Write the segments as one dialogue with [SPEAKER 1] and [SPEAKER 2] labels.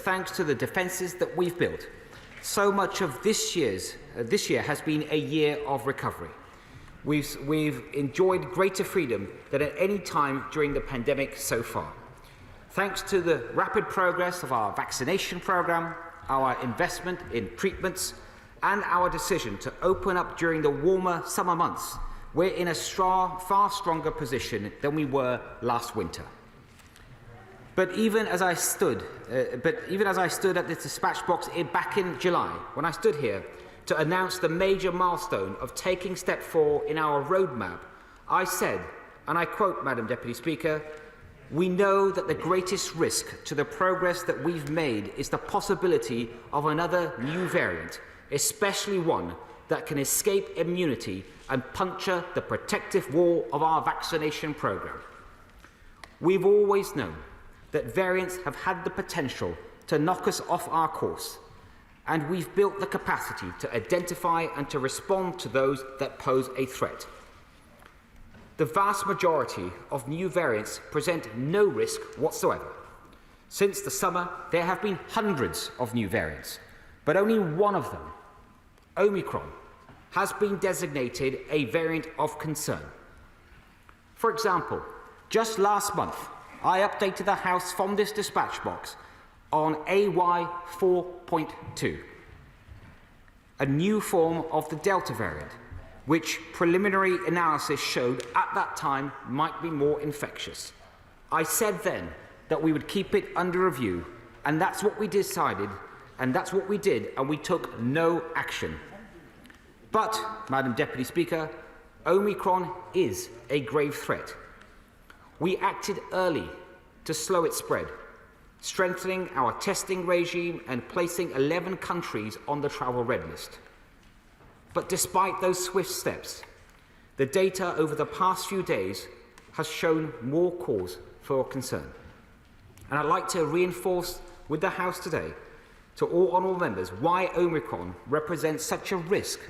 [SPEAKER 1] thanks to the defences that we've built, so much of this year has been a year of recovery. We've enjoyed greater freedom than at any time during the pandemic so far. Thanks to the rapid progress of our vaccination programme, our investment in treatments, and our decision to open up during the warmer summer months, we're in a far stronger position than we were last winter. But even as I stood at the dispatch box back in July, when I stood here to announce the major milestone of taking step 4 in our roadmap, I said, and I quote, Madam Deputy Speaker, "We know that the greatest risk to the progress that we've made is the possibility of another new variant, especially one that can escape immunity and puncture the protective wall of our vaccination programme. We've always known that variants have had the potential to knock us off our course, and we've built the capacity to identify and to respond to those that pose a threat. The vast majority of new variants present no risk whatsoever. Since the summer, there have been hundreds of new variants, but only one of them, Omicron, has been designated a variant of concern. For example, just last month, I updated the House from this dispatch box on AY 4.2, a new form of the Delta variant, which preliminary analysis showed at that time might be more infectious. I said then that we would keep it under review, and that's what we decided, and that's what we did, and we took no action. But, Madam Deputy Speaker, Omicron is a grave threat. We acted early to slow its spread, strengthening our testing regime and placing 11 countries on the travel red list. But despite those swift steps, the data over the past few days has shown more cause for concern. And I'd like to reinforce with the House today, to all honourable members, why Omicron represents such a risk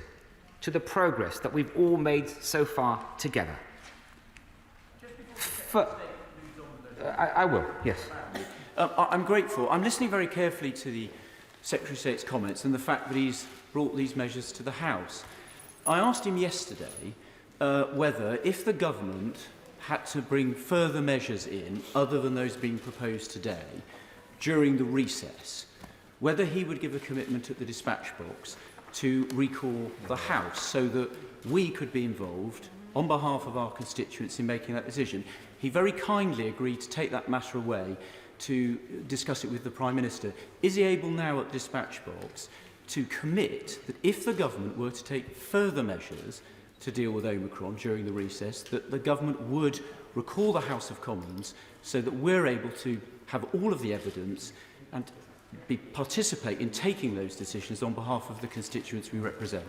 [SPEAKER 1] to the progress that we've all made so far together. I will, yes.
[SPEAKER 2] I'm grateful. I'm listening very carefully to the Secretary of State's comments and the fact that he's brought these measures to the House. I asked him yesterday whether, if the government had to bring further measures in, other than those being proposed today, during the recess, whether he would give a commitment at the dispatch box to recall the House so that we could be involved on behalf of our constituents in making that decision. He very kindly agreed to take that matter away to discuss it with the Prime Minister. Is he able now at the dispatch box to commit that if the government were to take further measures to deal with Omicron during the recess, that the government would recall the House of Commons so that we're able to have all of the evidence and participate in taking those decisions on behalf of the constituents we represent?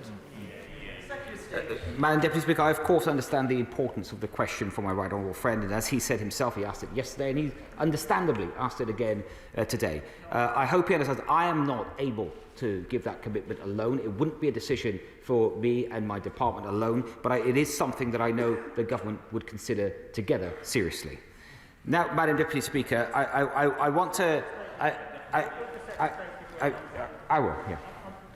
[SPEAKER 1] Madam Deputy Speaker, I of course understand the importance of the question from my right honourable friend, and as he said himself, he asked it yesterday and he understandably asked it again today. I hope he understands I am not able to give that commitment alone. It wouldn't be a decision for me and my department alone, but it is something that I know the government would consider together seriously. Now, Madam Deputy Speaker, I want to... I will, yeah.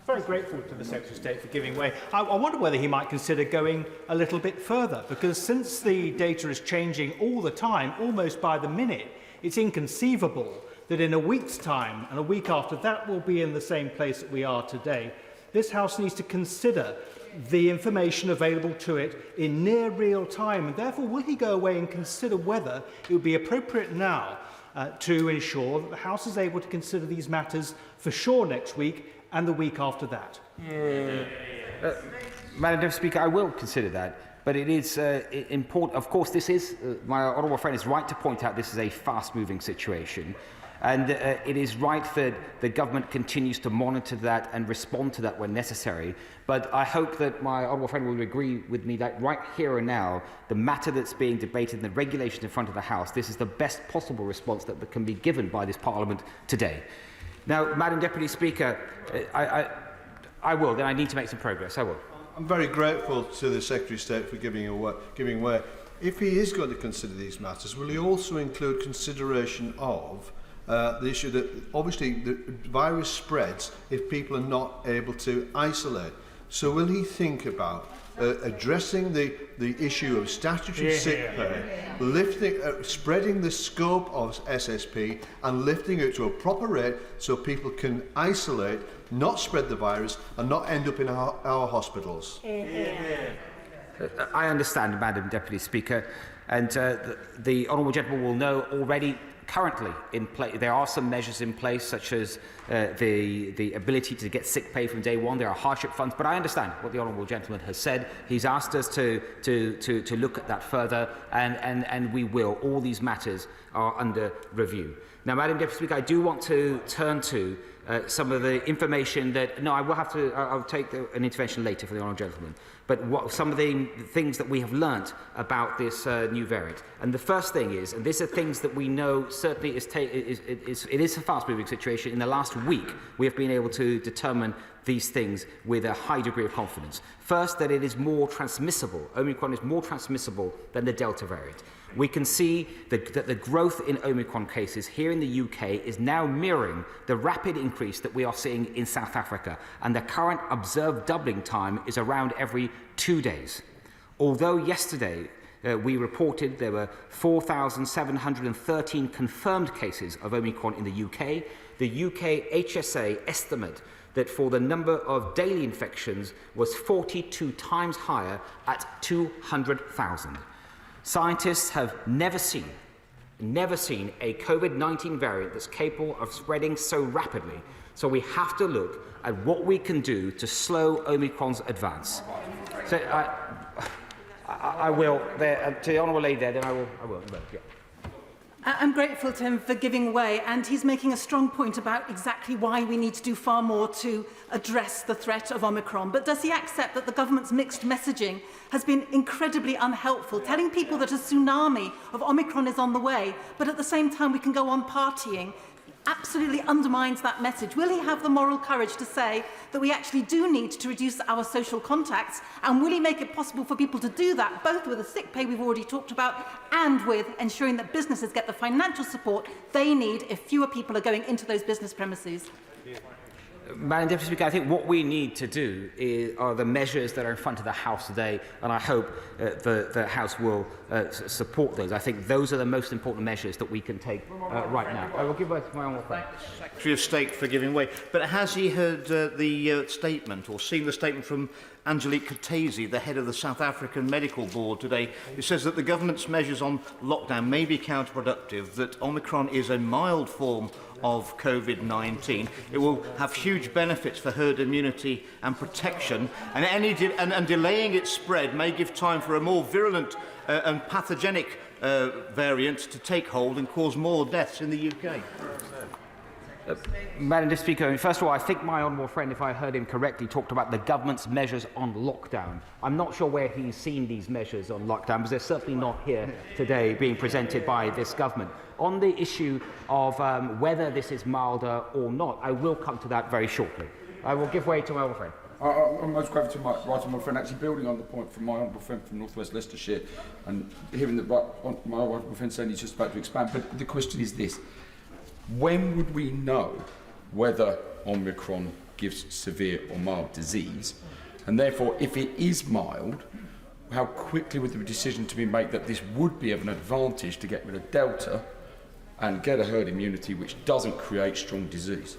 [SPEAKER 3] Very grateful to the Secretary of State for giving way. I wonder whether he might consider going a little bit further, because since the data is changing all the time, almost by the minute, it's inconceivable that in a week's time and a week after that we'll be in the same place that we are today. This House needs to consider the information available to it in near real time, and therefore will he go away and consider whether it would be appropriate now to ensure that the House is able to consider these matters for sure next week and the week after that?
[SPEAKER 1] Madam Deputy Speaker, I will consider that, but it is important. Of course, this is, my honourable friend is right to point out this is a fast-moving situation, and it is right that the government continues to monitor that and respond to that when necessary. But I hope that my honourable friend will agree with me that right here and now, the matter that's being debated in the regulation in front of the House, this is the best possible response that can be given by this Parliament today. Now, Madam Deputy Speaker, I will. Then I need to make some progress. I will.
[SPEAKER 4] I'm very grateful to the Secretary of State for giving way. If he is going to consider these matters, will he also include consideration of the issue that obviously the virus spreads if people are not able to isolate. So will he think about addressing the issue of statutory sick pay, lifting, spreading the scope of SSP and lifting it to a proper rate so people can isolate, not spread the virus and not end up in our hospitals?
[SPEAKER 1] I understand, Madam Deputy Speaker, and the honourable gentleman will know already. Currently, there are some measures in place, such as the ability to get sick pay from day one. There are hardship funds, but I understand what the honourable gentleman has said. He's asked us to look at that further, and we will. All these matters are under review. Now, Madam Deputy Speaker, I do want to turn to some of the information that... No, I will have to... I'll take an intervention later for the honourable gentleman. But some of the things that we have learnt about this new variant. And the first thing is, and these are things that we know certainly it is a fast-moving situation. In the last week, we have been able to determine these things with a high degree of confidence. First, that it is more transmissible. Omicron is more transmissible than the Delta variant. We can see that the growth in Omicron cases here in the UK is now mirroring the rapid increase that we are seeing in South Africa, and the current observed doubling time is around every 2 days. Although yesterday we reported there were 4,713 confirmed cases of Omicron in the UK, the UK HSA estimate that for the number of daily infections was 42 times higher at 200,000. Scientists have never seen a COVID-19 variant that's capable of spreading so rapidly. So we have to look at what we can do to slow Omicron's advance. So I will, to the honourable lady there, then I will. Yeah.
[SPEAKER 5] I'm grateful to him for giving way, and he's making a strong point about exactly why we need to do far more to address the threat of Omicron. But does he accept that the government's mixed messaging has been incredibly unhelpful, telling people that a tsunami of Omicron is on the way, but at the same time we can go on partying? Absolutely undermines that message. Will he have the moral courage to say that we actually do need to reduce our social contacts, and will he make it possible for people to do that, both with the sick pay we've already talked about and with ensuring that businesses get the financial support they need if fewer people are going into those business premises?
[SPEAKER 1] Madam Deputy Speaker, I think what we need to do are the measures that are in front of the House today, and I hope the House will support those. I think those are the most important measures that we can take right now. I will give word to my honourable friend.
[SPEAKER 6] Secretary of State for giving way. But has he heard the statement or seen the statement from Angelique Katese, the head of the South African Medical Board today, who says that the government's measures on lockdown may be counterproductive, that Omicron is a mild form of COVID-19. It will have huge benefits for herd immunity and protection, and delaying its spread may give time for a more virulent and pathogenic variant to take hold and cause more deaths in the UK.
[SPEAKER 1] Madam Deputy Speaker, first of all, I think my honourable friend, if I heard him correctly, talked about the government's measures on lockdown. I'm not sure where he's seen these measures on lockdown, because they're certainly not here today being presented by this government. On the issue of whether this is milder or not, I will come to that very shortly. I will give way to my honourable friend.
[SPEAKER 7] I'm most grateful to my honourable friend, actually building on the point from my honourable friend from North West Leicestershire, and hearing my honourable friend saying he's just about to expand. But the question is this: when would we know whether Omicron gives severe or mild disease? And therefore, if it is mild, how quickly would the decision to be made that this would be of an advantage to get rid of Delta and get a herd immunity which doesn't create strong disease?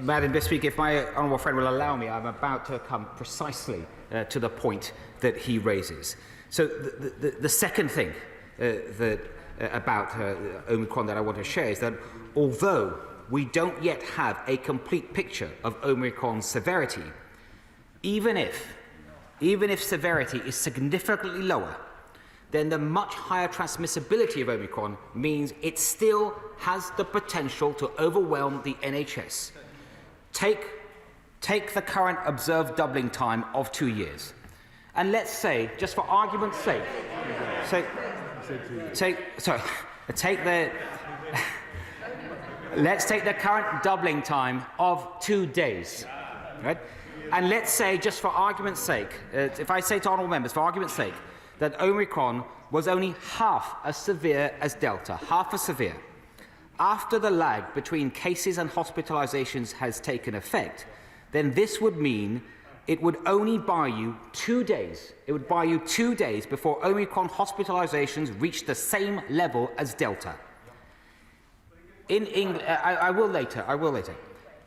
[SPEAKER 1] Madam Speaker, if my honourable friend will allow me, I'm about to come precisely to the point that he raises. So the second thing about Omicron that I want to share is that although we don't yet have a complete picture of Omicron's severity, even if severity is significantly lower, then the much higher transmissibility of Omicron means it still has the potential to overwhelm the NHS. Take the current observed doubling time of 2 years. And let's say, just for argument's sake, let's take the current doubling time of 2 days, right? And let's say, just for argument's sake, if I say to honourable members, for argument's sake, that Omicron was only half as severe as Delta, half as severe. after the lag between cases and hospitalizations has taken effect, then this would mean it would only buy you 2 days. It would buy you 2 days before Omicron hospitalizations reach the same level as Delta. In England, I will later.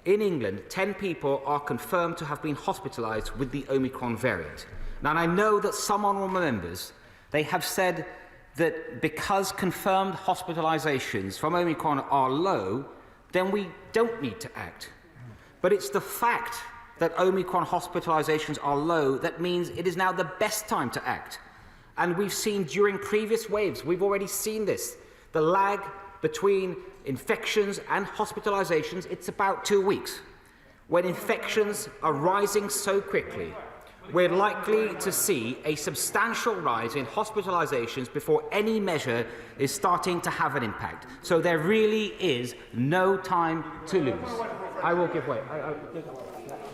[SPEAKER 1] In England, 10 people are confirmed to have been hospitalized with the Omicron variant. Now, and I know that some honourable members, they have said that because confirmed hospitalizations from Omicron are low, then we don't need to act. But it's the fact that Omicron hospitalizations are low that means it is now the best time to act. And we've seen during previous waves, we've already seen this, the lag between infections and hospitalizations, it's about 2 weeks. When infections are rising so quickly, we're likely to see a substantial rise in hospitalizations before any measure is starting to have an impact. So there really is no time to lose. I will give way.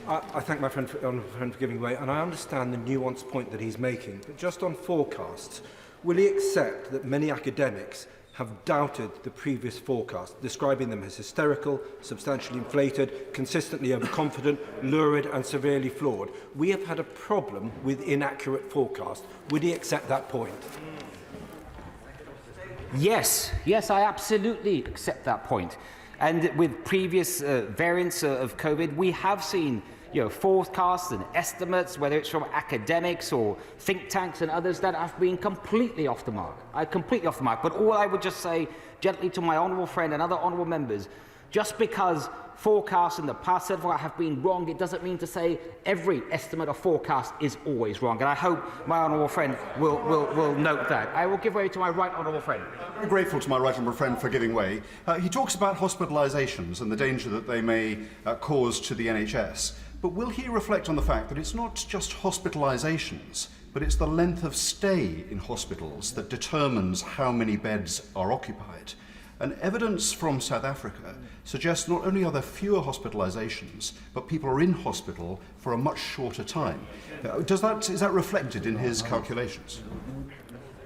[SPEAKER 8] I thank my friend for giving way, and I understand the nuanced point that he's making. But just on forecasts, will he accept that many academics have doubted the previous forecast, describing them as hysterical, substantially inflated, consistently overconfident, lurid and severely flawed? We have had a problem with inaccurate forecasts. Would he accept that point?
[SPEAKER 1] Yes, I absolutely accept that point. And with previous variants of COVID, we have seen forecasts and estimates, whether it's from academics or think tanks and others, that have been completely off the mark. But all I would just say gently to my honourable friend and other honourable members, just because forecasts in the past have been wrong, it doesn't mean to say every estimate or forecast is always wrong. And I hope my honourable friend will note that. I will give way to my right honourable friend.
[SPEAKER 9] I'm grateful to my right honourable friend for giving way. He talks about hospitalisations and the danger that they may cause to the NHS. But will he reflect on the fact that it's not just hospitalisations, but it's the length of stay in hospitals that determines how many beds are occupied? And evidence from South Africa suggests not only are there fewer hospitalisations, but people are in hospital for a much shorter time. Is that reflected in his calculations?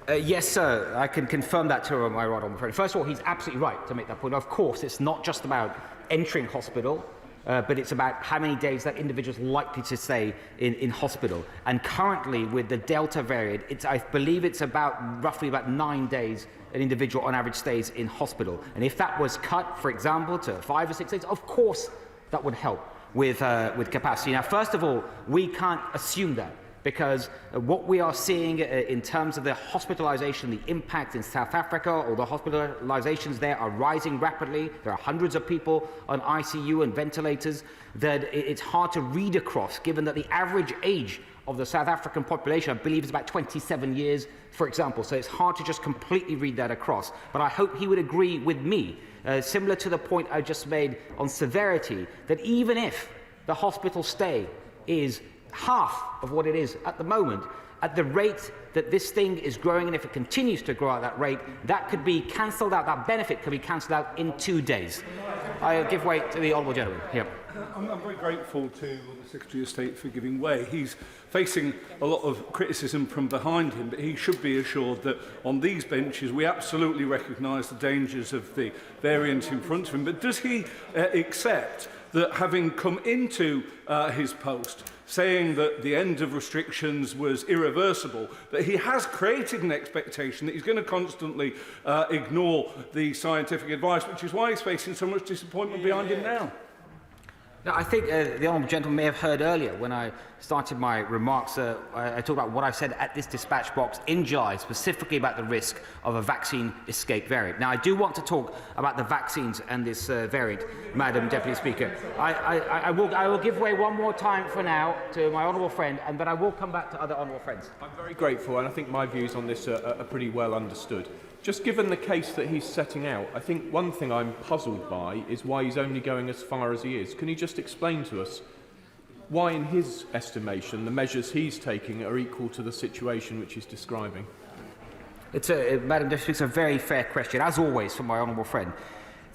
[SPEAKER 1] Yes, sir. I can confirm that to my right honourable friend. First of all, he's absolutely right to make that point. Of course, it's not just about entering hospital, but it's about how many days that individual is likely to stay in hospital. And currently, with the Delta variant, I believe it's roughly about 9 days an individual on average stays in hospital. And if that was cut, for example, to 5 or 6 days, of course that would help with capacity. Now, first of all, we can't assume that, because what we are seeing in terms of the hospitalization, the impact in South Africa, or the hospitalizations there are rising rapidly. There are hundreds of people on ICU and ventilators, that it's hard to read across, given that the average age of the South African population, I believe, is about 27 years, for example. So it's hard to just completely read that across. But I hope he would agree with me, similar to the point I just made on severity, that even if the hospital stay is half of what it is at the moment, at the rate that this thing is growing, and if it continues to grow at that rate, that could be cancelled out, that benefit could be cancelled out in 2 days. I give way to the honourable gentleman. Here.
[SPEAKER 10] I'm very grateful to the Secretary of State for giving way. He's facing a lot of criticism from behind him, but he should be assured that on these benches we absolutely recognise the dangers of the variant in front of him. But does he accept that, having come into his post, saying that the end of restrictions was irreversible, that he has created an expectation that he's going to constantly ignore the scientific advice, which is why he's facing so much disappointment behind him now?
[SPEAKER 1] Now, I think the honourable gentleman may have heard earlier when I started my remarks, I talked about what I said at this dispatch box in July, specifically about the risk of a vaccine escape variant. Now, I do want to talk about the vaccines and this variant, Madam Deputy Speaker. I will give way one more time for now to my honourable friend, and then I will come back to other honourable friends.
[SPEAKER 11] I'm very grateful, and I think my views on this are pretty well understood. Just given the case that he's setting out, I think one thing I'm puzzled by is why he's only going as far as he is. Can he just explain to us why, in his estimation, the measures he's taking are equal to the situation which he's describing?
[SPEAKER 1] Madam Deputy Speaker, it's a very fair question, as always, from my honourable friend.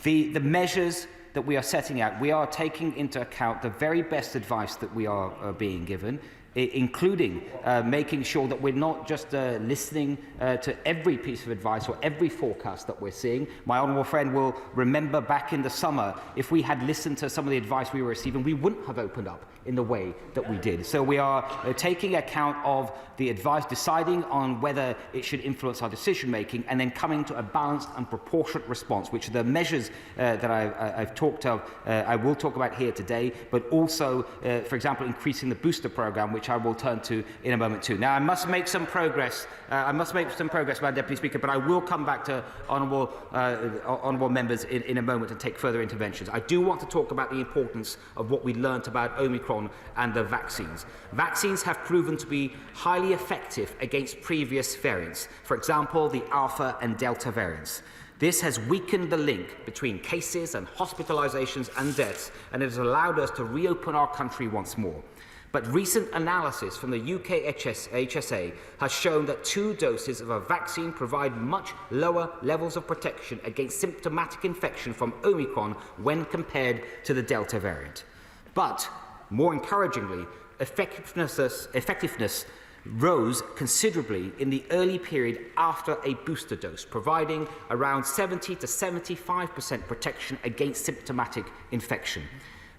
[SPEAKER 1] The measures that we are setting out, we are taking into account the very best advice that we are being given. including making sure that we're not just listening to every piece of advice or every forecast that we're seeing. My honourable friend will remember back in the summer, if we had listened to some of the advice we were receiving, we wouldn't have opened up in the way that we did. So we are taking account of the advice, deciding on whether it should influence our decision making, and then coming to a balanced and proportionate response, which are the measures that I've talked of, I will talk about here today, but also, for example, increasing the booster programme, which I will turn to in a moment too. Now, I must make some progress. Madam Deputy Speaker, but I will come back to honourable members in a moment and take further interventions. I do want to talk about the importance of what we learnt about Omicron and the vaccines. Vaccines have proven to be highly effective against previous variants, for example, the Alpha and Delta variants. This has weakened the link between cases and hospitalisations and deaths, and it has allowed us to reopen our country once more. But recent analysis from the UK HSA has shown that 2 doses of a vaccine provide much lower levels of protection against symptomatic infection from Omicron when compared to the Delta variant. But, more encouragingly, effectiveness rose considerably in the early period after a booster dose, providing around 70 to 75% protection against symptomatic infection.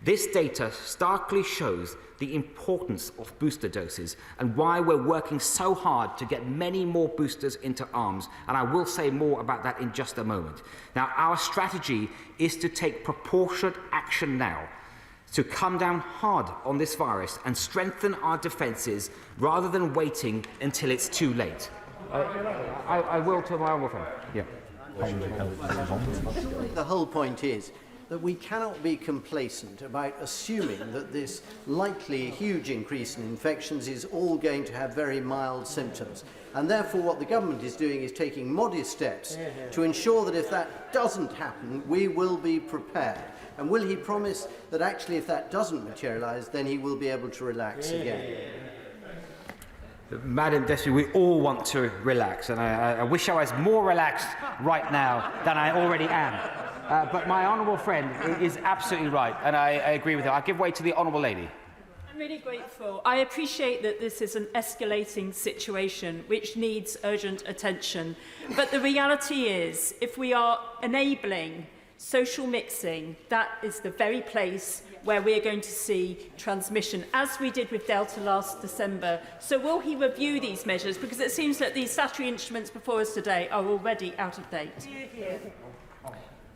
[SPEAKER 1] This data starkly shows the importance of booster doses and why we're working so hard to get many more boosters into arms, and I will say more about that in just a moment. Now, our strategy is to take proportionate action now, to come down hard on this virus and strengthen our defences rather than waiting until it's too late. I will to my honourable friend. Yeah.
[SPEAKER 12] The whole point is that we cannot be complacent about assuming that this likely huge increase in infections is all going to have very mild symptoms. And therefore what the government is doing is taking modest steps to ensure that if that doesn't happen, we will be prepared. And will he promise that actually if that doesn't materialise, then he will be able to relax again?
[SPEAKER 1] Madam Deputy, we all want to relax, and I wish I was more relaxed right now than I already am. But my honourable friend is absolutely right, and I agree with her. I'll give way to the honourable lady.
[SPEAKER 13] I'm really grateful. I appreciate that this is an escalating situation which needs urgent attention. But the reality is, if we are enabling social mixing, that is the very place where we're going to see transmission, as we did with Delta last December. So will he review these measures? Because it seems that these statutory instruments before us today are already out of date.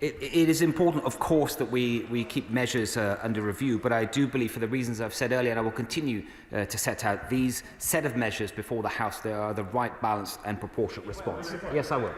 [SPEAKER 1] It is important, of course, that we keep measures under review, but I do believe, for the reasons I've said earlier, and I will continue to set out, these set of measures before the House, they are the right balanced and proportionate response. Yes, I will.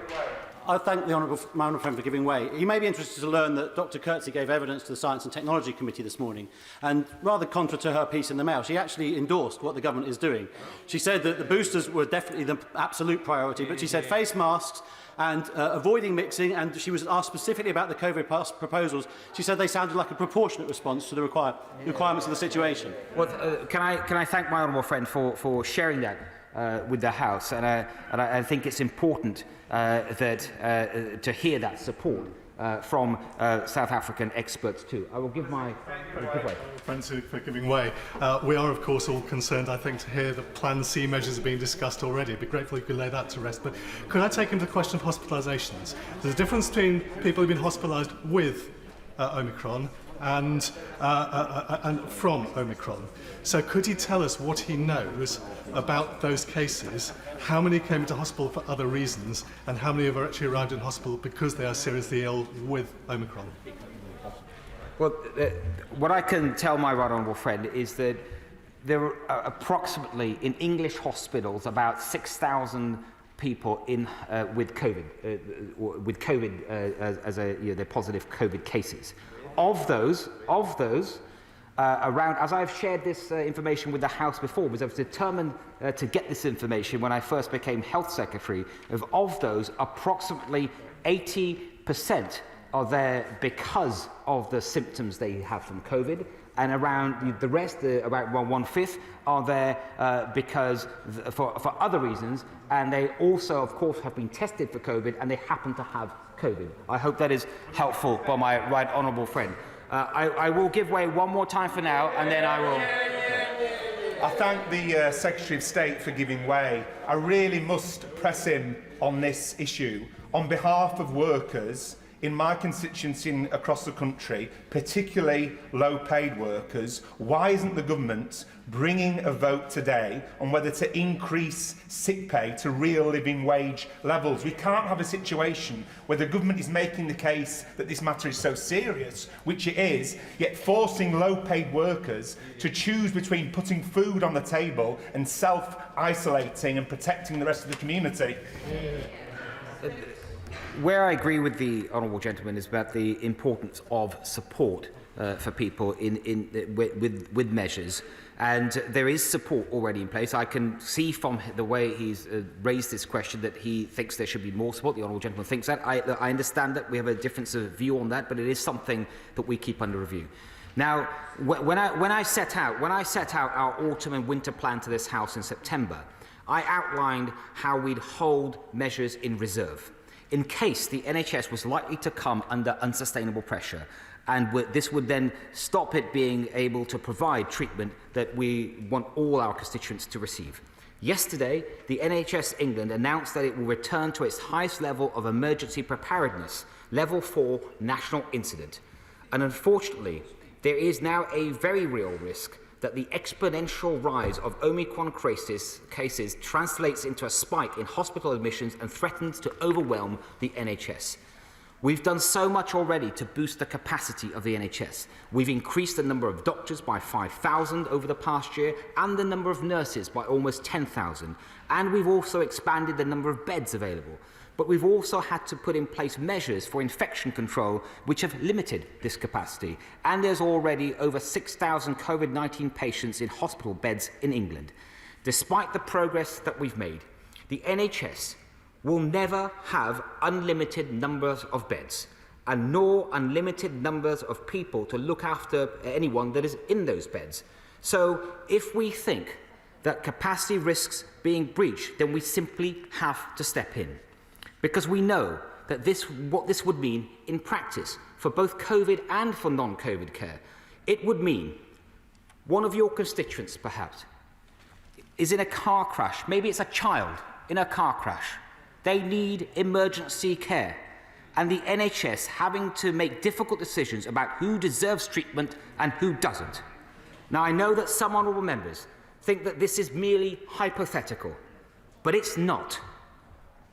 [SPEAKER 14] I thank my honourable friend for giving way. You may be interested to learn that Dr Kirksey gave evidence to the Science and Technology Committee this morning, and rather contra to her piece in the Mail, she actually endorsed what the government is doing. She said that the boosters were definitely the absolute priority, but she said face masks and avoiding mixing, and she was asked specifically about the COVID proposals. She said they sounded like a proportionate response to the requirements of the situation.
[SPEAKER 1] Well, can I thank my honourable friend for sharing that with the House, and I think it's important to hear that support from South African experts too. I will give way.
[SPEAKER 15] Friends for giving way. We are, of course, all concerned, I think, to hear that Plan C measures are being discussed already. I'd be grateful if you could lay that to rest. But could I take into the question of hospitalisations? There's a difference between people who've been hospitalised with Omicron and from Omicron. So could he tell us what he knows about those cases, how many came into hospital for other reasons, and how many have actually arrived in hospital because they are seriously ill with Omicron?
[SPEAKER 1] Well, what I can tell my right honourable friend is that there are approximately, in English hospitals, about 6,000 people with COVID, as they're positive COVID cases. Of those, around, as I've shared this information with the House before, because I was determined to get this information when I first became Health Secretary, of those, approximately 80% are there because of the symptoms they have from COVID, and around the rest, about 1/5, are there because for other reasons, and they also, of course, have been tested for COVID, and they happen to have COVID. I hope that is helpful for my right honourable friend. I will give way one more time for now, and then I will...
[SPEAKER 16] I thank the Secretary of State for giving way. I really must press him on this issue on behalf of workers in my constituency across the country, particularly low-paid workers. Why isn't the government bringing a vote today on whether to increase sick pay to real living wage levels? We can't have a situation where the government is making the case that this matter is so serious, which it is, yet forcing low-paid workers to choose between putting food on the table and self-isolating and protecting the rest of the community.
[SPEAKER 1] Where I agree with the honourable gentleman is about the importance of support for people with measures, and there is support already in place. I can see from the way he's raised this question that he thinks there should be more support. The honourable gentleman thinks that. I understand that we have a difference of view on that, but it is something that we keep under review. Now, when I set out our autumn and winter plan to this House in September, I outlined how we'd hold measures in reserve in case the NHS was likely to come under unsustainable pressure, and this would then stop it being able to provide treatment that we want all our constituents to receive. Yesterday, the NHS England announced that it will return to its highest level of emergency preparedness, level 4 national incident. And unfortunately, there is now a very real risk that the exponential rise of Omicron cases translates into a spike in hospital admissions and threatens to overwhelm the NHS. We've done so much already to boost the capacity of the NHS. We've increased the number of doctors by 5,000 over the past year and the number of nurses by almost 10,000. And we've also expanded the number of beds available. But we've also had to put in place measures for infection control which have limited this capacity. And there's already over 6,000 COVID-19 patients in hospital beds in England. Despite the progress that we've made, the NHS will never have unlimited numbers of beds, and nor unlimited numbers of people to look after anyone that is in those beds. So if we think that capacity risks being breached, then we simply have to step in. Because we know that what this would mean in practice for both COVID and for non-COVID care. It would mean one of your constituents, perhaps, is in a car crash. Maybe it's a child in a car crash. They need emergency care. And the NHS having to make difficult decisions about who deserves treatment and who doesn't. Now, I know that some honourable members think that this is merely hypothetical, but it's not.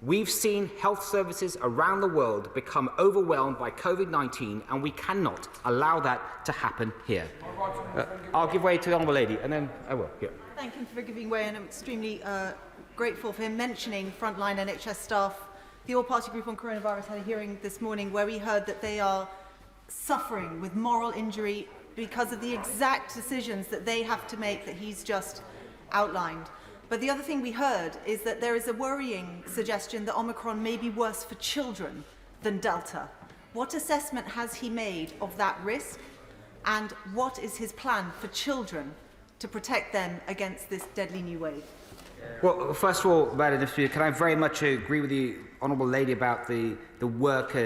[SPEAKER 1] We've seen health services around the world become overwhelmed by COVID-19, and we cannot allow that to happen here. I'll give way to the honourable lady, and then I will. Yeah.
[SPEAKER 17] Thank him for giving way, and I'm extremely grateful for him mentioning frontline NHS staff. The All-Party Group on Coronavirus had a hearing this morning where we heard that they are suffering with moral injury because of the exact decisions that they have to make that he's just outlined. But the other thing we heard is that there is a worrying suggestion that Omicron may be worse for children than Delta. What assessment has he made of that risk? And what is his plan for children to protect them against this deadly new wave?
[SPEAKER 1] Well, first of all, Madam Speaker, can I very much agree with the honourable lady about the work,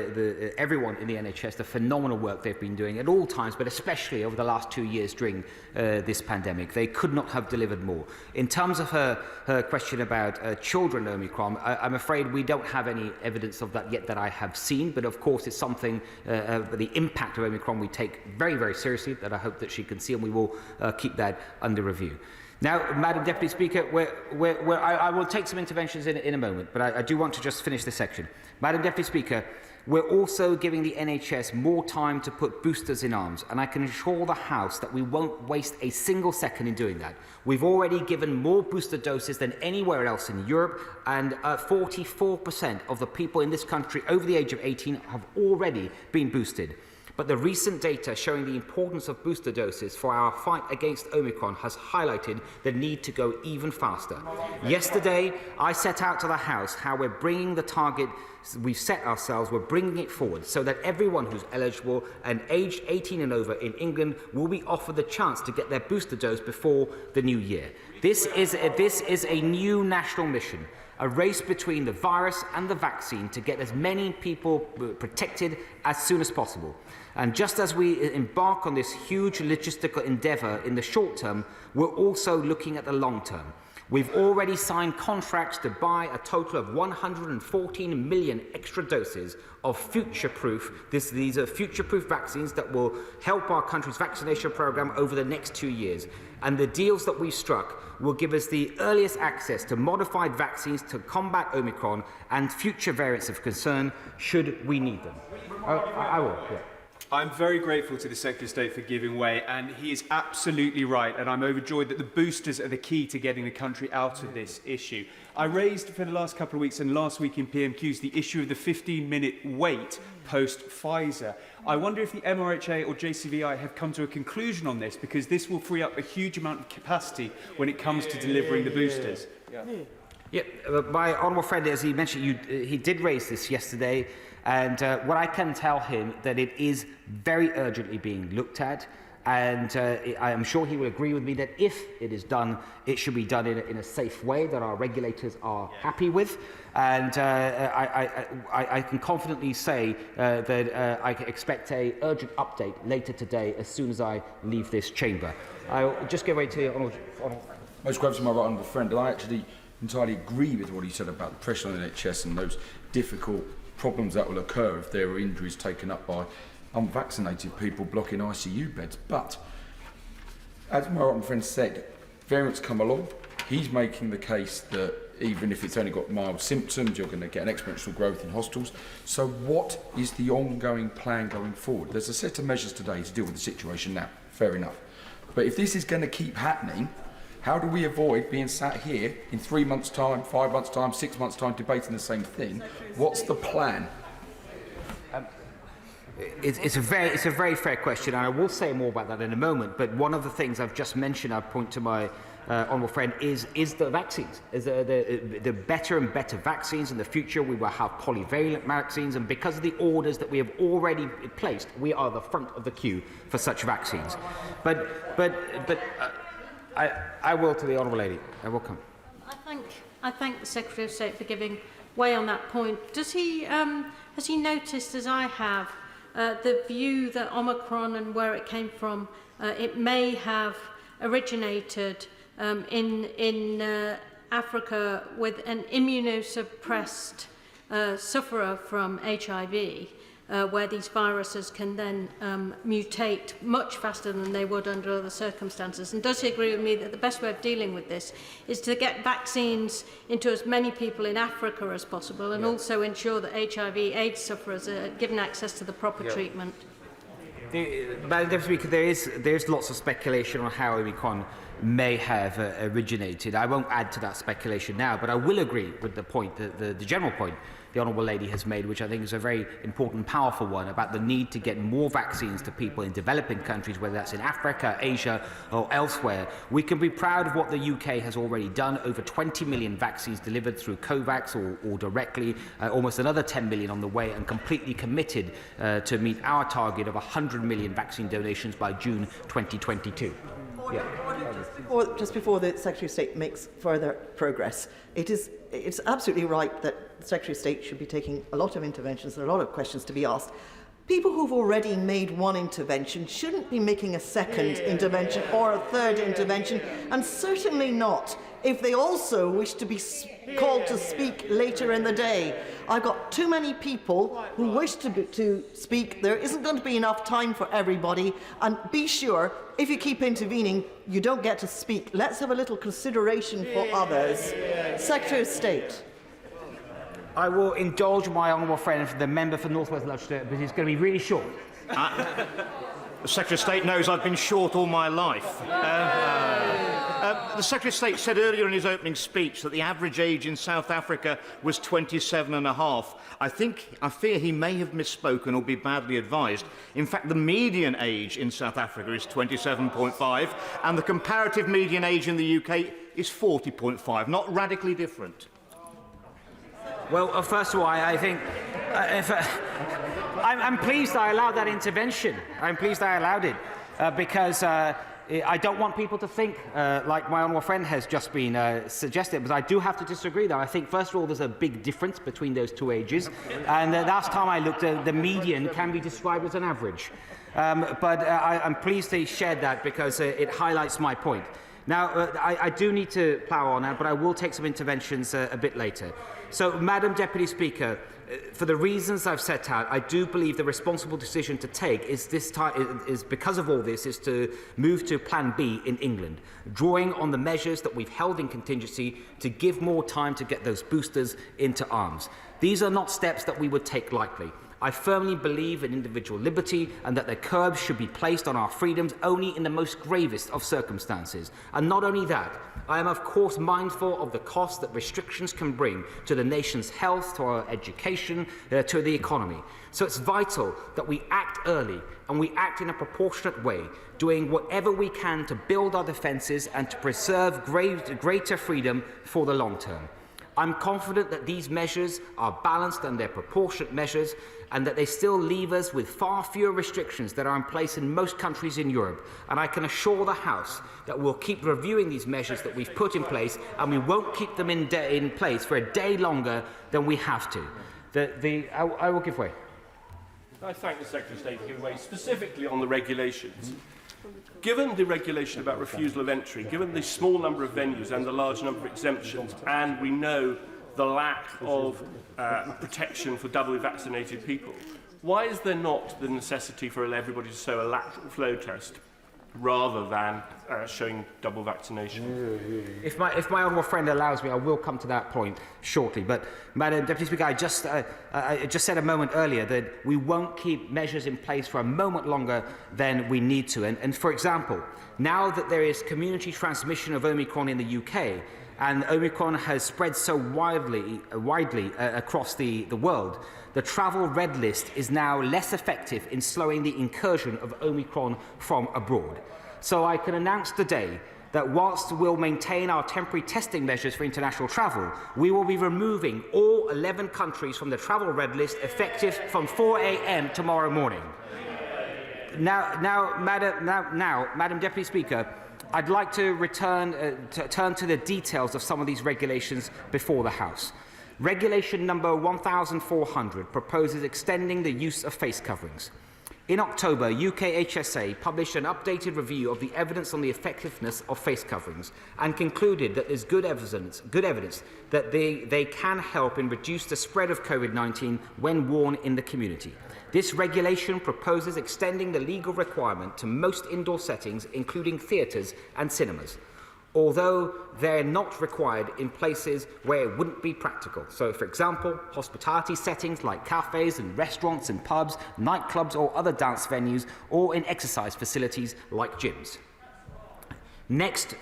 [SPEAKER 1] everyone in the NHS, the phenomenal work they've been doing at all times, but especially over the last 2 years during this pandemic. They could not have delivered more. In terms of her question about children Omicron, I'm afraid we don't have any evidence of that yet that I have seen, but of course it's something, the impact of Omicron we take very, very seriously, that I hope that she can see, and we will keep that under review. Now, Madam Deputy Speaker, I will take some interventions in a moment, but I do want to just finish this section. Madam Deputy Speaker, we're also giving the NHS more time to put boosters in arms, and I can assure the House that we won't waste a single second in doing that. We've already given more booster doses than anywhere else in Europe, and 44% of the people in this country over the age of 18 have already been boosted. But the recent data showing the importance of booster doses for our fight against Omicron has highlighted the need to go even faster. Yesterday, I set out to the House how we're bringing the target we've set ourselves, we're bringing it forward so that everyone who's eligible and aged 18 and over in England will be offered the chance to get their booster dose before the new year. This is a new national mission, a race between the virus and the vaccine to get as many people protected as soon as possible. And just as we embark on this huge logistical endeavour in the short term, we're also looking at the long term. We've already signed contracts to buy a total of 114 million extra doses of future-proof. These are future-proof vaccines that will help our country's vaccination programme over the next 2 years. And the deals that we've struck will give us the earliest access to modified vaccines to combat Omicron and future variants of concern should we need them. I will, yeah.
[SPEAKER 18] I'm very grateful to the Secretary of State for giving way, and he is absolutely right, and I'm overjoyed that the boosters are the key to getting the country out of this issue. I raised for the last couple of weeks and last week in PMQs the issue of the 15-minute wait post-Pfizer. I wonder if the MRHA or JCVI have come to a conclusion on this, because this will free up a huge amount of capacity when it comes to delivering the boosters.
[SPEAKER 1] Yeah, my honourable friend, as he mentioned, he did raise this yesterday, and what I can tell him that it is very urgently being looked at, and I am sure he will agree with me that if it is done, it should be done in a safe way that our regulators are happy with, and I can confidently say that I expect an urgent update later today as soon as I leave this chamber. I'll just go right to the honourable.
[SPEAKER 7] Most grateful to my right honourable friend, and I actually entirely agree with what he said about the pressure on the NHS and those difficult problems that will occur if there are injuries taken up by unvaccinated people blocking ICU beds. But, as my honourable friend said, variants come along. He's making the case that even if it's only got mild symptoms, you're going to get an exponential growth in hospitals. So what is the ongoing plan going forward? There's a set of measures today to deal with the situation now, fair enough. But if this is going to keep happening, how do we avoid being sat here in 3 months' time, 5 months' time, 6 months' time debating the same thing? What's the plan?
[SPEAKER 1] It's a very fair question, and I will say more about that in a moment. But one of the things I've just mentioned, I point to my honourable friend, is the vaccines. Is the better and better vaccines in the future. We will have polyvalent vaccines, and because of the orders that we have already placed, we are the front of the queue for such vaccines. But I will to the honourable lady. I will come.
[SPEAKER 19] I thank the Secretary of State for giving way on that point. Does he has he noticed, as I have, the view that Omicron and where it came from, it may have originated in Africa with an immunosuppressed sufferer from HIV, where these viruses can then mutate much faster than they would under other circumstances? And does he agree with me that the best way of dealing with this is to get vaccines into as many people in Africa as possible, and also ensure that HIV/AIDS sufferers are given access to the proper treatment?
[SPEAKER 1] There is lots of speculation on how Omicron may have originated. I won't add to that speculation now, but I will agree with the point, the general point the honourable lady has made, which I think is a very important and powerful one, about the need to get more vaccines to people in developing countries, whether that's in Africa, Asia or elsewhere. We can be proud of what the UK has already done. Over 20 million vaccines delivered through COVAX or directly, almost another 10 million on the way, and completely committed to meet our target of 100 million vaccine donations by June 2022. Yeah.
[SPEAKER 20] Just before the Secretary of State makes further progress, it's absolutely right that the Secretary of State should be taking a lot of interventions. There are a lot of questions to be asked. People who've already made one intervention shouldn't be making a second intervention or a third intervention, and certainly not if they also wish to be called to speak later in the day. I've got too many people who wish to speak. There isn't going to be enough time for everybody, and be sure, if you keep intervening, you don't get to speak. Let's have a little consideration for others. Secretary of State.
[SPEAKER 1] I will indulge my honourable friend, the member for North West Leicestershire, but it's going to be really short.
[SPEAKER 6] The Secretary of State knows I've been short all my life. The Secretary of State said earlier in his opening speech that the average age in South Africa was 27.5. I fear he may have misspoken or be badly advised. In fact, the median age in South Africa is 27.5, and the comparative median age in the UK is 40.5. Not radically different.
[SPEAKER 1] Well, first of all, I think I'm pleased I allowed that intervention. I'm pleased I allowed it because I don't want people to think like my honourable friend has just been suggested, but I do have to disagree though. I think, first of all, there's a big difference between those two ages, and the last time I looked, the median can be described as an average. But I'm pleased they shared that because it highlights my point. Now, I do need to plough on that, but I will take some interventions a bit later. So, Madam Deputy Speaker, for the reasons I've set out, I do believe the responsible decision to take is because of all this, is to move to Plan B in England, drawing on the measures that we've held in contingency to give more time to get those boosters into arms. These are not steps that we would take lightly. I firmly believe in individual liberty and that the curbs should be placed on our freedoms only in the most gravest of circumstances. And not only that, I am of course mindful of the cost that restrictions can bring to the nation's health, to our education, to the economy. So it's vital that we act early and we act in a proportionate way, doing whatever we can to build our defences and to preserve greater freedom for the long term. I'm confident that these measures are balanced and they're proportionate measures, and that they still leave us with far fewer restrictions that are in place in most countries in Europe. And I can assure the House that we'll keep reviewing these measures that we've put in place, and we won't keep them in place for a day longer than we have to. I will give way.
[SPEAKER 21] I thank the Secretary of State for giving way, specifically on the regulations. Given the regulation about refusal of entry, given the small number of venues and the large number of exemptions, and we know the lack of protection for doubly vaccinated people, why is there not the necessity for everybody to show a lateral flow test rather than showing double vaccination?
[SPEAKER 1] If my honourable friend allows me, I will come to that point shortly. But, Madam Deputy Speaker, I just said a moment earlier that we won't keep measures in place for a moment longer than we need to. And for example, now that there is community transmission of Omicron in the UK, and Omicron has spread so widely across the world, the travel red list is now less effective in slowing the incursion of Omicron from abroad. So I can announce today that whilst we'll maintain our temporary testing measures for international travel, we will be removing all 11 countries from the travel red list effective from 4 a.m. tomorrow morning. Now, Madam Deputy Speaker, I'd like to turn to the details of some of these regulations before the House. Regulation number 1400 proposes extending the use of face coverings. In October, UK HSA published an updated review of the evidence on the effectiveness of face coverings and concluded that there's good evidence that they can help in reduce the spread of COVID-19 when worn in the community. This regulation proposes extending the legal requirement to most indoor settings, including theatres and cinemas, although they're not required in places where it wouldn't be practical. So, for example, hospitality settings like cafes and restaurants and pubs, nightclubs or other dance venues, or in exercise facilities like gyms. Next,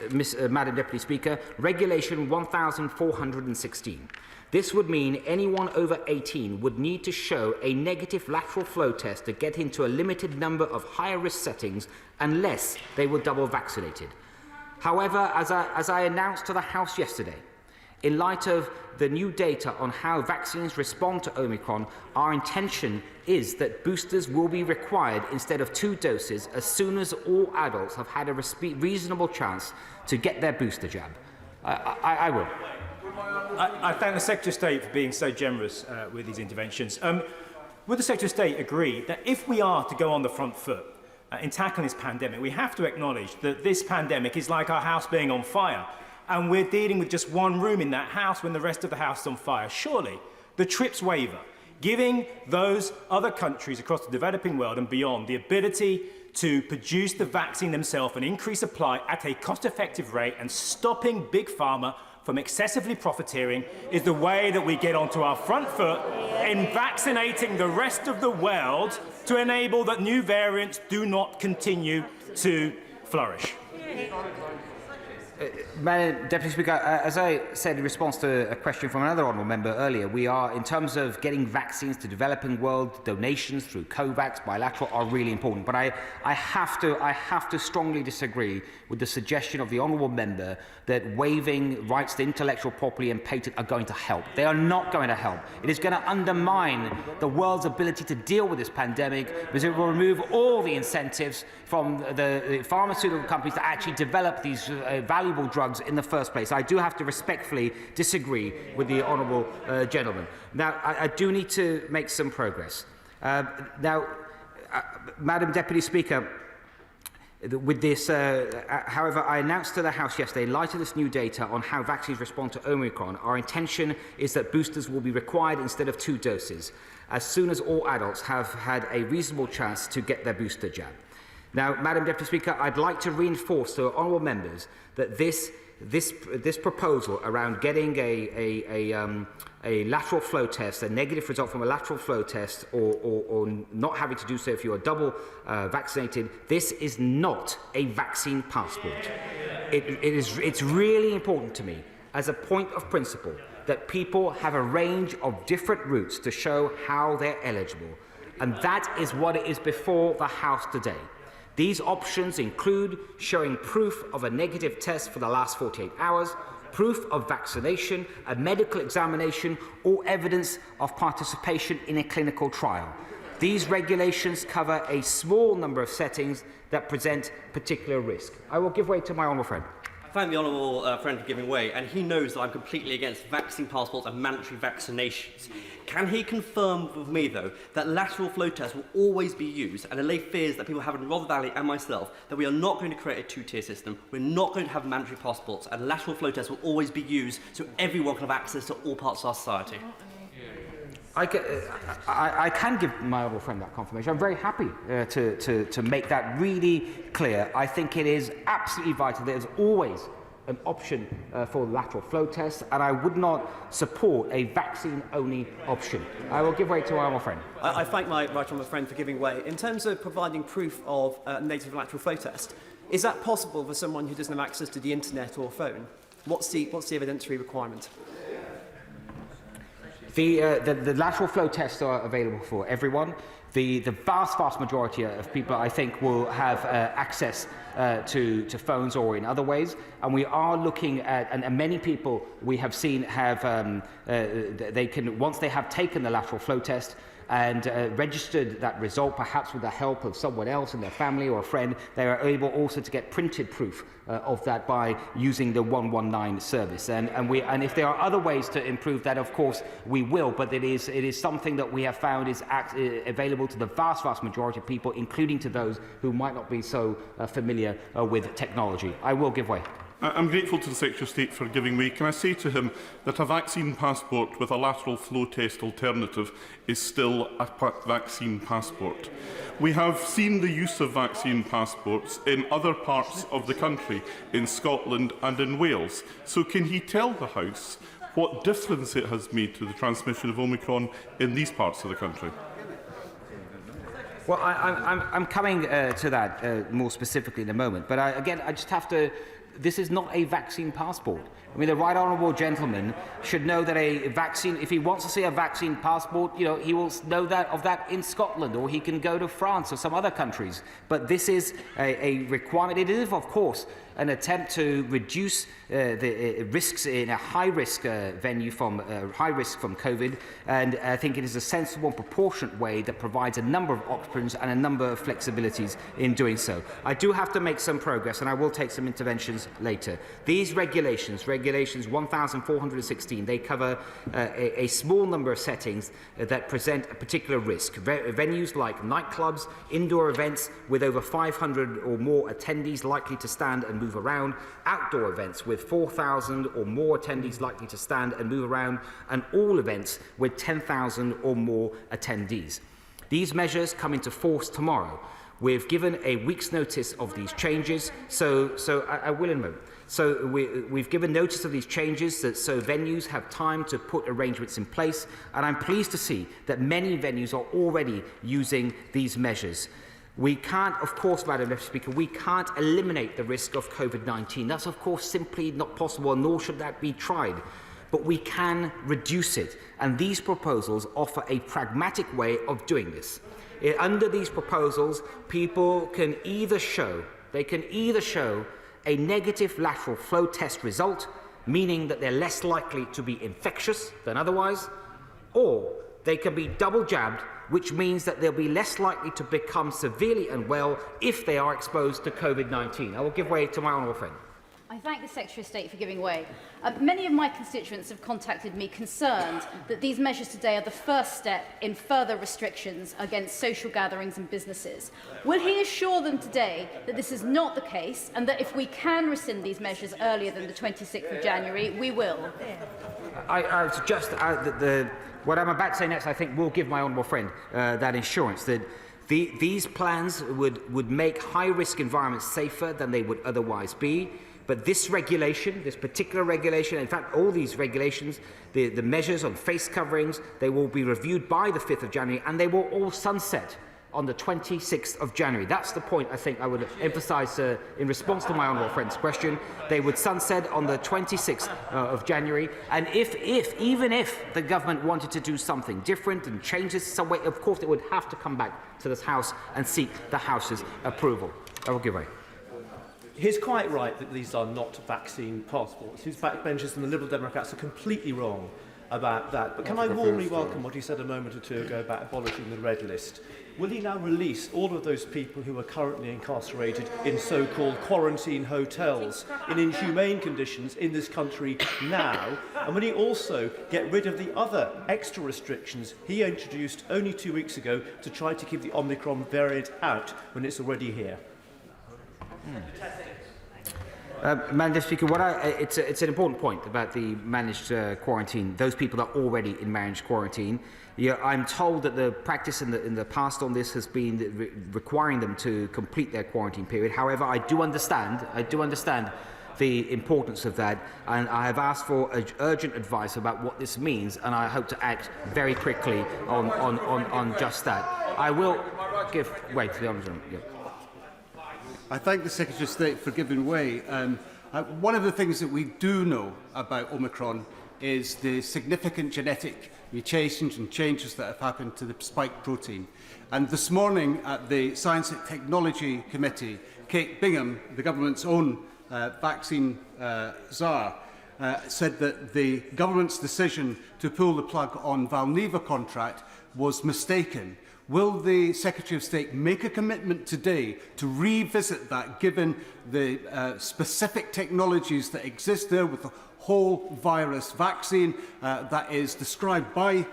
[SPEAKER 1] Madam Deputy Speaker, Regulation 1416. This would mean anyone over 18 would need to show a negative lateral flow test to get into a limited number of higher-risk settings unless they were double vaccinated. However, as I announced to the House yesterday, in light of the new data on how vaccines respond to Omicron, our intention is that boosters will be required instead of 2 doses as soon as all adults have had a reasonable chance to get their booster jab. I will.
[SPEAKER 22] I thank the Secretary of State for being so generous with these interventions. Would the Secretary of State agree that if we are to go on the front foot in tackling this pandemic, we have to acknowledge that this pandemic is like our house being on fire, and we're dealing with just one room in that house when the rest of the house is on fire? Surely the TRIPS waiver, giving those other countries across the developing world and beyond the ability to produce the vaccine themselves and increase supply at a cost-effective rate and stopping Big Pharma from excessively profiteering, is the way that we get onto our front foot in vaccinating the rest of the world to enable that new variants do not continue to flourish.
[SPEAKER 1] Madam Deputy Speaker, as I said in response to a question from another honourable member earlier, we are, in terms of getting vaccines to developing world, donations through COVAX, bilateral, are really important. But I have to strongly disagree with the suggestion of the honourable member that waiving rights to intellectual property and patent are going to help. They are not going to help. It is going to undermine the world's ability to deal with this pandemic, because it will remove all the incentives from the pharmaceutical companies to actually develop these valuable drugs in the first place. I do have to respectfully disagree with the honourable gentleman. Now, I do need to make some progress. Madam Deputy Speaker, with this, however, I announced to the House yesterday, in light of this new data on how vaccines respond to Omicron, our intention is that boosters will be required instead of 2 doses, as soon as all adults have had a reasonable chance to get their booster jab. Now, Madam Deputy Speaker, I'd like to reinforce to honourable members that this proposal around getting a lateral flow test, a negative result from a lateral flow test, or not having to do so if you are double vaccinated, this is not a vaccine passport. It's really important to me, as a point of principle, that people have a range of different routes to show how they're eligible. And that is what it is before the House today. These options include showing proof of a negative test for the last 48 hours, proof of vaccination, a medical examination, or evidence of participation in a clinical trial. These regulations cover a small number of settings that present particular risk. I will give way to my honourable friend.
[SPEAKER 2] I thank the honourable friend for giving way, and he knows that I'm completely against vaccine passports and mandatory vaccinations. Can he confirm with me, though, that lateral flow tests will always be used, and allay fears that people have in Rother Valley and myself, that we are not going to create a 2-tier system, we're not going to have mandatory passports, and lateral flow tests will always be used so everyone can have access to all parts of our society?
[SPEAKER 1] I can give my honourable friend that confirmation. I'm very happy to make that really clear. I think it is absolutely vital. There's always an option for the lateral flow test, and I would not support a vaccine-only option. I will give way to my honourable friend.
[SPEAKER 2] I thank my right honourable friend for giving way. In terms of providing proof of a negative lateral flow test, is that possible for someone who doesn't have access to the internet or phone? What's the evidentiary requirement?
[SPEAKER 1] The lateral flow tests are available for everyone. The vast majority of people, I think, will have access to phones or in other ways. And we are looking at, and many people we have seen have, they can, once they have taken the lateral flow test and registered that result, perhaps with the help of someone else in their family or a friend, they are able also to get printed proof of that by using the 119 service. And if there are other ways to improve that, of course, we will. But it is something that we have found is available to the vast majority of people, including to those who might not be so familiar with technology. I will give way.
[SPEAKER 3] I'm grateful to the Secretary of State for giving way. Can I say to him that a vaccine passport with a lateral flow test alternative is still a vaccine passport? We have seen the use of vaccine passports in other parts of the country, in Scotland and in Wales. So can he tell the House what difference it has made to the transmission of Omicron in these parts of the country?
[SPEAKER 1] Well, I'm coming to that more specifically in a moment. But again, I just have to... This is not a vaccine passport. I mean, the right honourable gentleman should know that a vaccine, if he wants to see a vaccine passport, you know, he will know that of that in Scotland, or he can go to France or some other countries. But this is a requirement. It is, of course, an attempt to reduce the risks in a high-risk venue from high-risk from COVID, and I think it is a sensible and proportionate way that provides a number of options and a number of flexibilities in doing so. I do have to make some progress, and I will take some interventions later. These regulations 1,416, they cover a small number of settings that present a particular risk. Venues like nightclubs, indoor events with over 500 or more attendees likely to stand and move around, outdoor events with 4,000 or more attendees likely to stand and move around, and all events with 10,000 or more attendees. These measures come into force tomorrow. We've given a week's notice of these changes, so I will in a moment. So we've given notice of these changes so venues have time to put arrangements in place, and I'm pleased to see that many venues are already using these measures. We can't, of course, Madam Deputy Speaker, we can't eliminate the risk of COVID-19. That's, of course, simply not possible, nor should that be tried. But we can reduce it, and these proposals offer a pragmatic way of doing this. Under these proposals, people can either show a negative lateral flow test result, meaning that they're less likely to be infectious than otherwise, or they can be double jabbed, which means that they'll be less likely to become severely unwell if they are exposed to COVID-19. I will give way to my honourable friend.
[SPEAKER 4] I thank the Secretary of State for giving way. Many of my constituents have contacted me concerned that these measures today are the first step in further restrictions against social gatherings and businesses. Will he assure them today that this is not the case and that if we can rescind these measures earlier than the 26th of January, we will?
[SPEAKER 1] I suggest what I'm about to say next, I think, will give my honourable friend that assurance that these plans would make high-risk environments safer than they would otherwise be. But this regulation, this particular regulation, in fact, all these regulations, the measures on face coverings, they will be reviewed by the 5th of January, and they will all sunset on the 26th of January. That's the point I think I would emphasise in response to my honourable friend's question. They would sunset on the 26th of January, and even if the government wanted to do something different and change this some way, of course it would have to come back to this House and seek the House's approval. I will give way.
[SPEAKER 5] He's quite right that these are not vaccine passports. His backbenchers and the Liberal Democrats are completely wrong about that. But can I warmly welcome what he said a moment or two ago about abolishing the red list? Will he now release all of those people who are currently incarcerated in so-called quarantine hotels in inhumane conditions in this country now? And will he also get rid of the other extra restrictions he introduced only 2 weeks ago to try to keep the Omicron variant out when it's already here?
[SPEAKER 1] Madam Speaker, it's an important point about the managed quarantine. Those people are already in managed quarantine. Yeah, I'm told that the practice in the past on this has been requiring them to complete their quarantine period. However, I do understand the importance of that, and I have asked for urgent advice about what this means, and I hope to act very quickly on just that. I will give way to the Honourable. Yeah.
[SPEAKER 23] I thank the Secretary of State for giving way. One of the things that we do know about Omicron is the significant genetic mutations and changes that have happened to the spike protein. And this morning at the Science and Technology Committee, Kate Bingham, the government's own vaccine czar, said that the government's decision to pull the plug on Valneva contract was mistaken. Will the Secretary of State make a commitment today to revisit that, given the specific technologies that exist there with the whole virus vaccine that is described by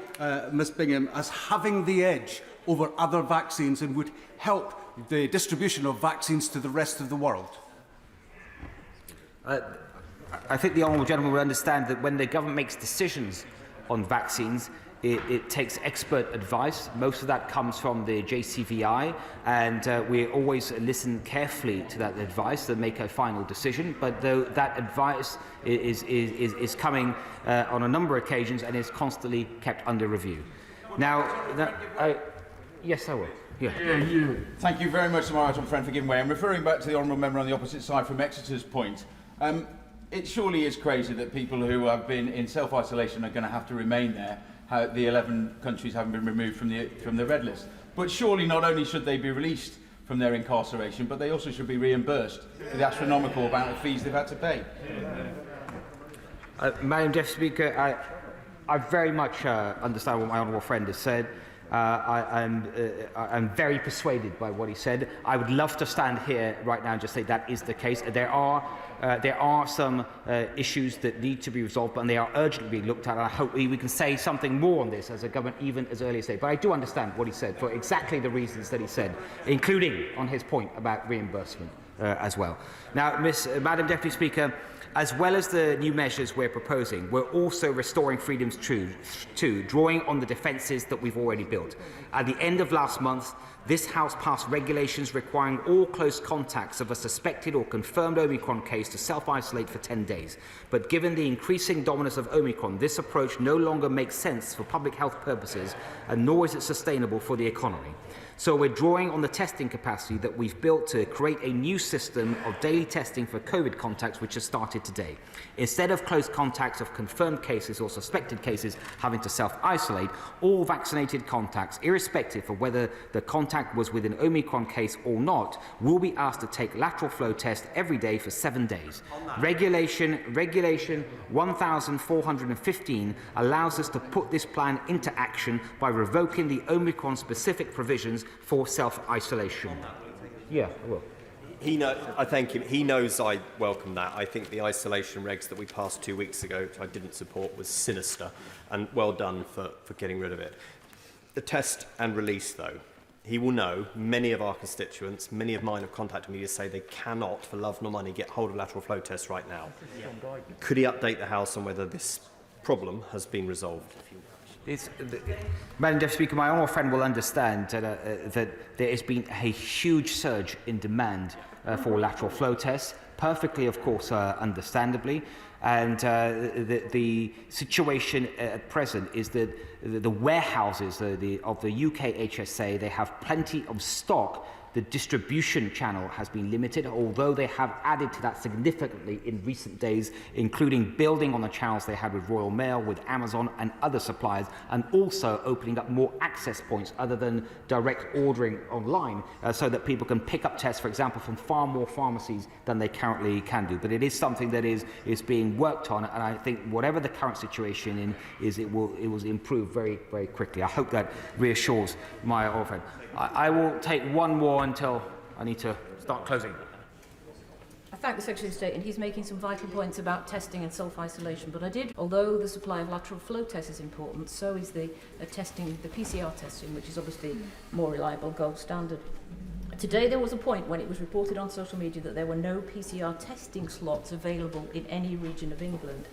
[SPEAKER 23] Ms Bingham as having the edge over other vaccines and would help the distribution of vaccines to the rest of the world?
[SPEAKER 1] I think the honourable gentleman will understand that when the government makes decisions on vaccines, it takes expert advice. Most of that comes from the JCVI, and we always listen carefully to that advice and make a final decision. But though that advice is coming on a number of occasions and is constantly kept under review. Now, yes, I will. Yeah.
[SPEAKER 24] Thank you very much to my honourable friend for giving way. I'm referring back to the honourable member on the opposite side from Exeter's point. It surely is crazy that people who have been in self-isolation are going to have to remain there. The 11 countries haven't been removed from the red list. But surely not only should they be released from their incarceration, but they also should be reimbursed for the astronomical amount of fees they've had to pay.
[SPEAKER 1] Madam Deputy Speaker, I very much understand what my honourable friend has said. I'm very persuaded by what he said. I would love to stand here right now and just say that is the case. There are some issues that need to be resolved, and they are urgently being looked at. And I hope we can say something more on this as a government, even as early as today. But I do understand what he said for exactly the reasons that he said, including on his point about reimbursement as well. Now, Madam Deputy Speaker, as well as the new measures we're proposing, we're also restoring freedoms too, drawing on the defences that we've already built. At the end of last month, this House passed regulations requiring all close contacts of a suspected or confirmed Omicron case to self-isolate for 10 days. But given the increasing dominance of Omicron, this approach no longer makes sense for public health purposes, and nor is it sustainable for the economy. So we're drawing on the testing capacity that we've built to create a new system of daily testing for COVID contacts, which has started today. Instead of close contacts of confirmed cases or suspected cases having to self-isolate, all vaccinated contacts, irrespective of whether the contact was with an Omicron case or not, will be asked to take lateral flow test every day for 7 days. Regulation 1415 allows us to put this plan into action by revoking the Omicron-specific provisions for self-isolation. Yeah, I will.
[SPEAKER 2] I thank him. He knows I welcome that. I think the isolation regs that we passed 2 weeks ago, which I didn't support, was sinister, and well done for getting rid of it. The test and release, though, he will know many of our constituents, many of mine have contacted me to say they cannot, for love nor money, get hold of lateral flow tests right now. Could he update the House on whether this problem has been resolved?
[SPEAKER 1] Madam Deputy Speaker, my honourable friend will understand that there has been a huge surge in demand for lateral flow tests, perfectly, of course, understandably. And the situation at present is that the warehouses of the UK HSA, they have plenty of stock. The distribution channel has been limited, although they have added to that significantly in recent days, including building on the channels they had with Royal Mail, with Amazon and other suppliers, and also opening up more access points other than direct ordering online, so that people can pick up tests, for example, from far more pharmacies than they currently can do. But it is something that is being worked on, and I think whatever the current situation is, it will improve very, very quickly. I hope that reassures my old friend. I will take one more until I need to start closing.
[SPEAKER 8] I thank the Secretary of State, and he's making some vital points about testing and self-isolation. But although the supply of lateral flow tests is important, so is the PCR testing, which is obviously more reliable, gold standard. Today there was a point when it was reported on social media that there were no PCR testing slots available in any region of England.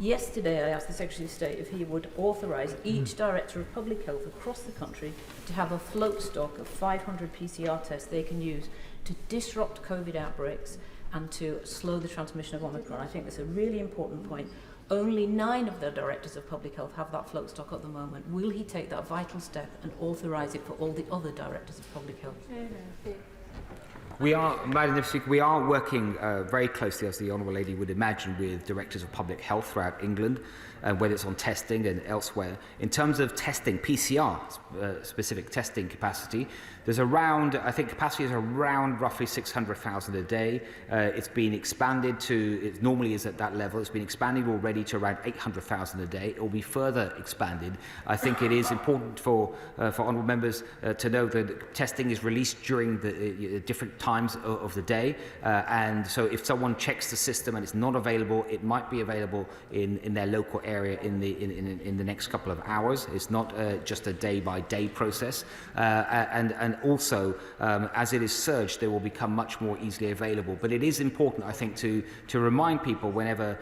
[SPEAKER 8] Yesterday, I asked the Secretary of State if he would authorise each Director of Public Health across the country to have a float stock of 500 PCR tests they can use to disrupt COVID outbreaks and to slow the transmission of Omicron. I think that's a really important point. Only 9 of the Directors of Public Health have that float stock at the moment. Will he take that vital step and authorise it for all the other Directors of Public Health?
[SPEAKER 1] Madam Speaker, we are working very closely, as the Honourable Lady would imagine, with Directors of Public Health throughout England, whether it's on testing and elsewhere. In terms of testing, PCR, specific testing capacity, there's around, I think capacity is around roughly 600,000 a day. It's been expanded to, it normally is at that level, it's been expanded already to around 800,000 a day. It will be further expanded. I think it is important for honourable members to know that testing is released during the different times of the day. And so if someone checks the system and it's not available, it might be available in their local area in the next couple of hours. It's not just a day-by-day process. And also, as it is surged, they will become much more easily available. But it is important, I think, to remind people whenever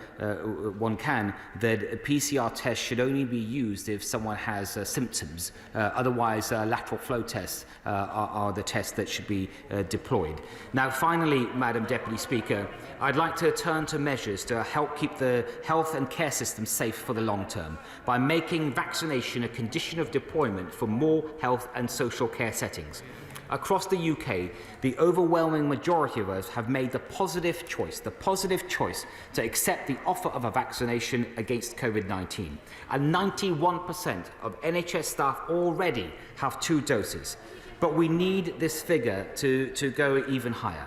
[SPEAKER 1] one can that a PCR test should only be used if someone has symptoms. Otherwise, lateral flow tests are the tests that should be deployed. Now, finally, Madam Deputy Speaker, I'd like to turn to measures to help keep the health and care system safe for the long term by making vaccination a condition of deployment for more health and social care settings. Across the UK, the overwhelming majority of us have made the positive choice to accept the offer of a vaccination against COVID-19. And 91% of NHS staff already have 2 doses. But we need this figure to go even higher.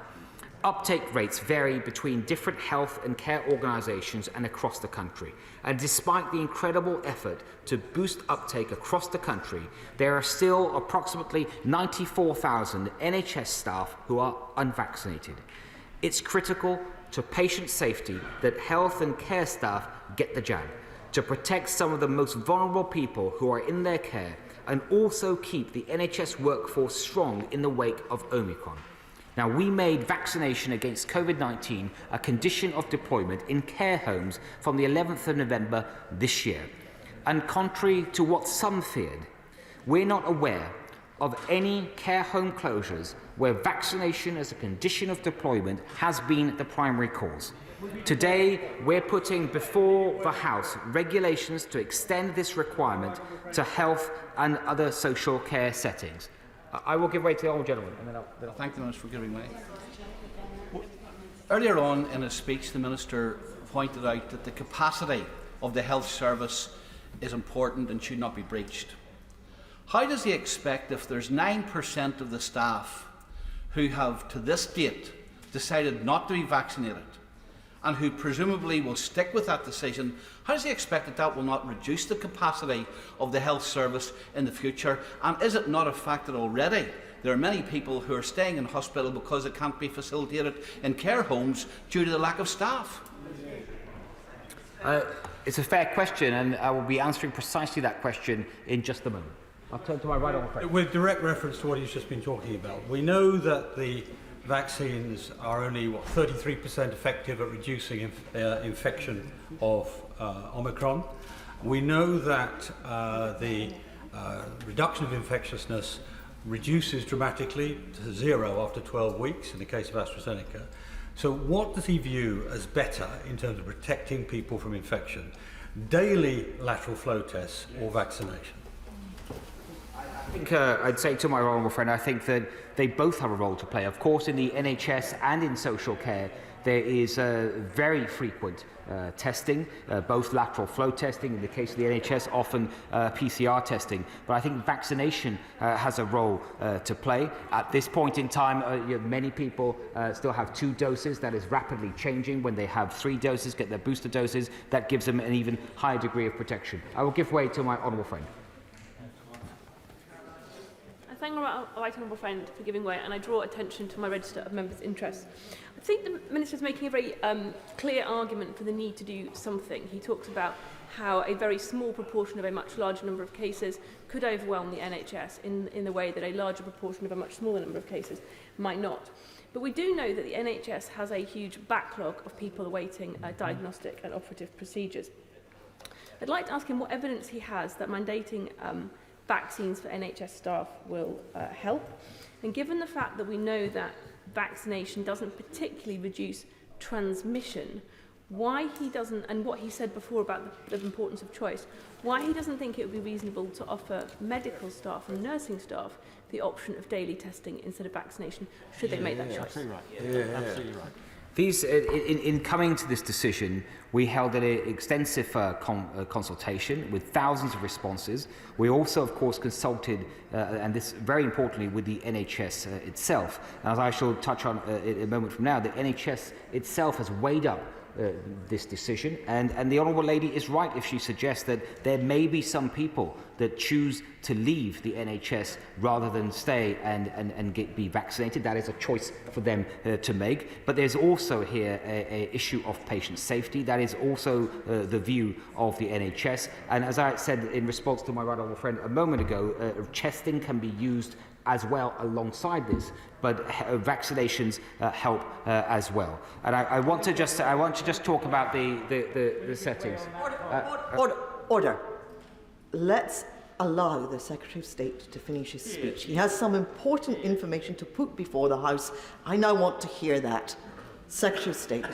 [SPEAKER 1] Uptake rates vary between different health and care organisations and across the country. And despite the incredible effort to boost uptake across the country, there are still approximately 94,000 NHS staff who are unvaccinated. It's critical to patient safety that health and care staff get the jab, to protect some of the most vulnerable people who are in their care, and also keep the NHS workforce strong in the wake of Omicron. Now, we made vaccination against COVID-19 a condition of deployment in care homes from the 11th of November this year. And contrary to what some feared, we're not aware of any care home closures where vaccination as a condition of deployment has been the primary cause. Today, we're putting before the House regulations to extend this requirement to health and other social care settings. I will give way to the honourable gentleman. And then
[SPEAKER 9] I thank the Minister for giving way. Earlier on in his speech, the Minister pointed out that the capacity of the health service is important and should not be breached. How does he expect, if there's 9% of the staff who have to this date decided not to be vaccinated and who presumably will stick with that decision, how does he expect that that will not reduce the capacity of the health service in the future? And is it not a fact that already there are many people who are staying in hospital because it can't be facilitated in care homes due to the lack of staff?
[SPEAKER 1] It's a fair question, and I will be answering precisely that question in just a moment. I'll turn to my right on friend.
[SPEAKER 10] With direct reference to what he's just been talking about, we know that the vaccines are only 33% effective at reducing infection of Omicron. We know that the reduction of infectiousness reduces dramatically to 0 after 12 weeks in the case of AstraZeneca. So what does he view as better in terms of protecting people from infection? Daily lateral flow tests or vaccination?
[SPEAKER 1] I think I'd say to my honourable friend, I think that they both have a role to play. Of course, in the NHS and in social care, there is very frequent testing, both lateral flow testing, in the case of the NHS, often PCR testing. But I think vaccination has a role to play. At this point in time, many people still have 2 doses. That is rapidly changing. When they have 3 doses, get their booster doses, that gives them an even higher degree of protection. I will give way to my honourable friend.
[SPEAKER 11] I thank my right honourable friend for giving way, and I draw attention to my register of members' interests. I think the Minister is making a very clear argument for the need to do something. He talks about how a very small proportion of a much larger number of cases could overwhelm the NHS in the way that a larger proportion of a much smaller number of cases might not. But we do know that the NHS has a huge backlog of people awaiting diagnostic and operative procedures. I'd like to ask him what evidence he has that mandating vaccines for NHS staff will help. And given the fact that we know that vaccination doesn't particularly reduce transmission, why he doesn't, and what he said before about the importance of choice, why he doesn't think it would be reasonable to offer medical staff and nursing staff the option of daily testing instead of vaccination, should they make that choice?
[SPEAKER 9] Absolutely right. Absolutely right.
[SPEAKER 1] These, in coming to this decision, we held an extensive consultation with thousands of responses. We also, of course, consulted, and this very importantly, with the NHS itself. And as I shall touch on in a moment from now, the NHS itself has weighed up this decision, and the Honourable Lady is right if she suggests that there may be some people that choose to leave the NHS rather than stay and be vaccinated. That is a choice for them to make. But there's also here an issue of patient safety. That is also the view of the NHS. And as I said in response to my right honourable friend a moment ago, testing can be used as well alongside this, but vaccinations help as well. And I want to just talk about the settings.
[SPEAKER 20] Order. Let's allow the Secretary of State to finish his speech. He has some important information to put before the House. I now want to hear that. Secretary of State.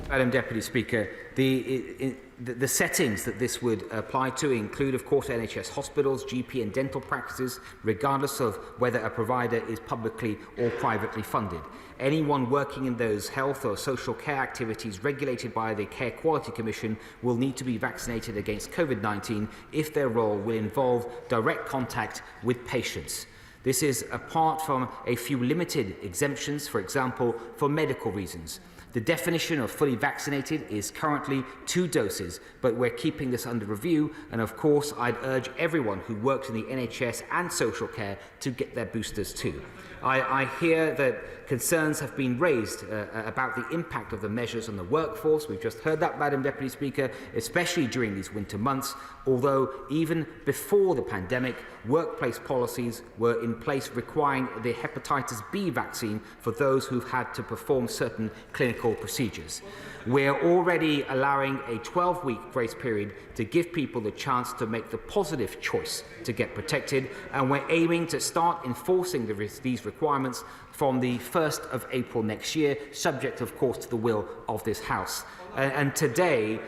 [SPEAKER 1] Madam Deputy Speaker, the settings that this would apply to include, of course, NHS hospitals, GP and dental practices, regardless of whether a provider is publicly or privately funded. Anyone working in those health or social care activities regulated by the Care Quality Commission will need to be vaccinated against COVID-19 if their role will involve direct contact with patients. This is apart from a few limited exemptions, for example, for medical reasons. The definition of fully vaccinated is currently 2 doses, but we're keeping this under review, and of course I'd urge everyone who works in the NHS and social care to get their boosters too. I hear that concerns have been raised about the impact of the measures on the workforce. We've just heard that, Madam Deputy Speaker, especially during these winter months, although even before the pandemic, workplace policies were in place requiring the hepatitis B vaccine for those who've had to perform certain clinical procedures. We're already allowing a 12-week grace period to give people the chance to make the positive choice to get protected, and we're aiming to start enforcing these requirements from the 1st of April next year, subject, of course, to the will of this House. And today,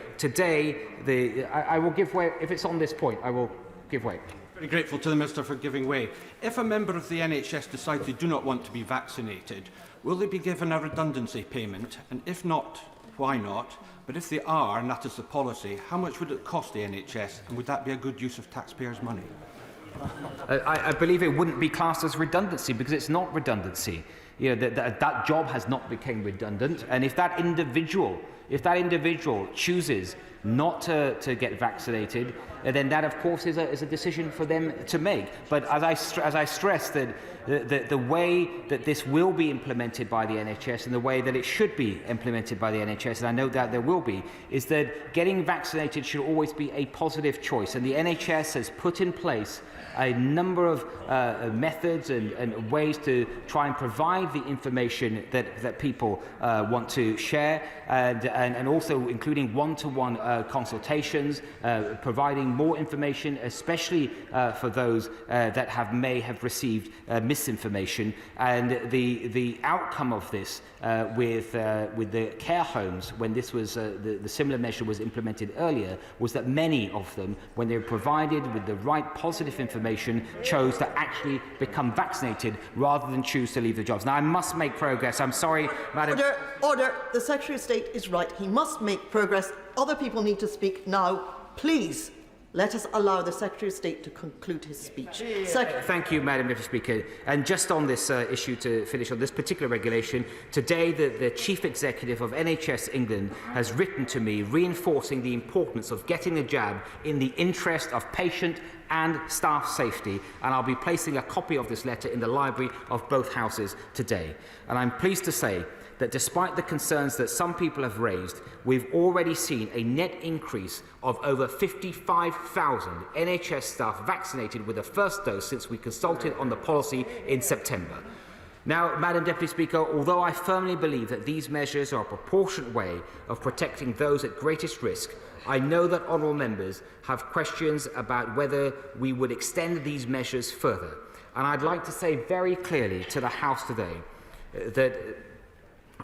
[SPEAKER 1] I will give way, if it's on this point, I will give way.
[SPEAKER 12] Very grateful to the Minister for giving way. If a member of the NHS decides they do not want to be vaccinated, will they be given a redundancy payment? And if not, why not? But if they are, and that is the policy, how much would it cost the NHS? And would that be a good use of taxpayers' money?
[SPEAKER 1] I believe it wouldn't be classed as redundancy because it's not redundancy. You know, that job has not become redundant, and if that individual chooses not to get vaccinated, then that, of course, is a decision for them to make. But as I stress, that the way that this will be implemented by the NHS and the way that it should be implemented by the NHS, and I know that there will be, is that getting vaccinated should always be a positive choice. And the NHS has put in place a number of methods and ways to try and provide the information that people want to share, and also including one-to-one consultations, providing more information, especially for those that may have received misinformation. And the outcome of this with the care homes, when this was the similar measure was implemented earlier, was that many of them, when they were provided with the right positive information, chose to actually become vaccinated rather than choose to leave the jobs. Now, I must make progress. I'm sorry, Madam.
[SPEAKER 20] Order. The Secretary of State is right. He must make progress. Other people need to speak now. Please, let us allow the Secretary of State to conclude his speech.
[SPEAKER 1] Thank you, Madam Deputy Speaker. And just on this issue, to finish on this particular regulation, today the Chief Executive of NHS England has written to me reinforcing the importance of getting a jab in the interest of patient and staff safety, and I'll be placing a copy of this letter in the library of both houses today. And I'm pleased to say that despite the concerns that some people have raised, we've already seen a net increase of over 55,000 NHS staff vaccinated with the first dose since we consulted on the policy in September. Now, Madam Deputy Speaker, although I firmly believe that these measures are a proportionate way of protecting those at greatest risk, I know that honourable members have questions about whether we would extend these measures further. And I'd like to say very clearly to the House today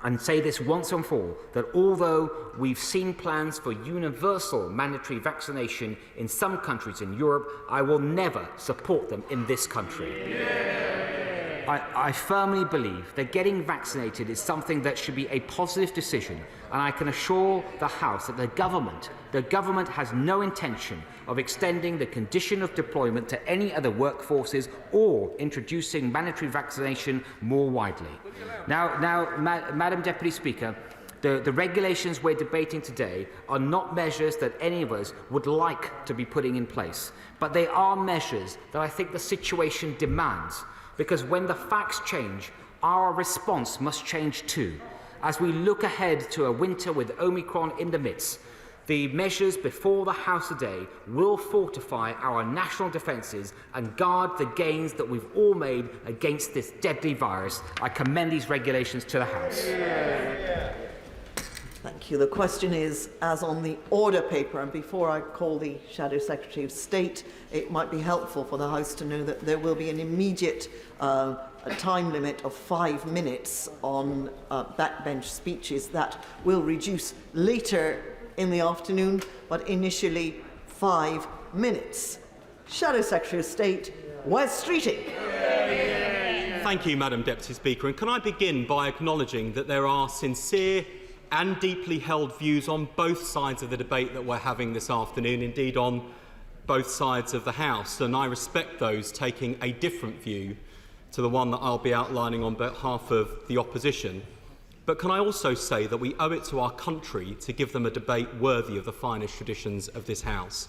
[SPEAKER 1] and say this once and for all, that although we've seen plans for universal mandatory vaccination in some countries in Europe, I will never support them in this country. I firmly believe that getting vaccinated is something that should be a positive decision, and I can assure the House that the government has no intention of extending the condition of deployment to any other workforces or introducing mandatory vaccination more widely. Now, Madam Deputy Speaker, the regulations we're debating today are not measures that any of us would like to be putting in place, but they are measures that I think the situation demands. Because when the facts change, our response must change too. As we look ahead to a winter with Omicron in the midst, the measures before the House today will fortify our national defences and guard the gains that we've all made against this deadly virus. I commend these regulations to the House.
[SPEAKER 20] Thank you. The question is, as on the order paper, and before I call the Shadow Secretary of State, it might be helpful for the House to know that there will be an immediate time limit of 5 minutes on backbench speeches that will reduce later in the afternoon, but initially 5 minutes. Shadow Secretary of State, Wes Streeting.
[SPEAKER 13] Thank you, Madam Deputy Speaker. And can I begin by acknowledging that there are sincere and deeply held views on both sides of the debate that we're having this afternoon, indeed on both sides of the House, and I respect those taking a different view to the one that I'll be outlining on behalf of the opposition. But can I also say that we owe it to our country to give them a debate worthy of the finest traditions of this House.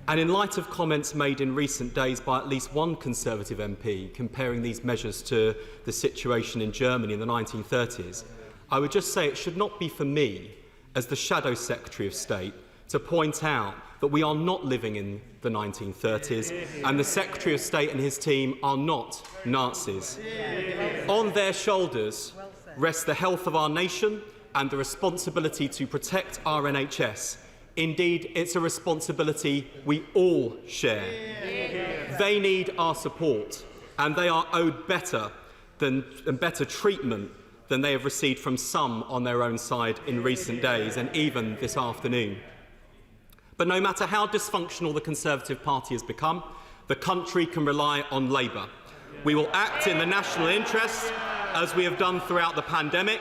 [SPEAKER 13] And in light of comments made in recent days by at least one Conservative MP comparing these measures to the situation in Germany in the 1930s, I would just say it should not be for me, as the Shadow Secretary of State, to point out that we are not living in the 1930s and the Secretary of State and his team are not Nazis. On their shoulders rests the health of our nation and the responsibility to protect our NHS. Indeed, it's a responsibility we all share. They need our support, and they are owed better treatment than they have received from some on their own side in recent days and even this afternoon. But no matter how dysfunctional the Conservative Party has become, the country can rely on Labour. We will act in the national interest, as we have done throughout the pandemic,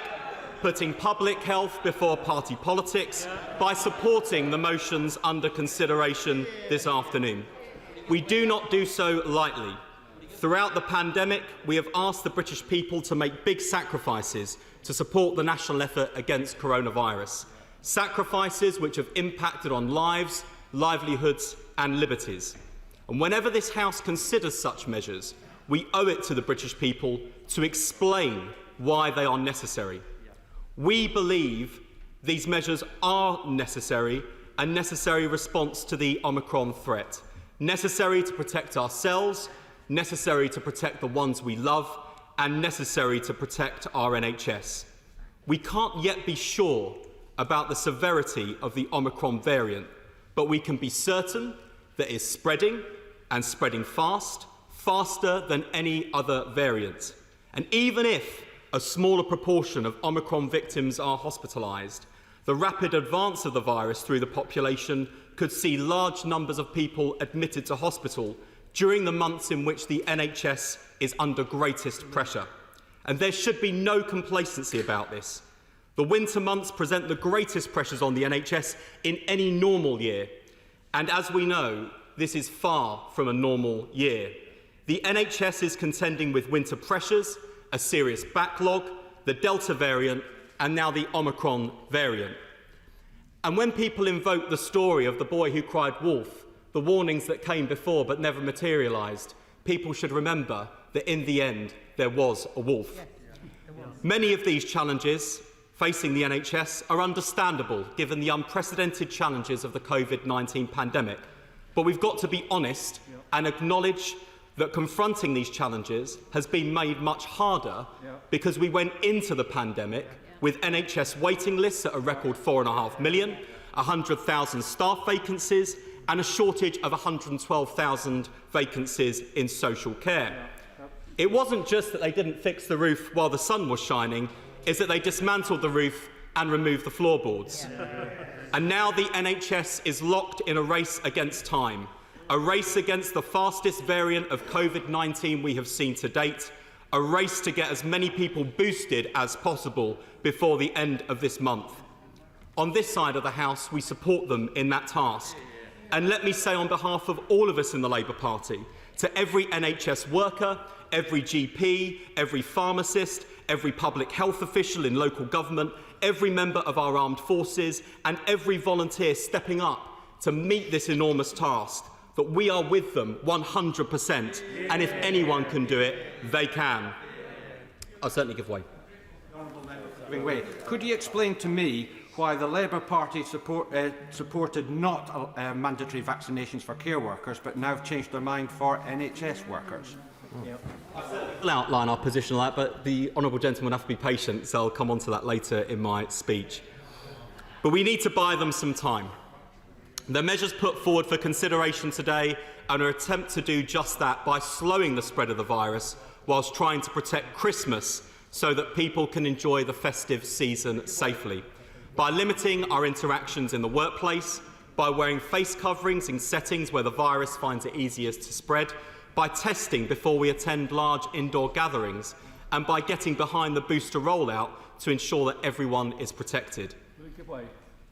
[SPEAKER 13] putting public health before party politics by supporting the motions under consideration this afternoon. We do not do so lightly. Throughout the pandemic, we have asked the British people to make big sacrifices to support the national effort against coronavirus. Sacrifices which have impacted on lives, livelihoods and liberties. And whenever this House considers such measures, we owe it to the British people to explain why they are necessary. We believe these measures are necessary, a necessary response to the Omicron threat, necessary to protect ourselves, necessary to protect the ones we love, and necessary to protect our NHS. We can't yet be sure about the severity of the Omicron variant, but we can be certain that it is spreading, and spreading fast, faster than any other variant. And even if a smaller proportion of Omicron victims are hospitalised, the rapid advance of the virus through the population could see large numbers of people admitted to hospital during the months in which the NHS is under greatest pressure. And there should be no complacency about this. The winter months present the greatest pressures on the NHS in any normal year. And as we know, this is far from a normal year. The NHS is contending with winter pressures, a serious backlog, the Delta variant, and now the Omicron variant. And when people invoke the story of the boy who cried wolf, the warnings that came before but never materialised, people should remember that in the end there was a wolf. Many of these challenges facing the NHS are understandable given the unprecedented challenges of the COVID-19 pandemic. But we've got to be honest and acknowledge that confronting these challenges has been made much harder because we went into the pandemic with NHS waiting lists at a record 4.5 million, 100,000 staff vacancies and a shortage of 112,000 vacancies in social care. It wasn't just that they didn't fix the roof while the sun was shining, it's that they dismantled the roof and removed the floorboards. And now the NHS is locked in a race against time, a race against the fastest variant of COVID-19 we have seen to date, a race to get as many people boosted as possible before the end of this month. On this side of the House, we support them in that task. And let me say on behalf of all of us in the Labour Party, to every NHS worker, every GP, every pharmacist, every public health official in local government, every member of our armed forces and every volunteer stepping up to meet this enormous task, that we are with them 100%, and if anyone can do it, they can. I'll certainly give way.
[SPEAKER 12] Could you explain to me why the Labour Party supported not mandatory vaccinations for care workers, but now have changed their mind for NHS workers?
[SPEAKER 13] I'll outline our position on that, but the honourable gentleman will have to be patient, so I'll come on to that later in my speech. But we need to buy them some time. The measures put forward for consideration today are an attempt to do just that by slowing the spread of the virus whilst trying to protect Christmas so that people can enjoy the festive season safely. By limiting our interactions in the workplace, by wearing face coverings in settings where the virus finds it easiest to spread, by testing before we attend large indoor gatherings, and by getting behind the booster rollout to ensure that everyone is protected.
[SPEAKER 14] Will you give way?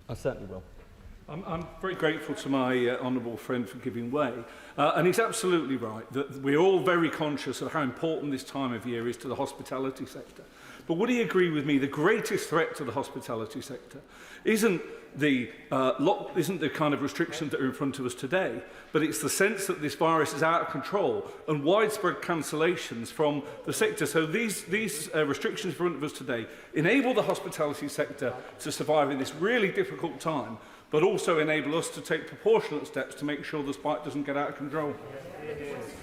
[SPEAKER 13] I certainly will.
[SPEAKER 14] I'm very grateful to my honourable friend for giving way. And he's absolutely right that we're all very conscious of how important this time of year is to the hospitality sector. But would he agree with me the greatest threat to the hospitality sector isn't the kind of restrictions that are in front of us today, but it's the sense that this virus is out of control and widespread cancellations from the sector. So these restrictions in front of us today enable the hospitality sector to survive in this really difficult time, but also enable us to take proportionate steps to make sure the spike doesn't get out of control.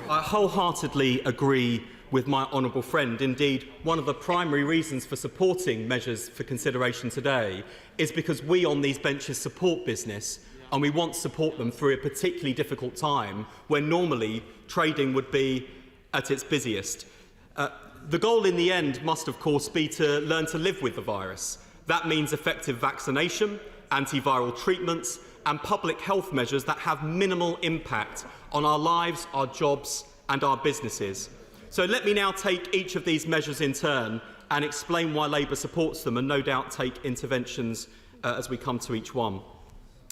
[SPEAKER 13] I wholeheartedly agree with my honourable friend. Indeed, one of the primary reasons for supporting measures for consideration today is because we on these benches support business and we want to support them through a particularly difficult time when normally trading would be at its busiest. The goal in the end must, of course, be to learn to live with the virus. That means effective vaccination, antiviral treatments and public health measures that have minimal impact on our lives, our jobs and our businesses. So let me now take each of these measures in turn and explain why Labour supports them, and no doubt take interventions as we come to each one.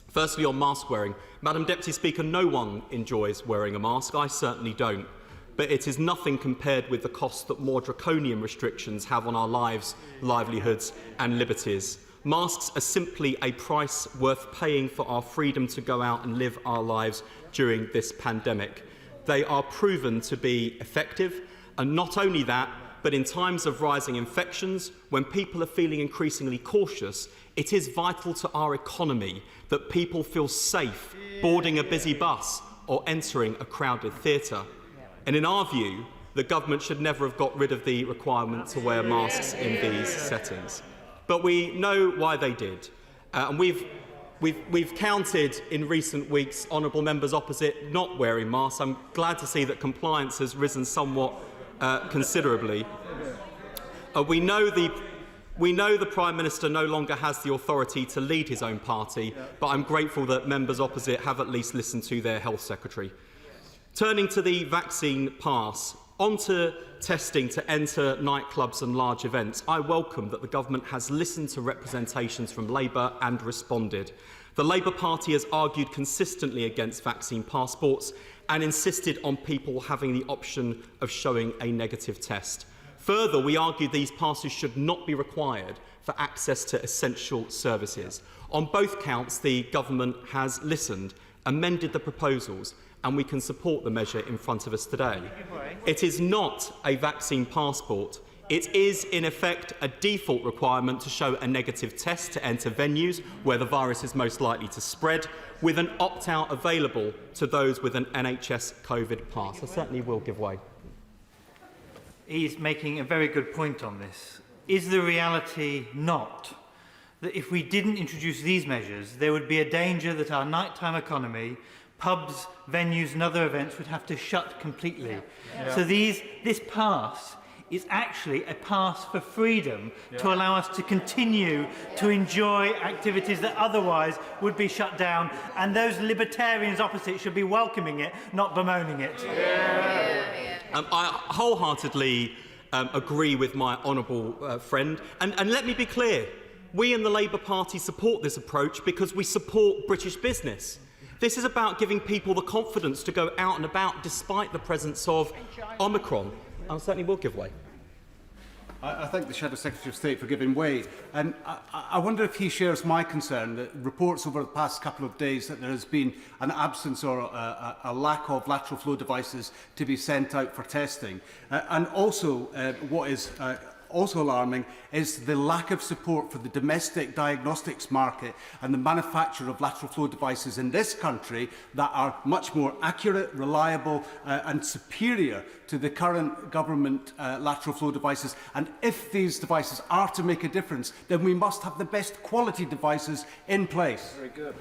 [SPEAKER 13] Firstly, on mask wearing. Madam Deputy Speaker, no one enjoys wearing a mask. I certainly don't. But it is nothing compared with the cost that more draconian restrictions have on our lives, livelihoods and liberties. Masks are simply a price worth paying for our freedom to go out and live our lives during this pandemic. They are proven to be effective, and not only that, but in times of rising infections, when people are feeling increasingly cautious, it is vital to our economy that people feel safe boarding a busy bus or entering a crowded theatre. And in our view, the government should never have got rid of the requirement to wear masks in these settings. But we know why they did. And we've counted in recent weeks honourable members opposite not wearing masks. I'm glad to see that compliance has risen somewhat considerably. We know the Prime Minister no longer has the authority to lead his own party, but I'm grateful that members opposite have at least listened to their Health Secretary. Turning to the vaccine pass, onto testing to enter nightclubs and large events, I welcome that the government has listened to representations from Labour and responded. The Labour Party has argued consistently against vaccine passports and insisted on people having the option of showing a negative test. Further, we argue these passes should not be required for access to essential services. On both counts, the government has listened, amended the proposals, and we can support the measure in front of us today. It is not a vaccine passport. It is, in effect, a default requirement to show a negative test to enter venues where the virus is most likely to spread, with an opt-out available to those with an NHS COVID pass. I certainly will give way.
[SPEAKER 15] He's making a very good point on this. Is the reality not that if we didn't introduce these measures, there would be a danger that our nighttime economy, pubs, venues and other events would have to shut completely? Yeah. So this pass is actually a pass for freedom to allow us to continue to enjoy activities that otherwise would be shut down, and those libertarians opposite should be welcoming it, not bemoaning it.
[SPEAKER 13] I wholeheartedly agree with my honourable friend, and let me be clear, we in the Labour Party support this approach because we support British business. This is about giving people the confidence to go out and about despite the presence of Omicron. I certainly will give way.
[SPEAKER 23] I thank the Shadow Secretary of State for giving way. And I wonder if he shares my concern that reports over the past couple of days that there has been an absence or a lack of lateral flow devices to be sent out for testing. And also, what is also alarming is the lack of support for the domestic diagnostics market and the manufacture of lateral flow devices in this country that are much more accurate, reliable and superior to the current government lateral flow devices. And if these devices are to make a difference, then we must have the best quality devices in place.
[SPEAKER 13] Very good.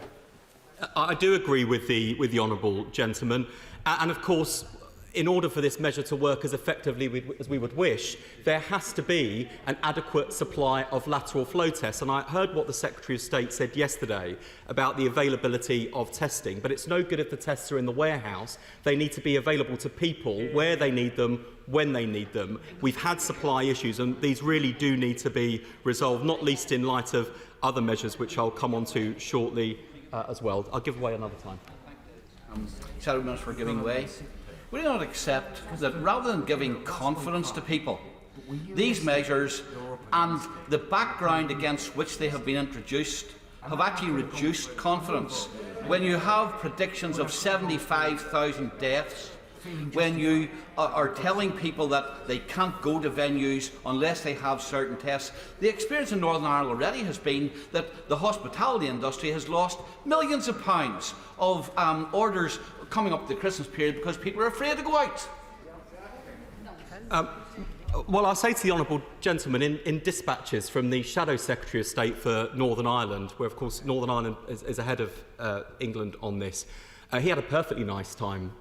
[SPEAKER 13] I do agree with the honourable gentleman, and of course, in order for this measure to work as effectively as we would wish, there has to be an adequate supply of lateral flow tests. And I heard what the Secretary of State said yesterday about the availability of testing, but it's no good if the tests are in the warehouse. They need to be available to people where they need them, when they need them. We've had supply issues, and these really do need to be resolved, not least in light of other measures which I'll come on to shortly as well. I'll give way another time.
[SPEAKER 9] Shadow Minister for giving way. We do not accept that rather than giving confidence to people, these measures and the background against which they have been introduced have actually reduced confidence. When you have predictions of 75,000 deaths, when you are telling people that they can't go to venues unless they have certain tests, the experience in Northern Ireland already has been that the hospitality industry has lost millions of pounds of orders coming up to the Christmas period because people are afraid to go out.
[SPEAKER 13] Well, I'll say to the honourable gentleman, in dispatches from the Shadow Secretary of State for Northern Ireland, where of course Northern Ireland is ahead of England on this, he had a perfectly nice time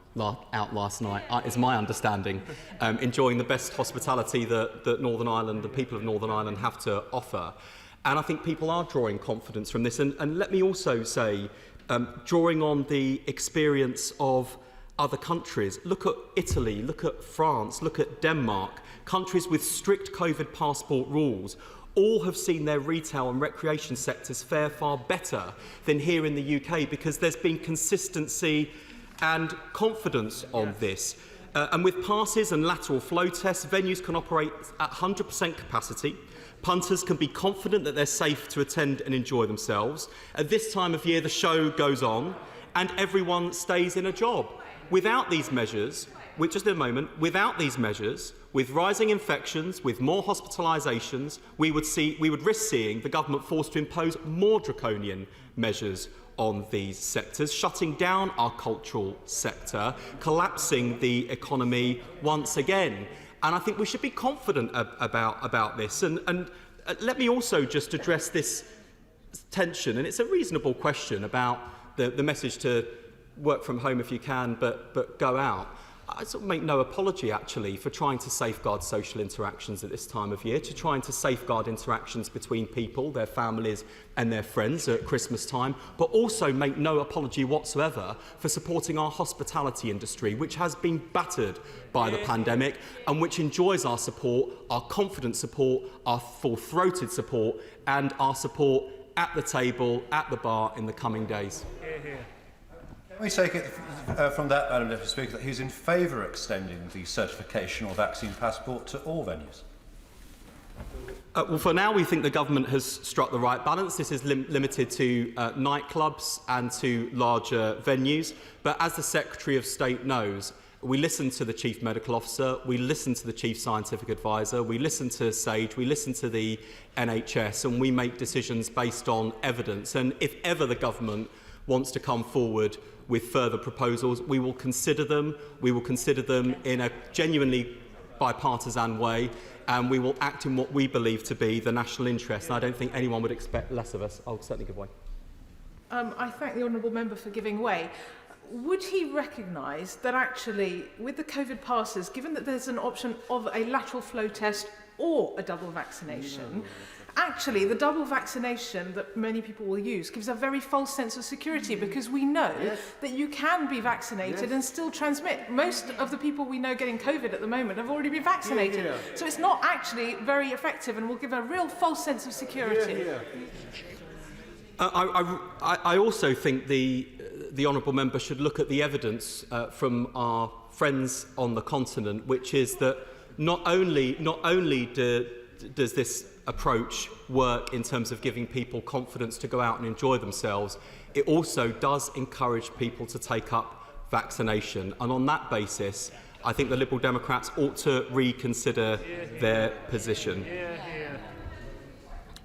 [SPEAKER 13] out last night, is my understanding, enjoying the best hospitality that Northern Ireland, the people of Northern Ireland have to offer. And I think people are drawing confidence from this. And let me also say, drawing on the experience of other countries. Look at Italy, look at France, look at Denmark, countries with strict COVID passport rules. All have seen their retail and recreation sectors fare far better than here in the UK because there's been consistency and confidence on this. And with passes and lateral flow tests, venues can operate at 100% capacity. Punters can be confident that they're safe to attend and enjoy themselves. At this time of year, the show goes on and everyone stays in a job. Without these measures, just in a moment, without these measures, with rising infections, with more hospitalisations, we would risk seeing the government forced to impose more draconian measures on these sectors, shutting down our cultural sector, collapsing the economy once again. And I think we should be confident about this. And let me also just address this tension, and it's a reasonable question about the message to work from home if you can, but go out. I sort of make no apology, actually, for trying to safeguard social interactions at this time of year, to trying to safeguard interactions between people, their families and their friends at Christmas time, but also make no apology whatsoever for supporting our hospitality industry, which has been battered by the pandemic and which enjoys our support, our confident support, our full-throated support and our support at the table, at the bar in the coming days.
[SPEAKER 7] Can we take it from that, Madam Deputy Speaker, that he's in favour of extending the certification or vaccine passport to all venues?
[SPEAKER 13] Well, for now, we think the government has struck the right balance. This is limited to nightclubs and to larger venues. But as the Secretary of State knows, we listen to the Chief Medical Officer, we listen to the Chief Scientific Advisor, we listen to SAGE, we listen to the NHS, and we make decisions based on evidence. And if ever the government wants to come forward with further proposals, we will consider them. We will consider them in a genuinely bipartisan way, and we will act in what we believe to be the national interest. And I don't think anyone would expect less of us. I'll certainly give way.
[SPEAKER 16] I thank the honourable member for giving way. Would he recognise that actually, with the COVID passes, given that there's an option of a lateral flow test or a double vaccination, actually, the double vaccination that many people will use gives a very false sense of security because we know that you can be vaccinated and still transmit. Most of the people we know getting COVID at the moment have already been vaccinated. So it's not actually very effective and will give a real false sense of security.
[SPEAKER 13] I also think the honourable member should look at the evidence from our friends on the continent, which is that not only does this approach work in terms of giving people confidence to go out and enjoy themselves, it also does encourage people to take up vaccination. And on that basis, I think the Liberal Democrats ought to reconsider their position.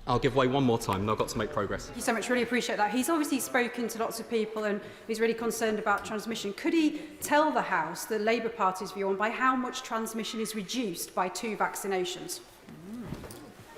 [SPEAKER 13] I'll give way one more time, and I've got to make progress.
[SPEAKER 17] Thank you so much. Really appreciate that. He's obviously spoken to lots of people and he's really concerned about transmission. Could he tell the House the Labour Party's view on by how much transmission is reduced by 2 vaccinations?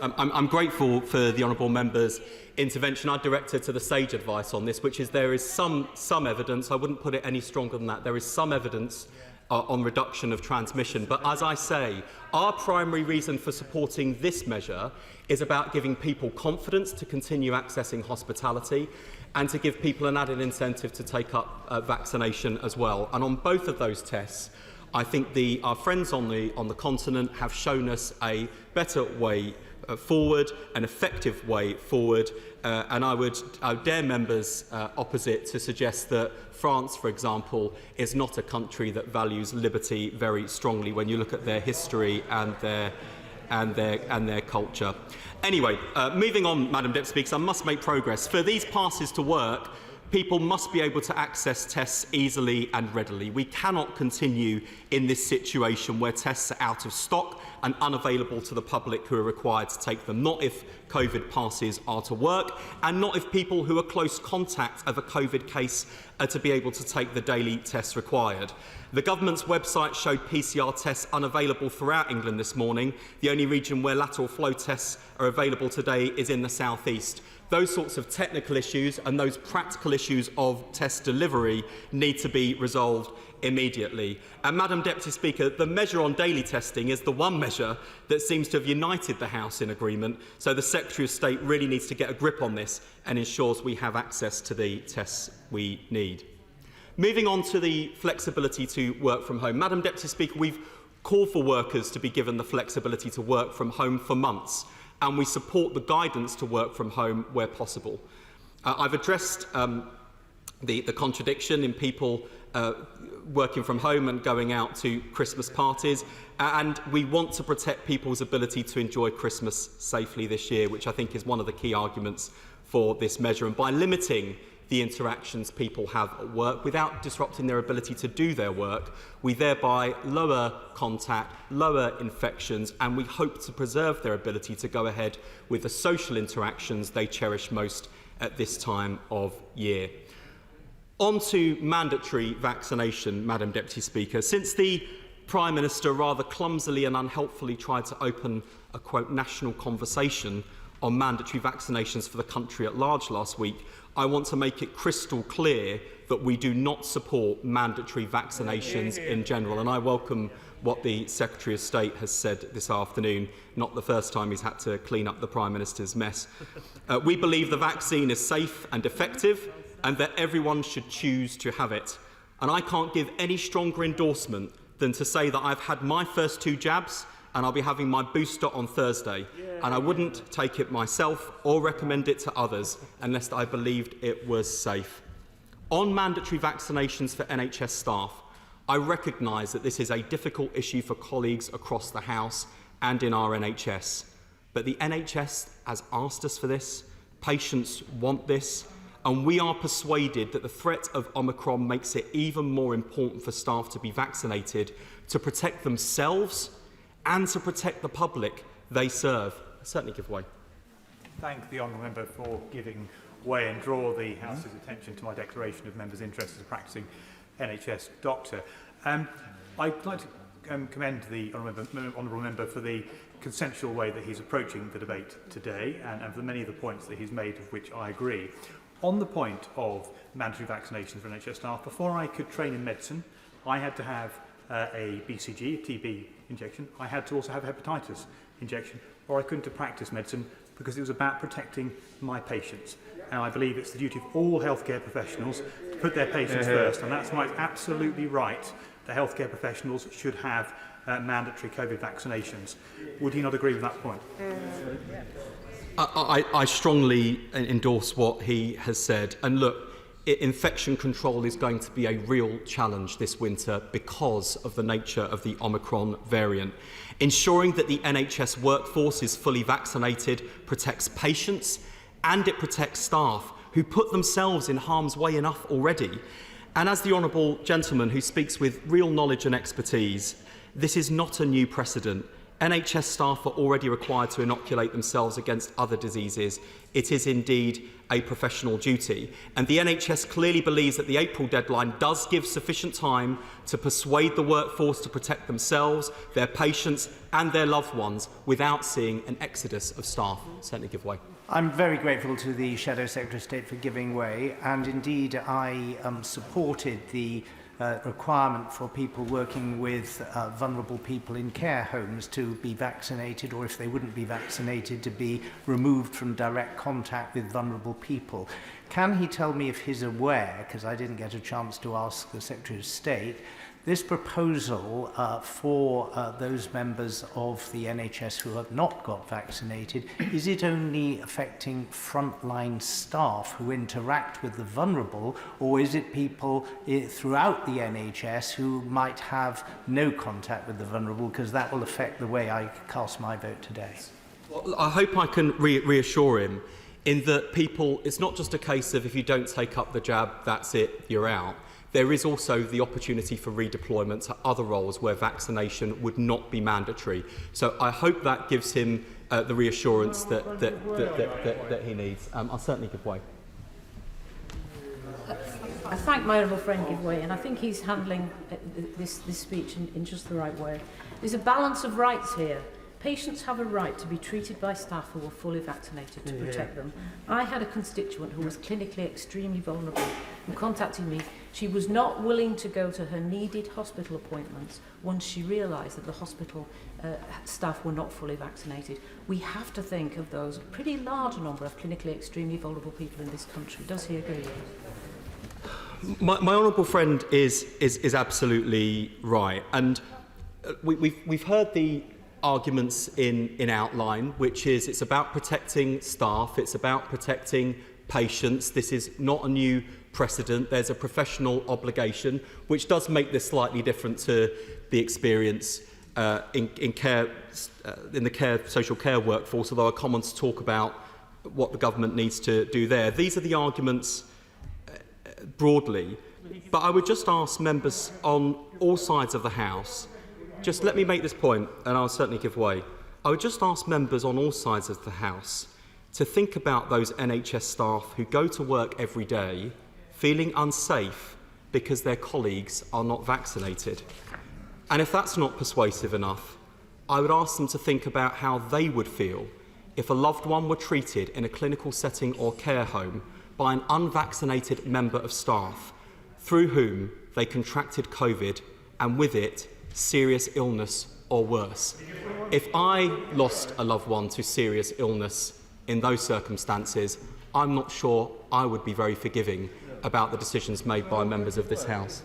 [SPEAKER 13] I'm grateful for the honourable member's intervention. I directed to the SAGE advice on this, which is there is some evidence. I wouldn't put it any stronger than that. There is some evidence on reduction of transmission. But as I say, our primary reason for supporting this measure is about giving people confidence to continue accessing hospitality and to give people an added incentive to take up vaccination as well. And on both of those tests, I think our friends on the continent have shown us a better way forward, an effective way forward, and I would dare members opposite to suggest that France, for example, is not a country that values liberty very strongly when you look at their history and their culture. Anyway, moving on, Madam Deputy Speaker, I must make progress. For these passes to work, people must be able to access tests easily and readily. We cannot continue in this situation where tests are out of stock and unavailable to the public who are required to take them, not if COVID passes are to work, and not if people who are close contact of a COVID case are to be able to take the daily tests required. The government's website showed PCR tests unavailable throughout England this morning. The only region where lateral flow tests are available today is in the South East. Those sorts of technical issues and those practical issues of test delivery need to be resolved immediately. And Madam Deputy Speaker, the measure on daily testing is the one measure that seems to have united the House in agreement, so the Secretary of State really needs to get a grip on this and ensures we have access to the tests we need. Moving on to the flexibility to work from home. Madam Deputy Speaker, we've called for workers to be given the flexibility to work from home for months, and we support the guidance to work from home where possible. I've addressed the contradiction in people working from home and going out to Christmas parties, and we want to protect people's ability to enjoy Christmas safely this year, which I think is one of the key arguments for this measure. And by limiting the interactions people have at work without disrupting their ability to do their work, we thereby lower contact, lower infections, and we hope to preserve their ability to go ahead with the social interactions they cherish most at this time of year. On to mandatory vaccination, Madam Deputy Speaker. Since the Prime Minister rather clumsily and unhelpfully tried to open a, quote, national conversation on mandatory vaccinations for the country at large last week, I want to make it crystal clear that we do not support mandatory vaccinations in general. And I welcome what the Secretary of State has said this afternoon, not the first time he's had to clean up the Prime Minister's mess. We believe the vaccine is safe and effective, and that everyone should choose to have it. And I can't give any stronger endorsement than to say that I've had my first 2 jabs and I'll be having my booster on Thursday. And I wouldn't take it myself or recommend it to others unless I believed it was safe. On mandatory vaccinations for NHS staff, I recognise that this is a difficult issue for colleagues across the House and in our NHS. But the NHS has asked us for this, patients want this, and we are persuaded that the threat of Omicron makes it even more important for staff to be vaccinated to protect themselves and to protect the public they serve. I certainly give way.
[SPEAKER 22] Thank the honourable member for giving way and draw the House's attention to my declaration of members' interest as a practising NHS doctor. I'd like to commend the honourable member for the consensual way that he's approaching the debate today and for many of the points that he's made, of which I agree. On the point of mandatory vaccinations for NHS staff, before I could train in medicine, I had to have a BCG, a TB injection. I had to also have a hepatitis injection, or I couldn't have practiced medicine because it was about protecting my patients. And I believe it's the duty of all healthcare professionals to put their patients first, and that's why it's absolutely right that healthcare professionals should have mandatory COVID vaccinations. Would he not agree with that point?
[SPEAKER 13] I strongly endorse what he has said. And look, infection control is going to be a real challenge this winter because of the nature of the Omicron variant. Ensuring that the NHS workforce is fully vaccinated protects patients and it protects staff who put themselves in harm's way enough already. And as the honourable gentleman who speaks with real knowledge and expertise, this is not a new precedent. NHS staff are already required to inoculate themselves against other diseases. It is indeed a professional duty. And the NHS clearly believes that the April deadline does give sufficient time to persuade the workforce to protect themselves, their patients and their loved ones without seeing an exodus of staff. Certainly give way.
[SPEAKER 6] I'm very grateful to the Shadow Secretary of State for giving way, and indeed I supported the requirement for people working with vulnerable people in care homes to be vaccinated, or if they wouldn't be vaccinated, to be removed from direct contact with vulnerable people. Can he tell me if he's aware, because I didn't get a chance to ask the Secretary of State, this proposal for those members of the NHS who have not got vaccinated, is it only affecting frontline staff who interact with the vulnerable, or is it people throughout the NHS who might have no contact with the vulnerable, because that will affect the way I cast my vote today?
[SPEAKER 13] Well, I hope I can reassure him in that people, it's not just a case of if you don't take up the jab, that's it, you're out. There is also the opportunity for redeployment to other roles where vaccination would not be mandatory. So I hope that gives him the reassurance that he needs. I'll certainly give way.
[SPEAKER 8] I thank my honourable friend give way, and I think he's handling this speech in just the right way. There's a balance of rights here. Patients have a right to be treated by staff who are fully vaccinated to protect them. I had a constituent who was clinically extremely vulnerable who contacted me. She was not willing to go to her needed hospital appointments once she realised that the hospital staff were not fully vaccinated. We have to think of those pretty large number of clinically extremely vulnerable people in this country. Does he agree?
[SPEAKER 13] My honourable friend is absolutely right, and we've heard the arguments in outline, which is it's about protecting staff, it's about protecting patients. This is not a new precedent. There's a professional obligation, which does make this slightly different to the experience in the social care workforce, although I come on to talk about what the government needs to do there. These are the arguments broadly, but I would just ask members on all sides of the House, just let me make this point and I'll certainly give way. I would just ask members on all sides of the House to think about those NHS staff who go to work every day feeling unsafe because their colleagues are not vaccinated. And if that's not persuasive enough, I would ask them to think about how they would feel if a loved one were treated in a clinical setting or care home by an unvaccinated member of staff through whom they contracted COVID and with it serious illness or worse. If I lost a loved one to serious illness in those circumstances, I'm not sure I would be very forgiving about the decisions made by members of this House.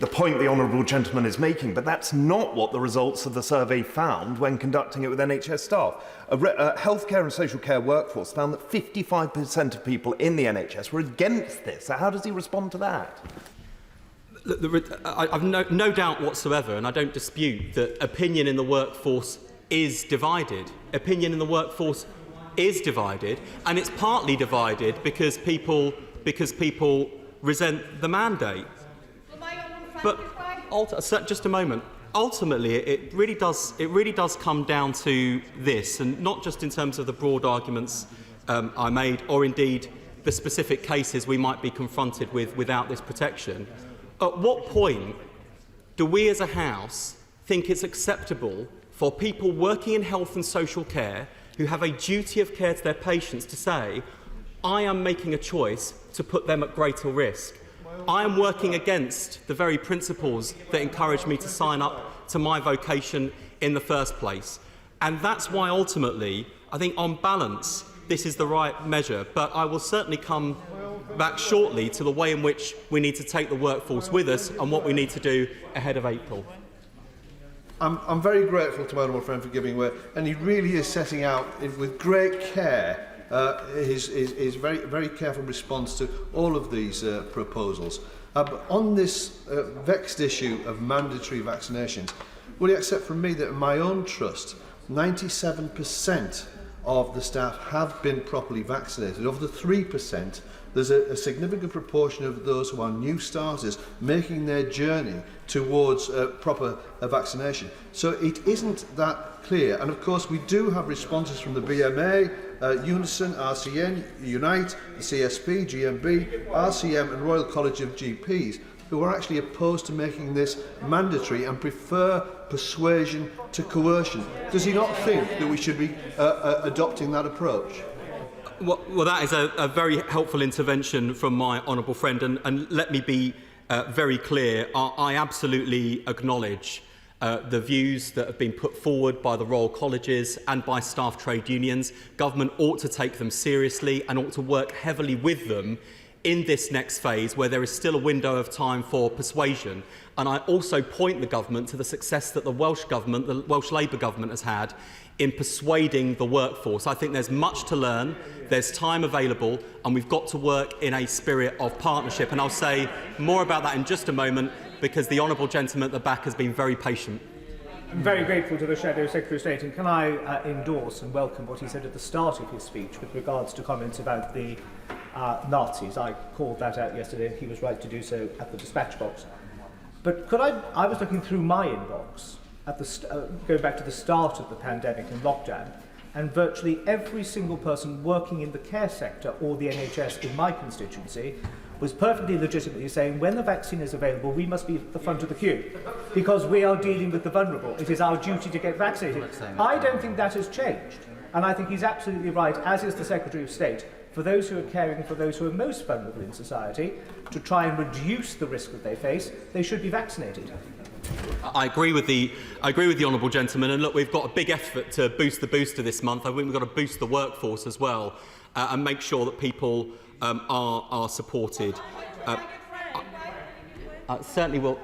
[SPEAKER 3] The point the honourable gentleman is making, but that's not what the results of the survey found when conducting it with NHS staff. A healthcare and social care workforce found that 55% of people in the NHS were against this. So how does he respond to that?
[SPEAKER 13] I've no doubt whatsoever, and I don't dispute that opinion in the workforce is divided. Opinion in the workforce is divided, and it's partly divided because people resent the mandate. But just a moment. Ultimately, it really does come down to this, and not just in terms of the broad arguments I made, or indeed the specific cases we might be confronted with without this protection. At what point do we as a House think it's acceptable for people working in health and social care who have a duty of care to their patients to say, I am making a choice to put them at greater risk? I am working against the very principles that encouraged me to sign up to my vocation in the first place. And that's why ultimately, I think on balance, this is the right measure. But I will certainly come back shortly to the way in which we need to take the workforce with us and what we need to do ahead of April.
[SPEAKER 18] I'm very grateful to my honourable friend for giving way, and he really is setting out with great care his very, very careful response to all of these proposals. But on this vexed issue of mandatory vaccinations, will you accept from me that in my own trust, 97% of the staff have been properly vaccinated. Of the 3%, there's a significant proportion of those who are new starters making their journey towards proper vaccination. So it isn't that clear. And of course, we do have responses from the BMA, Unison, RCN, Unite, the CSP, GMB, RCM and Royal College of GPs, who are actually opposed to making this mandatory and prefer persuasion to coercion. Does he not think that we should be adopting that approach?
[SPEAKER 13] Well, that is a very helpful intervention from my honourable friend, and let me be very clear. I absolutely acknowledge the views that have been put forward by the Royal Colleges and by staff trade unions. Government ought to take them seriously and ought to work heavily with them in this next phase where there is still a window of time for persuasion. And I also point the government to the success that the Welsh government, the Welsh Labour government has had in persuading the workforce. I think there's much to learn, there's time available, and we've got to work in a spirit of partnership. And I'll say more about that in just a moment, because the honourable gentleman at the back has been very patient.
[SPEAKER 5] I'm very grateful to the Shadow Secretary of State, and can I endorse and welcome what he said at the start of his speech with regards to comments about the Nazis. I called that out yesterday. He was right to do so at the dispatch box. But I was looking through my inbox at going back to the start of the pandemic and lockdown, and virtually every single person working in the care sector or the NHS in my constituency
[SPEAKER 4] was perfectly legitimately saying when the vaccine is available, we must be at the front of the queue because we are dealing with the vulnerable. It is our duty to get vaccinated. I don't think that has changed. And I think he's absolutely right, as is the Secretary of State, for those who are caring for those who are most vulnerable in society, to try and reduce the risk that they face, they should be vaccinated.
[SPEAKER 13] I agree with the honourable gentleman, and look, we've got a big effort to boost the booster this month. I think we've got to boost the workforce as well and make sure that people are supported. Certainly will.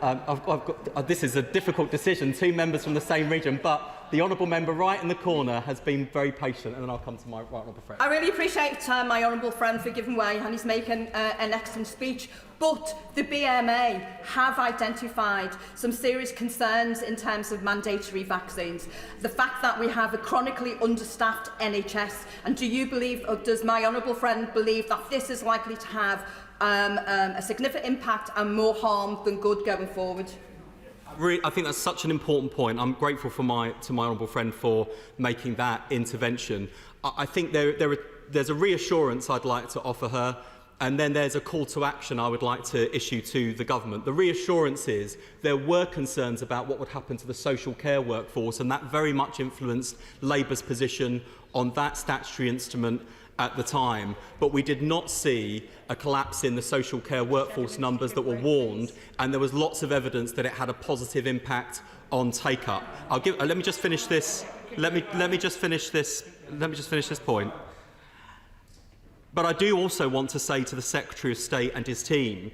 [SPEAKER 13] This is a difficult decision, two members from the same region, but the honourable member right in the corner has been very patient, and then I'll come to my right honourable friend.
[SPEAKER 19] I really appreciate my honourable friend for giving way, and he's making an excellent speech. But the BMA have identified some serious concerns in terms of mandatory vaccines. The fact that we have a chronically understaffed NHS, and do you believe, or does my honourable friend believe that this is likely to have a significant impact and more harm than good going forward?
[SPEAKER 13] I think that's such an important point. I'm grateful to my honourable friend for making that intervention. I think there's a reassurance I'd like to offer her, and then there's a call to action I would like to issue to the government. The reassurance is there were concerns about what would happen to the social care workforce, and that very much influenced Labour's position on that statutory instrument at the time, but we did not see a collapse in the social care workforce numbers that were warned, and there was lots of evidence that it had a positive impact on take-up. Let me just finish this. Let me just finish this point. But I do also want to say to the Secretary of State and his team,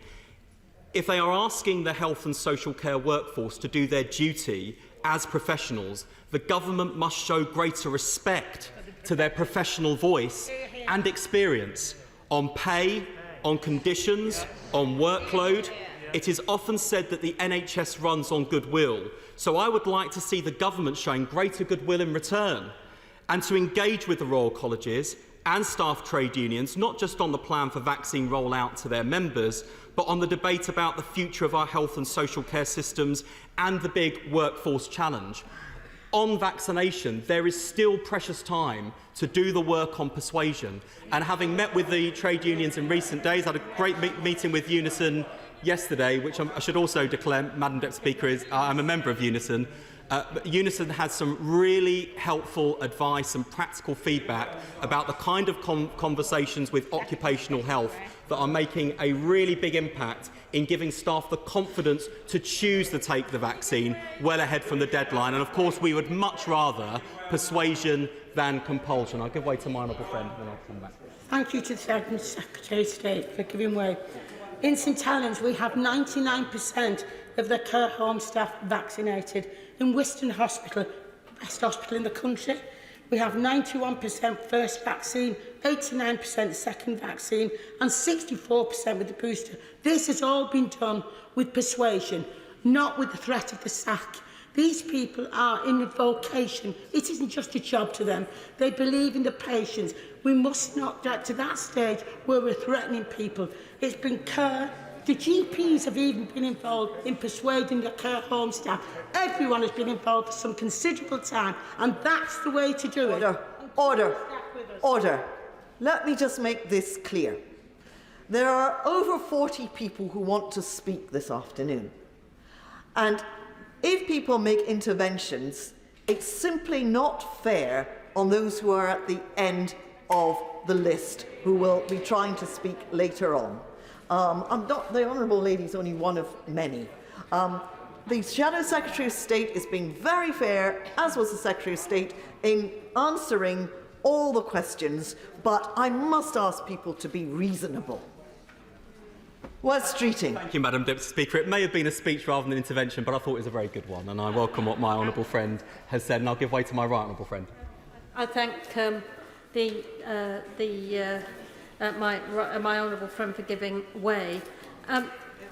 [SPEAKER 13] if they are asking the health and social care workforce to do their duty as professionals, the government must show greater respect to their professional voice and experience on pay, on conditions, on workload. It is often said that the NHS runs on goodwill, so I would like to see the government showing greater goodwill in return and to engage with the Royal Colleges and staff trade unions, not just on the plan for vaccine rollout to their members, but on the debate about the future of our health and social care systems and the big workforce challenge. On vaccination, there is still precious time to do the work on persuasion. And having met with the trade unions in recent days, I had a great meeting with Unison yesterday, which I should also declare, Madam Deputy Speaker, I'm a member of Unison. But Unison has some really helpful advice and practical feedback about the kind of conversations with occupational health that are making a really big impact in giving staff the confidence to choose to take the vaccine well ahead from the deadline. And of course, we would much rather persuasion than compulsion. I'll give way to my honourable friend and then I'll come back.
[SPEAKER 21] Thank you to the Secretary of State for giving way. In St Helens, we have 99% of the care home staff vaccinated. In Whiston Hospital, best hospital in the country, we have 91% first vaccine, 89% second vaccine, and 64% with the booster. This has all been done with persuasion, not with the threat of the sack. These people are in a vocation. It isn't just a job to them. They believe in the patients. We must not get to that stage where we're threatening people. It's been care. The GPs have even been involved in persuading the care home staff. Everyone has been involved for some considerable time, and that's the way to do it.
[SPEAKER 20] Order. Let me just make this clear. There are over 40 people who want to speak this afternoon. And if people make interventions, it's simply not fair on those who are at the end of the list, who will be trying to speak later on. The Honourable Lady is only one of many. The Shadow Secretary of State is being very fair, as was the Secretary of State, in answering all the questions, but I must ask people to be reasonable. West Streeting.
[SPEAKER 13] Thank you, Madam Deputy Speaker. It may have been a speech rather than an intervention, but I thought it was a very good one, and I welcome what my honourable friend has said, and I'll give way to my right honourable friend.
[SPEAKER 24] I thank my honourable friend for giving way.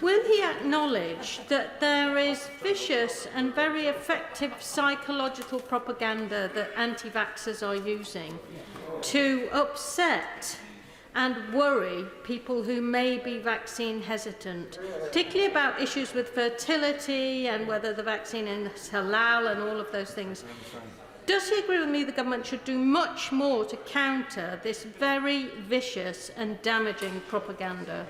[SPEAKER 24] Will he acknowledge that there is vicious and very effective psychological propaganda that anti-vaxxers are using to upset and worry people who may be vaccine hesitant, particularly about issues with fertility and whether the vaccine is halal and all of those things? Does he agree with me the government should do much more to counter this very vicious and damaging propaganda?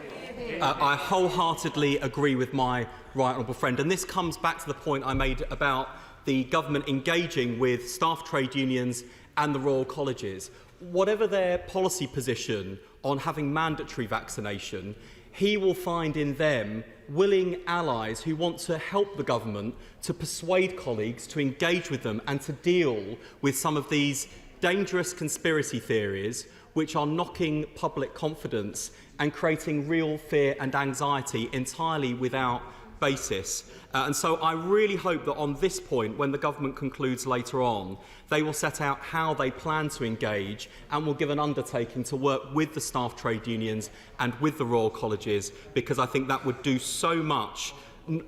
[SPEAKER 13] I wholeheartedly agree with my right honourable friend, and this comes back to the point I made about the government engaging with staff trade unions and the Royal Colleges. Whatever their policy position on having mandatory vaccination, he will find in them willing allies who want to help the government to persuade colleagues to engage with them and to deal with some of these dangerous conspiracy theories which are knocking public confidence and creating real fear and anxiety entirely without basis. And so I really hope that on this point, when the government concludes later on, they will set out how they plan to engage and will give an undertaking to work with the staff trade unions and with the Royal Colleges, because I think that would do so much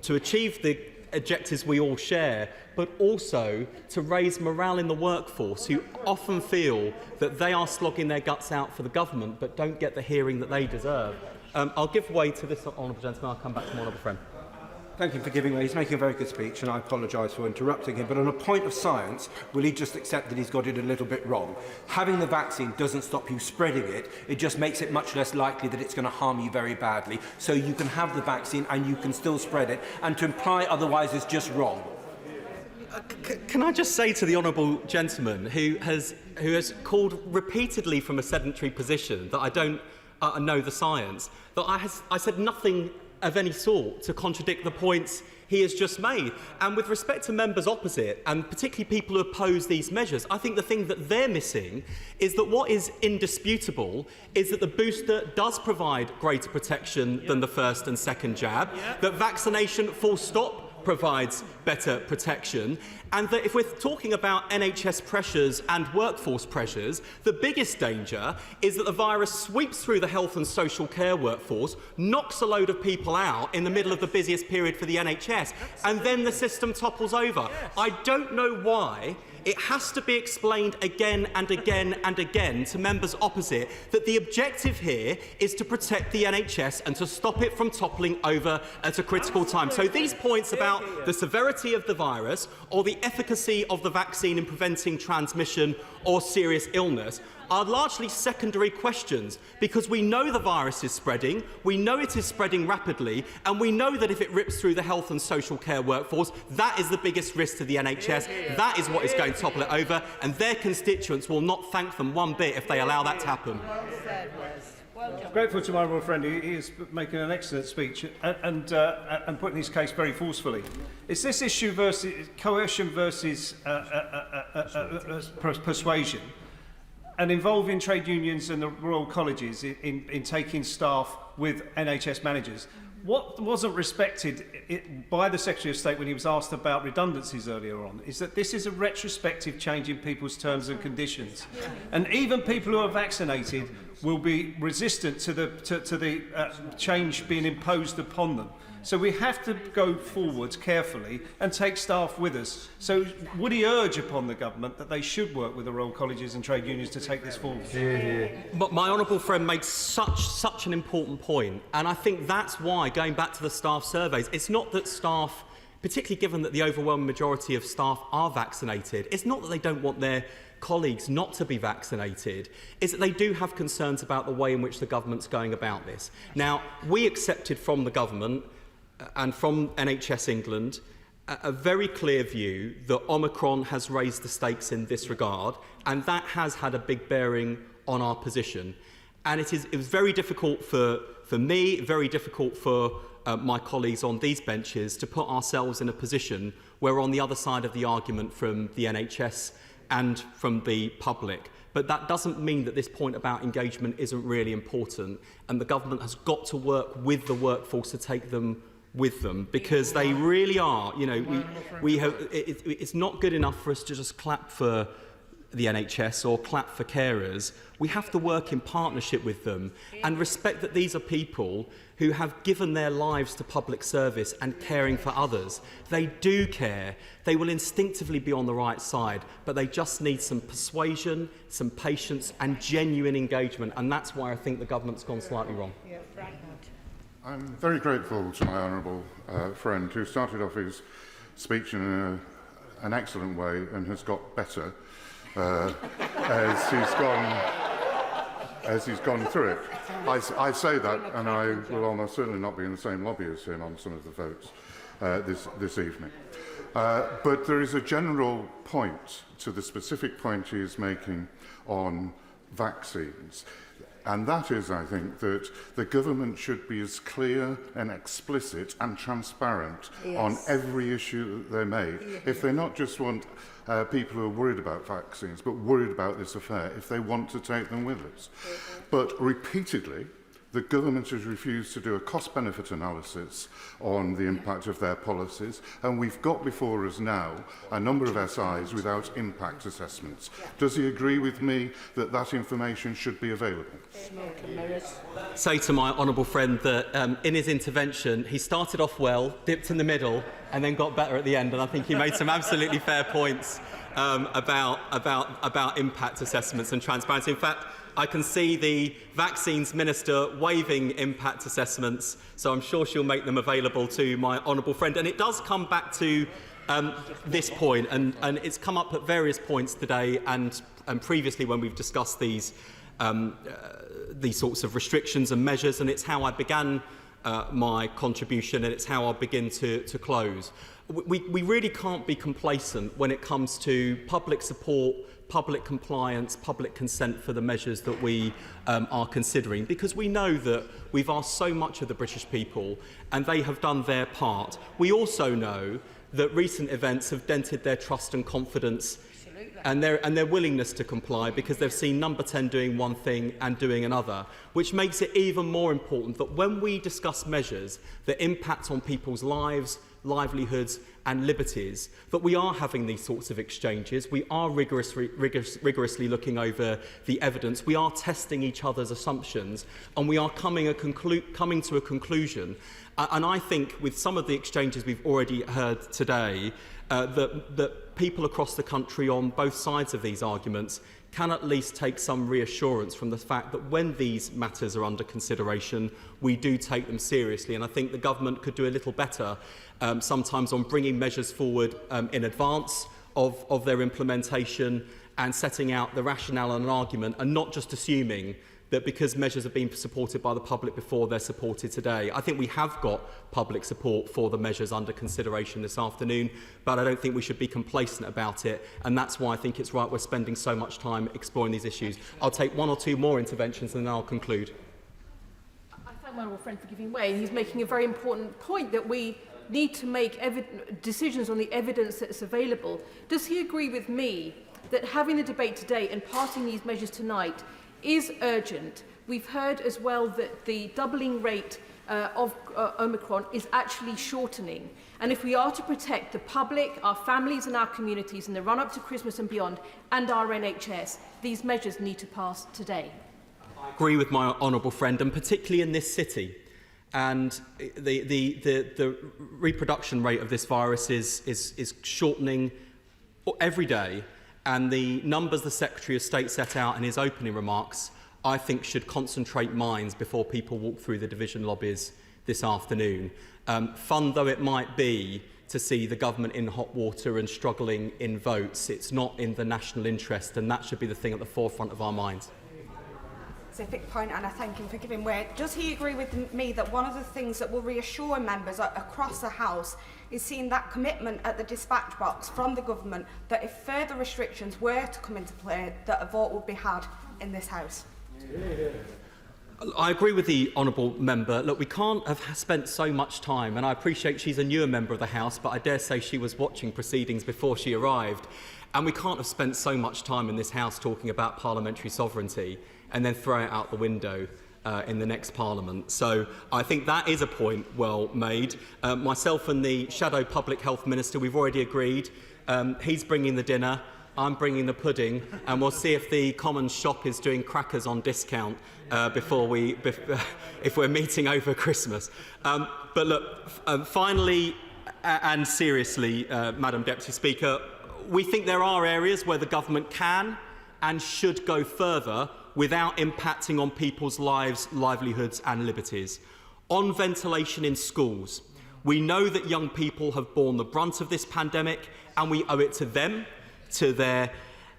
[SPEAKER 13] to achieve the objectives we all share, but also to raise morale in the workforce, who often feel that they are slogging their guts out for the government but don't get the hearing that they deserve. I'll give way to this honourable gentleman. I'll come back to my honourable friend.
[SPEAKER 1] Thank him for giving way. He's making a very good speech, and I apologise for interrupting him. But on a point of science, will he just accept that he's got it a little bit wrong? Having the vaccine doesn't stop you spreading it. It just makes it much less likely that it's going to harm you very badly. So you can have the vaccine and you can still spread it. And to imply otherwise is just wrong.
[SPEAKER 13] Can I just say to the honourable gentleman who has called repeatedly from a sedentary position that I don't know the science, that I said nothing of any sort to contradict the points he has just made. And with respect to members opposite, and particularly people who oppose these measures, I think the thing that they're missing is that what is indisputable is that the booster does provide greater protection than the first and second jab, that vaccination, full stop, provides better protection, and that if we're talking about NHS pressures and workforce pressures, the biggest danger is that the virus sweeps through the health and social care workforce, knocks a load of people out in the middle of the busiest period for the NHS, and then the system topples over. I don't know why it has to be explained again and again and again to members opposite that the objective here is to protect the NHS and to stop it from toppling over at a critical time. So these points about the severity of the virus or the efficacy of the vaccine in preventing transmission or serious illness are largely secondary questions, because we know the virus is spreading, we know it is spreading rapidly, and we know that if it rips through the health and social care workforce, that is the biggest risk to the NHS. That is what is going to topple it over, and their constituents will not thank them one bit if they allow that to happen.
[SPEAKER 7] Grateful to my honourable friend. He is making an excellent speech and putting his case very forcefully. It's this issue versus coercion versus persuasion, and involving trade unions and the Royal Colleges in taking staff with NHS managers. What wasn't respected by the Secretary of State when he was asked about redundancies earlier on is that this is a retrospective change in people's terms and conditions. And even people who are vaccinated will be resistant to the change being imposed upon them. So we have to go forwards carefully and take staff with us. So would he urge upon the government that they should work with the Royal Colleges and trade unions to take this forward?
[SPEAKER 13] But my honourable friend makes such an important point, and I think that's why, going back to the staff surveys, it's not that staff, particularly given that the overwhelming majority of staff are vaccinated, it's not that they don't want their colleagues not to be vaccinated, is that they do have concerns about the way in which the government's going about this. Now, we accepted from the government and from NHS England a very clear view that Omicron has raised the stakes in this regard, and that has had a big bearing on our position. And it was very difficult for me, very difficult for my colleagues on these benches to put ourselves in a position where we're on the other side of the argument from the NHS and from the public. But that doesn't mean that this point about engagement isn't really important, and the government has got to work with the workforce to take them with them, because they really are, you know, it's not good enough for us to just clap for the NHS or clap for carers. We have to work in partnership with them and respect that these are people who have given their lives to public service and caring for others. They do care. They will instinctively be on the right side, but they just need some persuasion, some patience and genuine engagement, and that's why I think the government's gone slightly wrong.
[SPEAKER 2] I'm very grateful to my honourable friend who started off his speech in
[SPEAKER 10] an excellent way and has got better as he's gone through it. I say that, and I will almost certainly not be in the same lobby as him on some of the votes this evening. But there is a general point to the specific point he is making on vaccines. And that is, I think, that the government should be as clear and explicit and transparent on every issue that they make. If they not just want people who are worried about vaccines, but worried about this affair, if they want to take them with us. But repeatedly, the government has refused to do a cost-benefit analysis on the impact of their policies, and we've got before us now a number of SIs without impact assessments. Does he agree with me that that information should be available?
[SPEAKER 13] Say to my honourable friend that in his intervention he started off well, dipped in the middle, and then got better at the end, and I think he made some absolutely fair points about impact assessments and transparency. In fact, I can see the vaccines minister waiving impact assessments, so I'm sure she'll make them available to my honourable friend. And it does come back to this point, and it's come up at various points today and previously when we've discussed these sorts of restrictions and measures, and it's how I began my contribution, and it's how I'll begin to close. We really can't be complacent when it comes to public support, public compliance, public consent for the measures that we are considering, because we know that we've asked so much of the British people and they have done their part. We also know that recent events have dented their trust and confidence and their willingness to comply, because they've seen Number 10 doing one thing and doing another, which makes it even more important that when we discuss measures that impact on people's lives, livelihoods and liberties, that we are having these sorts of exchanges, we are rigorously looking over the evidence, we are testing each other's assumptions, and we are coming to a conclusion. And I think with some of the exchanges we've already heard today, that people across the country on both sides of these arguments can at least take some reassurance from the fact that when these matters are under consideration, we do take them seriously. And I think the government could do a little better sometimes on bringing measures forward in advance of their implementation and setting out the rationale and argument, and not just assuming that because measures have been supported by the public before, they're supported today. I think we have got public support for the measures under consideration this afternoon, but I don't think we should be complacent about it, and that's why I think it's right we're spending so much time exploring these issues. I'll take one or two more interventions and then I'll conclude.
[SPEAKER 16] I thank my honourable friend for giving way. He's making a very important point that we need to make decisions on the evidence that's available. Does he agree with me that having the debate today and passing these measures tonight is urgent? We've heard as well that the doubling rate of Omicron is actually shortening. And if we are to protect the public, our families and our communities in the run-up to Christmas and beyond, and our NHS, these measures need to pass today.
[SPEAKER 13] I agree with my honourable friend, and particularly in this city. And the reproduction rate of this virus is shortening every day. And the numbers the Secretary of State set out in his opening remarks, I think, should concentrate minds before people walk through the division lobbies this afternoon. Fun though it might be to see the government in hot water and struggling in votes, it's not in the national interest, and that should be the thing at the forefront of our minds.
[SPEAKER 2] Specific point, and I thank him for giving way. Does he agree with me that one of the things that will reassure members across the House is seeing that commitment at the dispatch box from the government that if further restrictions were to come into play, that a vote would be had in this House?
[SPEAKER 13] I agree with the honourable member. Look, we can't have spent so much time, and I appreciate she's a newer member of the House, but I dare say she was watching proceedings before she arrived, and we can't have spent so much time in this House talking about parliamentary sovereignty and then throw it out the window in the next Parliament. So I think that is a point well made. Myself and the Shadow Public Health Minister, we've already agreed. He's bringing the dinner, I'm bringing the pudding, and we'll see if the Commons shop is doing crackers on discount if we're meeting over Christmas. But look, finally and seriously, Madam Deputy Speaker, we think there are areas where the government can and should go further without impacting on people's lives, livelihoods and liberties. On ventilation in schools, We know that young people have borne the brunt of this pandemic, and we owe it to them, to their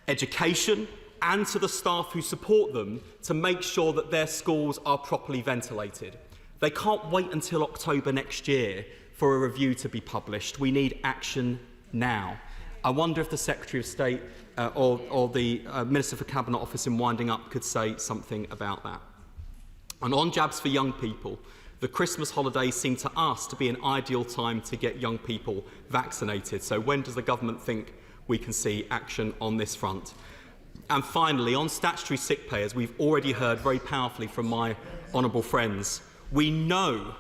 [SPEAKER 13] education, and to the staff who support them to make sure that their schools are properly ventilated. They can't wait until October next year for a review to be published. We need action now. I wonder if the Secretary of State or the Minister for Cabinet Office in winding up could say something about that. And on jabs for young people, the Christmas holidays seem to us to be an ideal time to get young people vaccinated. So when does the government think we can see action on this front? And finally, on statutory sick pay, as we've already heard very powerfully from my honourable friends, we know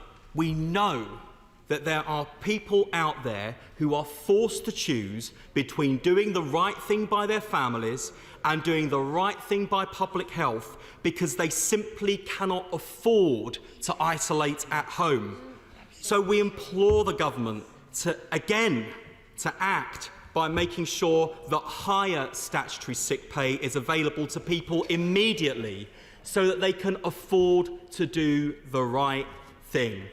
[SPEAKER 13] that there are people out there who are forced to choose between doing the right thing by their families and doing the right thing by public health because they simply cannot afford to isolate at home. So we implore the government to act by making sure that higher statutory sick pay is available to people immediately so that they can afford to do the right thing.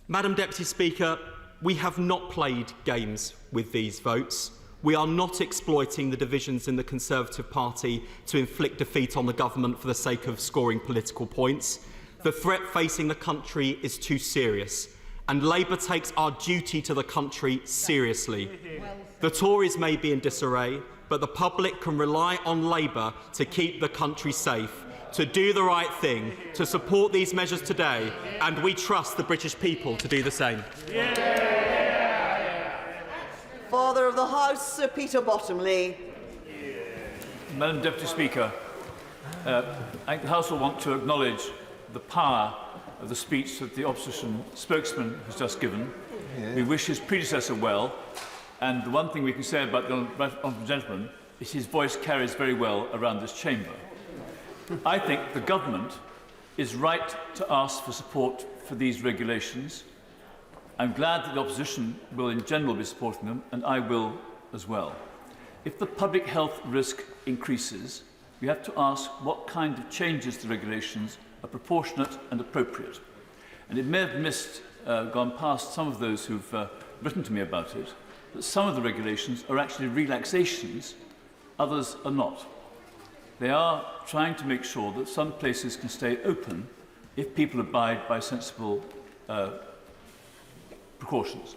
[SPEAKER 13] Madam Deputy Speaker, we have not played games with these votes. We are not exploiting the divisions in the Conservative Party to inflict defeat on the government for the sake of scoring political points. The threat facing the country is too serious, and Labour takes our duty to the country seriously. The Tories may be in disarray, but the public can rely on Labour to keep the country safe, to do the right thing, to support these measures today, and we trust the British people to do the same.
[SPEAKER 20] Father of the House, Sir Peter Bottomley.
[SPEAKER 11] Madam Deputy Speaker, I think the House will want to acknowledge the power of the speech that the opposition spokesman has just given. We wish his predecessor well, and the one thing we can say about the honourable gentleman is his voice carries very well around this chamber. I think the government is right to ask for support for these regulations. I'm glad that the opposition will in general be supporting them, and I will as well. If the public health risk increases, we have to ask what kind of changes to the regulations are proportionate and appropriate. And it may have gone past some of those who've written to me about it, that some of the regulations are actually relaxations, others are not. They are trying to make sure that some places can stay open if people abide by sensible precautions.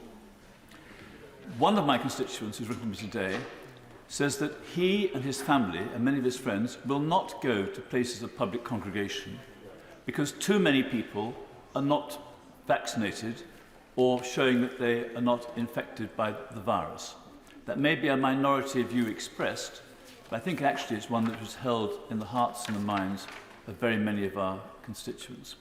[SPEAKER 11] One of my constituents who's written to me today says that he and his family and many of his friends will not go to places of public congregation because too many people are not vaccinated or showing that they are not infected by the virus. That may be a minority view expressed, but I think actually it's one that was held in the hearts and the minds of very many of our constituents.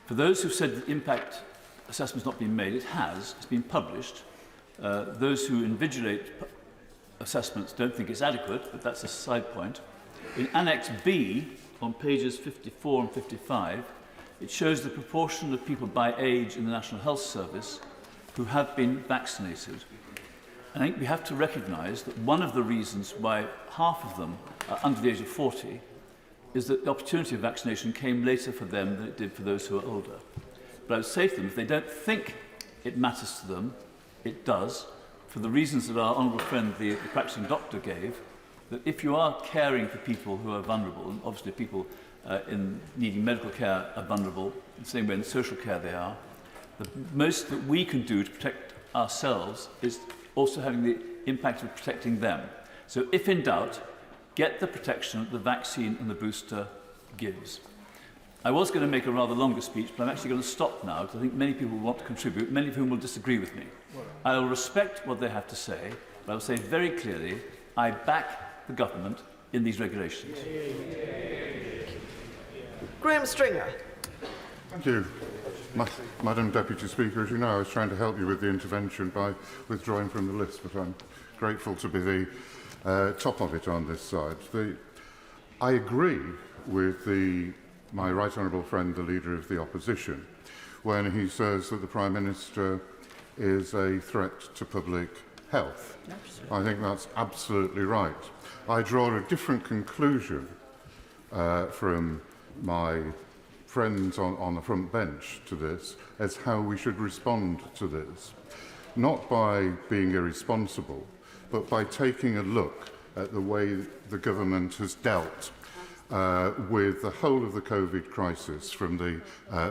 [SPEAKER 11] For those who said that impact assessment has not been made, it has. It's been published. Those who invigilate assessments don't think it's adequate, but that's a side point. In Annex B, on pages 54 and 55, it shows the proportion of people by age in the National Health Service who have been vaccinated. I think we have to recognise that one of the reasons why half of them are under the age of 40 is that the opportunity of vaccination came later for them than it did for those who are older. But I would say to them, if they don't think it matters to them, it does, for the reasons that our honourable friend, the practising doctor, gave, that if you are caring for people who are vulnerable, and obviously people in needing medical care are vulnerable, in the same way in social care they are, the most that we can do to protect ourselves is also having the impact of protecting them. So if in doubt, get the protection that the vaccine and the booster gives. I was going to make a rather longer speech, but I'm actually going to stop now because I think many people want to contribute, many of whom will disagree with me. I will respect what they have to say, but I will say very clearly, I back the government in these regulations.
[SPEAKER 20] Graham Stringer.
[SPEAKER 10] Thank you. Madam Deputy Speaker, as you know, I was trying to help you with the intervention by withdrawing from the list, but I'm grateful to be the top of it on this side. I agree with my right honourable friend, the Leader of the Opposition, when he says that the Prime Minister is a threat to public health. Absolutely. I think that's absolutely right. I draw a different conclusion from my friends on the front bench to this as how we should respond to this. Not by being irresponsible, but by taking a look at the way the government has dealt with the whole of the COVID crisis from the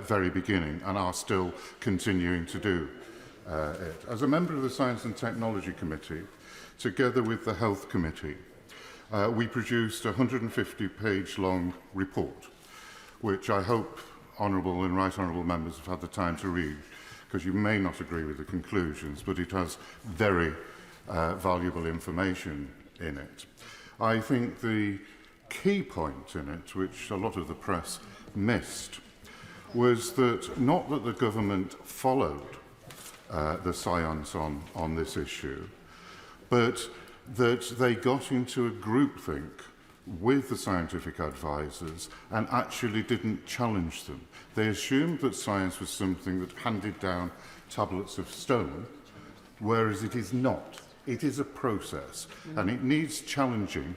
[SPEAKER 10] very beginning and are still continuing to do it. As a member of the Science and Technology Committee, together with the Health Committee, we produced a 150-page long report, which I hope honourable and right honourable members have had the time to read, because you may not agree with the conclusions, but it has very valuable information in it. I think the key point in it, which a lot of the press missed, was that not that the government followed the science on this issue, but that they got into a groupthink with the scientific advisors and actually didn't challenge them. They assumed that science was something that handed down tablets of stone, whereas it is not. It is a process, and it needs challenging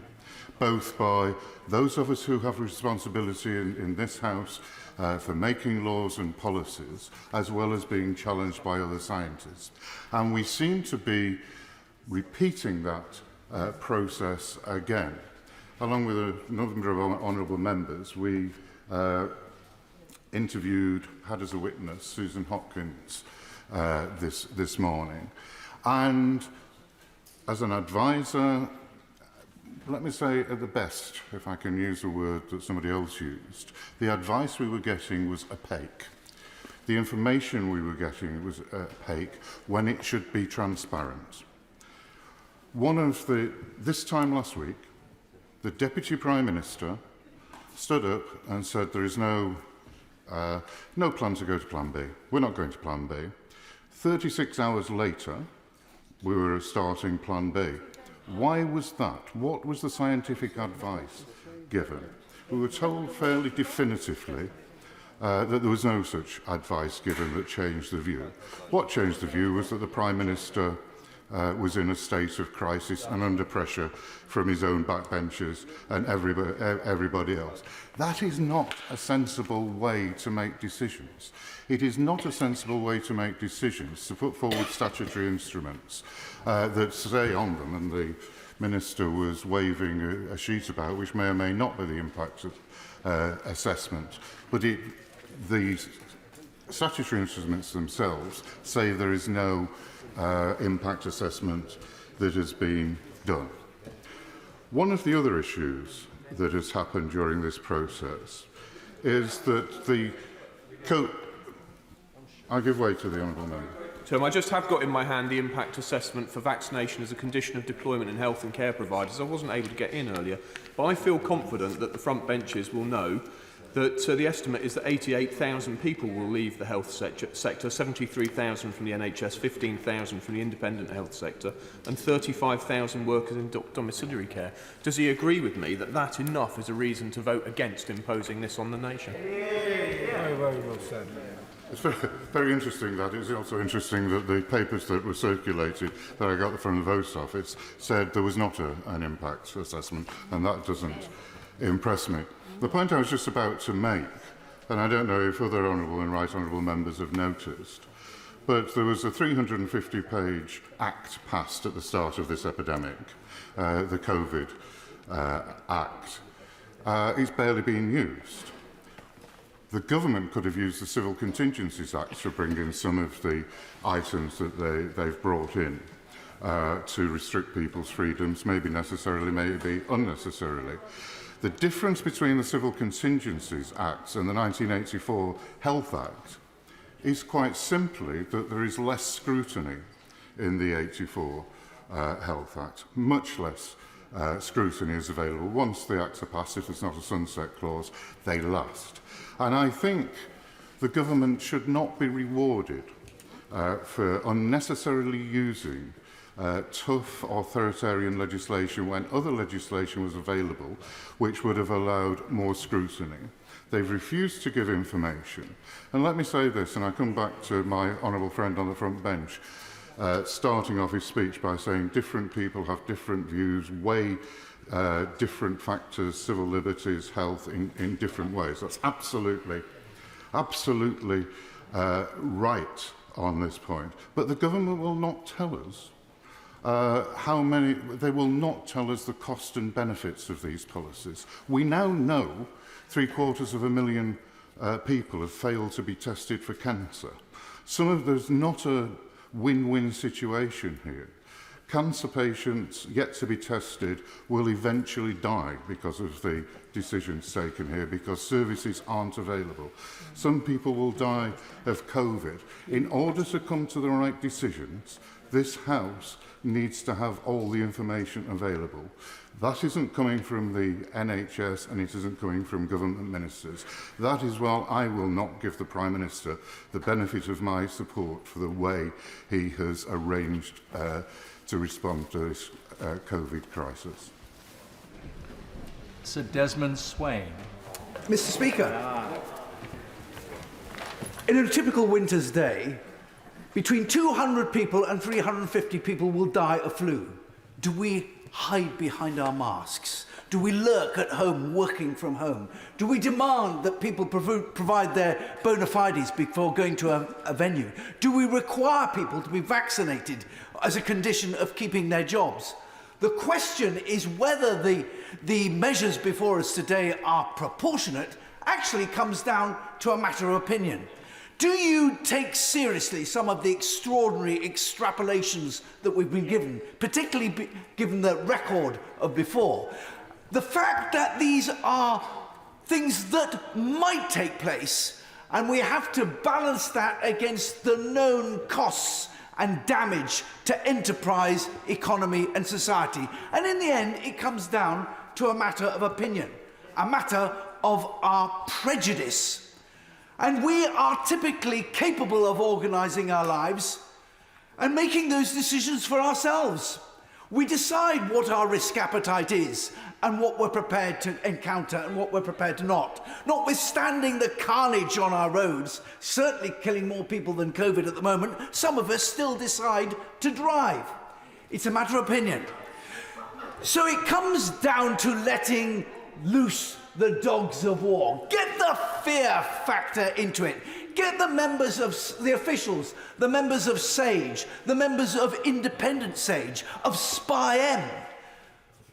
[SPEAKER 10] both by those of us who have responsibility in this House for making laws and policies, as well as being challenged by other scientists. And we seem to be repeating that process again. Along with a number of honourable members, we interviewed, had as a witness, Susan Hopkins this morning. And as an advisor, let me say at the best, if I can use a word that somebody else used, the advice we were getting was opaque. The information we were getting was opaque when it should be transparent. This time last week, the Deputy Prime Minister stood up and said there is no plan to go to Plan B. We're not going to Plan B. 36 hours later, we were starting Plan B. Why was that? What was the scientific advice given? We were told fairly definitively that there was no such advice given that changed the view. What changed the view was that the Prime Minister was in a state of crisis and under pressure from his own backbenchers and everybody else. That is not a sensible way to make decisions. It is not a sensible way to make decisions to put forward statutory instruments that say on them, and the Minister was waving a sheet about, which may or may not be the impact assessment, but the statutory instruments themselves say there is no impact assessment that has been done. One of the other issues that has happened during this process is that I give way to the honourable member.
[SPEAKER 12] I just have got in my hand the impact assessment for vaccination as a condition of deployment in health and care providers. I wasn't able to get in earlier, but I feel confident that the front benches will know that the estimate is that 88,000 people will leave the health sector, 73,000 from the NHS, 15,000 from the independent health sector, and 35,000 workers in domiciliary care. Does he agree with me that that enough is a reason to vote against imposing this on the nation?
[SPEAKER 1] Very, very well said.
[SPEAKER 10] It's very interesting that. It's also interesting that the papers that were circulated that I got from the Votes Office said there was not an impact assessment, and that doesn't impress me. The point I was just about to make, and I don't know if other honourable and right honourable members have noticed, but there was a 350-page act passed at the start of this epidemic, the COVID Act. It's barely being used. The government could have used the Civil Contingencies Act to bring in some of the items that they've brought in to restrict people's freedoms, maybe necessarily, maybe unnecessarily. The difference between the Civil Contingencies Act and the 1984 Health Act is quite simply that there is less scrutiny in the 84 Health Act. Much less scrutiny is available. Once the acts are passed, if there's not a sunset clause, they last. And I think the government should not be rewarded for unnecessarily using tough authoritarian legislation when other legislation was available which would have allowed more scrutiny. They've refused to give information. And let me say this, and I come back to my honourable friend on the front bench, starting off his speech by saying different people have different views, weigh different factors, civil liberties, health, in different ways. That's absolutely absolutely right on this point. But the government will not tell us they will not tell us the cost and benefits of these policies. We now know 750,000 people have failed to be tested for cancer. There's not a win-win situation here. Cancer patients yet to be tested will eventually die because of the decisions taken here, because services aren't available. Some people will die of COVID. In order to come to the right decisions, this House needs to have all the information available. That isn't coming from the NHS and it isn't coming from government ministers. That is why I will not give the Prime Minister the benefit of my support for the way he has arranged to respond to this COVID crisis.
[SPEAKER 9] Sir Desmond Swain.
[SPEAKER 14] Mr. Speaker, in a typical winter's day, between 200 people and 350 people will die of flu. Do we hide behind our masks? Do we lurk at home, working from home? Do we demand that people provide their bona fides before going to a venue? Do we require people to be vaccinated as a condition of keeping their jobs? The question is whether the measures before us today are proportionate actually comes down to a matter of opinion. Do you take seriously some of the extraordinary extrapolations that we've been given, particularly given the record of before? The fact that these are things that might take place, and we have to balance that against the known costs and damage to enterprise, economy and society. And in the end, it comes down to a matter of opinion, a matter of our prejudice. And we are typically capable of organising our lives and making those decisions for ourselves. We decide what our risk appetite is and what we're prepared to encounter and what we're prepared to not. Notwithstanding the carnage on our roads, certainly killing more people than COVID at the moment, some of us still decide to drive. It's a matter of opinion. So it comes down to letting loose the dogs of war. Get the fear factor into it. Get the members of the officials, the members of SAGE, the members of Independent SAGE, of SPI-M,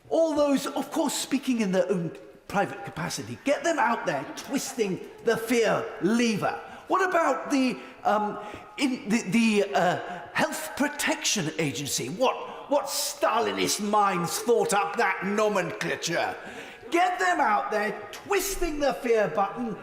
[SPEAKER 14] all those, of course, speaking in their own private capacity. Get them out there twisting the fear lever. What about the Health Protection Agency? What Stalinist minds thought up that nomenclature? Get them out there twisting the fear button,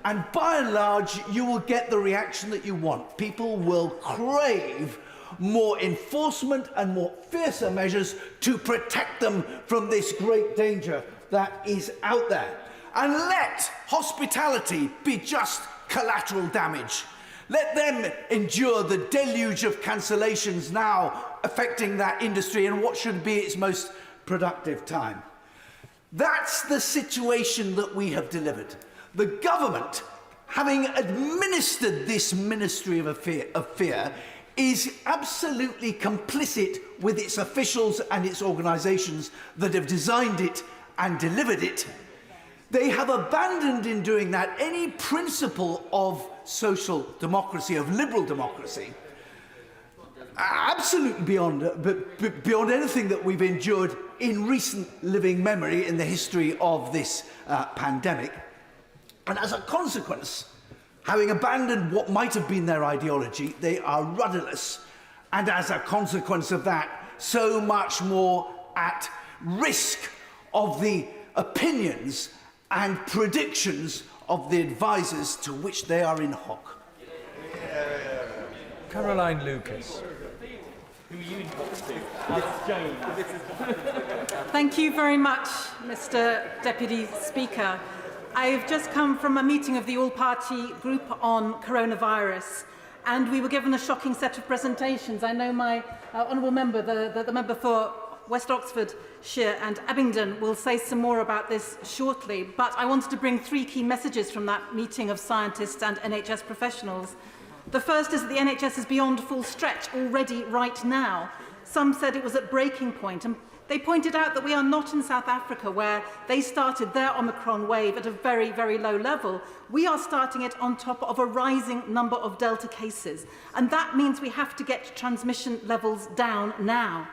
[SPEAKER 14] and by and large, you will get the reaction that you want. People will crave more enforcement and more fiercer measures to protect them from this great danger that is out there. And let hospitality be just collateral damage. Let them endure the deluge of cancellations now affecting that industry in what should be its most productive time. That's the situation that we have delivered. The government, having administered this ministry of fear, is absolutely complicit with its officials and its organisations that have designed it and delivered it. They have abandoned in doing that any principle of social democracy, of liberal democracy, absolutely beyond anything that we've endured in recent living memory in the history of this pandemic. And as a consequence, having abandoned what might have been their ideology, they are rudderless. And as a consequence of that, so much more at risk of the opinions and predictions of the advisers to which they are in hock.
[SPEAKER 9] Caroline Lucas.
[SPEAKER 15] Thank you very much, Mr. Deputy Speaker. I have just come from a meeting of the all-party group on coronavirus, and we were given a shocking set of presentations. I know my honourable member, the member for West Oxfordshire and Abingdon, will say some more about this shortly, but I wanted to bring three key messages from that meeting of scientists and NHS professionals. The first is that the NHS is beyond full stretch already right now. Some said it was at breaking point, and They pointed out that we are not in South Africa, where they started their Omicron wave at a very, very low level. We are starting it on top of a rising number of Delta cases. And that means we have to get transmission levels down now.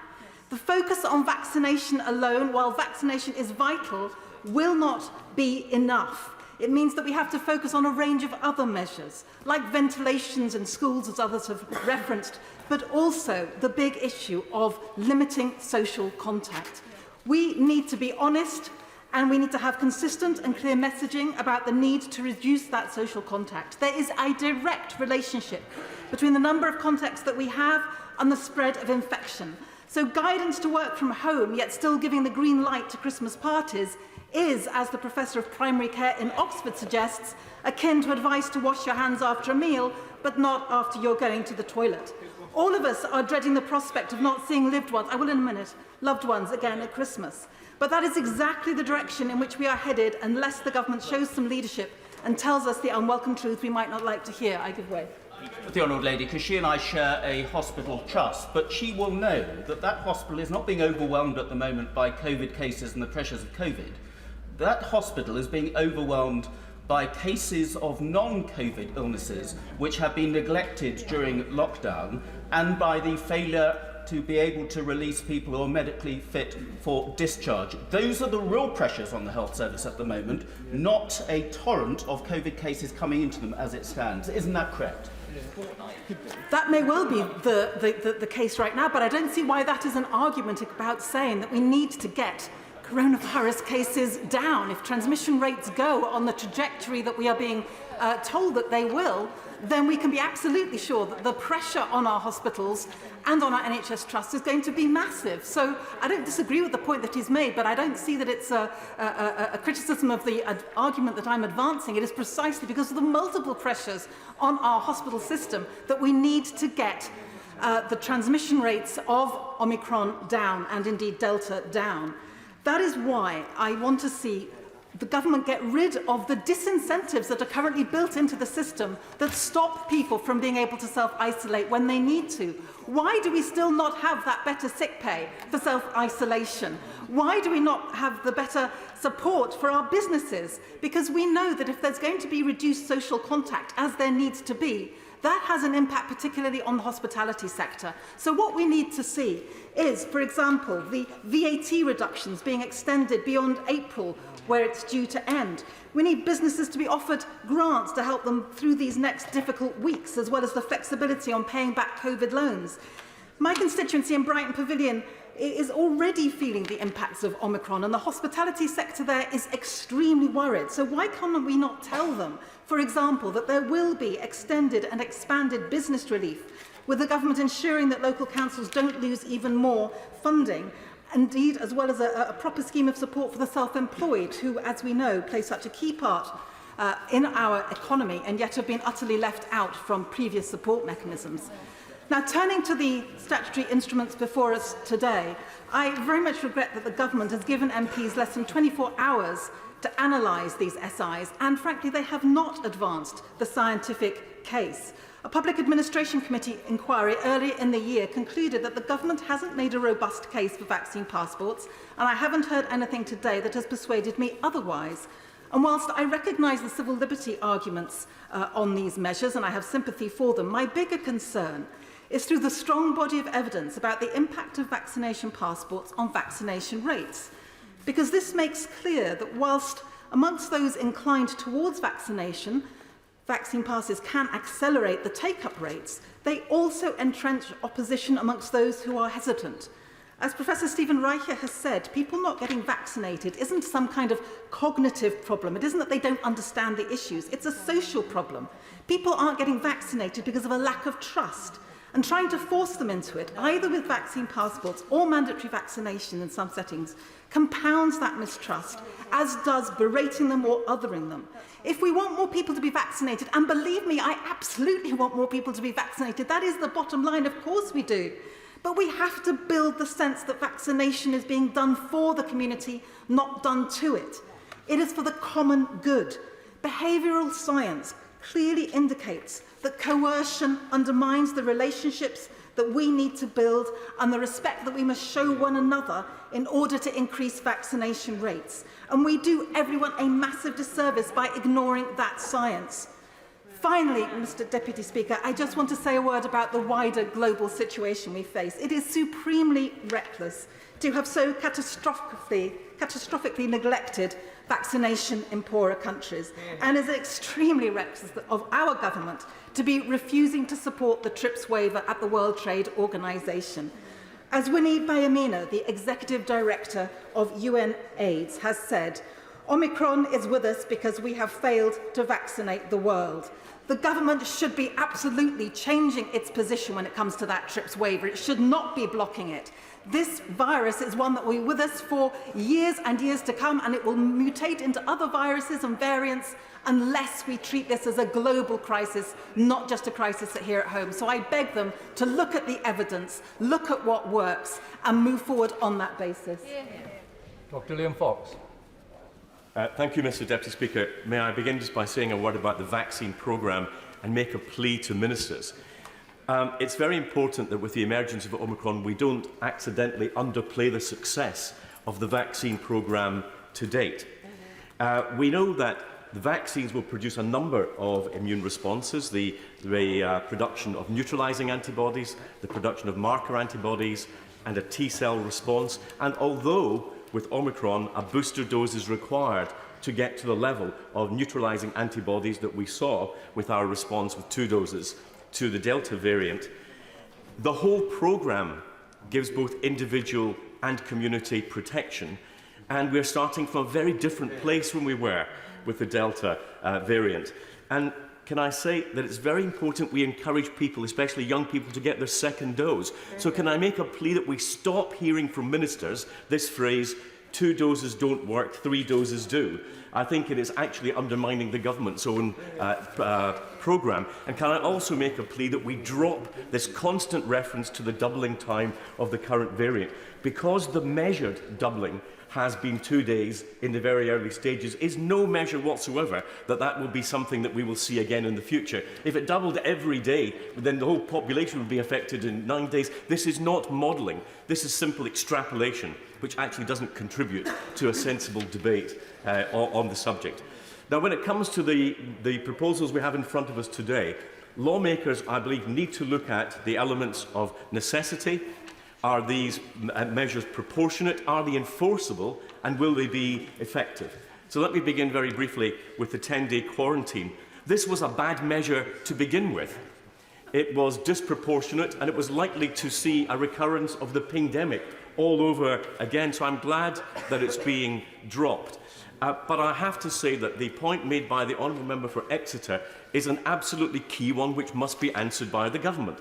[SPEAKER 15] The focus on vaccination alone, while vaccination is vital, will not be enough. It means that we have to focus on a range of other measures, like ventilations in schools, as others have referenced, but also the big issue of limiting social contact. We need to be honest, and we need to have consistent and clear messaging about the need to reduce that social contact. There is a direct relationship between the number of contacts that we have and the spread of infection. So guidance to work from home, yet still giving the green light to Christmas parties, is, as the Professor of Primary Care in Oxford suggests, akin to advice to wash your hands after a meal, but not after you're going to the toilet. All of us are dreading the prospect of not seeing loved ones again at Christmas. But that is exactly the direction in which we are headed unless the government shows some leadership and tells us the unwelcome truth we might not like to hear. I give way.
[SPEAKER 6] The Honourable Lady, because she and I share a hospital trust, but she will know that that hospital is not being overwhelmed at the moment by COVID cases and the pressures of COVID. That hospital is being overwhelmed by cases of non-COVID illnesses which have been neglected during lockdown, and by the failure to be able to release people who are medically fit for discharge. Those are the real pressures on the health service at the moment, not a torrent of COVID cases coming into them as it stands. Isn't that correct?
[SPEAKER 15] That may well be the case right now, but I don't see why that is an argument about saying that we need to get coronavirus cases down. If transmission rates go on the trajectory that we are being told that they will, then we can be absolutely sure that the pressure on our hospitals and on our NHS Trust is going to be massive. So I don't disagree with the point that he's made, but I don't see that it's a criticism of the argument that I'm advancing. It is precisely because of the multiple pressures on our hospital system that we need to get the transmission rates of Omicron down, and indeed Delta down. That is why I want to see the government get rid of the disincentives that are currently built into the system that stop people from being able to self-isolate when they need to. Why do we still not have that better sick pay for self-isolation? Why do we not have the better support for our businesses? Because we know that if there's going to be reduced social contact, as there needs to be, that has an impact particularly on the hospitality sector. So what we need to see is, for example, the VAT reductions being extended beyond April, where it's due to end. We need businesses to be offered grants to help them through these next difficult weeks, as well as the flexibility on paying back COVID loans. My constituency in Brighton Pavilion is already feeling the impacts of Omicron, and the hospitality sector there is extremely worried. So why can't we not tell them, for example, that there will be extended and expanded business relief, with the government ensuring that local councils don't lose even more funding, indeed, as well as a proper scheme of support for the self-employed, who, as we know, play such a key part in our economy and yet have been utterly left out from previous support mechanisms. Now, turning to the statutory instruments before us today, I very much regret that the government has given MPs less than 24 hours to analyse these SIs, and frankly, they have not advanced the scientific case. A Public Administration Committee inquiry earlier in the year concluded that the government hasn't made a robust case for vaccine passports, and I haven't heard anything today that has persuaded me otherwise. And whilst I recognise the civil liberty arguments on these measures, and I have sympathy for them, my bigger concern is through the strong body of evidence about the impact of vaccination passports on vaccination rates. Because this makes clear that whilst amongst those inclined towards vaccination, vaccine passes can accelerate the take-up rates, they also entrench opposition amongst those who are hesitant. As Professor Stephen Reicher has said, people not getting vaccinated isn't some kind of cognitive problem. It isn't that they don't understand the issues. It's a social problem. People aren't getting vaccinated because of a lack of trust. And trying to force them into it, either with vaccine passports or mandatory vaccination in some settings, compounds that mistrust, as does berating them or othering them. If we want more people to be vaccinated, and believe me, I absolutely want more people to be vaccinated, that is the bottom line, of course we do. But we have to build the sense that vaccination is being done for the community, not done to it. It is for the common good. Behavioural science clearly indicates that coercion undermines the relationships that we need to build and the respect that we must show one another in order to increase vaccination rates. And we do everyone a massive disservice by ignoring that science. Finally, Mr. Deputy Speaker, I just want to say a word about the wider global situation we face. It is supremely reckless to have so catastrophically neglected vaccination in poorer countries, and is extremely reckless of our government to be refusing to support the TRIPS waiver at the World Trade Organization. As Winnie Bayamina, the Executive Director of UN AIDS, has said, Omicron is with us because we have failed to vaccinate the world. The government should be absolutely changing its position when it comes to that TRIPS waiver. It should not be blocking it. This virus is one that will be with us for years and years to come, and it will mutate into other viruses and variants unless we treat this as a global crisis, not just a crisis here at home. So I beg them to look at the evidence, look at what works, and move forward on that basis.
[SPEAKER 9] Dr. Liam Fox.
[SPEAKER 8] Thank you, Mr. Deputy Speaker. May I begin just by saying a word about the vaccine programme and make a plea to ministers. It's very important that with the emergence of Omicron, we don't accidentally underplay the success of the vaccine programme to date. We know that the vaccines will produce a number of immune responses, the production of neutralising antibodies, the production of marker antibodies, and a T-cell response. And although with Omicron, a booster dose is required to get to the level of neutralising antibodies that we saw with our response with 2 doses to the Delta variant, the whole programme gives both individual and community protection, and we're starting from a very different place from we were with the Delta variant. And can I say that it's very important we encourage people, especially young people, to get their second dose. So can I make a plea that we stop hearing from ministers this phrase, 2 doses don't work, 3 doses do. I think it is actually undermining the government's own programme. And can I also make a plea that we drop this constant reference to the doubling time of the current variant? Because the measured doubling has been 2 days in the very early stages, is no measure whatsoever that that will be something that we will see again in the future. If it doubled every day, then the whole population would be affected in 9 days. This is not modelling. This is simple extrapolation, which actually doesn't contribute to a sensible debate on the subject. Now, when it comes to the proposals we have in front of us today, lawmakers, I believe, need to look at the elements of necessity. Are these measures proportionate? Are they enforceable? And will they be effective? So let me begin very briefly with the 10-day quarantine. This was a bad measure to begin with. It was disproportionate, and it was likely to see a recurrence of the pandemic all over again. So I'm glad that it's being dropped. But I have to say that the point made by the Honourable Member for Exeter is an absolutely key one which must be answered by the government.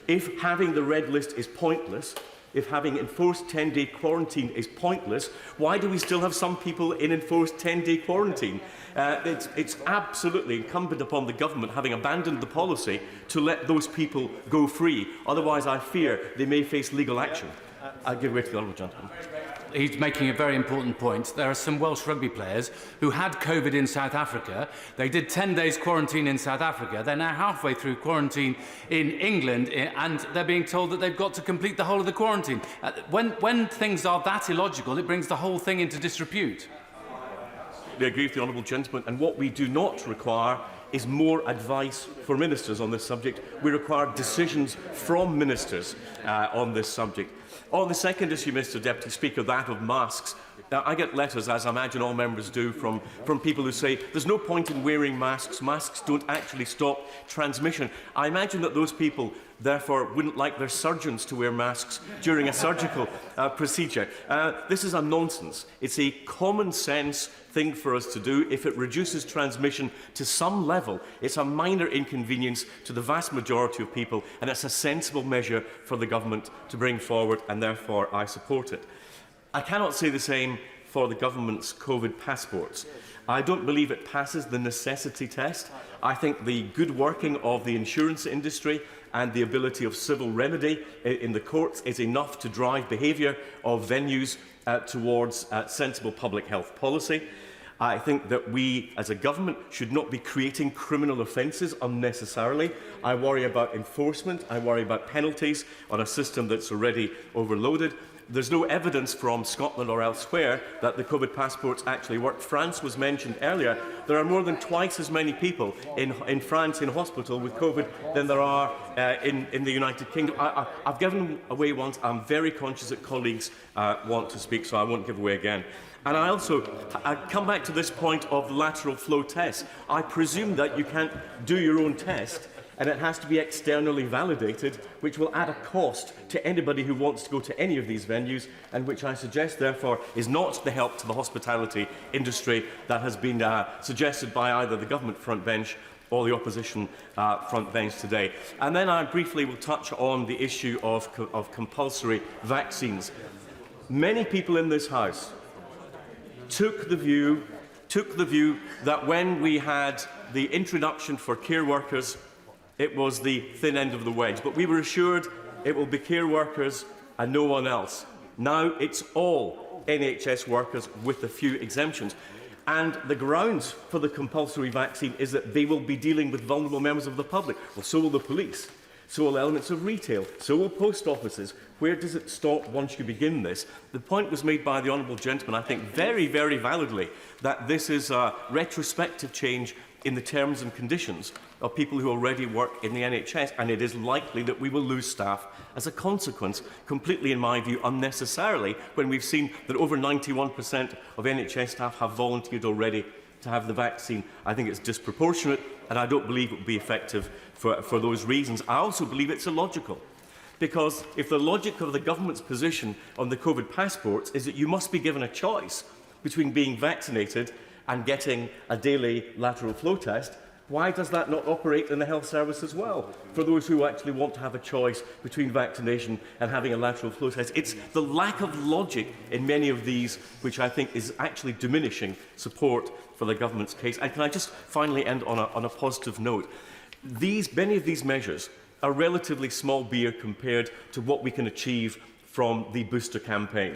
[SPEAKER 8] If having the red list is pointless, if having enforced 10-day quarantine is pointless, why do we still have some people in enforced 10-day quarantine? It's absolutely incumbent upon the government, having abandoned the policy, to let those people go free. Otherwise, I fear they may face legal action. I'll give way to the Honourable Gentleman.
[SPEAKER 17] He's making a very important point. There are some Welsh rugby players who had COVID in South Africa. They did 10 days quarantine in South Africa. They're now halfway through quarantine in England, and they're being told that they've got to complete the whole of the quarantine. When things are that illogical, it brings the whole thing into disrepute.
[SPEAKER 8] I agree with the Honourable Gentleman, and what we do not require is more advice for ministers on this subject. We require decisions from ministers on this subject. On the second issue, Mr. Deputy Speaker, that of masks, I get letters, as I imagine all members do, from people who say there's no point in wearing masks. Masks don't actually stop transmission. I imagine that those people, therefore, wouldn't like their surgeons to wear masks during a surgical procedure. This is a nonsense. It's a common sense thing for us to do. If it reduces transmission to some level, it's a minor inconvenience to the vast majority of people, and it's a sensible measure for the government to bring forward, and therefore I support it. I cannot say the same for the government's COVID passports. I don't believe it passes the necessity test. I think the good working of the insurance industry and the ability of civil remedy in the courts is enough to drive behaviour of venues towards sensible public health policy. I think that we, as a government, should not be creating criminal offences unnecessarily. I worry about enforcement. I worry about penalties on a system that's already overloaded. There's no evidence from Scotland or elsewhere that the COVID passports actually work. France was mentioned earlier. There are more than twice as many people in France in hospital with COVID than there are in the United Kingdom. I've given away once. I'm very conscious that colleagues want to speak, so I won't give away again. And I come back to this point of lateral flow tests. I presume that you can't do your own test, and it has to be externally validated, which will add a cost to anybody who wants to go to any of these venues, and which I suggest, therefore, is not the help to the hospitality industry that has been suggested by either the government front bench or the opposition front bench today. And then I briefly will touch on the issue of compulsory vaccines. Many people in this House took the view that when we had the introduction for care workers, it was the thin end of the wedge. But we were assured it will be care workers and no one else. Now it's all NHS workers with a few exemptions. And the grounds for the compulsory vaccine is that they will be dealing with vulnerable members of the public. Well, so will the police. So will elements of retail. So will post offices. Where does it stop once you begin this? The point was made by the honourable gentleman, I think very, very validly, that this is a retrospective change in the terms and conditions of people who already work in the NHS, and it is likely that we will lose staff as a consequence, completely, in my view, unnecessarily, when we've seen that over 91% of NHS staff have volunteered already to have the vaccine. I think it's disproportionate, and I don't believe it will be effective for those reasons. I also believe it's illogical, because if the logic of the government's position on the COVID passports is that you must be given a choice between being vaccinated and getting a daily lateral flow test, why does that not operate in the health service as well, for those who actually want to have a choice between vaccination and having a lateral flow test? It's the lack of logic in many of these which I think is actually diminishing support for the government's case. And can I just finally end on a positive note? Many of these measures are relatively small beer compared to what we can achieve from the booster campaign.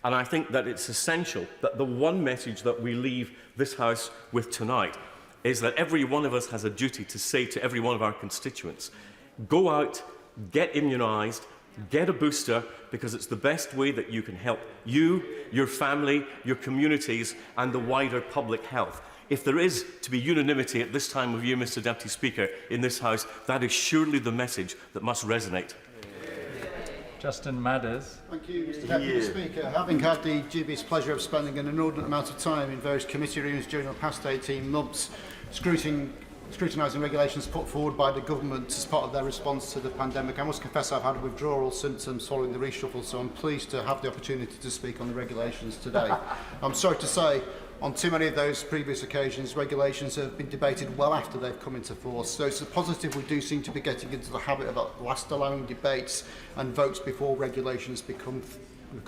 [SPEAKER 8] And I think that it's essential that the one message that we leave this House with tonight is that every one of us has a duty to say to every one of our constituents, go out, get immunised, get a booster, because it's the best way that you can help you, your family, your communities and the wider public health. If there is to be unanimity at this time of year, Mr Deputy Speaker, in this House, that is surely the message that must resonate.
[SPEAKER 3] Justin Madders.
[SPEAKER 18] Thank you, Mr Deputy Speaker. Having had the dubious pleasure of spending an inordinate amount of time in various committee rooms during the past 18 months scrutinising regulations put forward by the government as part of their response to the pandemic, I must confess I've had withdrawal symptoms following the reshuffle, so I'm pleased to have the opportunity to speak on the regulations today. I'm sorry to say, on too many of those previous occasions, regulations have been debated well after they've come into force. So it's a positive we do seem to be getting into the habit of at last allowing debates and votes before regulations become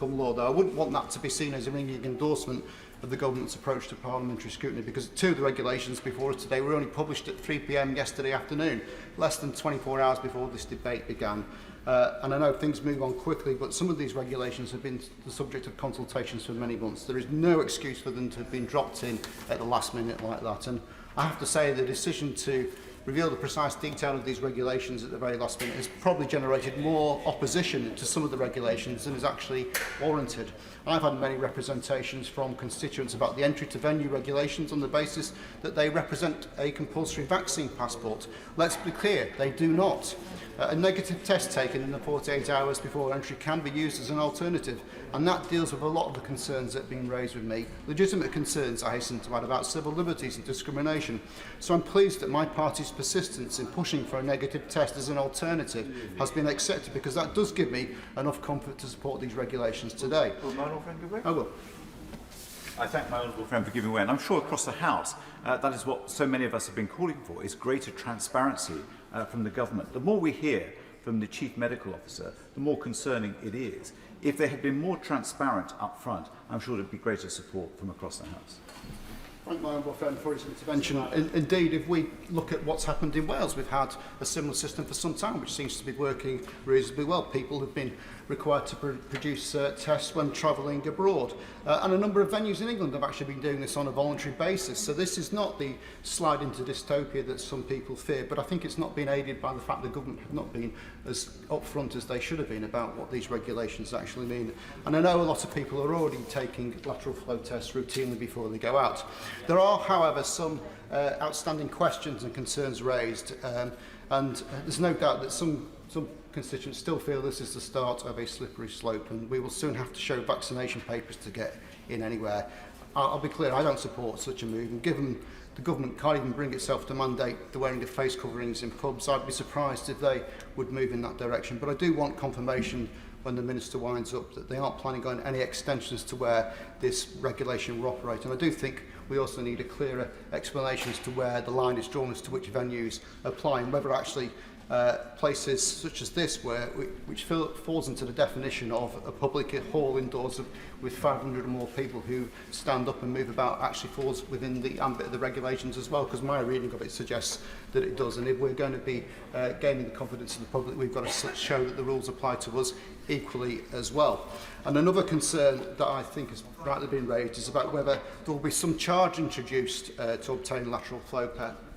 [SPEAKER 18] law. Though I wouldn't want that to be seen as a ringing endorsement of the government's approach to parliamentary scrutiny, because two of the regulations before us today were only published at 3 p.m. yesterday afternoon, less than 24 hours before this debate began. And I know things move on quickly, but some of these regulations have been the subject of consultations for many months. There is no excuse for them to have been dropped in at the last minute like that. And I have to say the decision to reveal the precise detail of these regulations at the very last minute has probably generated more opposition to some of the regulations than is actually warranted. I've had many representations from constituents about the entry to venue regulations on the basis that they represent a compulsory vaccine passport. Let's be clear, they do not. A negative test taken in the 48 hours before entry can be used as an alternative, and that deals with a lot of the concerns that have been raised with me. Legitimate concerns, I hasten to add, about civil liberties and discrimination. So I'm pleased that my party's persistence in pushing for a negative test as an alternative has been accepted, because that does give me enough comfort to support these regulations today. I will.
[SPEAKER 22] I thank my honourable friend for giving way, and I'm sure across the House that is what so many of us have been calling for, is greater transparency from the government. The more we hear from the Chief Medical Officer, the more concerning it is. If they had been more transparent up front, I'm sure there would be greater support from across the House.
[SPEAKER 18] Thank my honourable friend for his intervention. Indeed, if we look at what's happened in Wales. We've had a similar system for some time, which seems to be working reasonably well. People have been required to produce tests when travelling abroad. And a number of venues in England have actually been doing this on a voluntary basis. So this is not the slide into dystopia that some people fear, but I think it's not been aided by the fact the government have not been as upfront as they should have been about what these regulations actually mean. And I know a lot of people are already taking lateral flow tests routinely before they go out. There are, however, some outstanding questions and concerns raised, and there's no doubt that some constituents still feel this is the start of a slippery slope, and we will soon have to show vaccination papers to get in anywhere. I'll be clear, I don't support such a move, and given the government can't even bring itself to mandate the wearing of face coverings in pubs, I'd be surprised if they would move in that direction. But I do want confirmation when the Minister winds up that they aren't planning on any extensions to where this regulation will operate. And I do think we also need a clearer explanation as to where the line is drawn as to which venues apply, and whether actually places such as this, which falls into the definition of a public hall indoors with 500 or more people who stand up and move about, actually falls within the ambit of the regulations as well, because my reading of it suggests that it does. And if we're going to be gaining the confidence of the public, we've got to show that the rules apply to us equally as well. And another concern that I think has rightly been raised is about whether there will be some charge introduced to obtain lateral flow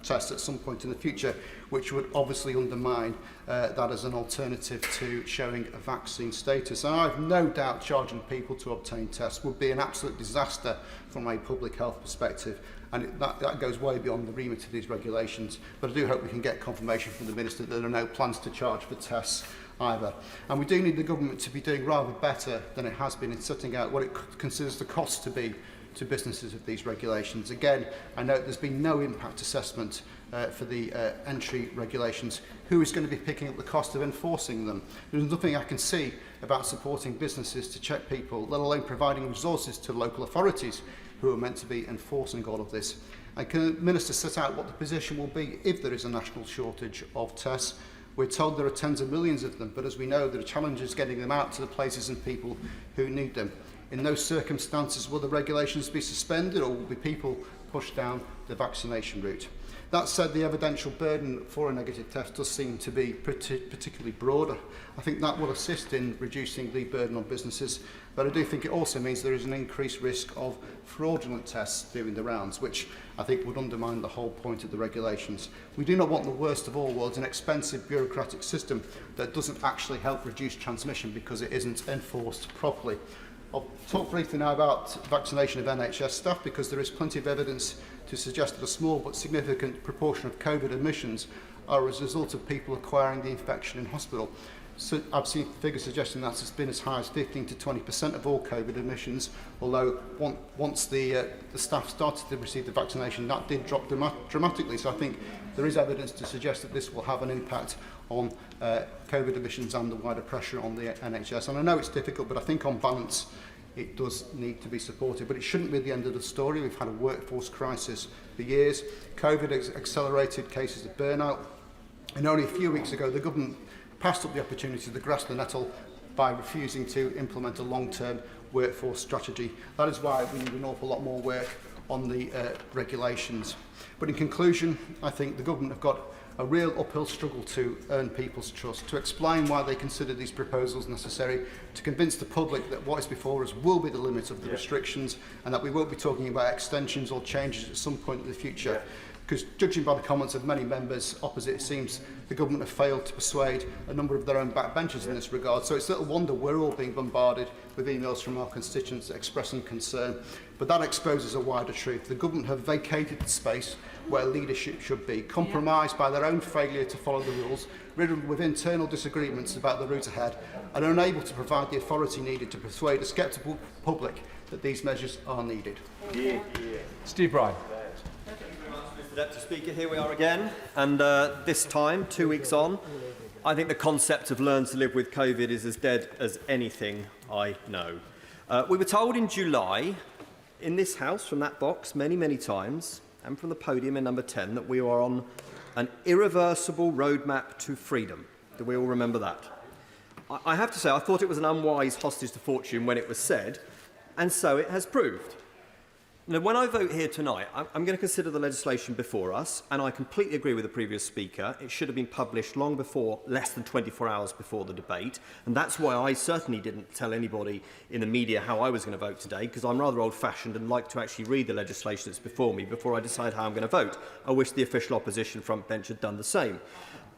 [SPEAKER 18] tests at some point in the future, which would obviously undermine that as an alternative to showing a vaccine status. And I have no doubt charging people to obtain tests would be an absolute disaster from a public health perspective, and that goes way beyond the remit of these regulations. But I do hope we can get confirmation from the Minister that there are no plans to charge for tests either. And we do need the government to be doing rather better than it has been in setting out what it considers the cost to be to businesses of these regulations. Again, I note there's been no impact assessment for the entry regulations. Who is going to be picking up the cost of enforcing them? There's nothing I can see about supporting businesses to check people, let alone providing resources to local authorities who are meant to be enforcing all of this. And can the Minister set out what the position will be if there is a national shortage of tests? We're told there are tens of millions of them, but as we know, there are challenges getting them out to the places and people who need them. In those circumstances, will the regulations be suspended, or will be people pushed down the vaccination route? That said, the evidential burden for a negative test does seem to be particularly broad. I think that will assist in reducing the burden on businesses, but I do think it also means there is an increased risk of fraudulent tests doing the rounds, which I think would undermine the whole point of the regulations. We do not want the worst of all worlds, an expensive bureaucratic system that doesn't actually help reduce transmission because it isn't enforced properly. I'll talk briefly now about vaccination of NHS staff, because there is plenty of evidence to suggest that a small but significant proportion of COVID admissions are as a result of people acquiring the infection in hospital. So I've seen figures suggesting that it's been as high as 15 to 20% of all COVID admissions, although once the staff started to receive the vaccination, that did drop dramatically. So I think there is evidence to suggest that this will have an impact on COVID admissions and the wider pressure on the NHS. And I know it's difficult, but I think on balance it does need to be supported. But it shouldn't be the end of the story. We've had a workforce crisis for years. COVID has accelerated cases of burnout. And only a few weeks ago, the government passed up the opportunity to grasp the nettle by refusing to implement a long-term workforce strategy. That is why we need an awful lot more work on the regulations. But in conclusion, I think the government have got a real uphill struggle to earn people's trust, to explain why they consider these proposals necessary, to convince the public that what is before us will be the limit of the restrictions, and that we won't be talking about extensions or changes at some point in the future. Because judging by the comments of many members opposite, it seems the government have failed to persuade a number of their own backbenchers in this regard. So it's little wonder we're all being bombarded with emails from our constituents expressing concern. But that exposes a wider truth. The government have vacated the space where leadership should be, compromised by their own failure to follow the rules, riddled with internal disagreements about the route ahead, and unable to provide the authority needed to persuade a sceptical public that these measures are needed.
[SPEAKER 3] Steve Bryan.
[SPEAKER 4] Mr. Deputy Speaker, here we are again, and this time, 2 weeks on, I think the concept of learn to live with COVID is as dead as anything I know. We were told in July, in this House, from that box, many, many times, and from the podium in number 10, that we are on an irreversible roadmap to freedom. Do we all remember that? I have to say, I thought it was an unwise hostage to fortune when it was said, and so it has proved. Now, when I vote here tonight, I'm going to consider the legislation before us, and I completely agree with the previous speaker. It should have been published long before, less than 24 hours before the debate, and that's why I certainly didn't tell anybody in the media how I was going to vote today, because I'm rather old-fashioned and like to actually read the legislation that's before me before I decide how I'm going to vote. I wish the official opposition front bench had done the same.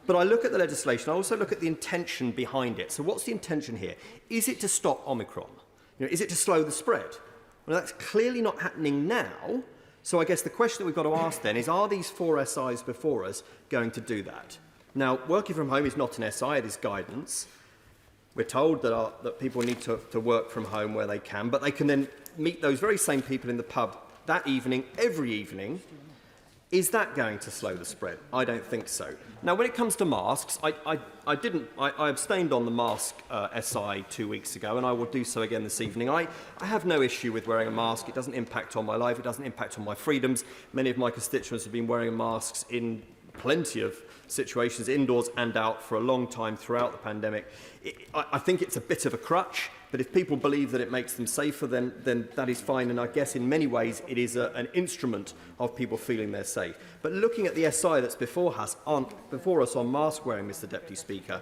[SPEAKER 4] But I look at the legislation, I also look at the intention behind it. So what's the intention here? Is it to stop Omicron? Is it to slow the spread? Well, that's clearly not happening now. So I guess the question that we've got to ask then is, are these 4 SIs before us going to do that? Now, working from home is not an SI, it is guidance. We're told that people need to work from home where they can, but they can then meet those very same people in the pub that evening, every evening. Is that going to slow the spread? I don't think so. Now, when it comes to masks, I abstained on the mask SI 2 weeks ago, and I will do so again this evening. I have no issue with wearing a mask. It doesn't impact on my life. It doesn't impact on my freedoms. Many of my constituents have been wearing masks in plenty of situations, indoors and out, for a long time throughout the pandemic. I think it's a bit of a crutch, but if people believe that it makes them safer, then that is fine. And I guess in many ways it is an instrument of people feeling they're safe. But looking at the SI that's before us on mask wearing, Mr. Deputy Speaker,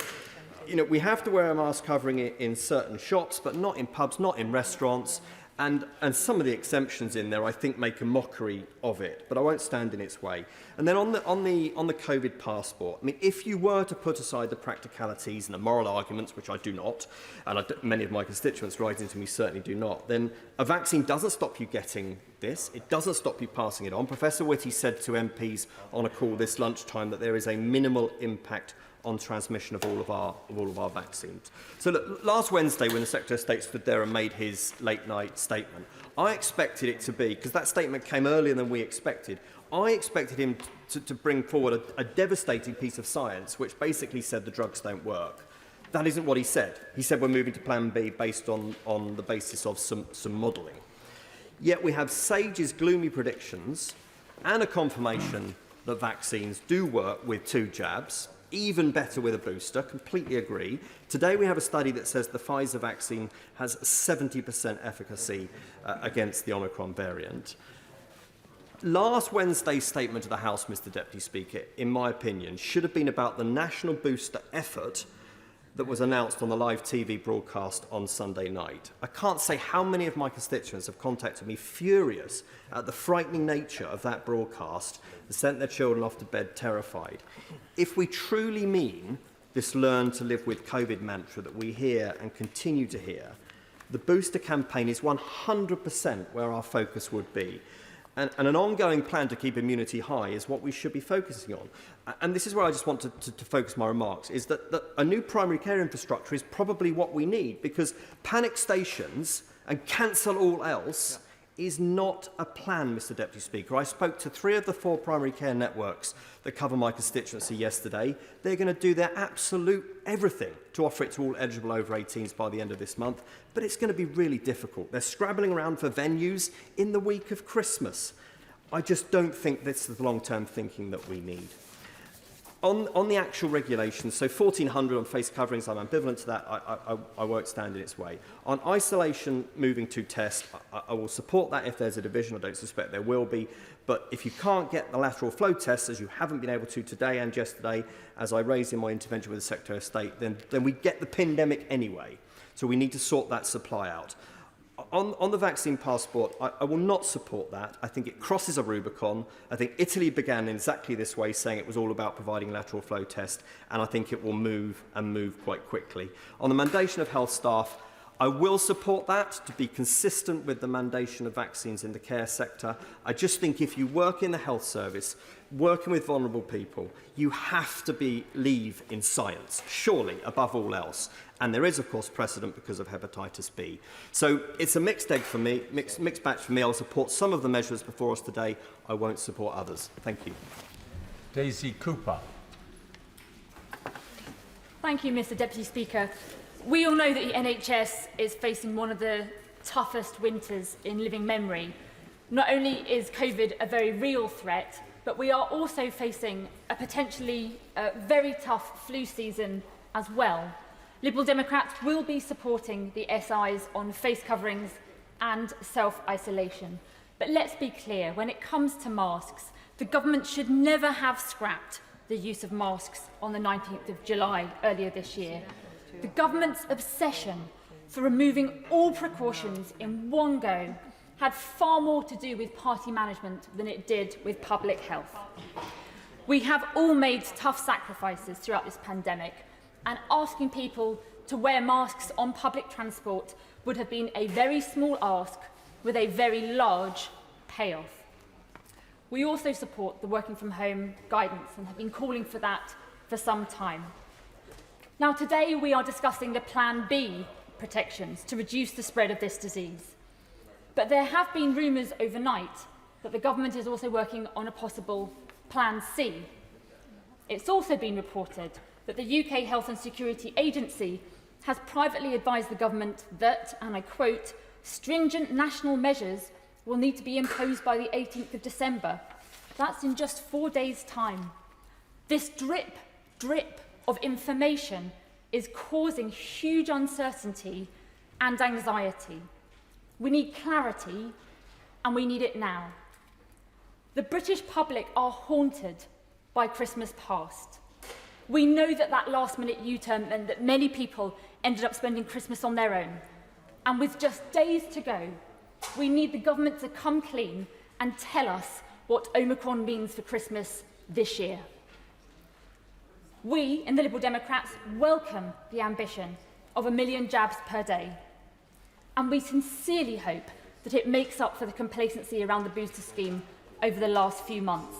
[SPEAKER 4] we have to wear a mask covering in certain shops, but not in pubs, not in restaurants. And some of the exemptions in there, I think, make a mockery of it, but I won't stand in its way. And then on the COVID passport, I mean, if you were to put aside the practicalities and the moral arguments, which I do not, and many of my constituents writing to me certainly do not, then a vaccine doesn't stop you getting this. It doesn't stop you passing it on. Professor Whitty said to MPs on a call this lunchtime that there is a minimal impact on transmission of all of our vaccines. So look, last Wednesday when the Secretary of State stood there and made his late night statement, I expected it to be, because that statement came earlier than we expected, I expected him to bring forward a devastating piece of science which basically said the drugs don't work. That isn't what he said. He said we're moving to Plan B based on the basis of some modelling. Yet we have SAGE's gloomy predictions and a confirmation that vaccines do work with 2 jabs, even better with a booster, completely agree. Today we have a study that says the Pfizer vaccine has 70% efficacy against the Omicron variant. Last Wednesday's statement to the House, Mr. Deputy Speaker, in my opinion, should have been about the national booster effort that was announced on the live TV broadcast on Sunday night. I can't say how many of my constituents have contacted me furious at the frightening nature of that broadcast and sent their children off to bed terrified. If we truly mean this learn to live with COVID mantra that we hear and continue to hear, the booster campaign is 100% where our focus would be. And an ongoing plan to keep immunity high is what we should be focusing on. And this is where I just want to focus my remarks, is that a new primary care infrastructure is probably what we need, because panic stations and cancel all else is not a plan, Mr. Deputy Speaker. I spoke to 3 of the 4 primary care networks that cover my constituency yesterday. They're going to do their absolute everything to offer it to all eligible over 18s by the end of this month, but it's going to be really difficult. They're scrabbling around for venues in the week of Christmas. I just don't think this is the long-term thinking that we need. On the actual regulations, so 1,400 on face coverings, I'm ambivalent to that. I won't stand in its way. On isolation moving to test, I will support that if there's a division. I don't suspect there will be. But if you can't get the lateral flow tests, as you haven't been able to today and yesterday, as I raised in my intervention with the Secretary of State, then we get the pandemic anyway. So we need to sort that supply out. On the vaccine passport, I will not support that. I think it crosses a Rubicon. I think Italy began in exactly this way, saying it was all about providing lateral flow tests, and I think it will move quite quickly. On the mandation of health staff, I will support that to be consistent with the mandation of vaccines in the care sector. I just think if you work in the health service, working with vulnerable people, you have to believe in science, surely, above all else. And there is, of course, precedent because of hepatitis B. So it's a mixed egg for me, mixed batch for me. I'll support some of the measures before us today. I won't support others. Thank you.
[SPEAKER 9] Daisy Cooper.
[SPEAKER 5] Thank you, Mr. Deputy Speaker. We all know that the NHS is facing one of the toughest winters in living memory. Not only is COVID a very real threat, but we are also facing a potentially very tough flu season as well. Liberal Democrats will be supporting the SIs on face coverings and self-isolation. But let's be clear, when it comes to masks, the government should never have scrapped the use of masks on the 19th of July earlier this year. The government's obsession for removing all precautions in one go had far more to do with party management than it did with public health. We have all made tough sacrifices throughout this pandemic, and asking people to wear masks on public transport would have been a very small ask with a very large payoff. We also support the working from home guidance and have been calling for that for some time. Now, today we are discussing the Plan B protections to reduce the spread of this disease. But there have been rumours overnight that the government is also working on a possible Plan C. It's also been reported that the UK Health and Security Agency has privately advised the government that, and I quote, stringent national measures will need to be imposed by the 18th of December. That's in just 4 days' time. This drip of information is causing huge uncertainty and anxiety. We need clarity, and we need it now. The British public are haunted by Christmas past. We know that that last-minute U-turn meant that many people ended up spending Christmas on their own. And with just days to go, we need the government to come clean and tell us what Omicron means for Christmas this year. We, in the Liberal Democrats, welcome the ambition of 1 million jabs per day. And we sincerely hope that it makes up for the complacency around the booster scheme over the last few months.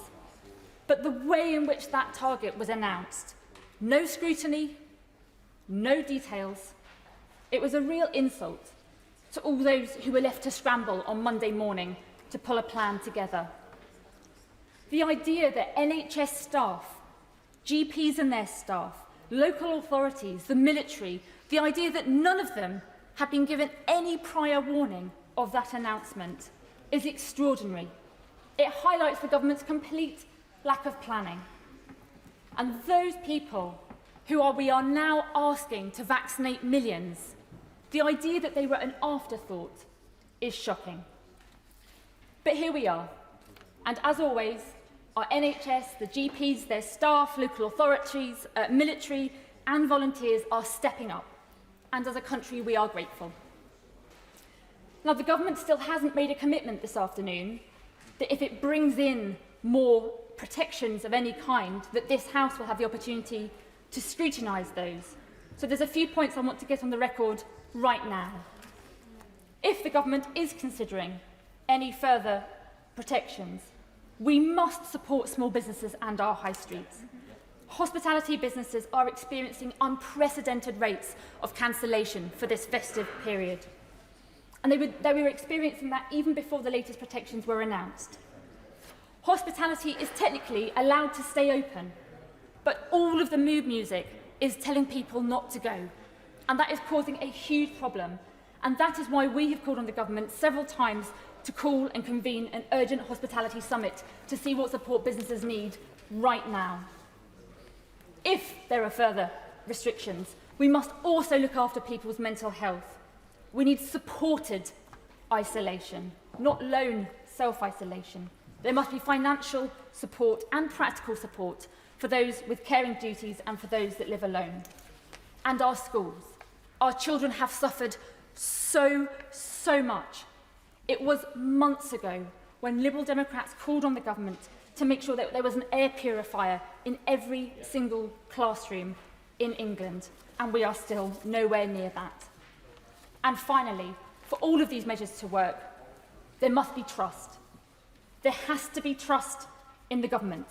[SPEAKER 5] But the way in which that target was announced, no scrutiny, no details, it was a real insult to all those who were left to scramble on Monday morning to pull a plan together. The idea that NHS staff, GPs and their staff, local authorities, the military, the idea that none of them had been given any prior warning of that announcement is extraordinary. It highlights the government's complete lack of planning. And those people who we are now asking to vaccinate millions, the idea that they were an afterthought is shocking. But here we are. And as always, our NHS, the GPs, their staff, local authorities, military and volunteers are stepping up. And as a country, we are grateful. Now, the government still hasn't made a commitment this afternoon that if it brings in more protections of any kind, that this House will have the opportunity to scrutinise those. So there's a few points I want to get on the record right now. If the government is considering any further protections, we must support small businesses and our high streets. Hospitality businesses are experiencing unprecedented rates of cancellation for this festive period. And they were experiencing that even before the latest protections were announced. Hospitality is technically allowed to stay open, but all of the mood music is telling people not to go. And that is causing a huge problem. And that is why we have called on the government several times to call and convene an urgent hospitality summit to see what support businesses need right now. If there are further restrictions, we must also look after people's mental health. We need supported isolation, not lone self-isolation. There must be financial support and practical support for those with caring duties and for those that live alone. And our schools. Our children have suffered so much. It was months ago when Liberal Democrats called on the government to make sure that there was an air purifier in every single classroom in England, and we are still nowhere near that. And finally, for all of these measures to work, there must be trust. There has to be trust in the government.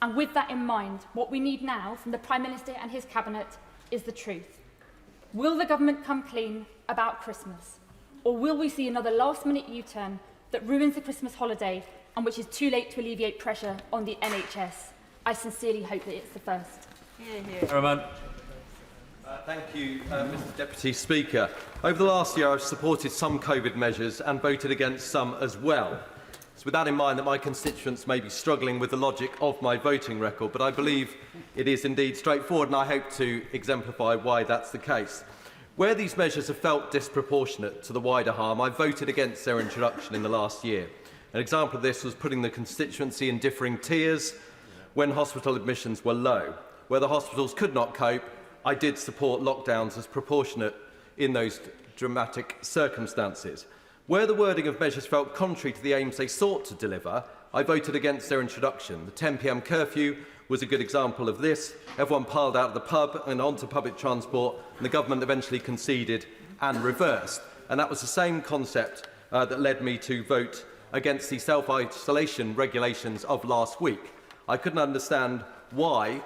[SPEAKER 5] And with that in mind, what we need now from the Prime Minister and his cabinet is the truth. Will the government come clean about Christmas? Or will we see another last-minute U-turn that ruins the Christmas holiday and which is too late to alleviate pressure on the NHS? I sincerely hope that it's the first.
[SPEAKER 4] Thank you, Mr Deputy Speaker. Over the last year, I've supported some COVID measures and voted against some as well. It's with that in mind that my constituents may be struggling with the logic of my voting record, but I believe it is indeed straightforward, and I hope to exemplify why that's the case. Where these measures have felt disproportionate to the wider harm, I voted against their introduction in the last year.
[SPEAKER 19] An example of this was putting the constituency in differing tiers when hospital admissions were low. Where the hospitals could not cope, I did support lockdowns as proportionate in those dramatic circumstances. Where the wording of measures felt contrary to the aims they sought to deliver, I voted against their introduction. The 10 p.m. curfew was a good example of this. Everyone piled out of the pub and onto public transport, and the government eventually conceded and reversed. And that was the same concept that led me to vote against the self-isolation regulations of last week. I couldn't understand why,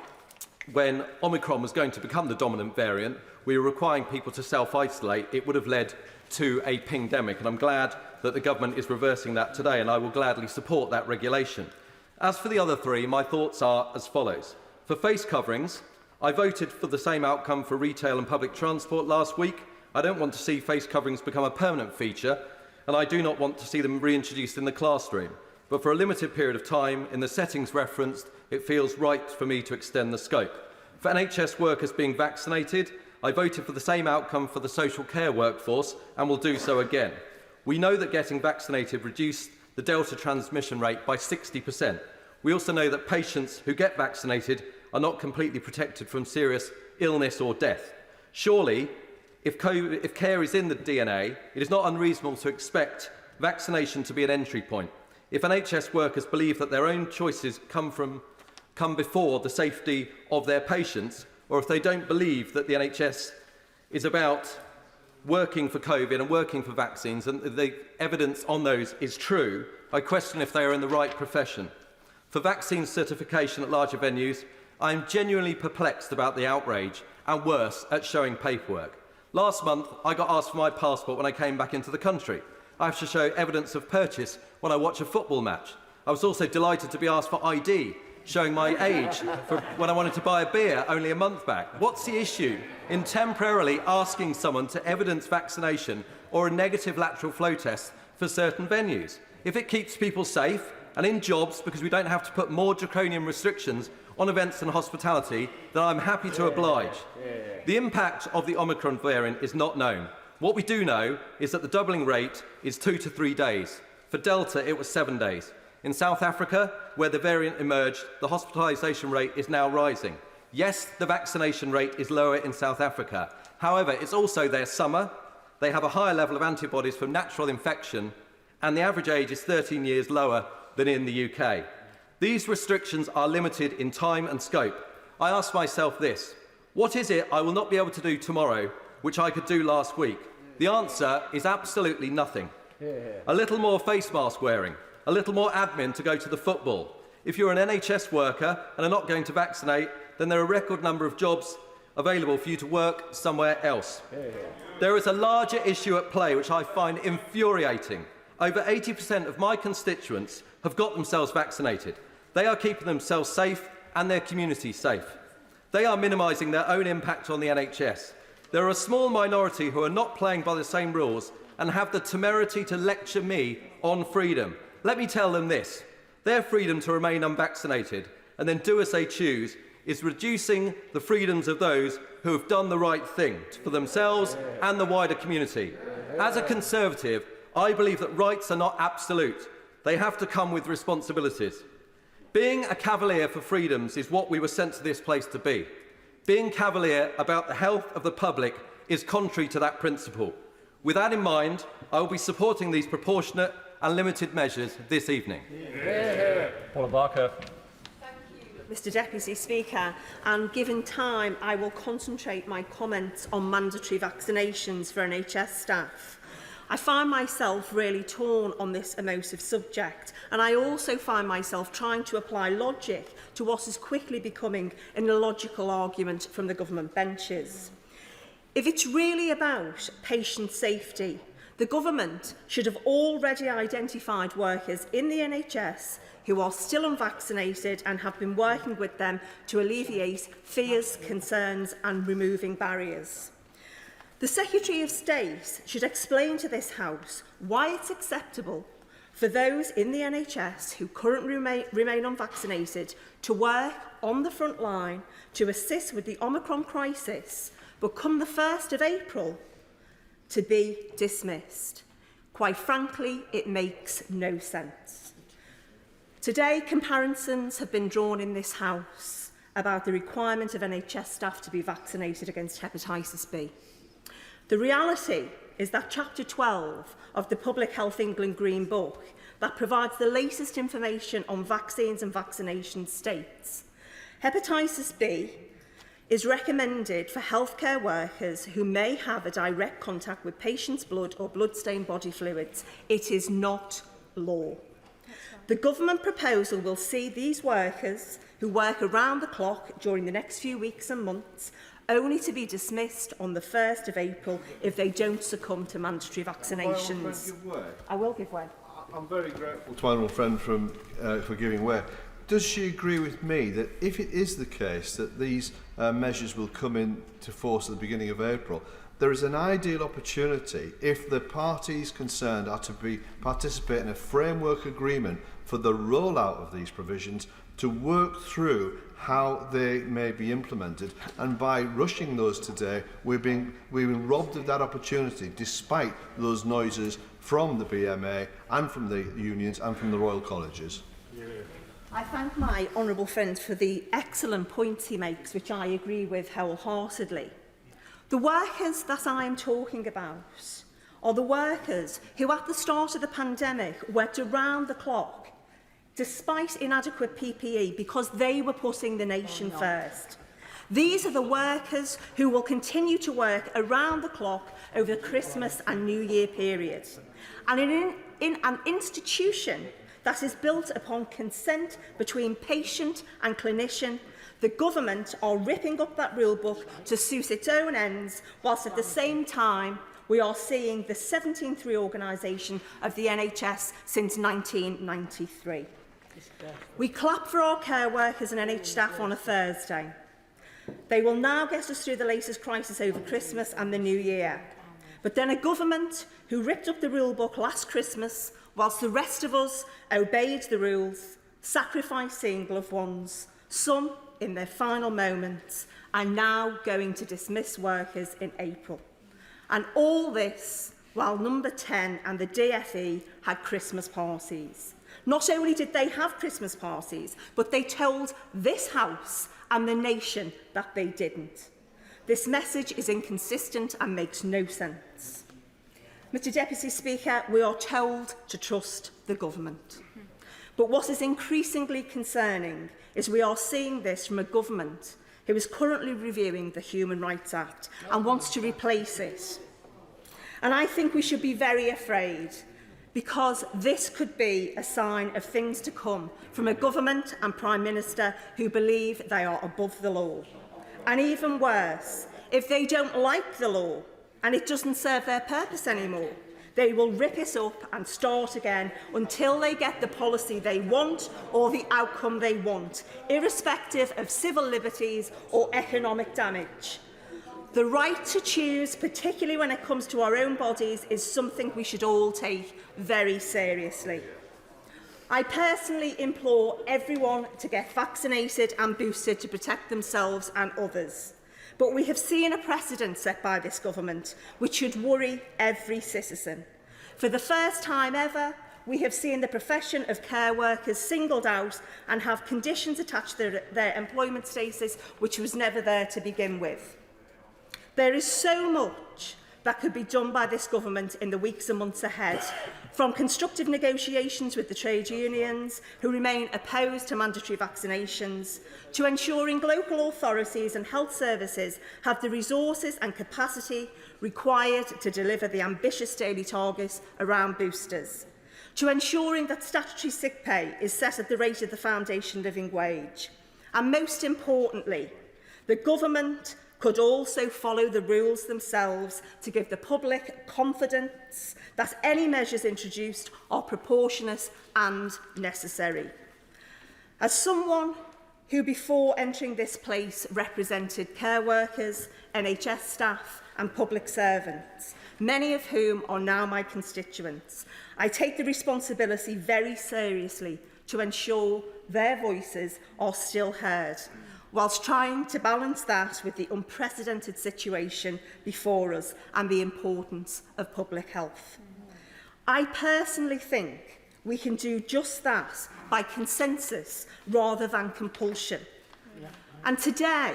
[SPEAKER 19] when Omicron was going to become the dominant variant, we were requiring people to self-isolate. It would have led to a pingdemic, and I'm glad that the government is reversing that today, and I will gladly support that regulation. As for the other three, my thoughts are as follows. For face coverings, I voted for the same outcome for retail and public transport last week. I don't want to see face coverings become a permanent feature, and I do not want to see them reintroduced in the classroom. But for a limited period of time, in the settings referenced, it feels right for me to extend the scope. For NHS workers being vaccinated, I voted for the same outcome for the social care workforce and will do so again. We know that getting vaccinated reduced the Delta transmission rate by 60%. We also know that patients who get vaccinated are not completely protected from serious illness or death. Surely, if care is in the DNA, it is not unreasonable to expect vaccination to be an entry point. If NHS workers believe that their own choices come before the safety of their patients, or if they don't believe that the NHS is about working for COVID and working for vaccines, and the evidence on those is true, I question if they are in the right profession. For vaccine certification at larger venues, I am genuinely perplexed about the outrage, and worse, at showing paperwork. Last month, I got asked for my passport when I came back into the country. I have to show evidence of purchase when I watch a football match. I was also delighted to be asked for ID, showing my age for when I wanted to buy a beer only a month back. What's the issue in temporarily asking someone to evidence vaccination or a negative lateral flow test for certain venues? If it keeps people safe and in jobs because we don't have to put more draconian restrictions on events and hospitality, then I'm happy to oblige. The impact of the Omicron variant is not known. What we do know is that the doubling rate is 2 to 3 days. For Delta, it was 7 days. In South Africa, where the variant emerged, the hospitalisation rate is now rising. Yes, the vaccination rate is lower in South Africa. However, it's also their summer. They have a higher level of antibodies from natural infection, and the average age is 13 years lower than in the UK. These restrictions are limited in time and scope. I ask myself this: what is it I will not be able to do tomorrow, which I could do last week? The answer is absolutely nothing. A little more face mask wearing, a little more admin to go to the football. If you're an NHS worker and are not going to vaccinate, then there are a record number of jobs available for you to work somewhere else. There is a larger issue at play which I find infuriating. Over 80% of my constituents have got themselves vaccinated. They are keeping themselves safe and their community safe. They are minimising their own impact on the NHS. There are a small minority who are not playing by the same rules and have the temerity to lecture me on freedom. Let me tell them this: their freedom to remain unvaccinated and then do as they choose is reducing the freedoms of those who have done the right thing for themselves and the wider community. As a Conservative, I believe that rights are not absolute. They have to come with responsibilities. Being a cavalier for freedoms is what we were sent to this place to be. Being cavalier about the health of the public is contrary to that principle. With that in mind, I will be supporting these proportionate and limited measures this evening.
[SPEAKER 3] Paula Barker.
[SPEAKER 21] Mr Deputy Speaker, and given time, I will concentrate my comments on mandatory vaccinations for NHS staff. I find myself really torn on this emotive subject, and I also find myself trying to apply logic to what is quickly becoming an illogical argument from the government benches. If it's really about patient safety, the government should have already identified workers in the NHS who are still unvaccinated and have been working with them to alleviate fears, concerns and removing barriers. The Secretary of State should explain to this House why it's acceptable for those in the NHS who currently remain unvaccinated to work on the front line to assist with the Omicron crisis, but come the 1st of April, to be dismissed. Quite frankly, it makes no sense. Today, comparisons have been drawn in this House about the requirement of NHS staff to be vaccinated against hepatitis B. The reality is that Chapter 12 of the Public Health England Green Book that provides the latest information on vaccines and vaccinations states hepatitis B is recommended for healthcare workers who may have a direct contact with patients' blood or blood-stained body fluids. It is not law. The government proposal will see these workers who work around the clock during the next few weeks and months only to be dismissed on the 1st of April if they don't succumb to mandatory vaccinations. I will give way.
[SPEAKER 7] I'm very grateful to my honourable friend for giving way. Does she agree with me that if it is the case that these measures will come into force at the beginning of April, there is an ideal opportunity if the parties concerned are to participate in a framework agreement for the rollout of these provisions to work through how they may be implemented, and by rushing those today, we've been robbed of that opportunity despite those noises from the BMA and from the unions and from the Royal Colleges.
[SPEAKER 21] I thank my honourable friend for the excellent points he makes, which I agree with wholeheartedly. The workers that I am talking about are the workers who at the start of the pandemic worked around the clock despite inadequate PPE because they were putting the nation first. These are the workers who will continue to work around the clock over the Christmas and New Year period. And in an institution that is built upon consent between patient and clinician, the government are ripping up that rule book to suit its own ends, whilst at the same time we are seeing the 17th reorganisation of the NHS since 1993. We clap for our care workers and NH staff on a Thursday. They will now get us through the latest crisis over Christmas and the New Year. But then a government who ripped up the rule book last Christmas, whilst the rest of us obeyed the rules, sacrificing loved ones, some in their final moments, are now going to dismiss workers in April. And all this while Number 10 and the DFE had Christmas parties. Not only did they have Christmas parties, but they told this House and the nation that they didn't. This message is inconsistent and makes no sense. Mr Deputy Speaker, we are told to trust the government. But what is increasingly concerning is we are seeing this from a government who is currently reviewing the Human Rights Act and wants to replace it. And I think we should be very afraid, because this could be a sign of things to come from a government and Prime Minister who believe they are above the law. And even worse, if they don't like the law and it doesn't serve their purpose anymore, they will rip it up and start again until they get the policy they want or the outcome they want, irrespective of civil liberties or economic damage. The right to choose, particularly when it comes to our own bodies, is something we should all take very seriously. I personally implore everyone to get vaccinated and boosted to protect themselves and others. But we have seen a precedent set by this government which should worry every citizen. For the first time ever, we have seen the profession of care workers singled out and have conditions attached to their employment status which was never there to begin with. There is so much that could be done by this government in the weeks and months ahead, from constructive negotiations with the trade unions, who remain opposed to mandatory vaccinations, to ensuring local authorities and health services have the resources and capacity required to deliver the ambitious daily targets around boosters, to ensuring that statutory sick pay is set at the rate of the foundation living wage. And most importantly, the government could also follow the rules themselves to give the public confidence that any measures introduced are proportionate and necessary. As someone who before entering this place represented care workers, NHS staff and public servants, many of whom are now my constituents, I take the responsibility very seriously to ensure their voices are still heard, whilst trying to balance that with the unprecedented situation before us and the importance of public health. I personally think we can do just that by consensus rather than compulsion. And today,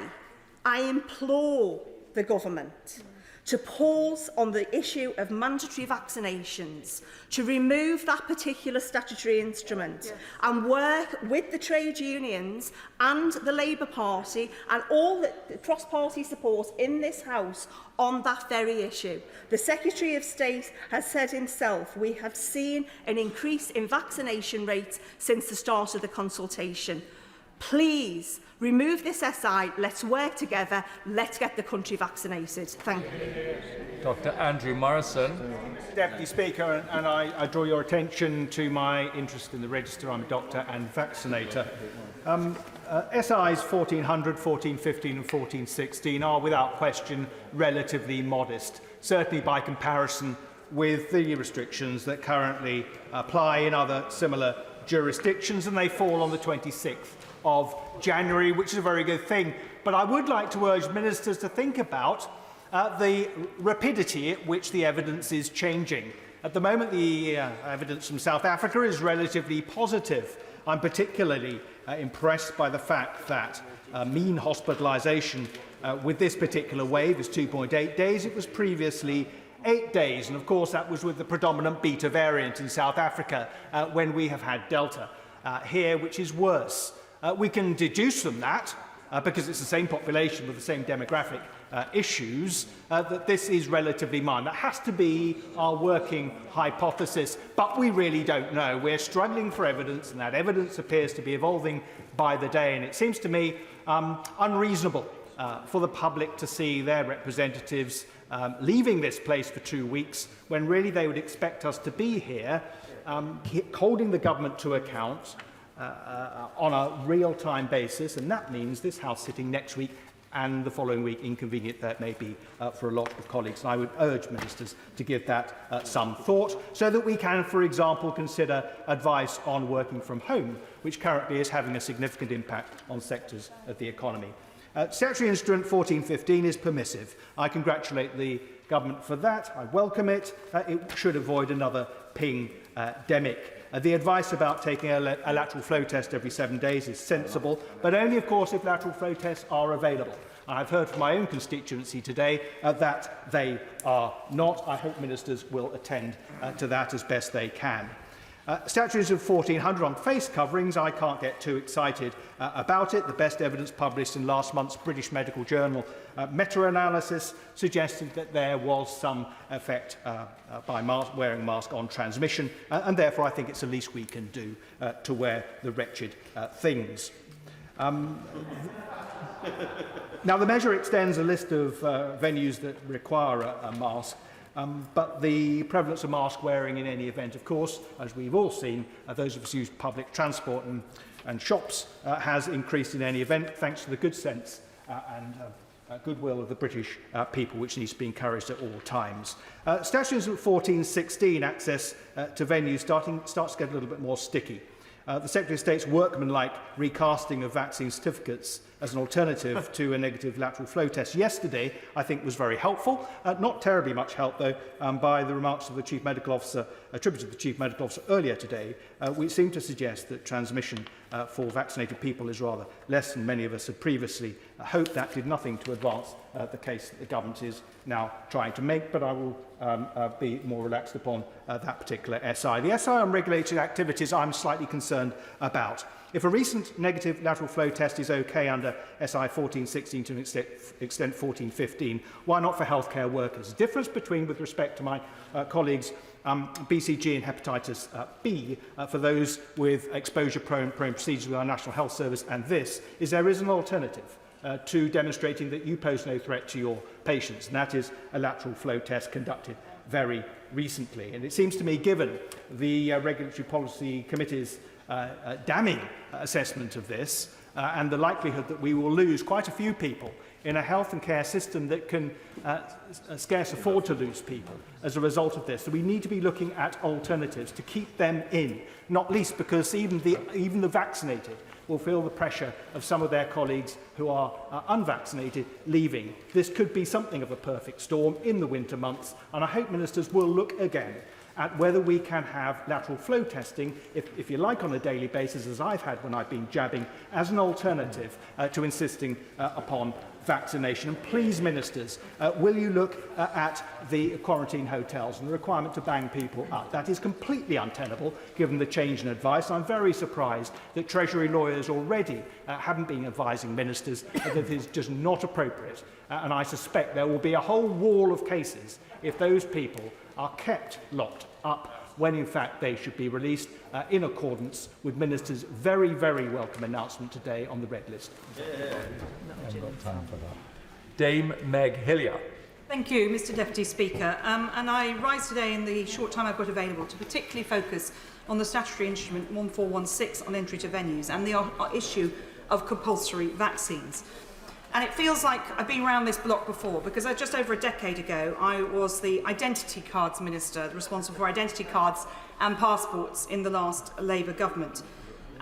[SPEAKER 21] I implore the government to pause on the issue of mandatory vaccinations, to remove that particular statutory instrument and work with the trade unions and the Labour Party and all the cross-party support in this House on that very issue. The Secretary of State has said himself, we have seen an increase in vaccination rates since the start of the consultation. Please, remove this SI, let's work together, let's get the country vaccinated. Thank you.
[SPEAKER 9] Dr. Andrew Morrison.
[SPEAKER 2] Deputy Speaker, and I draw your attention to my interest in the register. I'm a doctor and vaccinator. SIs 1400, 1415 and 1416 are without question relatively modest, certainly by comparison with the restrictions that currently apply in other similar jurisdictions, and they fall on the 26th of January, which is a very good thing. But I would like to urge ministers to think about the rapidity at which the evidence is changing. At the moment, the evidence from South Africa is relatively positive. I'm particularly impressed by the fact that mean hospitalisation with this particular wave is 2.8 days. It was previously 8 days, and of course that was with the predominant beta variant in South Africa when we have had Delta here, which is worse. We can deduce from that, because it's the same population with the same demographic issues, that this is relatively mild. That has to be our working hypothesis, but we really don't know. We're struggling for evidence, and that evidence appears to be evolving by the day, and it seems to me unreasonable for the public to see their representatives leaving this place for 2 weeks, when really they would expect us to be here, holding the government to account, on a real-time basis, and that means this House sitting next week and the following week, inconvenient that may be for a lot of colleagues. And I would urge ministers to give that some thought, so that we can, for example, consider advice on working from home, which currently is having a significant impact on sectors of the economy. Statutory Instrument 1415 is permissive. I congratulate the government for that. I welcome it. It should avoid another ping-demic. The advice about taking a lateral flow test every 7 days is sensible, but only, of course, if lateral flow tests are available. I've heard from my own constituency today that they are not. I hope ministers will attend to that as best they can. Statutes of 1400 on face coverings, I can't get too excited about it. The best evidence published in last month's British Medical Journal meta-analysis suggested that there was some effect by wearing a mask on transmission, and therefore I think it's the least we can do to wear the wretched things. Now, the measure extends a list of venues that require a mask, but the prevalence of mask wearing in any event, of course, as we've all seen, those of us who use public transport and shops, has increased in any event, thanks to the good sense and goodwill of the British people, which needs to be encouraged at all times. Statutes of 1416, access to venues, starts to get a little bit more sticky. The Secretary of State's workmanlike recasting of vaccine certificates as an alternative to a negative lateral flow test yesterday, I think, was very helpful. Not terribly much help, though, by the remarks of the Chief Medical Officer, attributed to the Chief Medical Officer earlier today, which seemed to suggest that transmission for vaccinated people is rather less than many of us had previously hoped. That did nothing to advance the case that the government is now trying to make, but I will be more relaxed upon that particular SI. The SI on regulated activities I'm slightly concerned about. If a recent negative lateral flow test is okay under SI 1416 to an extent 1415, why not for healthcare workers? The difference between, with respect to my colleagues, BCG and hepatitis B, for those with exposure-prone procedures with our National Health Service, and this, is there is an alternative to demonstrating that you pose no threat to your patients, and that is a lateral flow test conducted very recently. And it seems to me, given the Regulatory Policy Committee's damning assessment of this, and the likelihood that we will lose quite a few people in a health and care system that can scarce afford to lose people as a result of this. So we need to be looking at alternatives to keep them in, not least because even the vaccinated will feel the pressure of some of their colleagues who are unvaccinated leaving. This could be something of a perfect storm in the winter months, and I hope ministers will look again at whether we can have lateral flow testing, if you like, on a daily basis, as I've had when I've been jabbing, as an alternative to insisting upon vaccination. And please, ministers, will you look at the quarantine hotels and the requirement to bang people up? That is completely untenable, given the change in advice. I'm very surprised that Treasury lawyers already haven't been advising ministers that it is just not appropriate. And I suspect there will be a whole wall of cases if those people are kept locked up when in fact they should be released in accordance with Minister's very, very welcome announcement today on the red list.
[SPEAKER 9] Dame Meg Hillier.
[SPEAKER 13] Thank you, Mr Deputy Speaker. And I rise today in the short time I've got available to particularly focus on the statutory instrument 1416 on entry to venues and the issue of compulsory vaccines. And it feels like I've been around this block before, because just over a decade ago, I was the Identity Cards Minister, responsible for identity cards and passports in the last Labour government.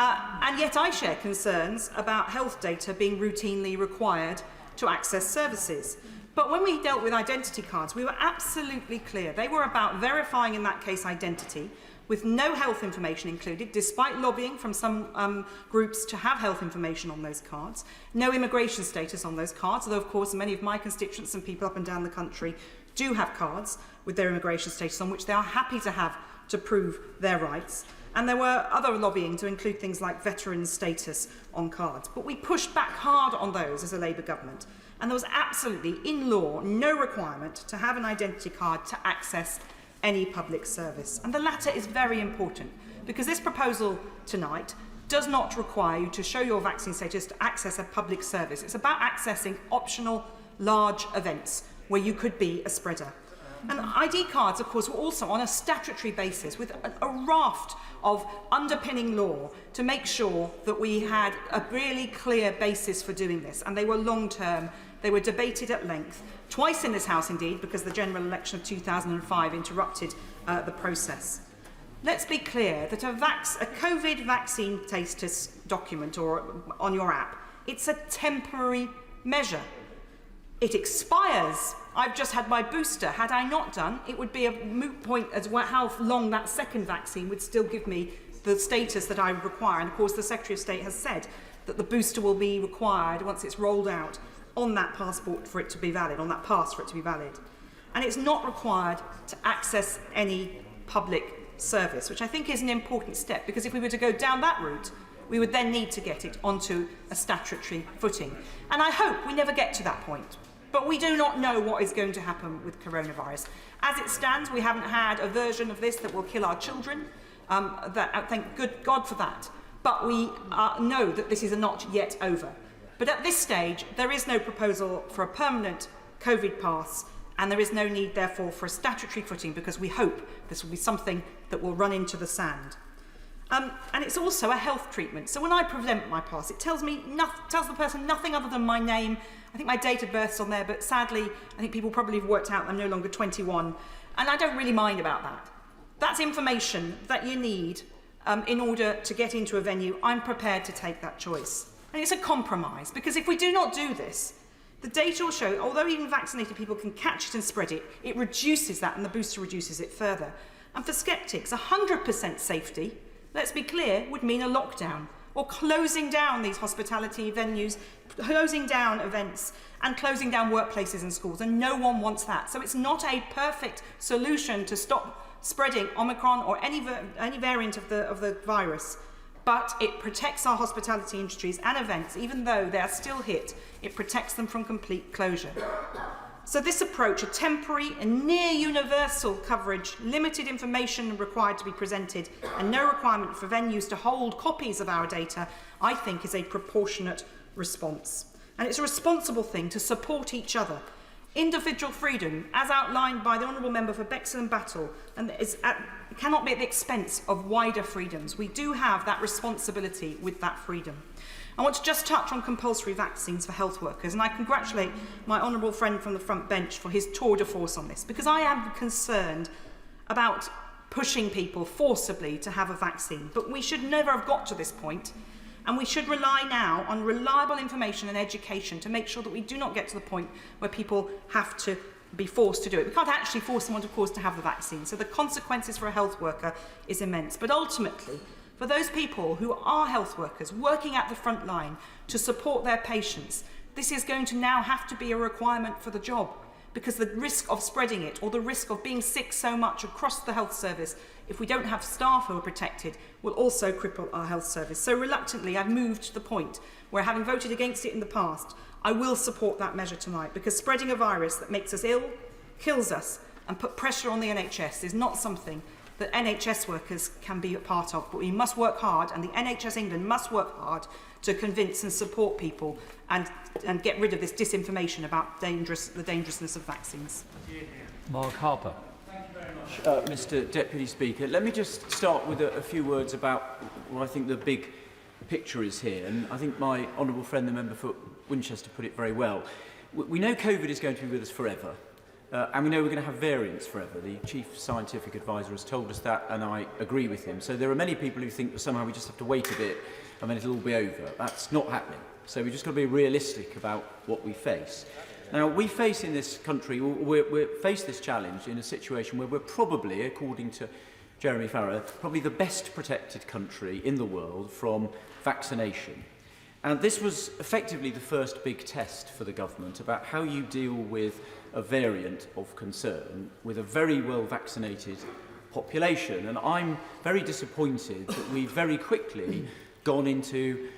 [SPEAKER 13] And yet I share concerns about health data being routinely required to access services. But when we dealt with identity cards, we were absolutely clear. They were about verifying, in that case, identity, with no health information included, despite lobbying from some groups to have health information on those cards, no immigration status on those cards, although of course many of my constituents and people up and down the country do have cards with their immigration status on which they are happy to have to prove their rights. And there were other lobbying to include things like veteran status on cards. But we pushed back hard on those as a Labour government. And there was absolutely, in law, no requirement to have an identity card to access any public service. And the latter is very important, because this proposal tonight does not require you to show your vaccine status to access a public service. It's about accessing optional large events where you could be a spreader. And ID cards, of course, were also on a statutory basis with a raft of underpinning law to make sure that we had a really clear basis for doing this. And they were long-term. They were debated at length, twice in this House indeed, because the general election of 2005 interrupted the process. Let's be clear that a COVID vaccine status document or on your app, it's a temporary measure. It expires. I've just had my booster. Had I not done, it would be a moot point as well how long that second vaccine would still give me the status that I require. And of course, the Secretary of State has said that the booster will be required once it's rolled out on that passport for it to be valid, on that pass for it to be valid. And it's not required to access any public service, which I think is an important step, because if we were to go down that route, we would then need to get it onto a statutory footing. And I hope we never get to that point. But we do not know what is going to happen with coronavirus. As it stands, we haven't had a version of this that will kill our children. Thank good God for that. But we know that this is not yet over. But at this stage, there is no proposal for a permanent COVID pass, and there is no need, therefore, for a statutory footing, because we hope this will be something that will run into the sand. And it's also a health treatment. So when I present my pass, it tells the person nothing other than my name. I think my date of birth's on there, but sadly, I think people probably have worked out I'm no longer 21. And I don't really mind about that. That's information that you need in order to get into a venue. I'm prepared to take that choice. And it's a compromise, because if we do not do this, the data will show, although even vaccinated people can catch it and spread it, it reduces that, and the booster reduces it further. And for sceptics, 100% safety, let's be clear, would mean a lockdown, or closing down these hospitality venues, closing down events, and closing down workplaces and schools, and no one wants that. So it's not a perfect solution to stop spreading Omicron or any variant of the virus. But it protects our hospitality industries and events, even though they are still hit, it protects them from complete closure. So this approach, a temporary and near universal coverage, limited information required to be presented, and no requirement for venues to hold copies of our data, I think is a proportionate response. And it's a responsible thing to support each other. Individual freedom, as outlined by the Honourable Member for Bexhill and Battle, and cannot be at the expense of wider freedoms. We do have that responsibility with that freedom. I want to just touch on compulsory vaccines for health workers, and I congratulate my honourable friend from the front bench for his tour de force on this, because I am concerned about pushing people forcibly to have a vaccine. But we should never have got to this point, and we should rely now on reliable information and education to make sure that we do not get to the point where people have to be forced to do it. We can't actually force someone, of course, to have the vaccine. So the consequences for a health worker is immense. But ultimately, for those people who are health workers working at the front line to support their patients, this is going to now have to be a requirement for the job, because the risk of spreading it or the risk of being sick so much across the health service, if we don't have staff who are protected, will also cripple our health service. So reluctantly, I've moved to the point where, having voted against it in the past, I will support that measure tonight, because spreading a virus that makes us ill, kills us, and put pressure on the NHS is not something that NHS workers can be a part of. But we must work hard, and the NHS England must work hard to convince and support people and get rid of this disinformation about the dangerousness of vaccines.
[SPEAKER 9] Mark Harper.
[SPEAKER 11] Mr Deputy Speaker, let me just start with a few words about what I think the big picture is here, and I think my honourable friend, the member for Winchester, put it very well. We know COVID is going to be with us forever, and we know we're going to have variants forever. The Chief Scientific Advisor has told us that, and I agree with him. So there are many people who think that somehow we just have to wait a bit and then it'll all be over. That's not happening. So we've just got to be realistic about what we face. Now, we face in this country, we face this challenge in a situation where we're probably, according to Jeremy Farrar, probably the best protected country in the world from vaccination. And this was effectively the first big test for the government about how you deal with a variant of concern with a very well vaccinated population. And I'm very disappointed that we've very quickly gone into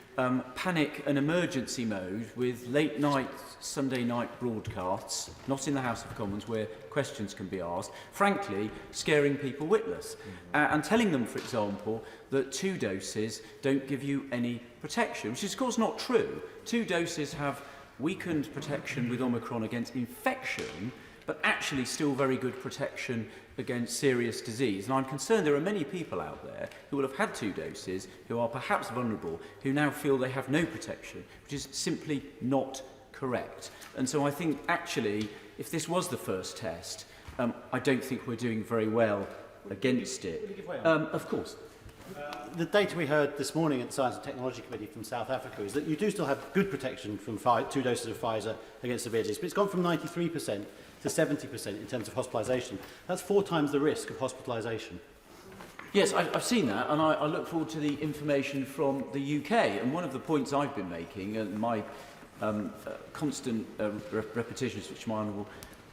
[SPEAKER 11] panic and emergency mode with late night, Sunday night broadcasts, not in the House of Commons where questions can be asked, frankly scaring people witless and telling them, for example, that 2 doses don't give you any protection, which is of course not true. 2 doses have weakened protection with Omicron against infection, but actually still very good protection against serious disease. And I'm concerned there are many people out there who will have had 2 doses, who are perhaps vulnerable, who now feel they have no protection, which is simply not correct. And so I think actually, if this was the first test, I don't think we're doing very well against it. Of course.
[SPEAKER 16] The data we heard this morning at the Science and Technology Committee from South Africa is that you do still have good protection from 2 doses of Pfizer against severe disease, but it's gone from 93% to 70% in terms of hospitalisation. That's 4 times the risk of hospitalisation.
[SPEAKER 11] Yes, I've seen that, and I look forward to the information from the UK. And one of the points I've been making, and my constant repetitions, which my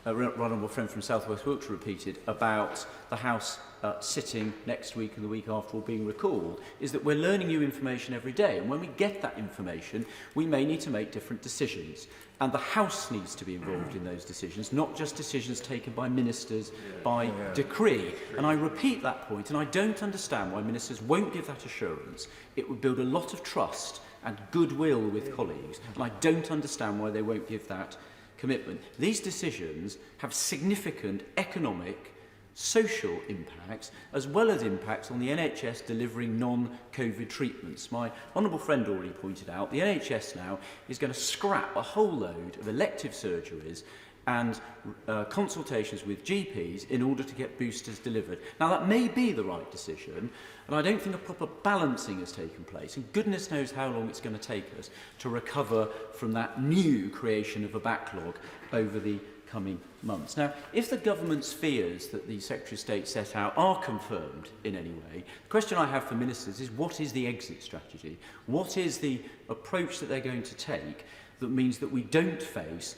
[SPEAKER 11] honourable friend from South West Wiltshire repeated, about the House sitting next week and the week after or being recalled, is that we're learning new information every day. And when we get that information, we may need to make different decisions. And the House needs to be involved in those decisions, not just decisions taken by ministers by decree. And I repeat that point, and I don't understand why ministers won't give that assurance. It would build a lot of trust and goodwill with colleagues, and I don't understand why they won't give that commitment. These decisions have significant economic, social impacts, as well as impacts on the NHS delivering non-COVID treatments. My honourable friend already pointed out, the NHS now is going to scrap a whole load of elective surgeries and consultations with GPs in order to get boosters delivered. Now, that may be the right decision, and I don't think a proper balancing has taken place, and goodness knows how long it's going to take us to recover from that new creation of a backlog over the coming months. Now, if the government's fears that the Secretary of State set out are confirmed in any way, the question I have for ministers is, what is the exit strategy? What is the approach that they're going to take that means that we don't face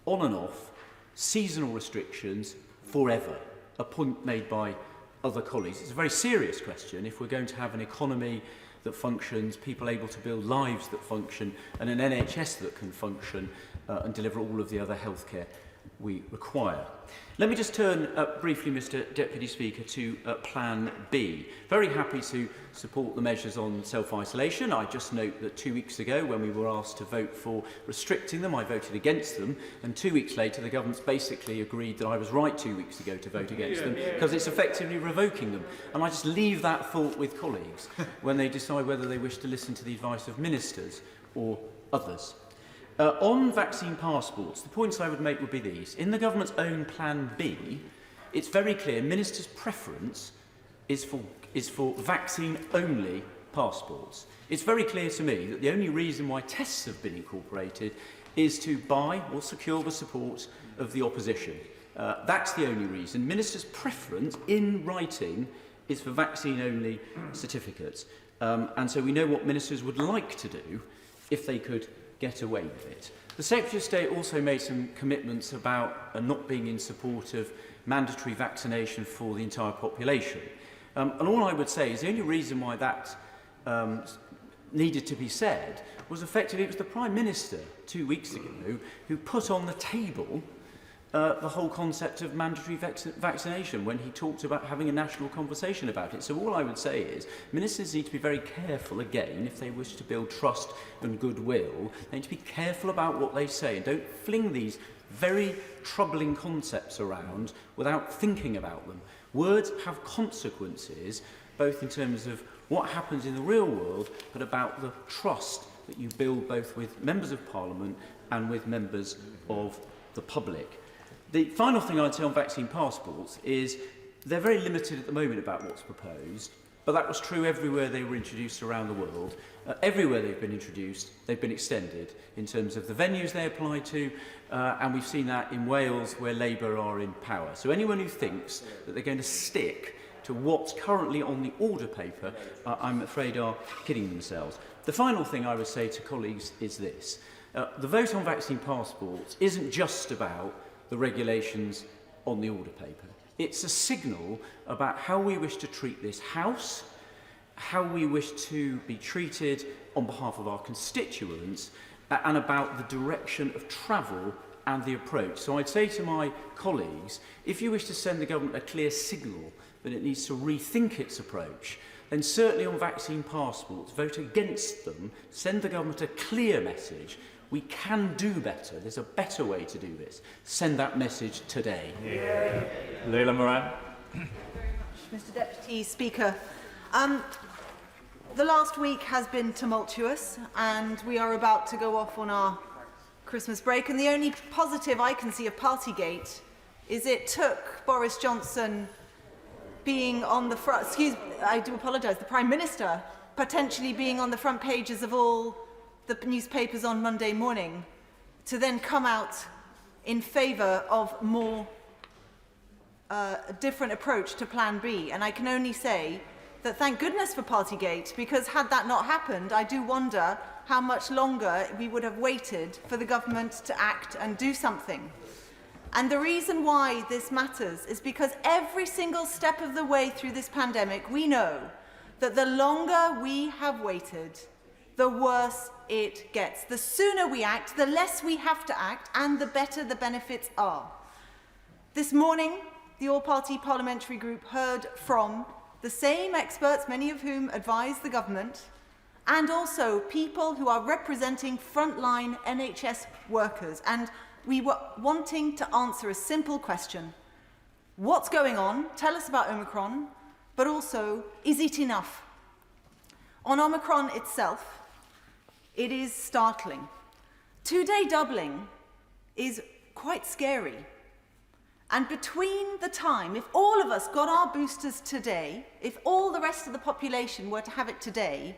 [SPEAKER 11] on and off seasonal restrictions forever? A point made by other colleagues. It's a very serious question if we're going to have an economy that functions, people able to build lives that function, and an NHS that can function and deliver all of the other healthcare we require. Let me just turn briefly, Mr Deputy Speaker, to Plan B. Very happy to support the measures on self-isolation. I just note that 2 weeks ago, when we were asked to vote for restricting them, I voted against them, and 2 weeks later the government's basically agreed that I was right 2 weeks ago to vote against them, because it's effectively revoking them. And I just leave that thought with colleagues when they decide whether they wish to listen to the advice of ministers or others. On vaccine passports, the points I would make would be these. In the government's own Plan B, it's very clear ministers' preference is for vaccine-only passports. It's very clear to me that the only reason why tests have been incorporated is to buy or secure the support of the opposition. That's the only reason. Ministers' preference in writing is for vaccine-only certificates. And so we know what ministers would like to do if they could get away with it. The Secretary of State also made some commitments about not being in support of mandatory vaccination for the entire population. And all I would say is the only reason why that needed to be said was effectively it was the Prime Minister 2 weeks ago who put on the table the whole concept of mandatory vaccination when he talked about having a national conversation about it. So all I would say is ministers need to be very careful again if they wish to build trust and goodwill. They need to be careful about what they say and don't fling these very troubling concepts around without thinking about them. Words have consequences, both in terms of what happens in the real world, but about the trust that you build both with members of Parliament and with members of the public. The final thing I'd say on vaccine passports is they're very limited at the moment about what's proposed, but that was true everywhere they were introduced around the world. Everywhere they've been introduced, they've been extended in terms of the venues they apply to, and we've seen that in Wales where Labour are in power. So anyone who thinks that they're going to stick to what's currently on the order paper, I'm afraid are kidding themselves. The final thing I would say to colleagues is this. The vote on vaccine passports isn't just about the regulations on the order paper. It's a signal about how we wish to treat this House, how we wish to be treated on behalf of our constituents, and about the direction of travel and the approach. So I'd say to my colleagues, if you wish to send the government a clear signal that it needs to rethink its approach, then certainly on vaccine passports, vote against them, send the government a clear message. We can do better. There's a better way to do this. Send that message today.
[SPEAKER 3] Yeah. Leila Moran.
[SPEAKER 12] Mr. Deputy Speaker, the last week has been tumultuous and we are about to go off on our Christmas break, and the only positive I can see of Partygate is it took Boris Johnson being on the front, I do apologise, the Prime Minister potentially being on the front pages of all the newspapers on Monday morning to then come out in favour of more a different approach to Plan B. And I can only say that thank goodness for Partygate, because had that not happened, I do wonder how much longer we would have waited for the government to act and do something. And the reason why this matters is because every single step of the way through this pandemic, we know that the longer we have waited, the worse it gets. The sooner we act, the less we have to act, and the better the benefits are. This morning, the All-Party Parliamentary Group heard from the same experts, many of whom advise the government, and also people who are representing frontline NHS workers. And we were wanting to answer a simple question. What's going on? Tell us about Omicron, but also, is it enough? On Omicron itself, it is startling. 2-day doubling is quite scary. And between the time, if all of us got our boosters today, if all the rest of the population were to have it today,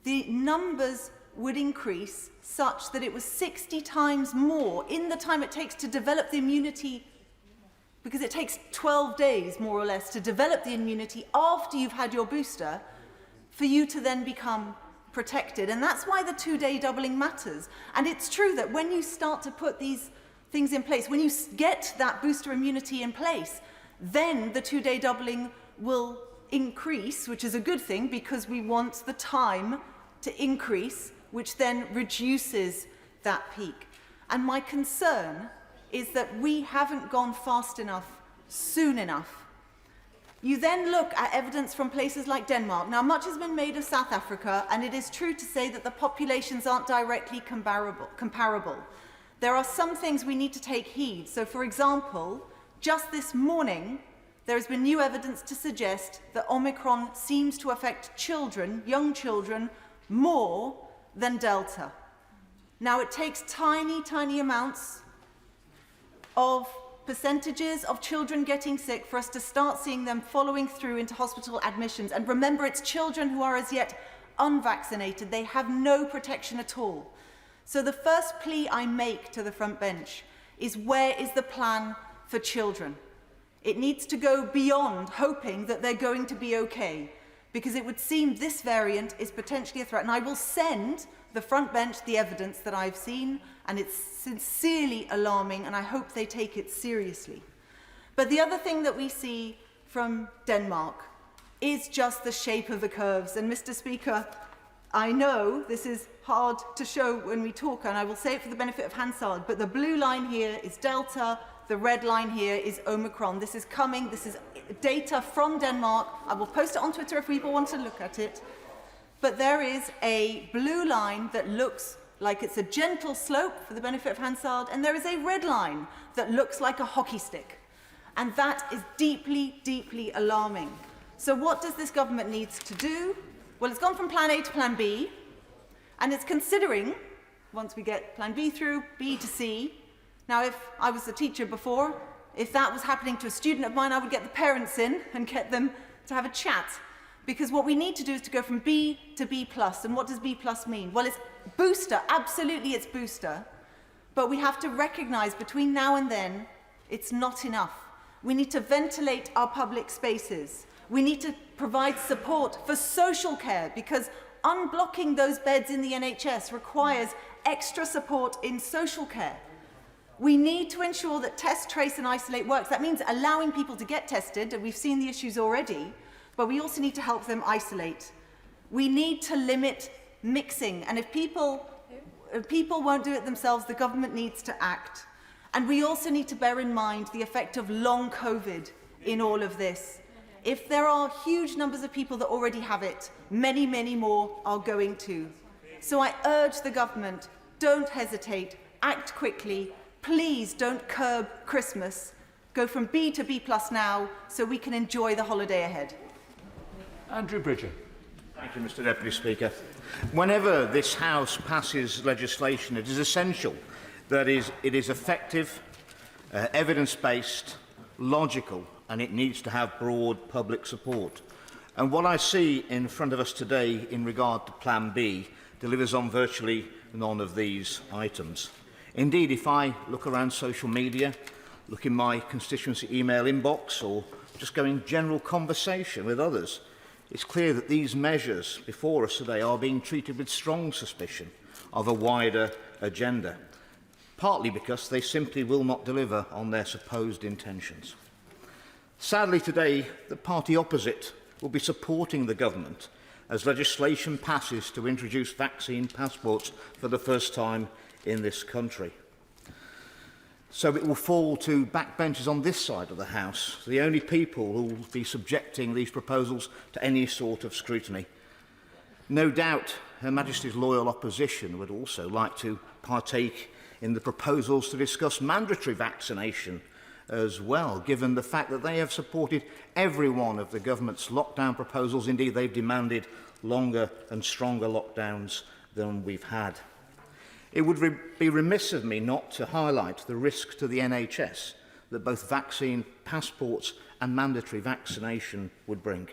[SPEAKER 12] the numbers would increase such that it was 60 times more in the time it takes to develop the immunity, because it takes 12 days, more or less, to develop the immunity after you've had your booster, for you to then become protected. And that's why the 2-day doubling matters. And it's true that when you start to put these things in place, when you get that booster immunity in place, then the 2-day doubling will increase, which is a good thing because we want the time to increase, which then reduces that peak. And my concern is that we haven't gone fast enough, soon enough. You then look at evidence from places like Denmark. Now, much has been made of South Africa, and it is true to say that the populations aren't directly comparable. There are some things we need to take heed. So, for example, just this morning, there has been new evidence to suggest that Omicron seems to affect children, young children, more than Delta. Now, it takes tiny, tiny amounts of percentages of children getting sick for us to start seeing them following through into hospital admissions. And remember, it's children who are as yet unvaccinated. They have no protection at all. So the first plea I make to the front bench is, where is the plan for children. It needs to go beyond hoping that they're going to be okay, because it would seem this variant is potentially a threat. And I will send the front bench the evidence that I've seen, and it's sincerely alarming, and I hope they take it seriously. But the other thing that we see from Denmark is just the shape of the curves. And Mr. Speaker, I know this is hard to show when we talk, and I will say it for the benefit of Hansard, but the blue line here is Delta, the red line here is Omicron. This is coming, this is data from Denmark. I will post it on Twitter if people want to look at it. But there is a blue line that looks like it's a gentle slope for the benefit of Hansard, and there is a red line that looks like a hockey stick. And that is deeply, deeply alarming. So what does this government need to do? Well, it's gone from plan A to plan B, and it's considering, once we get plan B through, B to C. Now, if I was a teacher before, if that was happening to a student of mine, I would get the parents in and get them to have a chat. Because what we need to do is to go from B to B+. And what does B+ mean? Well, it's booster. Absolutely, it's booster. But we have to recognize between now and then, it's not enough. We need to ventilate our public spaces. We need to provide support for social care, because unblocking those beds in the NHS requires extra support in social care. We need to ensure that test, trace and isolate works. That means allowing people to get tested, and we've seen the issues already, but we also need to help them isolate. We need to limit mixing, and if people won't do it themselves, the government needs to act. And we also need to bear in mind the effect of long COVID in all of this. If there are huge numbers of people that already have it, many, many more are going to. So I urge the government, don't hesitate, act quickly. Please don't curb Christmas. Go from B to B+ now, so we can enjoy the holiday ahead.
[SPEAKER 9] Andrew Bridger.
[SPEAKER 1] Thank you, Mr. Deputy Speaker. Whenever this House passes legislation, it is essential that it is effective, evidence-based, logical, and it needs to have broad public support. And what I see in front of us today in regard to Plan B delivers on virtually none of these items. Indeed, if I look around social media, look in my constituency email inbox, or just go in general conversation with others, it's clear that these measures before us today are being treated with strong suspicion of a wider agenda, partly because they simply will not deliver on their supposed intentions. Sadly today, the party opposite will be supporting the government as legislation passes to introduce vaccine passports for the first time in this country. So it will fall to backbenchers on this side of the House, the only people who will be subjecting these proposals to any sort of scrutiny. No doubt Her Majesty's loyal opposition would also like to partake in the proposals to discuss mandatory vaccination as well, given the fact that they have supported every one of the government's lockdown proposals. Indeed, they've demanded longer and stronger lockdowns than we've had. It would be remiss of me not to highlight the risk to the NHS that both vaccine passports and mandatory vaccination would bring.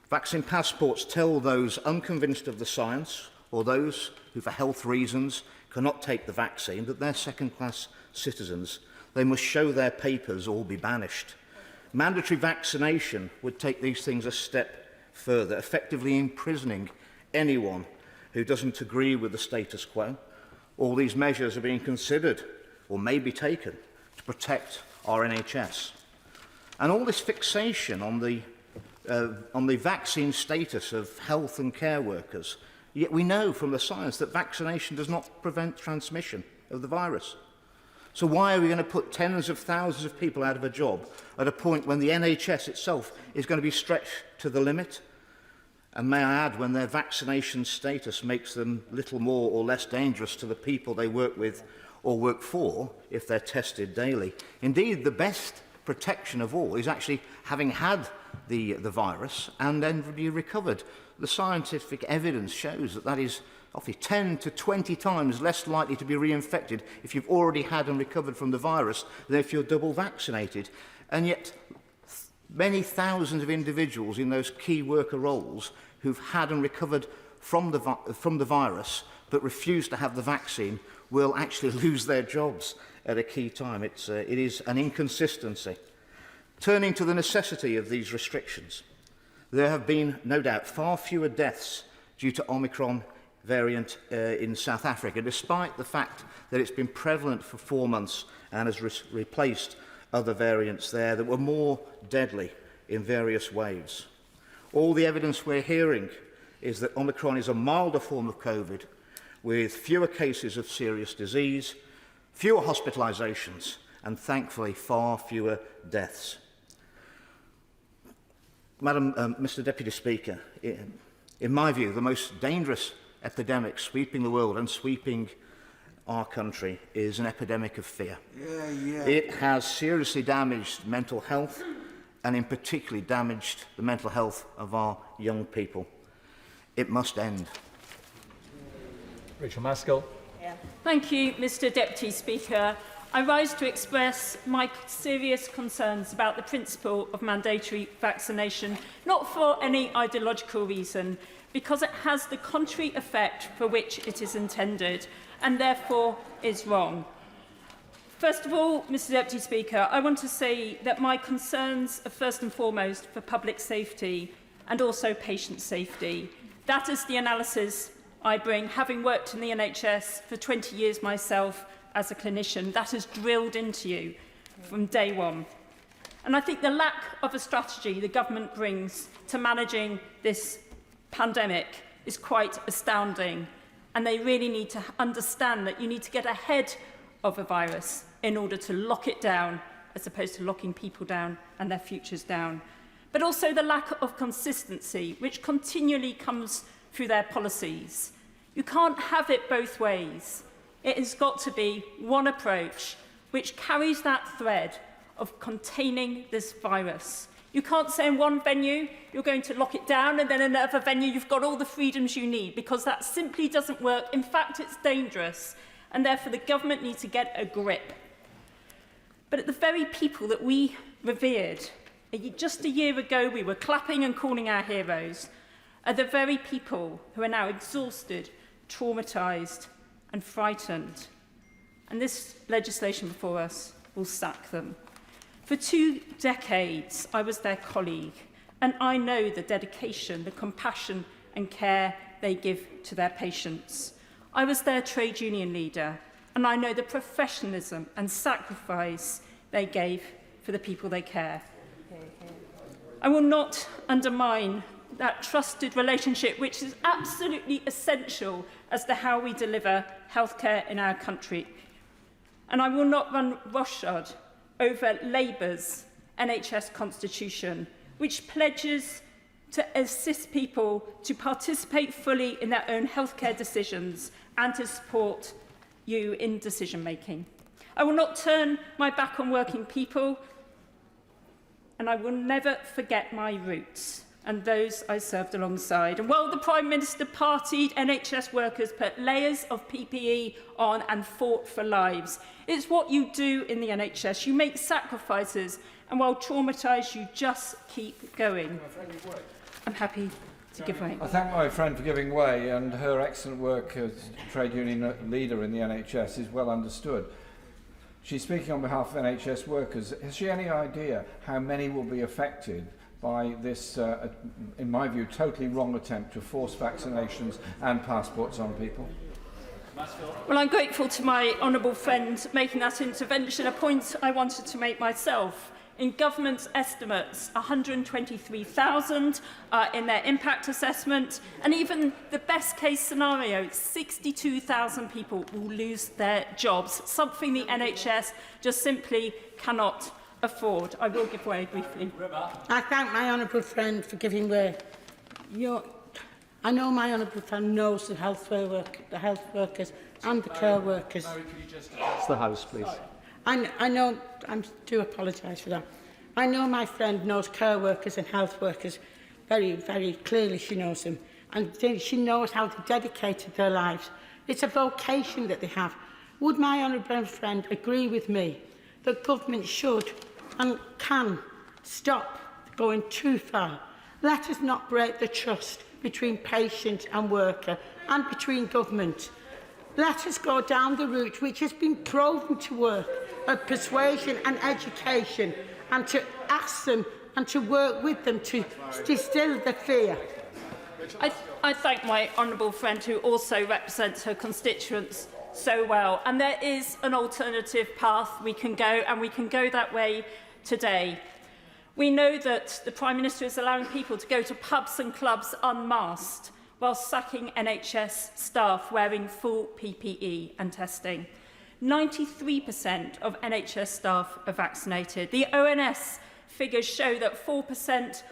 [SPEAKER 1] Vaccine passports tell those unconvinced of the science, or those who for health reasons cannot take the vaccine, that they're second-class citizens. They must show their papers or be banished. Mandatory vaccination would take these things a step further, effectively imprisoning anyone who doesn't agree with the status quo. All these measures are being considered, or may be taken, to protect our NHS. And all this fixation on the vaccine status of health and care workers, yet we know from the science that vaccination does not prevent transmission of the virus. So why are we going to put tens of thousands of people out of a job at a point when the NHS itself is going to be stretched to the limit? And may I add, when their vaccination status makes them little more or less dangerous to the people they work with or work for if they're tested daily. Indeed, the best protection of all is actually having had the virus and then be recovered. The scientific evidence shows that that is often 10 to 20 times less likely to be reinfected if you've already had and recovered from the virus than if you're double vaccinated. And yet, many thousands of individuals in those key worker roles who've had and recovered from the virus but refused to have the vaccine will actually lose their jobs at a key time. It is an inconsistency. Turning to the necessity of these restrictions, there have been, no doubt, far fewer deaths due to Omicron variant in South Africa, despite the fact that it's been prevalent for 4 months and has replaced other variants there that were more deadly in various waves. All the evidence we're hearing is that Omicron is a milder form of COVID with fewer cases of serious disease, fewer hospitalisations, and thankfully far fewer deaths. Mr. Deputy Speaker, in my view, the most dangerous epidemic sweeping the world and sweeping our country is an epidemic of fear. It has seriously damaged mental health and in particular damaged the mental health of our young people. It must end.
[SPEAKER 3] Rachel Maskell.
[SPEAKER 10] Thank you, Mr. Deputy Speaker. I rise to express my serious concerns about the principle of mandatory vaccination, not for any ideological reason, because it has the contrary effect for which it is intended, and therefore is wrong. First of all, Mr. Deputy Speaker, I want to say that my concerns are first and foremost for public safety and also patient safety. That is the analysis I bring, having worked in the NHS for 20 years myself as a clinician. That is drilled into you from day one. And I think the lack of a strategy the government brings to managing this pandemic is quite astounding. And they really need to understand that you need to get ahead of a virus in order to lock it down, as opposed to locking people down and their futures down. But also the lack of consistency, which continually comes through their policies. You can't have it both ways. It has got to be one approach which carries that thread of containing this virus. You can't say in one venue you're going to lock it down and then in another venue you've got all the freedoms you need, because that simply doesn't work. In fact, it's dangerous, and therefore the government needs to get a grip. But at the very people that we revered, just a year ago we were clapping and calling our heroes, are the very people who are now exhausted, traumatised and frightened. And this legislation before us will sack them. For 2 decades, I was their colleague, and I know the dedication, the compassion and care they give to their patients. I was their trade union leader, and I know the professionalism and sacrifice they gave for the people they care. I will not undermine that trusted relationship, which is absolutely essential as to how we deliver healthcare in our country. And I will not run roughshod over Labour's NHS constitution, which pledges to assist people to participate fully in their own healthcare decisions and to support you in decision-making. I will not turn my back on working people, and I will never forget my roots and those I served alongside. And while the Prime Minister partied, NHS workers put layers of PPE on and fought for lives. It's what you do in the NHS. You make sacrifices, and while traumatised, you just keep going. I'm happy to give way.
[SPEAKER 20] I thank my friend for giving way, and her excellent work as trade union leader in the NHS is well understood. She's speaking on behalf of NHS workers. Has she any idea how many will be affected by this, in my view, totally wrong attempt to force vaccinations and passports on people?
[SPEAKER 10] Well, I'm grateful to my honourable friend making that intervention, a point I wanted to make myself. In government's estimates, 123,000 in their impact assessment, and even the best case scenario, 62,000 people will lose their jobs, something the NHS just simply cannot afford. I will give way briefly.
[SPEAKER 23] I thank my honourable friend for giving way. I know my honourable friend knows the health workers and the care workers.
[SPEAKER 3] Mary, could you just address the House, please?
[SPEAKER 23] I know, I do apologise for that. I know my friend knows care workers and health workers very, very clearly. She knows them, and she knows how they dedicated their lives. It's a vocation that they have. Would my honourable friend agree with me that government should and can stop going too far? Let us not break the trust between patient and worker and between government. Let us go down the route which has been proven to work of persuasion and education, and to ask them and to work with them to distill the fear.
[SPEAKER 10] I thank my honourable friend who also represents her constituents so well. And there is an alternative path we can go, and we can go that way today. We know that the Prime Minister is allowing people to go to pubs and clubs unmasked, while sacking NHS staff wearing full PPE and testing. 93% of NHS staff are vaccinated. The ONS figures show that 4%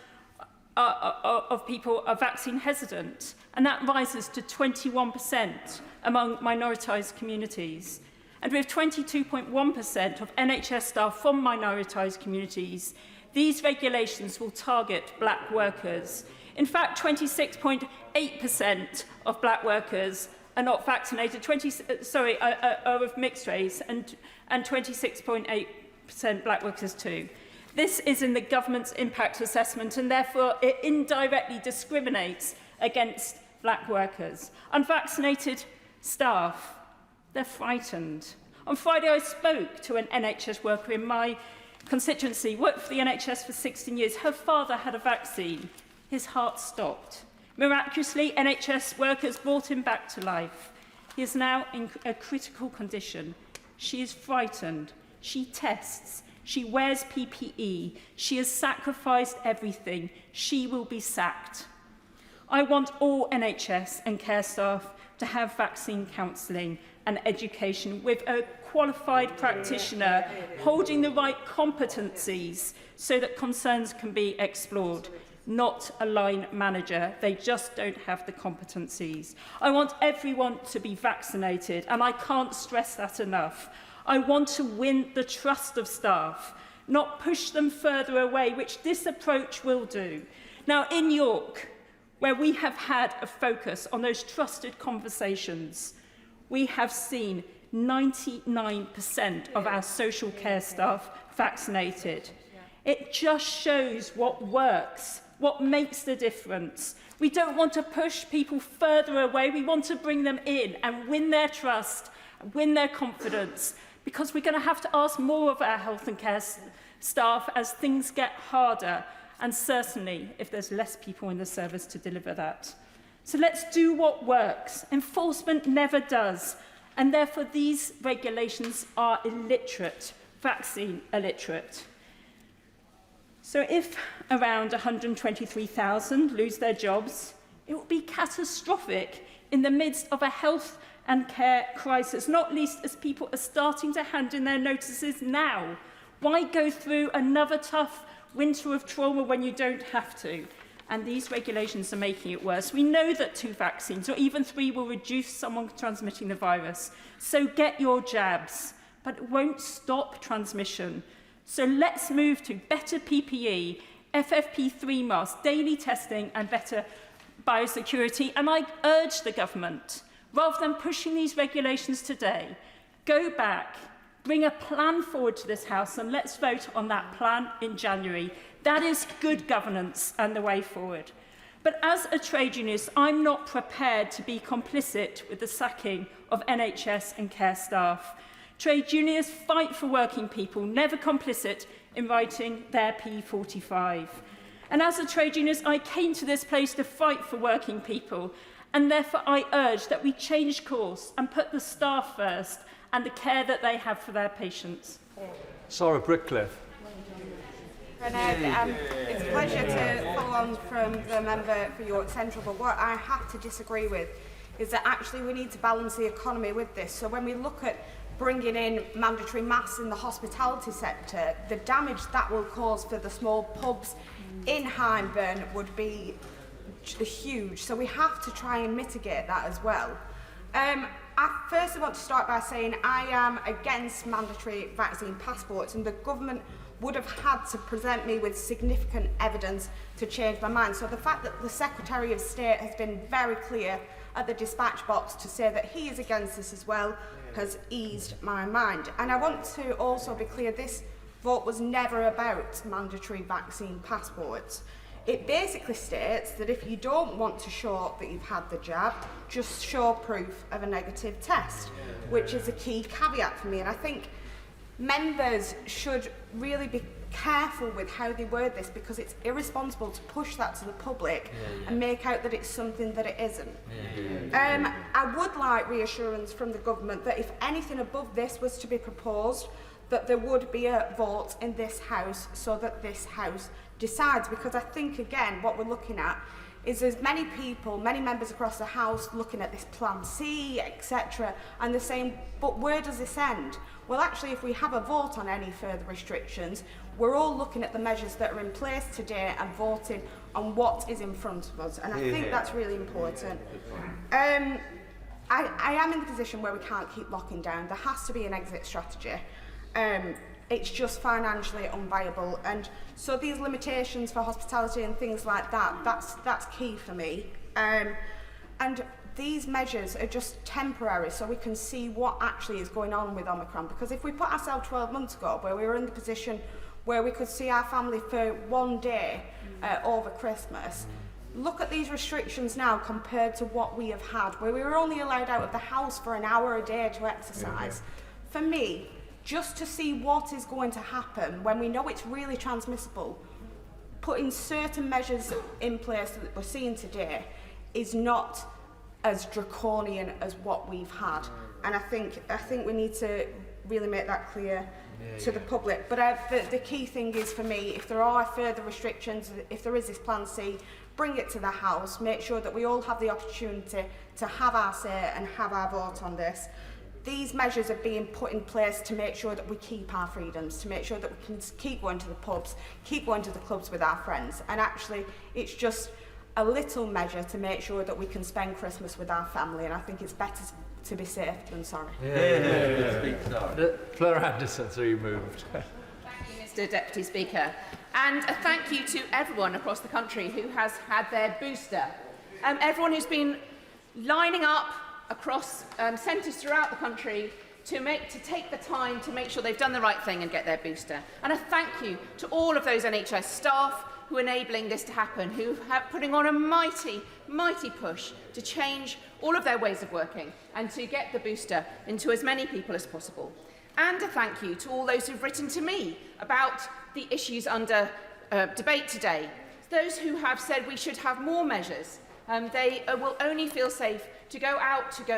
[SPEAKER 10] of people are vaccine hesitant, and that rises to 21% among minoritised communities. And with 22.1% of NHS staff from minoritised communities, these regulations will target black workers. In fact, 26.8% of black workers are not vaccinated, are of mixed race, and 26.8% black workers too. This is in the government's impact assessment, and therefore it indirectly discriminates against black workers. Unvaccinated staff, they're frightened. On Friday, I spoke to an NHS worker in my constituency, worked for the NHS for 16 years. Her father had a vaccine. His heart stopped. Miraculously, NHS workers brought him back to life. He is now in a critical condition. She is frightened. She tests. She wears PPE. She has sacrificed everything. She will be sacked. I want all NHS and care staff to have vaccine counselling and education with a qualified practitioner holding the right competencies so that concerns can be explored, not a line manager. They just don't have the competencies. I want everyone to be vaccinated, and I can't stress that enough. I want to win the trust of staff, not push them further away, which this approach will do. Now, in York, where we have had a focus on those trusted conversations, we have seen 99% of our social care staff vaccinated. It just shows what works, what makes the difference. We don't want to push people further away. We want to bring them in and win their trust, win their confidence, because we're going to have to ask more of our health and care staff as things get harder, and certainly if there's less people in the service to deliver that. So let's do what works. Enforcement never does, and therefore these regulations are illiterate, vaccine illiterate. So if around 123,000 lose their jobs, it will be catastrophic in the midst of a health and care crisis, not least as people are starting to hand in their notices now. Why go through another tough winter of trauma when you don't have to? And these regulations are making it worse. We know that 2 vaccines, or even 3, will reduce someone transmitting the virus. So get your jabs, but it won't stop transmission. So let's move to better PPE, FFP3 masks, daily testing, and better biosecurity. And I urge the government, rather than pushing these regulations today, go back, bring a plan forward to this House, and let's vote on that plan in January. That is good governance and the way forward. But as a trade unionist, I'm not prepared to be complicit with the sacking of NHS and care staff. Trade unionists fight for working people, never complicit in writing their P45. And as a trade unionist, I came to this place to fight for working people, and therefore I urge that we change course and put the staff first and the care that they have for their patients.
[SPEAKER 9] Sarah Brickcliffe.
[SPEAKER 6] It's a pleasure to follow on from the member for York Central, but what I have to disagree with is that actually we need to balance the economy with this. So when we look at bringing in mandatory masks in the hospitality sector, the damage that will cause for the small pubs in Hyndburn would be huge. So we have to try and mitigate that as well. First, I want to start by saying I am against mandatory vaccine passports, and the government would have had to present me with significant evidence to change my mind. So the fact that the Secretary of State has been very clear at the dispatch box to say that he is against this as well has eased my mind. And I want to also be clear, this vote was never about mandatory vaccine passports. It basically states that if you don't want to show that you've had the jab, just show proof of a negative test, which is a key caveat for me. And I think members should really be careful with how they word this, because it's irresponsible to push that to the public and make out that it's something that it isn't. I would like reassurance from the government that if anything above this was to be proposed, that there would be a vote in this House so that this House decides, because I think, again, what we're looking at is there's many people, many members across the House looking at this Plan C, etc., and they're saying, but where does this end? Well, actually, if we have a vote on any further restrictions, we're all looking at the measures that are in place today and voting on what is in front of us, and I think that's really important. I am in the position where we can't keep locking down. There has to be an exit strategy. It's just financially unviable, and so these limitations for hospitality and things like that, that's key for me. And these measures are just temporary, so we can see what actually is going on with Omicron, because if we put ourselves 12 months ago where we were in the position where we could see our family for one day over Christmas, look at these restrictions now compared to what we have had, where we were only allowed out of the house for an hour a day to exercise. For me, just to see what is going to happen when we know it's really transmissible, putting certain measures in place that we're seeing today is not as draconian as what we've had. And I think we need to really make that clear to the public. But the key thing is, for me, if there are further restrictions, if there is this Plan C, bring it to the House, make sure that we all have the opportunity to have our say and have our vote on this. These measures are being put in place to make sure that we keep our freedoms, to make sure that we can keep going to the pubs, keep going to the clubs with our friends. And actually, it's just a little measure to make sure that we can spend Christmas with our family. And I think it's better to be safe than sorry.
[SPEAKER 9] Claire Anderson, so you moved.
[SPEAKER 14] Thank you, Mr. Deputy Speaker. And a thank you to everyone across the country who has had their booster. Everyone who's been lining up across centres throughout the country to take the time to make sure they've done the right thing and get their booster. And a thank you to all of those NHS staff who are enabling this to happen, who are putting on a mighty, mighty push to change all of their ways of working and to get the booster into as many people as possible. And a thank you to all those who've written to me about the issues under debate today. Those who have said we should have more measures. They will only feel safe to go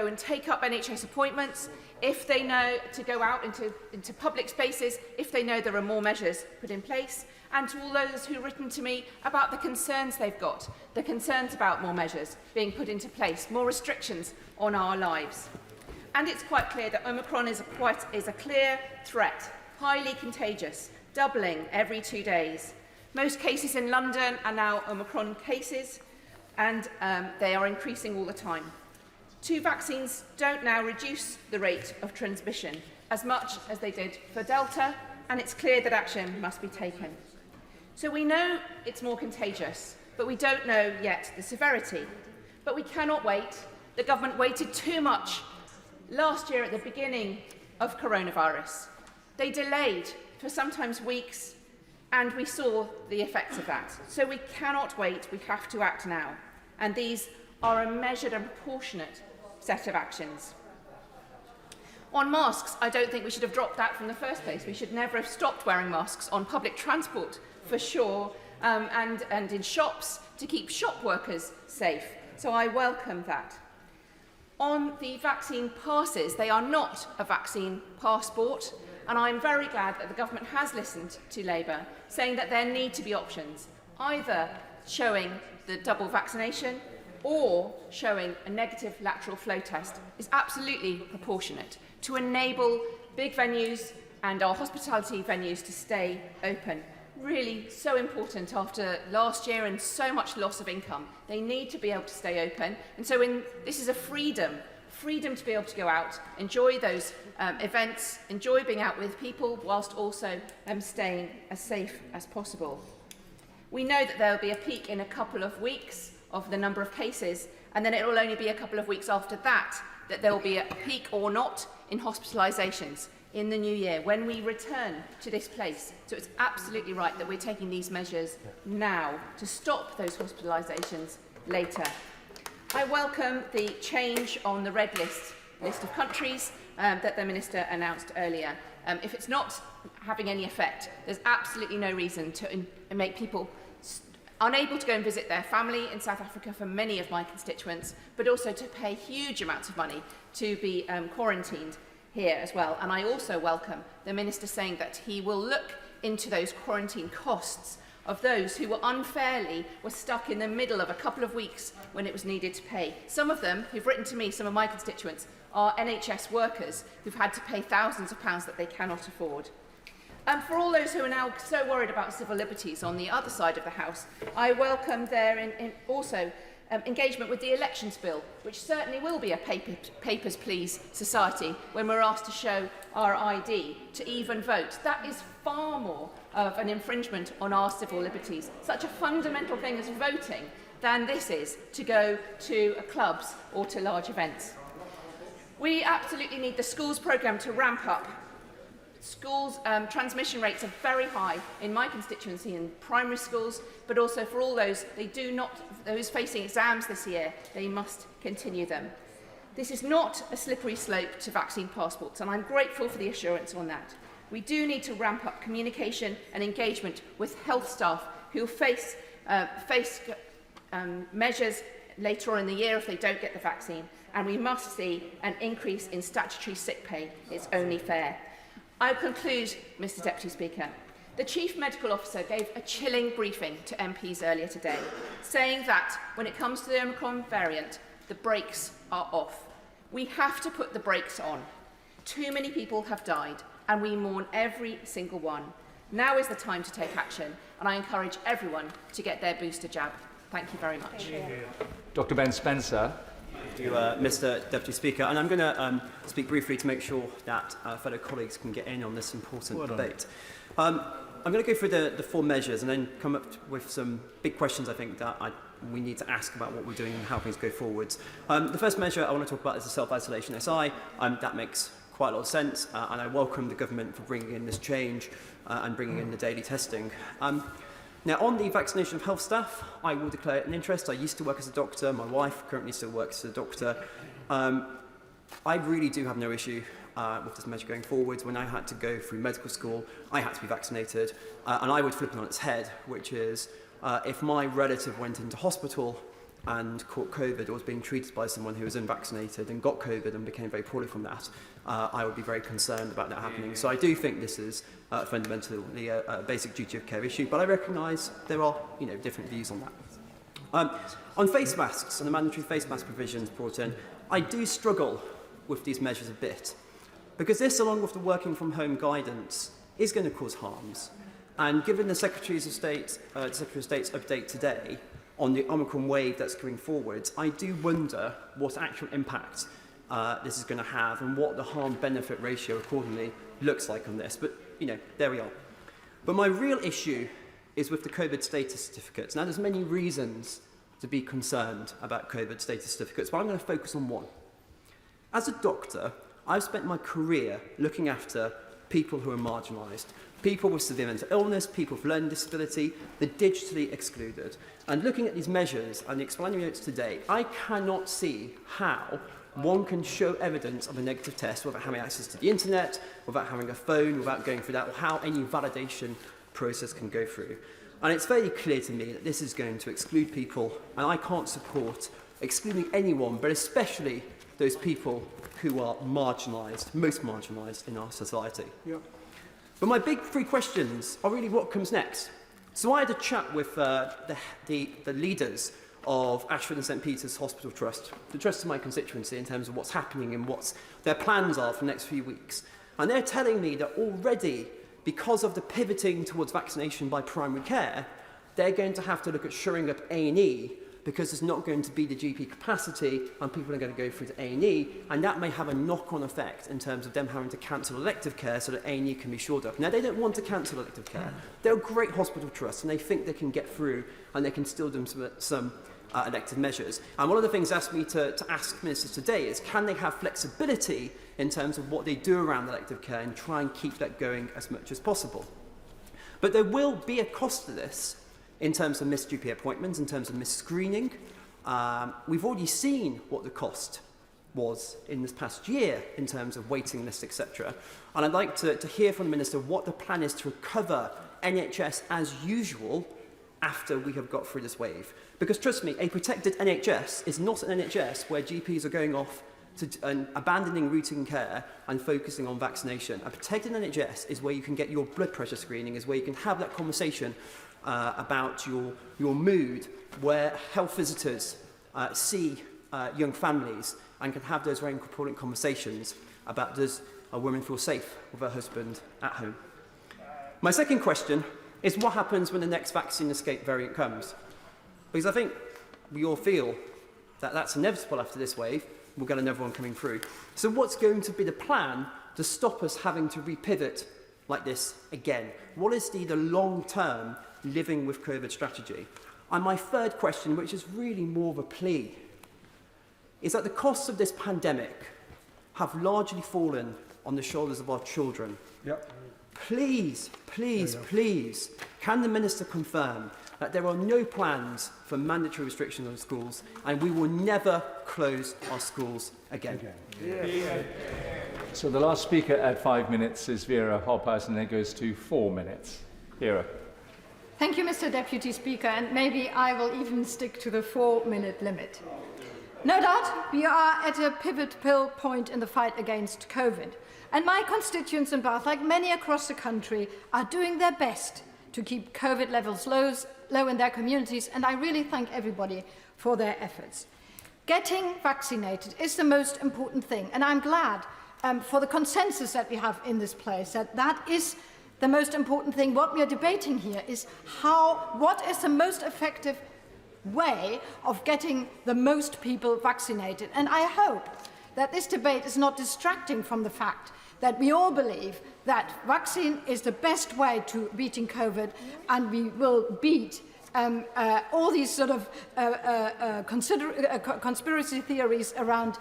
[SPEAKER 14] and take up NHS appointments if they know, to go out into public spaces if they know there are more measures put in place. And to all those who've written to me about the concerns they've got, the concerns about more measures being put into place, more restrictions on our lives. And it's quite clear that Omicron is a clear threat, highly contagious, doubling every 2 days. Most cases in London are now Omicron cases, and they are increasing all the time. 2 vaccines don't now reduce the rate of transmission as much as they did for Delta, and it's clear that action must be taken. So we know it's more contagious, but we don't know yet the severity. But we cannot wait. The government waited too much last year at the beginning of coronavirus. They delayed for sometimes weeks, and we saw the effects of that. So we cannot wait. We have to act now. And these are a measured and proportionate set of actions. On masks, I don't think we should have dropped that from the first place. We should never have stopped wearing masks on public transport, for sure, and in shops to keep shop workers safe. So I welcome that. On the vaccine passes, they are not a vaccine passport, and I'm very glad that the government has listened to Labour, saying that there need to be options, either showing the double vaccination or showing a negative lateral flow test is absolutely proportionate to enable big venues and our hospitality venues to stay open. Really so important after last year and so much loss of income. They need to be able to stay open. And so this is a freedom to be able to go out, enjoy those events, enjoy being out with people, whilst also staying as safe as possible. We know that there will be a peak in a couple of weeks of the number of cases, and then it will only be a couple of weeks after that that there will be a peak or not in hospitalisations. in the new year when we return to this place. So it's absolutely right that we're taking these measures now to stop those hospitalisations later. I welcome the change on the red list of countries that the Minister announced earlier. If it's not having any effect, there's absolutely no reason to make people unable to go and visit their family in South Africa for many of my constituents, but also to pay huge amounts of money to be quarantined here as well. And I also welcome the Minister saying that he will look into those quarantine costs of those who were stuck in the middle of a couple of weeks when it was needed to pay. Some of them, who've written to me, some of my constituents, are NHS workers who've had to pay thousands of pounds that they cannot afford. And for all those who are now so worried about civil liberties on the other side of the House, I welcome their also engagement with the elections bill, which certainly will be a papers please society when we're asked to show our ID to even vote. That is far more of an infringement on our civil liberties, such a fundamental thing as voting, than this is to go to clubs or to large events. We absolutely need the schools programme to ramp up. Schools' transmission rates are very high in my constituency in primary schools, but also for all those those facing exams this year, they must continue them. This is not a slippery slope to vaccine passports, and I'm grateful for the assurance on that. We do need to ramp up communication and engagement with health staff who face measures later on in the year if they don't get the vaccine, and we must see an increase in statutory sick pay. It's only fair. I conclude, Mr Deputy Speaker. The Chief Medical Officer gave a chilling briefing to MPs earlier today, saying that when it comes to the Omicron variant, the brakes are off. We have to put the brakes on. Too many people have died, and we mourn every single one. Now is the time to take action, and I encourage everyone to get their booster jab. Thank you very much.
[SPEAKER 9] Dr. Ben Spencer.
[SPEAKER 8] Thank you, Mr Deputy Speaker. And I'm going to speak briefly to make sure that fellow colleagues can get in on this important debate. I'm going to go through the four measures and then come up with some big questions, I think, that we need to ask about what we're doing and how things go forwards. The first measure I want to talk about is the self-isolation SI. That makes quite a lot of sense, and I welcome the government for bringing in this change and bringing in the daily testing. Now, on the vaccination of health staff, I will declare an interest. I used to work as a doctor. My wife currently still works as a doctor. I really do have no issue with this measure going forward. When I had to go through medical school, I had to be vaccinated. And I would flip it on its head, which is if my relative went into hospital and caught COVID or was being treated by someone who was unvaccinated and got COVID and became very poorly from that, I would be very concerned about that happening. So I do think this is fundamentally a basic duty of care issue, but I recognise there are different views on that. On face masks and the mandatory face mask provisions brought in, I do struggle with these measures a bit, because this, along with the working from home guidance, is going to cause harms. And given the Secretary of State's update today on the Omicron wave that's going forward, I do wonder what actual impact this is going to have and what the harm-benefit ratio accordingly looks like on this. But, there we are. But my real issue is with the COVID status certificates. Now, there's many reasons to be concerned about COVID status certificates, but I'm going to focus on one. As a doctor, I've spent my career looking after people who are marginalised, people with severe mental illness, people with learning disability, the digitally excluded. And looking at these measures and the explanatory notes today, I cannot see how one can show evidence of a negative test without having access to the internet, without having a phone, without going through that, or how any validation process can go through. And it's very clear to me that this is going to exclude people, and I can't support excluding anyone, but especially those people who are marginalised, most marginalised in our society. Yep. But my big three questions are really what comes next. So I had a chat with the leaders of Ashford and St Peter's Hospital Trust, the trust of my constituency, in terms of what's happening and what their plans are for the next few weeks. And they're telling me that already, because of the pivoting towards vaccination by primary care, they're going to have to look at shoring up A&E because there's not going to be the GP capacity and people are going to go through to A&E, and that may have a knock-on effect in terms of them having to cancel elective care so that A&E can be shored up. Now, they don't want to cancel elective care. They're a great hospital trust, and they think they can get through and they can still do some elective measures. And one of the things asked me to ask ministers today is, can they have flexibility in terms of what they do around elective care and try and keep that going as much as possible? But there will be a cost to this in terms of missed GP appointments, in terms of missed screening. We've already seen what the cost was in this past year in terms of waiting lists, etc. And I'd like to hear from the Minister what the plan is to recover NHS as usual after we have got through this wave. Because trust me, a protected NHS is not an NHS where GPs are going off to abandoning routine care and focusing on vaccination. A protected NHS is where you can get your blood pressure screening, is where you can have that conversation about your mood, where health visitors see young families and can have those very important conversations about, does a woman feel safe with her husband at home? My second question is, what happens when the next vaccine escape variant comes? Because I think we all feel that that's inevitable after this wave. We'll get another one coming through. So what's going to be the plan to stop us having to repivot like this again? What is the long-term living with COVID strategy? And my third question, which is really more of a plea, is that the costs of this pandemic have largely fallen on the shoulders of our children.
[SPEAKER 2] Yep.
[SPEAKER 8] Please, please, please, can the Minister confirm that there are no plans for mandatory restrictions on schools and we will never close our schools again?
[SPEAKER 9] So the last speaker at 5 minutes is Vera Hoppas, and then it goes to 4 minutes. Vera.
[SPEAKER 15] Thank you, Mr. Deputy Speaker, and maybe I will even stick to the 4-minute limit. No doubt, we are at a pivotal point in the fight against COVID. And my constituents in Bath, like many across the country, are doing their best to keep COVID levels low in their communities, and I really thank everybody for their efforts. Getting vaccinated is the most important thing, and I'm glad for the consensus that we have in this place, that is the most important thing. What we are debating here is what is the most effective way of getting the most people vaccinated. And I hope that this debate is not distracting from the fact that we all believe that vaccine is the best way to beating COVID, and we will beat all these sort of conspiracy theories around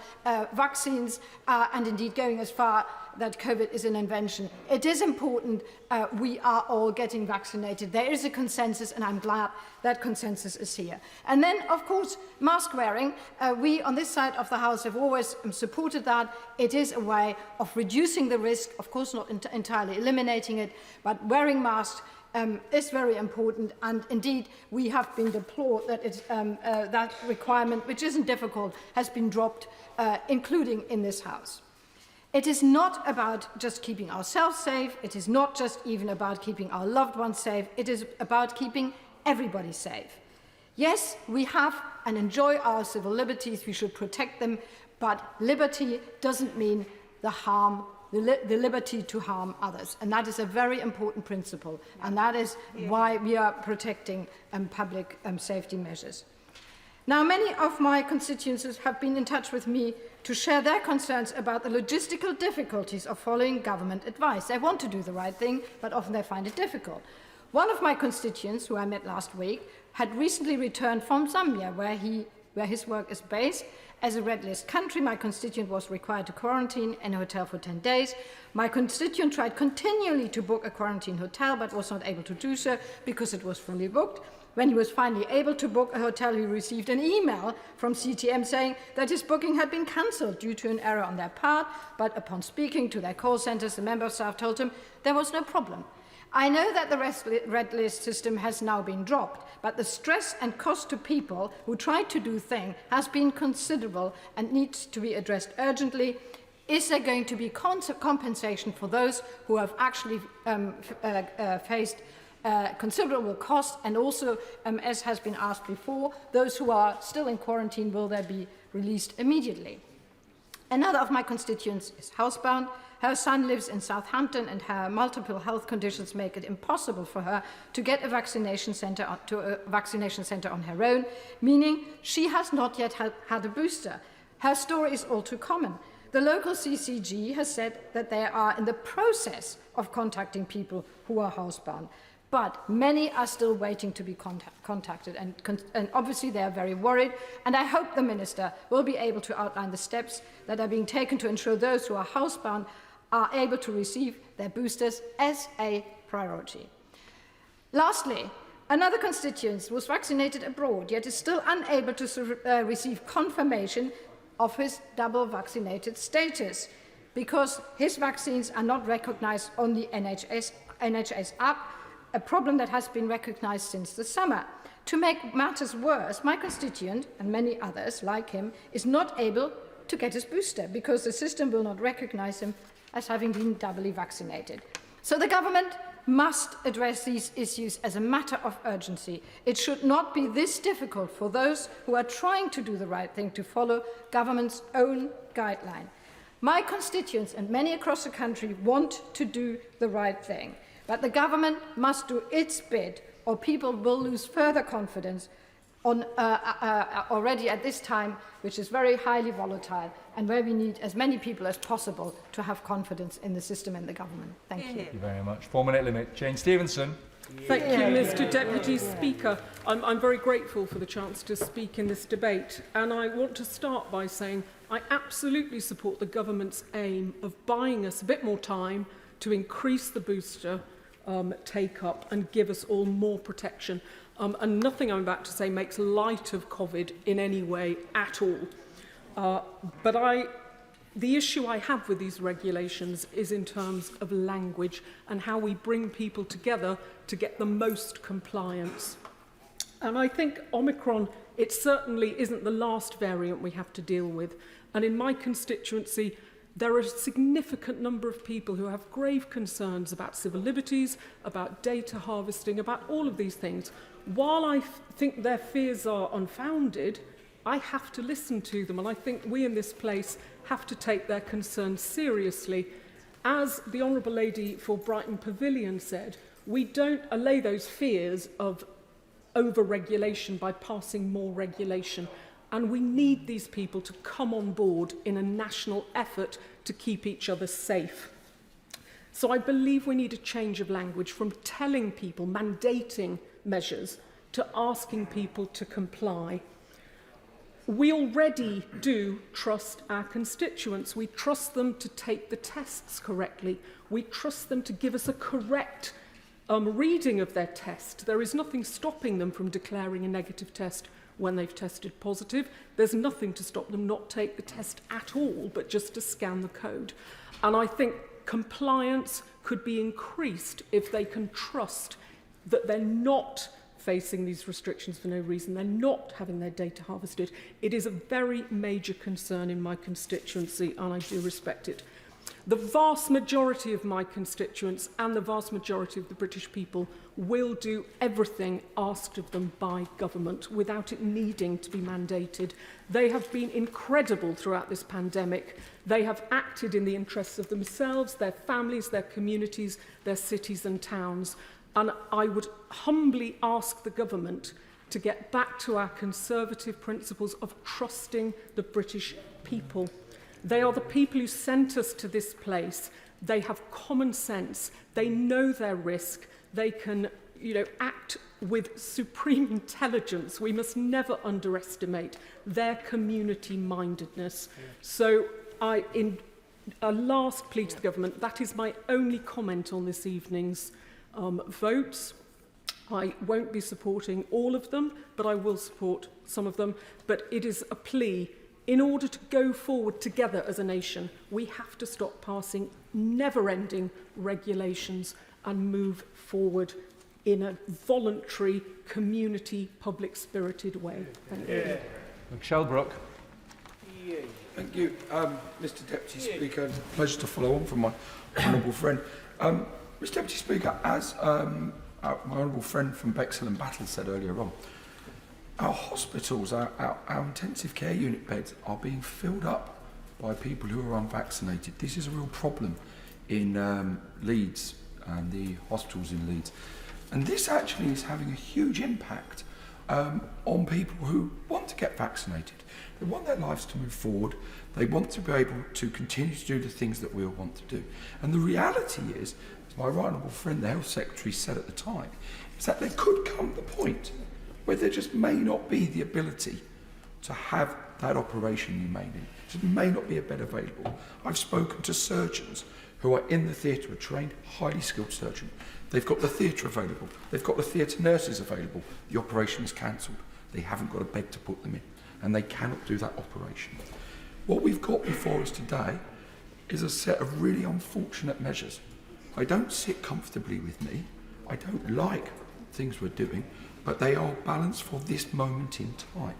[SPEAKER 15] vaccines and indeed going as far that COVID is an invention. It is important we are all getting vaccinated. There is a consensus, and I'm glad that consensus is here. And then, of course, mask wearing. We on this side of the House have always supported that. It is a way of reducing the risk, of course not entirely eliminating it, but wearing masks is very important, and indeed we have been deplored that that requirement, which isn't difficult, has been dropped, including in this House. It is not about just keeping ourselves safe, it is not just even about keeping our loved ones safe, it is about keeping everybody safe. Yes, we have and enjoy our civil liberties, we should protect them, but liberty doesn't mean the harm, the liberty to harm others. And that is a very important principle, and that is why we are protecting public safety measures. Now, many of my constituencies have been in touch with me to share their concerns about the logistical difficulties of following government advice. They want to do the right thing, but often they find it difficult. One of my constituents, who I met last week, had recently returned from Zambia, where his work is based. As a red list country, my constituent was required to quarantine in a hotel for 10 days. My constituent tried continually to book a quarantine hotel, but was not able to do so because it was fully booked. When he was finally able to book a hotel, he received an email from CTM saying that his booking had been cancelled due to an error on their part, but upon speaking to their call centres, the member of staff told him there was no problem. I know that the red list system has now been dropped, but the stress and cost to people who tried to do things has been considerable and needs to be addressed urgently. Is there going to be compensation for those who have actually faced considerable cost, and also, as has been asked before, those who are still in quarantine, will they be released immediately? Another of my constituents is housebound. Her son lives in Southampton and her multiple health conditions make it impossible for her to get a vaccination centre on her own, meaning she has not yet had a booster. Her story is all too common. The local CCG has said that they are in the process of contacting people who are housebound, but many are still waiting to be contacted, and obviously they are very worried, and I hope the Minister will be able to outline the steps that are being taken to ensure those who are housebound are able to receive their boosters as a priority. Lastly, another constituent was vaccinated abroad, yet is still unable to receive confirmation of his double vaccinated status because his vaccines are not recognised on the NHS app, a problem that has been recognised since the summer. To make matters worse, my constituent, and many others like him, is not able to get his booster because the system will not recognise him as having been doubly vaccinated. So the government must address these issues as a matter of urgency. It should not be this difficult for those who are trying to do the right thing to follow government's own guideline. My constituents and many across the country want to do the right thing, but the government must do its bit or people will lose further confidence on, already at this time, which is very highly volatile and where we need as many people as possible to have confidence in the system and the government. Thank you.
[SPEAKER 9] Thank you very much. 4 minute limit. Jane Stevenson.
[SPEAKER 17] Thank you, Mr. Deputy Speaker. I'm very grateful for the chance to speak in this debate, and I want to start by saying I absolutely support the government's aim of buying us a bit more time to increase the booster take-up and give us all more protection. And nothing I'm about to say makes light of COVID in any way at all. The issue I have with these regulations is in terms of language and how we bring people together to get the most compliance. And I think Omicron, it certainly isn't the last variant we have to deal with. And in my constituency, there are a significant number of people who have grave concerns about civil liberties, about data harvesting, about all of these things. While I think their fears are unfounded, I have to listen to them, and I think we in this place have to take their concerns seriously. As the Honourable Lady for Brighton Pavilion said, we don't allay those fears of over-regulation by passing more regulation, and we need these people to come on board in a national effort to keep each other safe. So I believe we need a change of language from telling people, mandating measures, to asking people to comply. We already do trust our constituents. We trust them to take the tests correctly. We trust them to give us a correct reading of their test. There is nothing stopping them from declaring a negative test when they've tested positive. There's nothing to stop them not take the test at all, but just to scan the code. And I think compliance could be increased if they can trust that they're not facing these restrictions for no reason. They're not having their data harvested. It is a very major concern in my constituency, and I do respect it. The vast majority of my constituents and the vast majority of the British people will do everything asked of them by government without it needing to be mandated. They have been incredible throughout this pandemic. They have acted in the interests of themselves, their families, their communities, their cities and towns. And I would humbly ask the government to get back to our conservative principles of trusting the British people. They are the people who sent us to this place. They have common sense. They know their risk. They can, act with supreme intelligence. We must never underestimate their community-mindedness. So in a last plea to the government, that is my only comment on this evening's votes. I won't be supporting all of them, but I will support some of them. But it is a plea. In order to go forward together as a nation, we have to stop passing never-ending regulations and move forward in a voluntary, community, public-spirited way. Thank you.
[SPEAKER 9] Michelle Brook.
[SPEAKER 18] Thank you, Mr Deputy Speaker. It's a pleasure to follow on from my honourable friend. Mr Deputy Speaker, as my honourable friend from Bexhill and Battle said earlier on, our hospitals, our intensive care unit beds are being filled up by people who are unvaccinated. This is a real problem in Leeds and the hospitals in Leeds. And this actually is having a huge impact on people who want to get vaccinated. They want their lives to move forward. They want to be able to continue to do the things that we all want to do. And the reality is, as my right honourable friend, the Health Secretary, said at the time, is that there could come the point where there just may not be the ability to have that operation you may need. There may not be a bed available. I've spoken to surgeons who are in the theatre, a trained, highly skilled surgeon. They've got the theatre available. They've got the theatre nurses available. The operation is cancelled. They haven't got a bed to put them in, and they cannot do that operation. What we've got before us today is a set of really unfortunate measures. They don't sit comfortably with me. I don't like things we're doing, but they are balanced for this moment in time.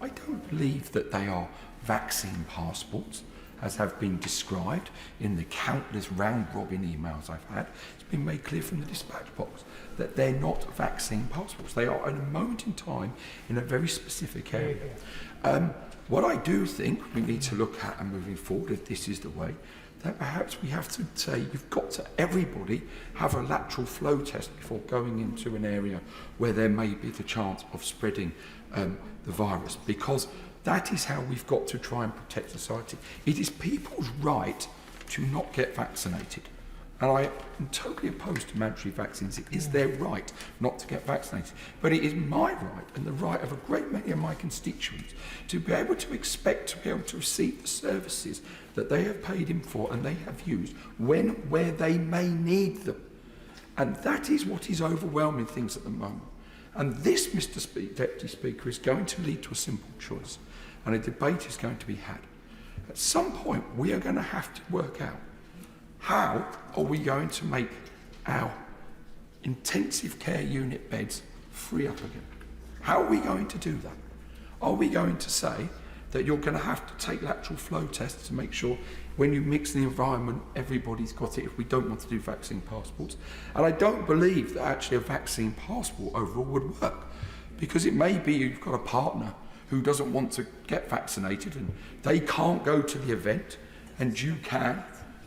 [SPEAKER 18] I don't believe that they are vaccine passports, as have been described in the countless round-robin emails I've had. It's been made clear from the dispatch box that they're not vaccine passports. They are at a moment in time in a very specific area. What I do think we need to look at and moving forward, if this is the way, that perhaps we have to say you've got to, everybody, have a lateral flow test before going into an area where there may be the chance of spreading the virus, because that is how we've got to try and protect society. It is people's right to not get vaccinated. And I am totally opposed to mandatory vaccines. It is their right not to get vaccinated. But it is my right and the right of a great many of my constituents to be able to expect to be able to receive the services that they have paid in for and they have used when, where they may need them. And that is what is overwhelming things at the moment. And this, Mr. Deputy Speaker, is going to lead to a simple choice. And a debate is going to be had. At some point, we are going to have to work out how are we going to make our intensive care unit beds free up again? How are we going to do that? Are we going to say that you're going to have to take lateral flow tests to make sure when you mix the environment, everybody's got it if we don't want to do vaccine passports? And I don't believe that actually a vaccine passport overall would work, because it may be you've got a partner who doesn't want to get vaccinated and they can't go to the event and you can,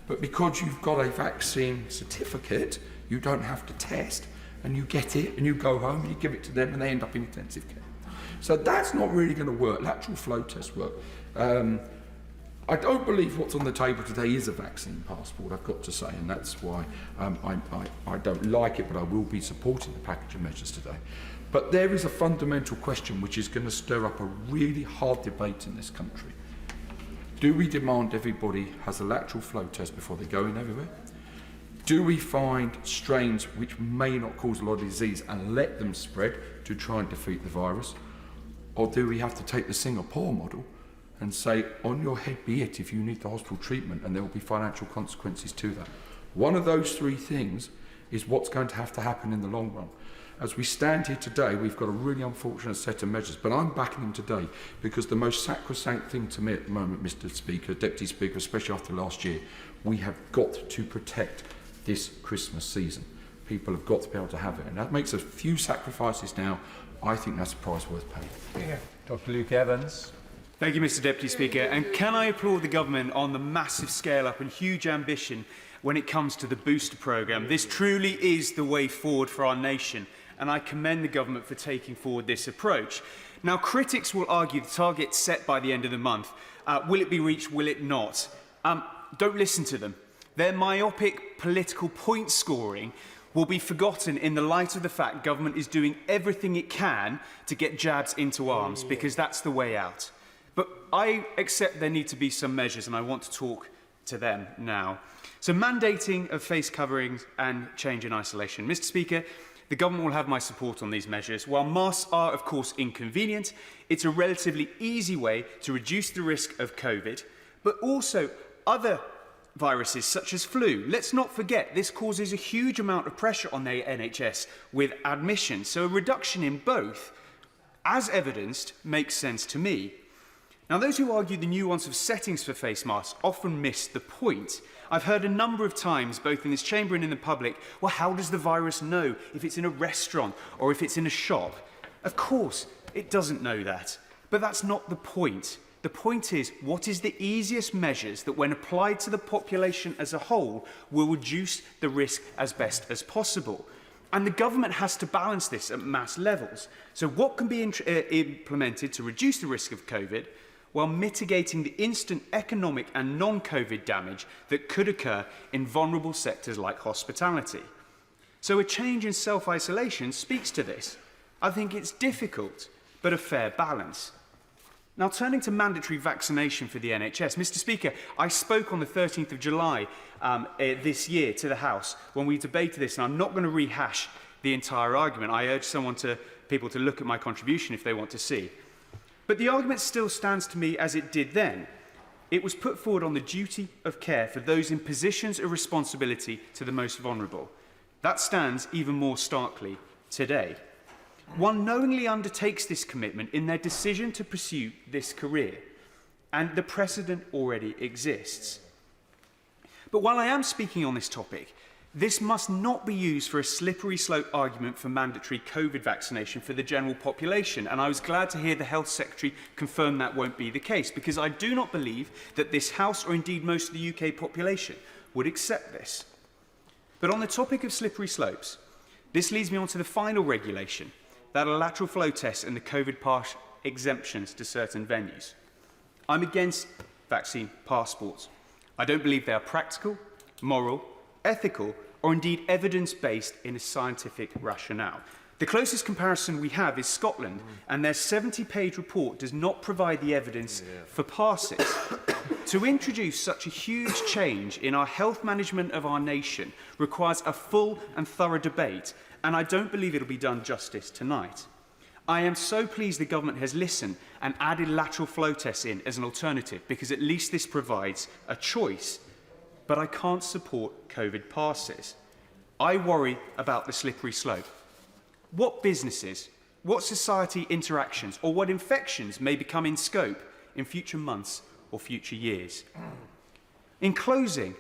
[SPEAKER 18] but because you've got a vaccine certificate, you don't have to test, and you get it and you go home and you give it to them and they end up in intensive care. So that's not really going to work. Lateral flow tests work. I don't believe what's on the table today is a vaccine passport, I've got to say, and that's why I don't like it, but I will be supporting the package of measures today. But there is a fundamental question which is going to stir up a really hard debate in this country. Do we demand everybody has a lateral flow test before they go in everywhere? Do we find strains which may not cause a lot of disease and let them spread to try and defeat the virus? Or do we have to take the Singapore model and say, on your head be it if you need the hospital treatment, and there will be financial consequences to that? One of those three things is what's going to have to happen in the long run. As we stand here today, we've got a really unfortunate set of measures, but I'm backing them today because the most sacrosanct thing to me at the moment, Mr. Speaker, Deputy Speaker, especially after last year, we have got to protect this Christmas season. People have got to be able to have it, and that makes a few sacrifices now. I think that's a price worth paying.
[SPEAKER 9] Yeah. Dr. Luke Evans.
[SPEAKER 4] Thank you, Mr. Deputy Speaker. And can I applaud the government on the massive scale up and huge ambition when it comes to the booster programme? This truly is the way forward for our nation, and I commend the government for taking forward this approach. Now, critics will argue the target set by the end of the month. Will it be reached? Will it not? Don't listen to them. Their myopic political point scoring will be forgotten in the light of the fact government is doing everything it can to get jabs into arms, because that's the way out. But I accept there need to be some measures, and I want to talk to them now. So mandating of face coverings and change in isolation. Mr. Speaker, the government will have my support on these measures. While masks are, of course, inconvenient, it's a relatively easy way to reduce the risk of COVID, but also other viruses such as flu. Let's not forget this causes a huge amount of pressure on the NHS with admissions, so a reduction in both, as evidenced, makes sense to me. Now, those who argue the nuance of settings for face masks often miss the point. I've heard a number of times, both in this chamber and in the public, well, how does the virus know if it's in a restaurant or if it's in a shop? Of course, it doesn't know that. But that's not the point. The point is, what is the easiest measures that, when applied to the population as a whole, will reduce the risk as best as possible? And the government has to balance this at mass levels. So what can be implemented to reduce the risk of COVID while mitigating the instant economic and non-COVID damage that could occur in vulnerable sectors like hospitality? So a change in self-isolation speaks to this. I think it's difficult, but a fair balance. Now, turning to mandatory vaccination for the NHS, Mr. Speaker, I spoke on the 13th of July this year to the House when we debated this, and I'm not going to rehash the entire argument. I urge people to look at my contribution if they want to see. But the argument still stands to me as it did then. It was put forward on the duty of care for those in positions of responsibility to the most vulnerable. That stands even more starkly today. One knowingly undertakes this commitment in their decision to pursue this career, and the precedent already exists. But while I am speaking on this topic, this must not be used for a slippery slope argument for mandatory COVID vaccination for the general population, and I was glad to hear the Health Secretary confirm that won't be the case, because I do not believe that this House, or indeed most of the UK population, would accept this. But on the topic of slippery slopes, this leads me on to the final regulation, that are lateral flow tests and the COVID pass exemptions to certain venues. I'm against vaccine passports. I don't believe they are practical, moral, ethical, or indeed evidence-based in a scientific rationale. The closest comparison we have is Scotland, and their 70-page report does not provide the evidence for passes. To introduce such a huge change in our health management of our nation requires a full and thorough debate, and I don't believe it'll be done justice tonight. I am so pleased the government has listened and added lateral flow tests in as an alternative, because at least this provides a choice. But I can't support COVID passes. I worry about the slippery slope. What businesses, what society interactions, or what infections may become in scope in future months or future years? In closing,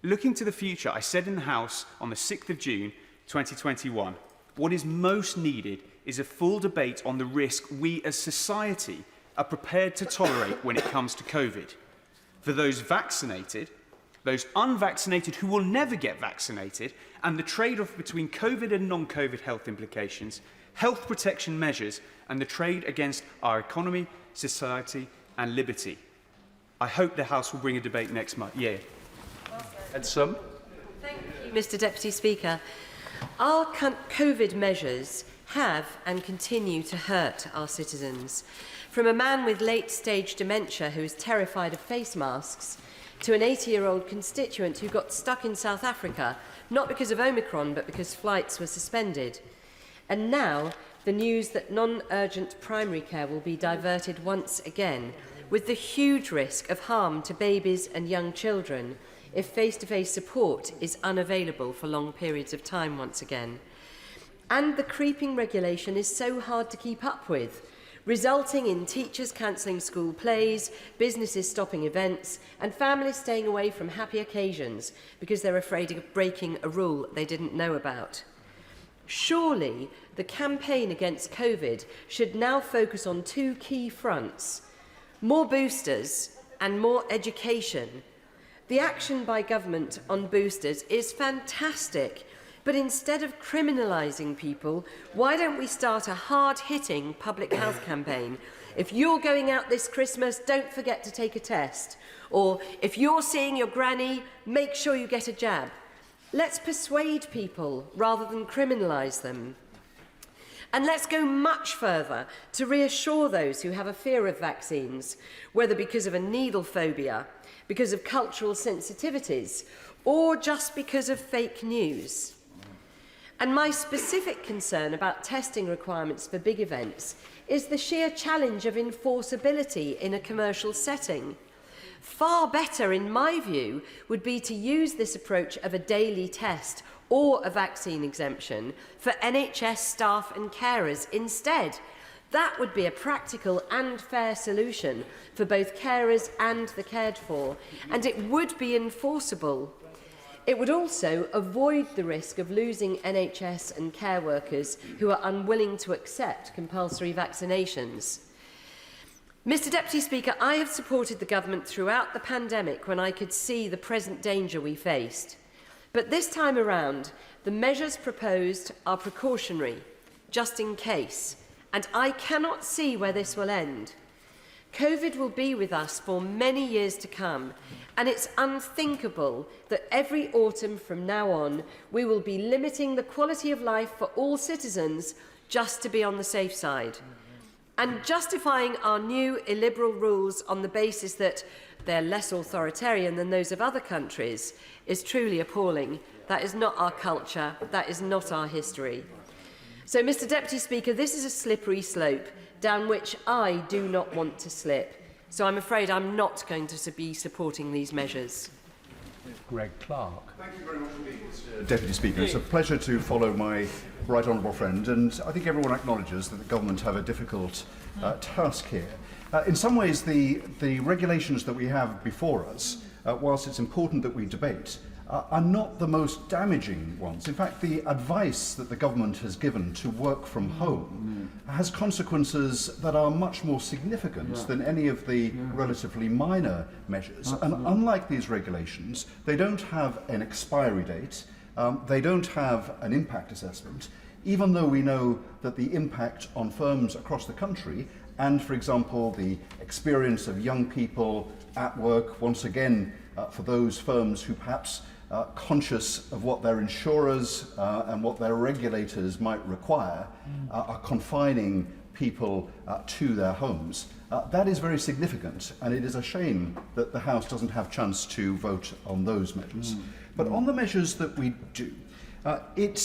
[SPEAKER 4] looking to the future, I said in the House on the 6th of June 2021, what is most needed is a full debate on the risk we as society are prepared to tolerate when it comes to COVID. For those vaccinated, those unvaccinated who will never get vaccinated, and the trade-off between COVID and non-COVID health implications, health protection measures, and the trade against our economy, society, and liberty. I hope the House will bring a debate next year.
[SPEAKER 9] And some.
[SPEAKER 5] Thank you, Mr. Deputy Speaker. Our COVID measures have and continue to hurt our citizens. From a man with late-stage dementia who is terrified of face masks, to an 80-year-old constituent who got stuck in South Africa, not because of Omicron, but because flights were suspended. And now, the news that non-urgent primary care will be diverted once again, with the huge risk of harm to babies and young children if face-to-face support is unavailable for long periods of time once again. And the creeping regulation is so hard to keep up with, resulting in teachers cancelling school plays, businesses stopping events, and families staying away from happy occasions because they're afraid of breaking a rule they didn't know about. Surely, the campaign against COVID should now focus on two key fronts: more boosters and more education. The action by government on boosters is fantastic, but instead of criminalising people, why don't we start a hard-hitting public health campaign? If you're going out this Christmas, don't forget to take a test. Or if you're seeing your granny, make sure you get a jab. Let's persuade people rather than criminalise them. And let's go much further to reassure those who have a fear of vaccines, whether because of a needle phobia, because of cultural sensitivities, or just because of fake news. And my specific concern about testing requirements for big events is the sheer challenge of enforceability in a commercial setting. Far better, in my view, would be to use this approach of a daily test or a vaccine exemption for NHS staff and carers instead. That would be a practical and fair solution for both carers and the cared for, and it would be enforceable. It would also avoid the risk of losing NHS and care workers who are unwilling to accept compulsory vaccinations. Mr Deputy Speaker, I have supported the government throughout the pandemic when I could see the present danger we faced. But this time around, the measures proposed are precautionary, just in case, and I cannot see where this will end. COVID will be with us for many years to come, and it's unthinkable that every autumn from now on we will be limiting the quality of life for all citizens just to be on the safe side. And justifying our new illiberal rules on the basis that they're less authoritarian than those of other countries is truly appalling. That is not our culture, that is not our history. So, Mr Deputy Speaker, this is a slippery slope down which I do not want to slip. So I'm afraid I'm not going to be supporting these measures.
[SPEAKER 9] Greg Clark.
[SPEAKER 7] Thank you very much indeed, Mr Deputy Speaker. It's a pleasure to follow my right honourable friend, and I think everyone acknowledges that the government have a difficult task here. In some ways, the regulations that we have before us, whilst it's important that we debate, are not the most damaging ones. In fact, the advice that the government has given to work from home has consequences that are much more significant than any of the relatively minor measures. And unlike these regulations, they don't have an expiry date, they don't have an impact assessment, even though we know that the impact on firms across the country and, for example, the experience of young people at work, once again, for those firms who perhaps conscious of what their insurers and what their regulators might require, are confining people to their homes. That is very significant, and it is a shame that the House doesn't have a chance to vote on those measures. But on the measures that we do, it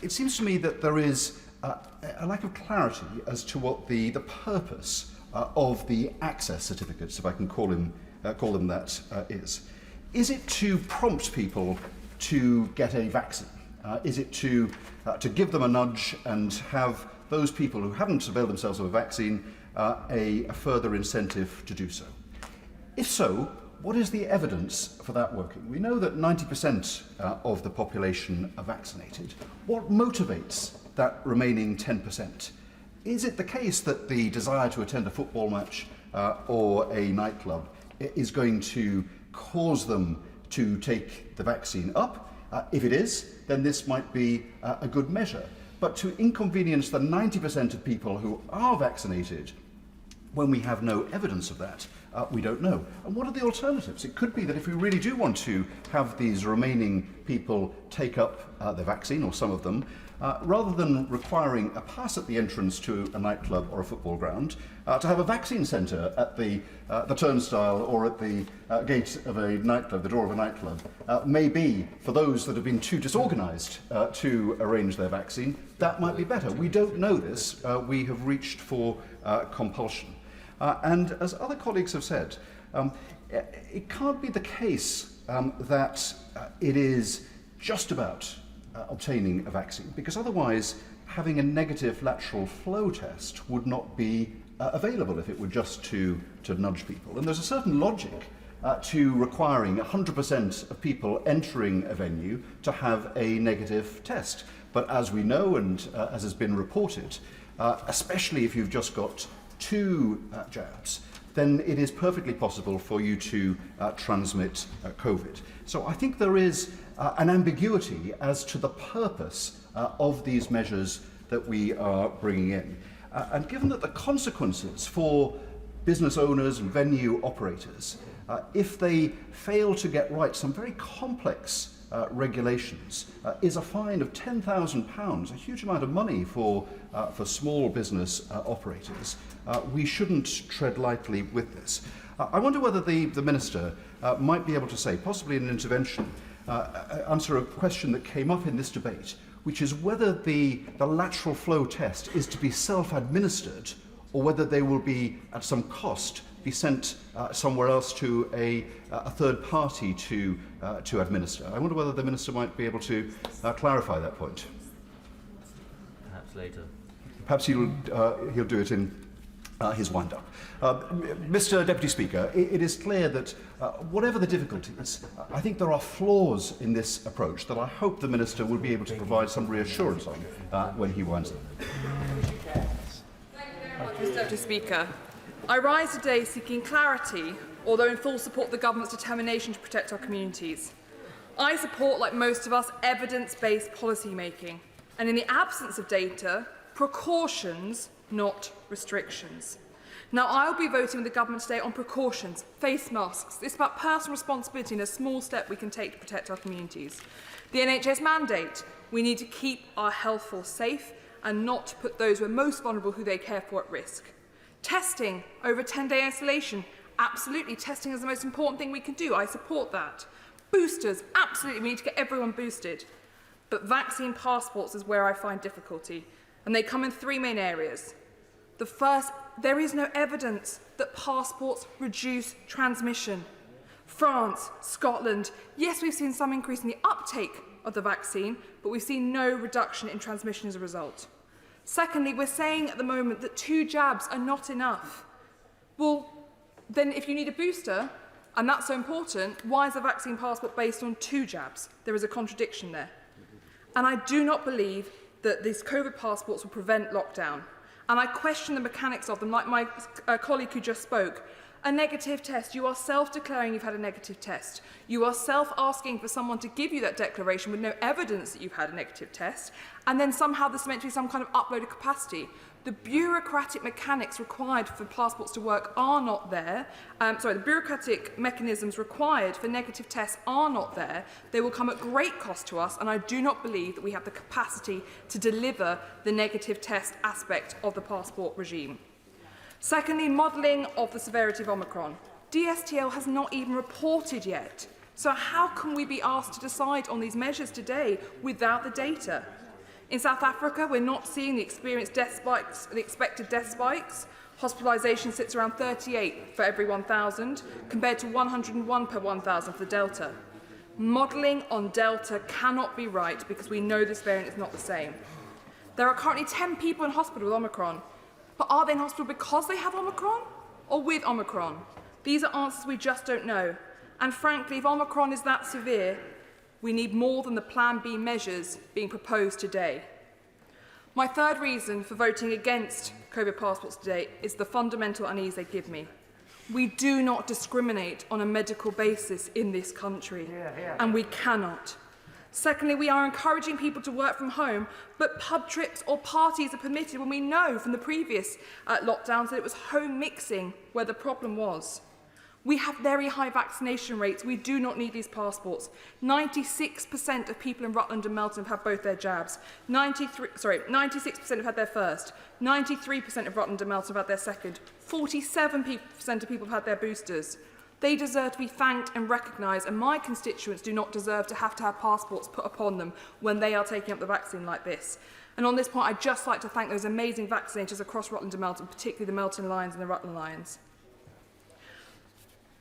[SPEAKER 7] seems to me that there is a lack of clarity as to what the purpose of the access certificates, if I can call them that, is. Is it to prompt people to get a vaccine? Is it to give them a nudge and have those people who haven't availed themselves of a vaccine a further incentive to do so? If so, what is the evidence for that working? We know that 90% of the population are vaccinated. What motivates that remaining 10%? Is it the case that the desire to attend a football match or a nightclub is going to cause them to take the vaccine up? If it is, then this might be a good measure. But to inconvenience the 90% of people who are vaccinated when we have no evidence of that, we don't know. And what are the alternatives? It could be that if we really do want to have these remaining people take up the vaccine, or some of them, rather than requiring a pass at the entrance to a nightclub or a football ground, to have a vaccine centre at the turnstile or at the gate of a nightclub, the door of a nightclub, maybe for those that have been too disorganised to arrange their vaccine, that might be better. We don't know this. We have reached for compulsion. And as other colleagues have said, it can't be the case that it is just about obtaining a vaccine, because otherwise having a negative lateral flow test would not be available if it were just to nudge people. And there's a certain logic to requiring 100% of people entering a venue to have a negative test. But as we know, and as has been reported, especially if you've just got 2 jabs, then it is perfectly possible for you to transmit COVID. So I think there is an ambiguity as to the purpose of these measures that we are bringing in. And given that the consequences for business owners and venue operators, if they fail to get right some very complex regulations, is a fine of £10,000, a huge amount of money for small business operators, we shouldn't tread lightly with this. I wonder whether the Minister might be able to say, possibly in an intervention, answer a question that came up in this debate, which is whether the lateral flow test is to be self-administered or whether they will be, at some cost, be sent somewhere else to a third party to administer. I wonder whether the Minister might be able to clarify that point.
[SPEAKER 3] Perhaps later.
[SPEAKER 7] Perhaps he'll do it in his wind-up. Mr Deputy Speaker, it is clear that whatever the difficulties, I think there are flaws in this approach that I hope the Minister will be able to provide some reassurance on when he winds up.
[SPEAKER 19] Mr Deputy Speaker, I rise today seeking clarity, although in full support of the government's determination to protect our communities. I support, like most of us, evidence-based policy making, and in the absence of data, precautions, not restrictions. Now, I'll be voting with the government today on precautions, face masks. It's about personal responsibility and a small step we can take to protect our communities. The NHS mandate, we need to keep our health force safe and not put those who are most vulnerable, who they care for, at risk. Testing over 10-day isolation, absolutely, testing is the most important thing we can do. I support that. Boosters, absolutely, we need to get everyone boosted. But vaccine passports is where I find difficulty, and they come in three main areas. The first, there is no evidence that passports reduce transmission. France, Scotland, yes, we've seen some increase in the uptake of the vaccine, but we've seen no reduction in transmission as a result. Secondly, we're saying at the moment that 2 jabs are not enough. Well, then if you need a booster, and that's so important, why is a vaccine passport based on 2 jabs? There is a contradiction there. And I do not believe that these COVID passports will prevent lockdown. And I question the mechanics of them, like my colleague who just spoke. A negative test, you are self-declaring you've had a negative test. You are self-asking for someone to give you that declaration with no evidence that you've had a negative test, and then somehow there's meant to be some kind of uploaded capacity. The bureaucratic mechanics required for passports to work are not there. The bureaucratic mechanisms required for negative tests are not there. They will come at great cost to us, and I do not believe that we have the capacity to deliver the negative test aspect of the passport regime. Secondly, modelling of the severity of Omicron. DSTL has not even reported yet. So how can we be asked to decide on these measures today without the data? In South Africa, we're not seeing the experienced death spikes, the expected death spikes. Hospitalisation sits around 38 for every 1,000, compared to 101 per 1,000 for the Delta. Modelling on Delta cannot be right because we know this variant is not the same. There are currently 10 people in hospital with Omicron. But are they in hospital because they have Omicron or with Omicron? These are answers we just don't know. And frankly, if Omicron is that severe, we need more than the Plan B measures being proposed today. My third reason for voting against COVID passports today is the fundamental unease they give me. We do not discriminate on a medical basis in this country, and we cannot. Secondly, we are encouraging people to work from home, but pub trips or parties are permitted when we know from the previous lockdowns that it was home mixing where the problem was. We have very high vaccination rates. We do not need these passports. 96% of people in Rutland and Melton have had both their jabs. 96% have had their first. 93% of Rutland and Melton have had their second. 47% of people have had their boosters. They deserve to be thanked and recognised, and my constituents do not deserve to have passports put upon them when they are taking up the vaccine like this. And on this point, I'd just like to thank those amazing vaccinators across Rutland and Melton, particularly the Melton Lions and the Rutland Lions.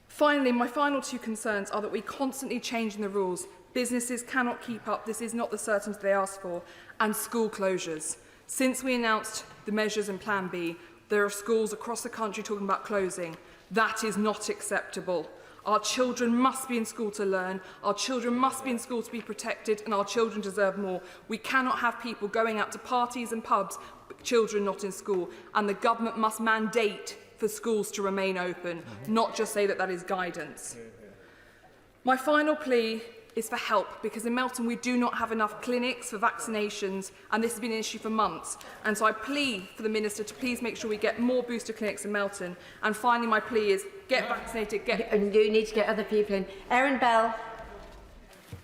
[SPEAKER 19] Finally, my final 2 concerns are that we constantly changing the rules. Businesses cannot keep up. This is not the certainty they asked for. And school closures. Since we announced the measures in Plan B, there are schools across the country talking about closing. That is not acceptable. Our children must be in school to learn, our children must be in school to be protected, and our children deserve more. We cannot have people going out to parties and pubs, but children not in school, and the government must mandate for schools to remain open, not just say that that is guidance. My final plea is for help, because in Melton we do not have enough clinics for vaccinations, and this has been an issue for months. And so I plead for the Minister to please make sure we get more booster clinics in Melton. And finally, my plea is get vaccinated,
[SPEAKER 21] And you need to get other people in. Erin Bell.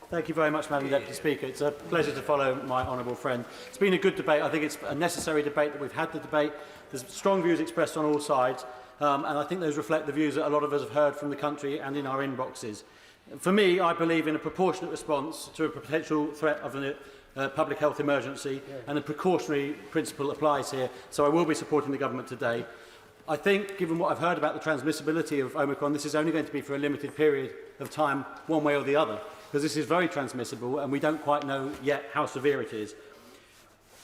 [SPEAKER 16] Thank you very much, Madam Deputy Speaker. It's a pleasure to follow my honourable friend. It's been a good debate. I think it's a necessary debate that we've had the debate. There's strong views expressed on all sides, and I think those reflect the views that a lot of us have heard from the country and in our inboxes. For me, I believe in a proportionate response to a potential threat of a public health emergency, and a precautionary principle applies here, so I will be supporting the government today. I think, given what I've heard about the transmissibility of Omicron, this is only going to be for a limited period of time, one way or the other, because this is very transmissible and we don't quite know yet how severe it is.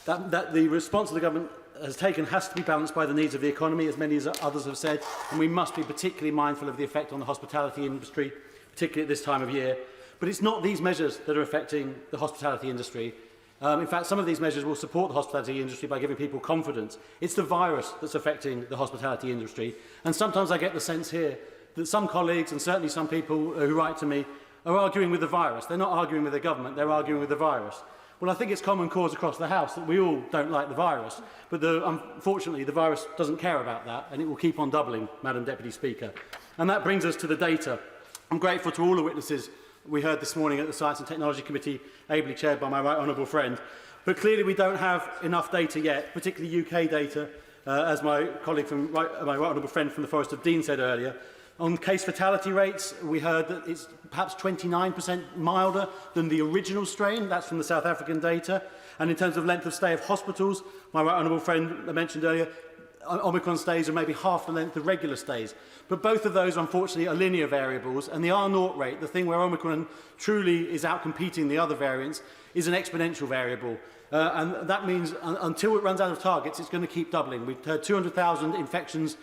[SPEAKER 16] That the response the government has taken has to be balanced by the needs of the economy, as many as others have said, and we must be particularly mindful of the effect on the hospitality industry, particularly at this time of year. But it's not these measures that are affecting the hospitality industry. In fact, some of these measures will support the hospitality industry by giving people confidence. It's the virus that's affecting the hospitality industry. And sometimes I get the sense here that some colleagues, and certainly some people who write to me, are arguing with the virus. They're not arguing with the government, they're arguing with the virus. Well, I think it's common cause across the House that we all don't like the virus, but unfortunately the virus doesn't care about that, and it will keep on doubling, Madam Deputy Speaker. And that brings us to the data. I'm grateful to all the witnesses we heard this morning at the Science and Technology Committee, ably chaired by my right honourable friend. But clearly we don't have enough data yet, particularly UK data, as my colleague my right honourable friend from the Forest of Dean said earlier. On case fatality rates, we heard that it's perhaps 29% milder than the original strain. That's from the South African data. And in terms of length of stay of hospitals, my right honourable friend mentioned earlier, Omicron stays are maybe half the length of regular stays. But both of those, unfortunately, are linear variables. And the R0 rate, the thing where Omicron truly is outcompeting the other variants, is an exponential variable. And that means until it runs out of targets, it's going to keep doubling. We've heard 200,000 infections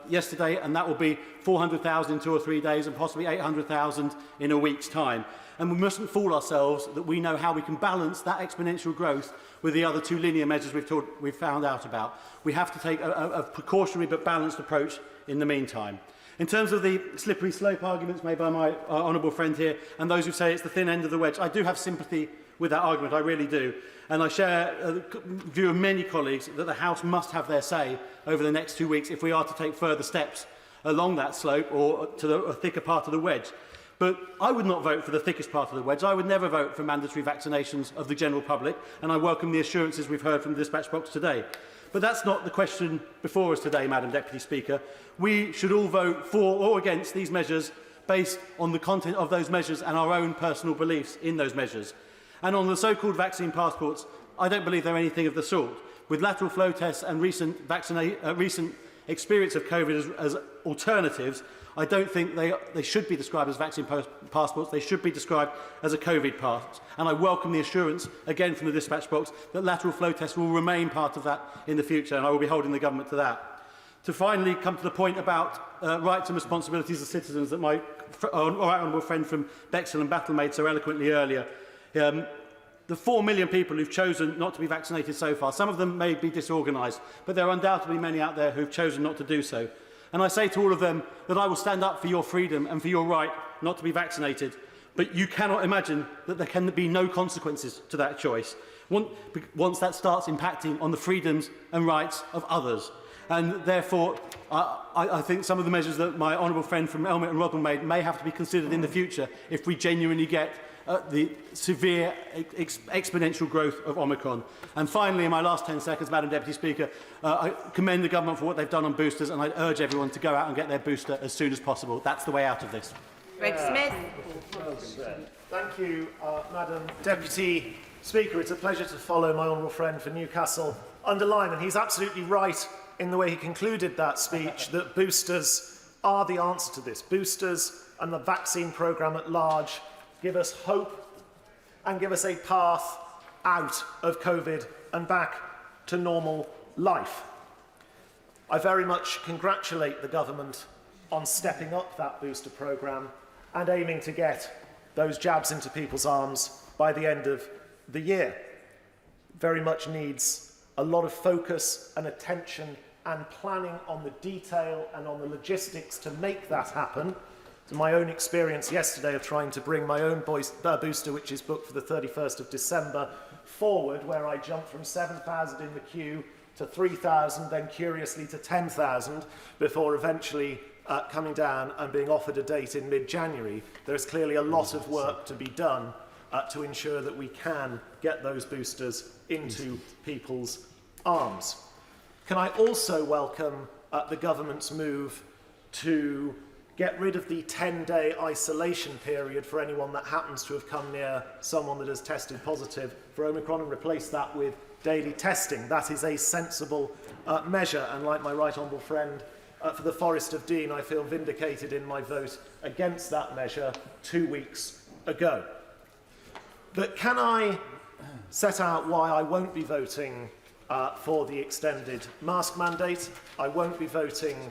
[SPEAKER 16] yesterday, and that will be 400,000 in 2 or 3 days, and possibly 800,000 in a week's time. And we mustn't fool ourselves that we know how we can balance that exponential growth with the other two linear measures we've found out about. We have to take a precautionary but balanced approach in the meantime. In terms of the slippery slope arguments made by my honourable friend here, and those who say it's the thin end of the wedge, I do have sympathy with that argument, I really do. And I share the view of many colleagues that the House must have their say over the next 2 weeks if we are to take further steps along that slope or to a thicker part of the wedge. But I would not vote for the thickest part of the wedge. I would never vote for mandatory vaccinations of the general public, and I welcome the assurances we've heard from the dispatch box today. But that's not the question before us today, Madam Deputy Speaker. We should all vote for or against these measures based on the content of those measures and our own personal beliefs in those measures. And on the so-called vaccine passports, I don't believe they're anything of the sort. With lateral flow tests and recent experience of COVID as alternatives, I don't think they should be described as vaccine passports. They should be described as a COVID pass. And I welcome the assurance, again from the dispatch box, that lateral flow tests will remain part of that in the future, and I will be holding the government to that. To finally come to the point about rights and responsibilities of citizens that my honourable friend from Bexhill and Battle made so eloquently earlier. The 4 million people who've chosen not to be vaccinated so far, some of them may be disorganised, but there are undoubtedly many out there who've chosen not to do so. And I say to all of them that I will stand up for your freedom and for your right not to be vaccinated, but you cannot imagine that there can be no consequences to that choice once that starts impacting on the freedoms and rights of others. And therefore, I think some of the measures that my honourable friend from Elmet and Rodwell made may have to be considered in the future if we genuinely get the severe exponential growth of Omicron. And finally, in my last 10 seconds, Madam Deputy Speaker, I commend the government for what they've done on boosters, and I urge everyone to go out and get their booster as soon as possible. That's the way out of this.
[SPEAKER 14] Greg Smith.
[SPEAKER 11] Thank you, Madam Deputy Speaker. It's a pleasure to follow my honourable friend for Newcastle underline, and he's absolutely right in the way he concluded that speech, that boosters are the answer to this. Boosters and the vaccine programme at large give us hope and give us a path out of COVID and back to normal life. I very much congratulate the government on stepping up that booster programme and aiming to get those jabs into people's arms by the end of the year. Very much needs a lot of focus and attention and planning on the detail and on the logistics to make that happen. To my own experience yesterday of trying to bring my own booster, which is booked for the 31st of December, forward, where I jumped from 7,000 in the queue to 3,000, then curiously to 10,000, before eventually coming down and being offered a date in mid-January. There's clearly a lot of work to be done to ensure that we can get those boosters into people's arms. Can I also welcome the government's move to get rid of the 10-day isolation period for anyone that happens to have come near someone that has tested positive for Omicron and replace that with daily testing. That is a sensible measure, and like my right honourable friend for the Forest of Dean, I feel vindicated in my vote against that measure 2 weeks ago. But can I set out why I won't be voting for the extended mask mandate? I won't be voting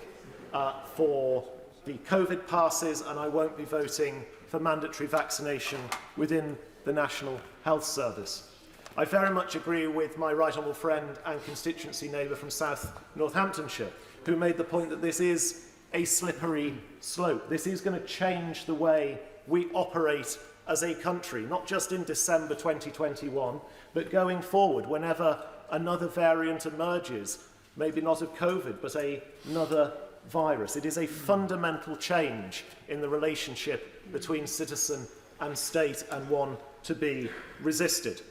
[SPEAKER 11] for the COVID passes, and I won't be voting for mandatory vaccination within the National Health Service. I very much agree with my right honourable friend and constituency neighbour from South Northamptonshire, who made the point that this is a slippery slope. This is going to change the way we operate as a country, not just in December 2021, but going forward, whenever another variant emerges, maybe not of COVID, but another virus. It is a fundamental change in the relationship between citizen and state, and one to be resisted.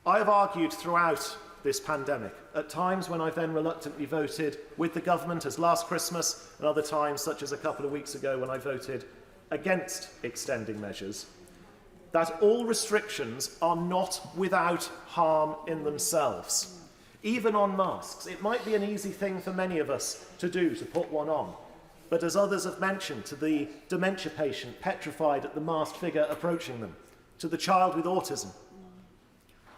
[SPEAKER 11] I have argued throughout this pandemic, at times when I then reluctantly voted with the government, as last Christmas, and other times, such as a couple of weeks ago when I voted against extending measures, that all restrictions are not without harm in themselves. Even on masks, it might be an easy thing for many of us to do, to put one on. But as others have mentioned, to the dementia patient petrified at the masked figure approaching them, to the child with autism,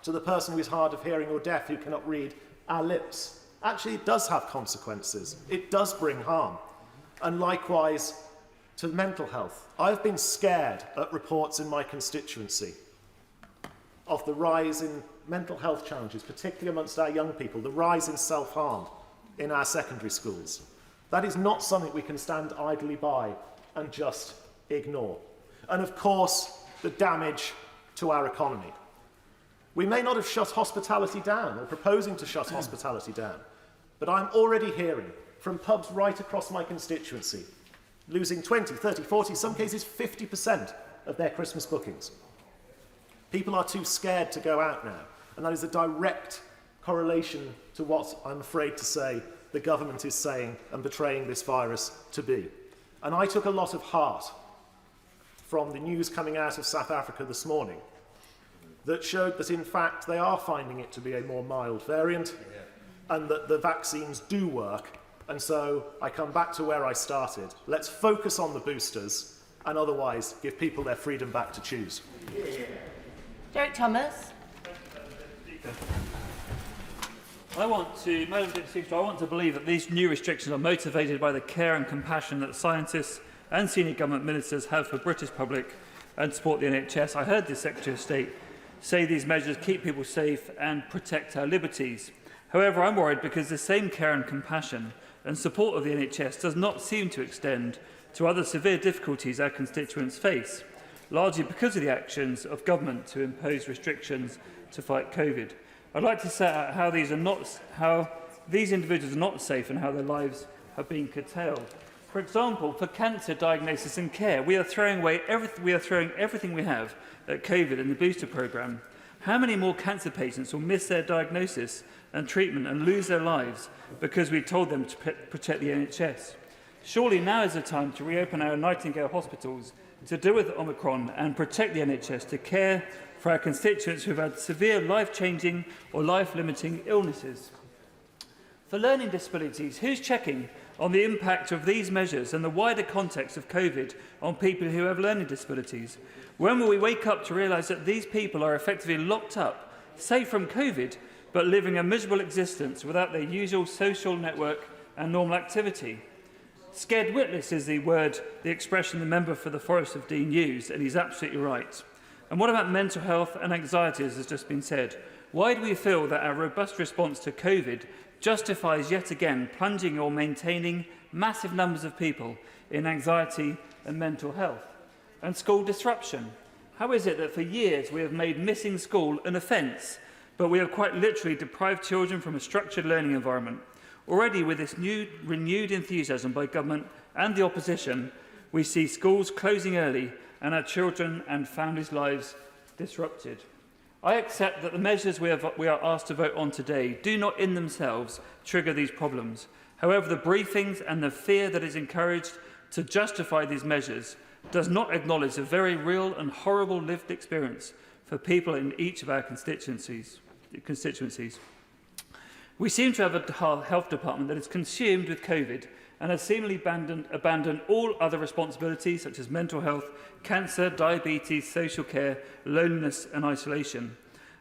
[SPEAKER 11] to the person who is hard of hearing or deaf who cannot read our lips. Actually, it does have consequences. It does bring harm. And likewise, to mental health. I've been scared at reports in my constituency of the rise in mental health challenges, particularly amongst our young people, the rise in self-harm in our secondary schools. That is not something we can stand idly by and just ignore. And of course, the damage to our economy. We may not have shut hospitality down or proposing to shut hospitality down, but I'm already hearing from pubs right across my constituency losing 20, 30, 40, some cases 50% of their Christmas bookings. People are too scared to go out now, and that is a direct correlation to what I'm afraid to say the government is saying and portraying this virus to be. And I took a lot of heart from the news coming out of South Africa this morning that showed that in fact they are finding it to be a more mild variant and that the vaccines do work. And so I come back to where I started. Let's focus on the boosters and otherwise give people their freedom back to choose.
[SPEAKER 21] Derek Thomas.
[SPEAKER 12] Madam Deputy Speaker, I want to believe that these new restrictions are motivated by the care and compassion that scientists and senior government ministers have for British public and support the NHS. I heard the Secretary of State say these measures keep people safe and protect our liberties. However, I'm worried because the same care and compassion and support of the NHS does not seem to extend to other severe difficulties our constituents face, largely because of the actions of government to impose restrictions to fight COVID. I'd like to set out how these individuals are not safe and how their lives have been curtailed. For example, for cancer diagnosis and care, we are throwing everything we have at COVID and the booster programme. How many more cancer patients will miss their diagnosis and treatment and lose their lives because we told them to protect the NHS? Surely now is the time to reopen our Nightingale hospitals, to deal with Omicron and protect the NHS, to care for our constituents who have had severe life-changing or life-limiting illnesses. For learning disabilities, who's checking on the impact of these measures and the wider context of COVID on people who have learning disabilities? When will we wake up to realise that these people are effectively locked up, safe from COVID, but living a miserable existence without their usual social network and normal activity? Scared witless is the expression the member for the Forest of Dean used, and he's absolutely right. And what about mental health and anxiety, as has just been said? Why do we feel that our robust response to COVID justifies yet again plunging or maintaining massive numbers of people in anxiety and mental health? And school disruption. How is it that for years we have made missing school an offence, but we have quite literally deprived children from a structured learning environment? Already with this renewed enthusiasm by government and the opposition, we see schools closing early and our children and families' lives disrupted. I accept that the measures we are asked to vote on today do not in themselves trigger these problems. However, the briefings and the fear that is encouraged to justify these measures does not acknowledge the very real and horrible lived experience for people in each of our constituencies. We seem to have a health department that is consumed with COVID and has seemingly abandoned all other responsibilities such as mental health, cancer, diabetes, social care, loneliness and isolation.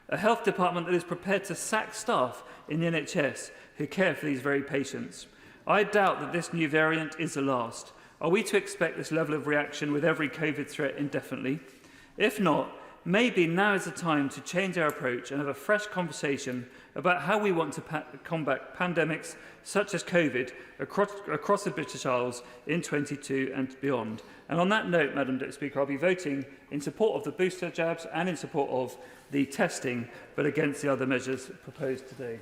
[SPEAKER 12] A health department that is prepared to sack staff in the NHS who care for these very patients. I doubt that this new variant is the last. Are we to expect this level of reaction with every COVID threat indefinitely? If not, maybe now is the time to change our approach and have a fresh conversation about how we want to combat pandemics such as COVID across the British Isles in 22 and beyond. And on that note, Madam Deputy Speaker, I'll be voting in support of the booster jabs and in support of the testing, but against the other measures proposed today.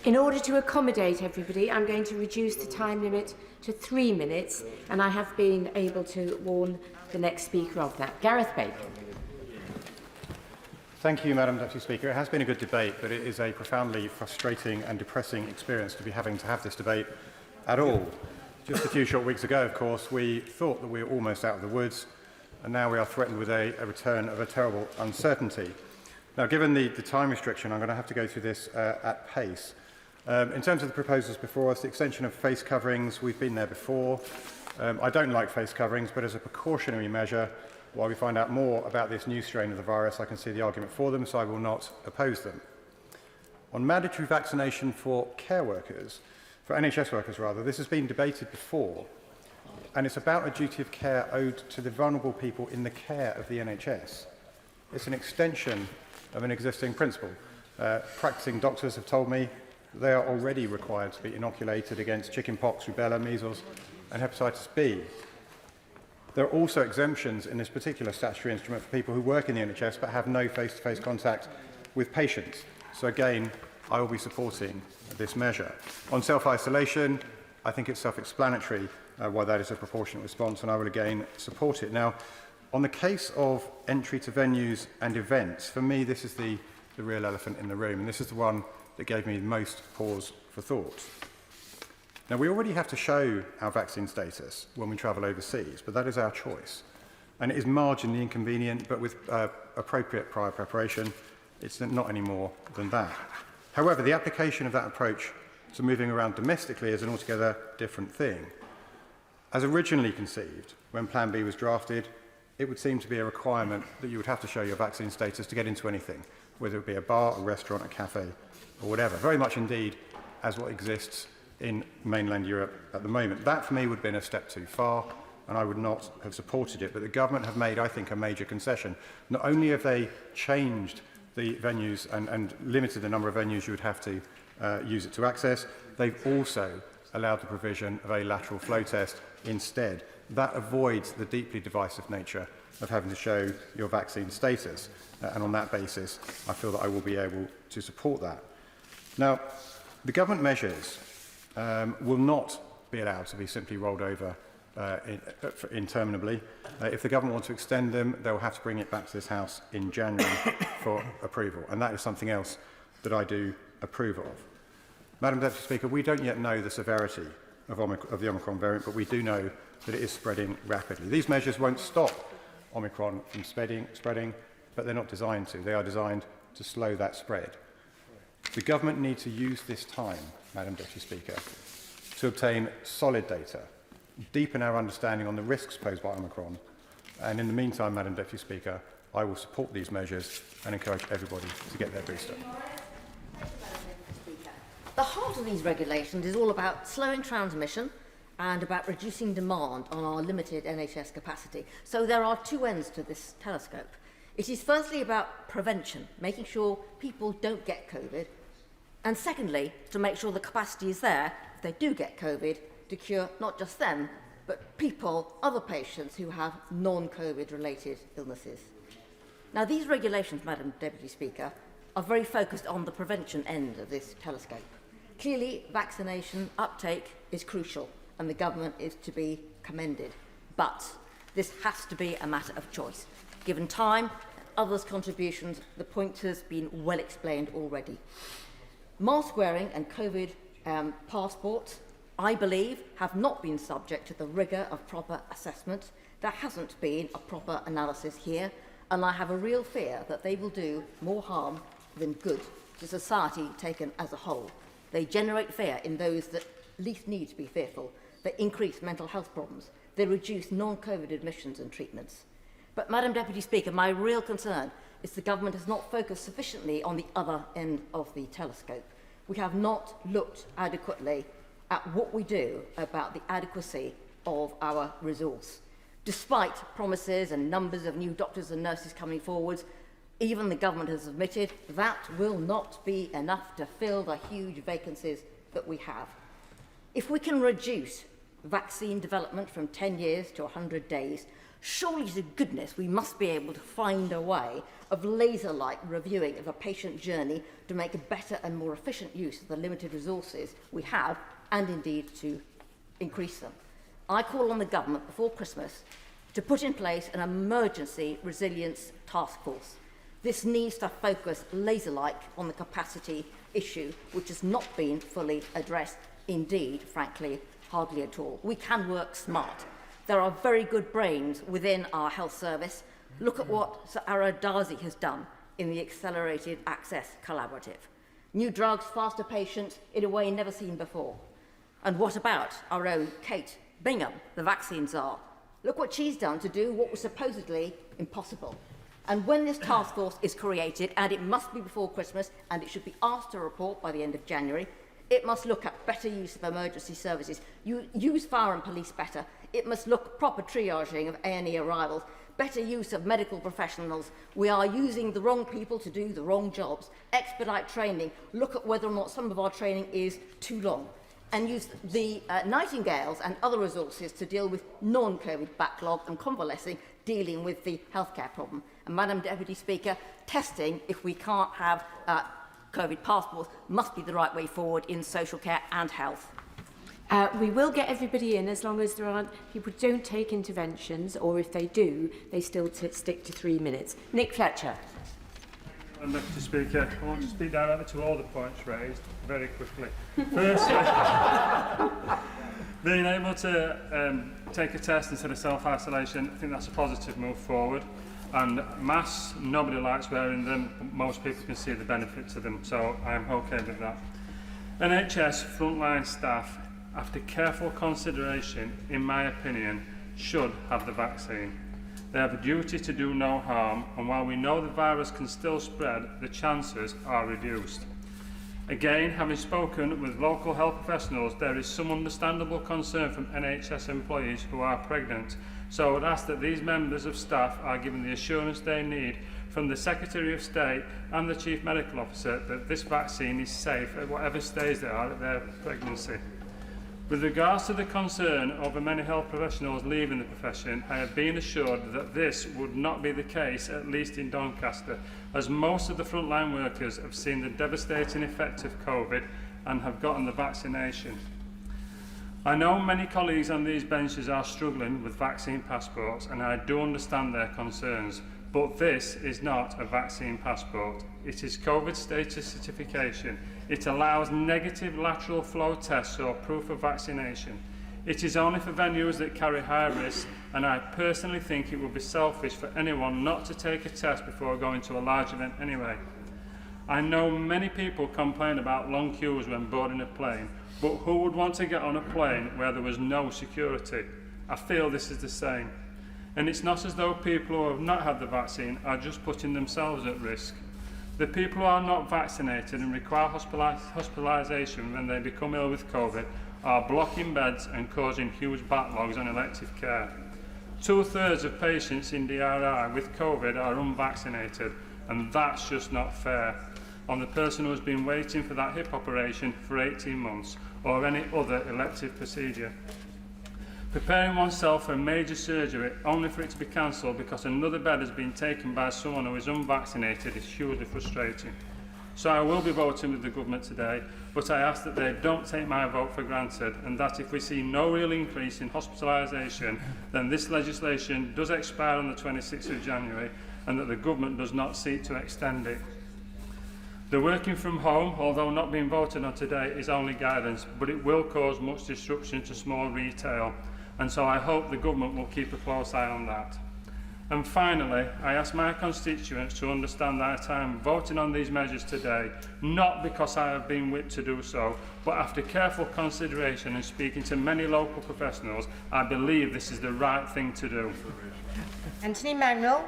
[SPEAKER 21] In order to accommodate everybody, I'm going to reduce the time limit to 3 minutes, and I have been able to warn the next speaker of that. Gareth Bacon.
[SPEAKER 1] Thank you, Madam Deputy Speaker. It has been a good debate, but it is a profoundly frustrating and depressing experience to be having to have this debate at all. Just a few short weeks ago, of course, we thought that we were almost out of the woods, and now we are threatened with a return of a terrible uncertainty. Now, given the time restriction, I'm going to have to go through this at pace. In terms of the proposals before us, the extension of face coverings, we've been there before. I don't like face coverings, but as a precautionary measure, while we find out more about this new strain of the virus, I can see the argument for them, so I will not oppose them. On mandatory vaccination for care workers, for NHS workers rather, this has been debated before, and it's about a duty of care owed to the vulnerable people in the care of the NHS. It's an extension of an existing principle. Practicing doctors have told me they are already required to be inoculated against chickenpox, rubella, measles, and hepatitis B. There are also exemptions in this particular statutory instrument for people who work in the NHS but have no face-to-face contact with patients. So again, I will be supporting this measure. On self-isolation, I think it's self-explanatory why that is a proportionate response, and I will again support it. Now, on the case of entry to venues and events, for me this is the real elephant in the room, and this is the one that gave me most pause for thought. Now, we already have to show our vaccine status when we travel overseas, but that is our choice. And it is marginally inconvenient, but with appropriate prior preparation, it's not any more than that. However, the application of that approach to moving around domestically is an altogether different thing. As originally conceived, when Plan B was drafted, it would seem to be a requirement that you would have to show your vaccine status to get into anything, whether it be a bar, a restaurant, a cafe, or whatever. Very much indeed as what exists in mainland Europe at the moment. That, for me, would have been a step too far, and I would not have supported it. But the government have made, I think, a major concession. Not only have they changed the venues and limited the number of venues you would have to use it to access, they've also allowed the provision of a lateral flow test instead. That avoids the deeply divisive nature of having to show your vaccine status. And on that basis, I feel that I will be able to support that. Now, the government measures will not be allowed to be simply rolled over interminably. If the government wants to extend them, they will have to bring it back to this House in January for approval. And that is something else that I do approve of. Madam Deputy Speaker, we don't yet know the severity of the Omicron variant, but we do know that it is spreading rapidly. These measures won't stop Omicron from spreading, but they're not designed to. They are designed to slow that spread. The government needs to use this time, Madam Deputy Speaker, to obtain solid data, deepen our understanding on the risks posed by Omicron, and in the meantime, Madam Deputy Speaker, I will support these measures and encourage everybody to get their booster.
[SPEAKER 13] The heart of these regulations is all about slowing transmission and about reducing demand on our limited NHS capacity. So there are two ends to this telescope. It is firstly about prevention, making sure people don't get COVID, and secondly, to make sure the capacity is there, if they do get COVID, to cure not just them, but people, other patients who have non-COVID related illnesses. Now, these regulations, Madam Deputy Speaker, are very focused on the prevention end of this telescope. Clearly, vaccination uptake is crucial, and the government is to be commended. But this has to be a matter of choice. Given time, others' contributions, the point has been well explained already. Mask wearing and COVID passports, I believe, have not been subject to the rigour of proper assessment. There hasn't been a proper analysis here, and I have a real fear that they will do more harm than good to society taken as a whole. They generate fear in those that least need to be fearful. They increase mental health problems. They reduce non-COVID admissions and treatments. But, Madam Deputy Speaker, my real concern is the government has not focused sufficiently on the other end of the telescope. We have not looked adequately at what we do about the adequacy of our resource. Despite promises and numbers of new doctors and nurses coming forwards, even the government has admitted that will not be enough to fill the huge vacancies that we have. If we can reduce vaccine development from 10 years to 100 days, surely to goodness we must be able to find a way of laser-like reviewing of a patient journey to make a better and more efficient use of the limited resources we have, and indeed to increase them. I call on the government before Christmas to put in place an emergency resilience task force. This needs to focus laser-like on the capacity issue, which has not been fully addressed, indeed, frankly, hardly at all. We can work smart. There are very good brains within our health service. Look at what Sir Ara Darzi has done in the Accelerated Access Collaborative. New drugs, faster patients, in a way never seen before. And what about our own Kate Bingham, the vaccine czar? Look what she's done to do what was supposedly impossible. And when this task force is created, and it must be before Christmas, and it should be asked to report by the end of January, it must look at better use of emergency services, use fire and police better. It must look at proper triaging of A&E arrivals, better use of medical professionals. We are using the wrong people to do the wrong jobs. Expedite training. Look at whether or not some of our training is too long. And use the Nightingales and other resources to deal with non-COVID backlog and convalescing, dealing with the healthcare problem. And Madam Deputy Speaker, testing, if we can't have COVID passports, must be the right way forward in social care and health.
[SPEAKER 21] We will get everybody in as long as there aren't people who don't take interventions, or if they do, they still stick to 3 minutes. Nick Fletcher.
[SPEAKER 20] Madam Deputy Speaker, I want to speak directly to all the points raised very quickly. Firstly, being able to take a test instead of self-isolation, I think that's a positive move forward. And masks, nobody likes wearing them, but most people can see the benefits of them, so I'm okay with that. NHS frontline staff, after careful consideration, in my opinion, should have the vaccine. They have a duty to do no harm, and while we know the virus can still spread, the chances are reduced. Again, having spoken with local health professionals, there is some understandable concern from NHS employees who are pregnant. So I would ask that these members of staff are given the assurance they need from the Secretary of State and the Chief Medical Officer that this vaccine is safe at whatever stage they are at their pregnancy. With regards to the concern over many health professionals leaving the profession, I have been assured that this would not be the case, at least in Doncaster, as most of the frontline workers have seen the devastating effect of COVID and have gotten the vaccination. I know many colleagues on these benches are struggling with vaccine passports, and I do understand their concerns, but this is not a vaccine passport. It is COVID status certification. It allows negative lateral flow tests or proof of vaccination. It is only for venues that carry high risk, and I personally think it would be selfish for anyone not to take a test before going to a large event anyway. I know many people complain about long queues when boarding a plane, but who would want to get on a plane where there was no security? I feel this is the same. And it's not as though people who have not had the vaccine are just putting themselves at risk. The people who are not vaccinated and require hospitalisation when they become ill with COVID are blocking beds and causing huge backlogs on elective care. 2/3 of patients in DRI with COVID are unvaccinated, and that's just not fair on the person who has been waiting for that hip operation for 18 months or any other elective procedure. Preparing oneself for a major surgery only for it to be cancelled because another bed has been taken by someone who is unvaccinated is hugely frustrating. So I will be voting with the government today, but I ask that they don't take my vote for granted, and that if we see no real increase in hospitalisation, then this legislation does expire on the 26th of January, and that the government does not seek to extend it. The working from home, although not being voted on today, is only guidance, but it will cause much disruption to small retail, and so I hope the government will keep a close eye on that. And finally, I ask my constituents to understand that I am voting on these measures today, not because I have been whipped to do so, but after careful consideration and speaking to many local professionals, I believe this is the right thing to do.
[SPEAKER 21] Anthony Manuel.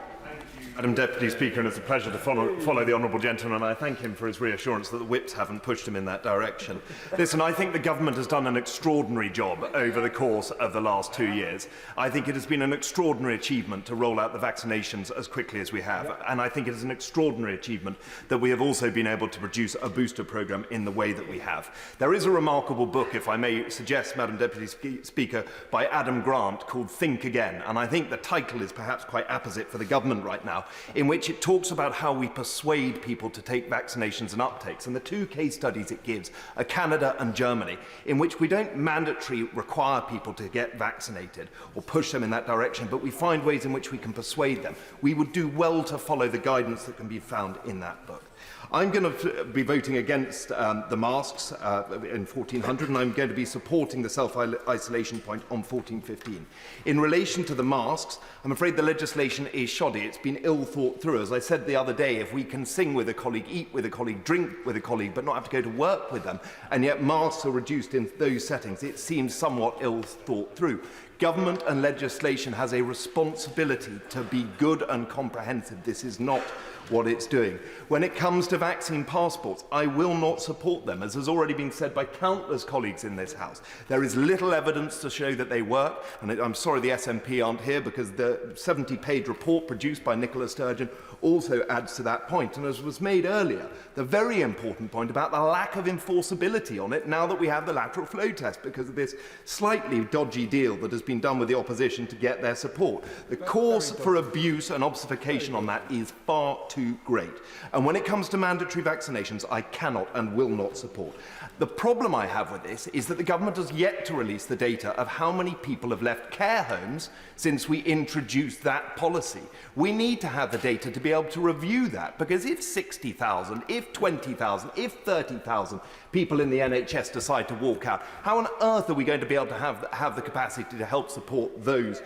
[SPEAKER 10] Madam Deputy Speaker, and it's a pleasure to follow the honourable gentleman. I thank him for his reassurance that the whips haven't pushed him in that direction. Listen, I think the government has done an extraordinary job over the course of the last 2 years. I think it has been an extraordinary achievement to roll out the vaccinations as quickly as we have, and I think it is an extraordinary achievement that we have also been able to produce a booster programme in the way that we have. There is a remarkable book, if I may suggest, Madam Deputy Speaker, by Adam Grant called Think Again, and I think the title is perhaps quite apposite for the government right now, in which it talks about how we persuade people to take vaccinations and uptakes. And the two case studies it gives are Canada and Germany, in which we don't mandatorily require people to get vaccinated or push them in that direction, but we find ways in which we can persuade them. We would do well to follow the guidance that can be found in that book. I'm going to be voting against the masks in 1400, and I'm going to be supporting the self-isolation point on 1415. In relation to the masks, I'm afraid the legislation is shoddy. It's been ill thought through. As I said the other day, if we can sing with a colleague, eat with a colleague, drink with a colleague, but not have to go to work with them, and yet masks are reduced in those settings, it seems somewhat ill thought through. Government and legislation has a responsibility to be good and comprehensive. This is not what it's doing. When it comes to vaccine passports, I will not support them, as has already been said by countless colleagues in this House. There is little evidence to show that they work, and I'm sorry the SNP aren't here because the 70-page report produced by Nicola Sturgeon also adds to that point. And as was made earlier, the very important point about the lack of enforceability on it now that we have the lateral flow test because of this slightly dodgy deal that has been done with the opposition to get their support. The cause for abuse and obfuscation on that is far too great. And when it comes to mandatory vaccinations, I cannot and will not support. The problem I have with this is that the government has yet to release the data of how many people have left care homes since we introduced that policy. We need to have the data to be able to review that, because if 60,000, if 20,000, if 30,000 people in the NHS decide to walk out, how on earth are we going to be able to have the capacity to help support those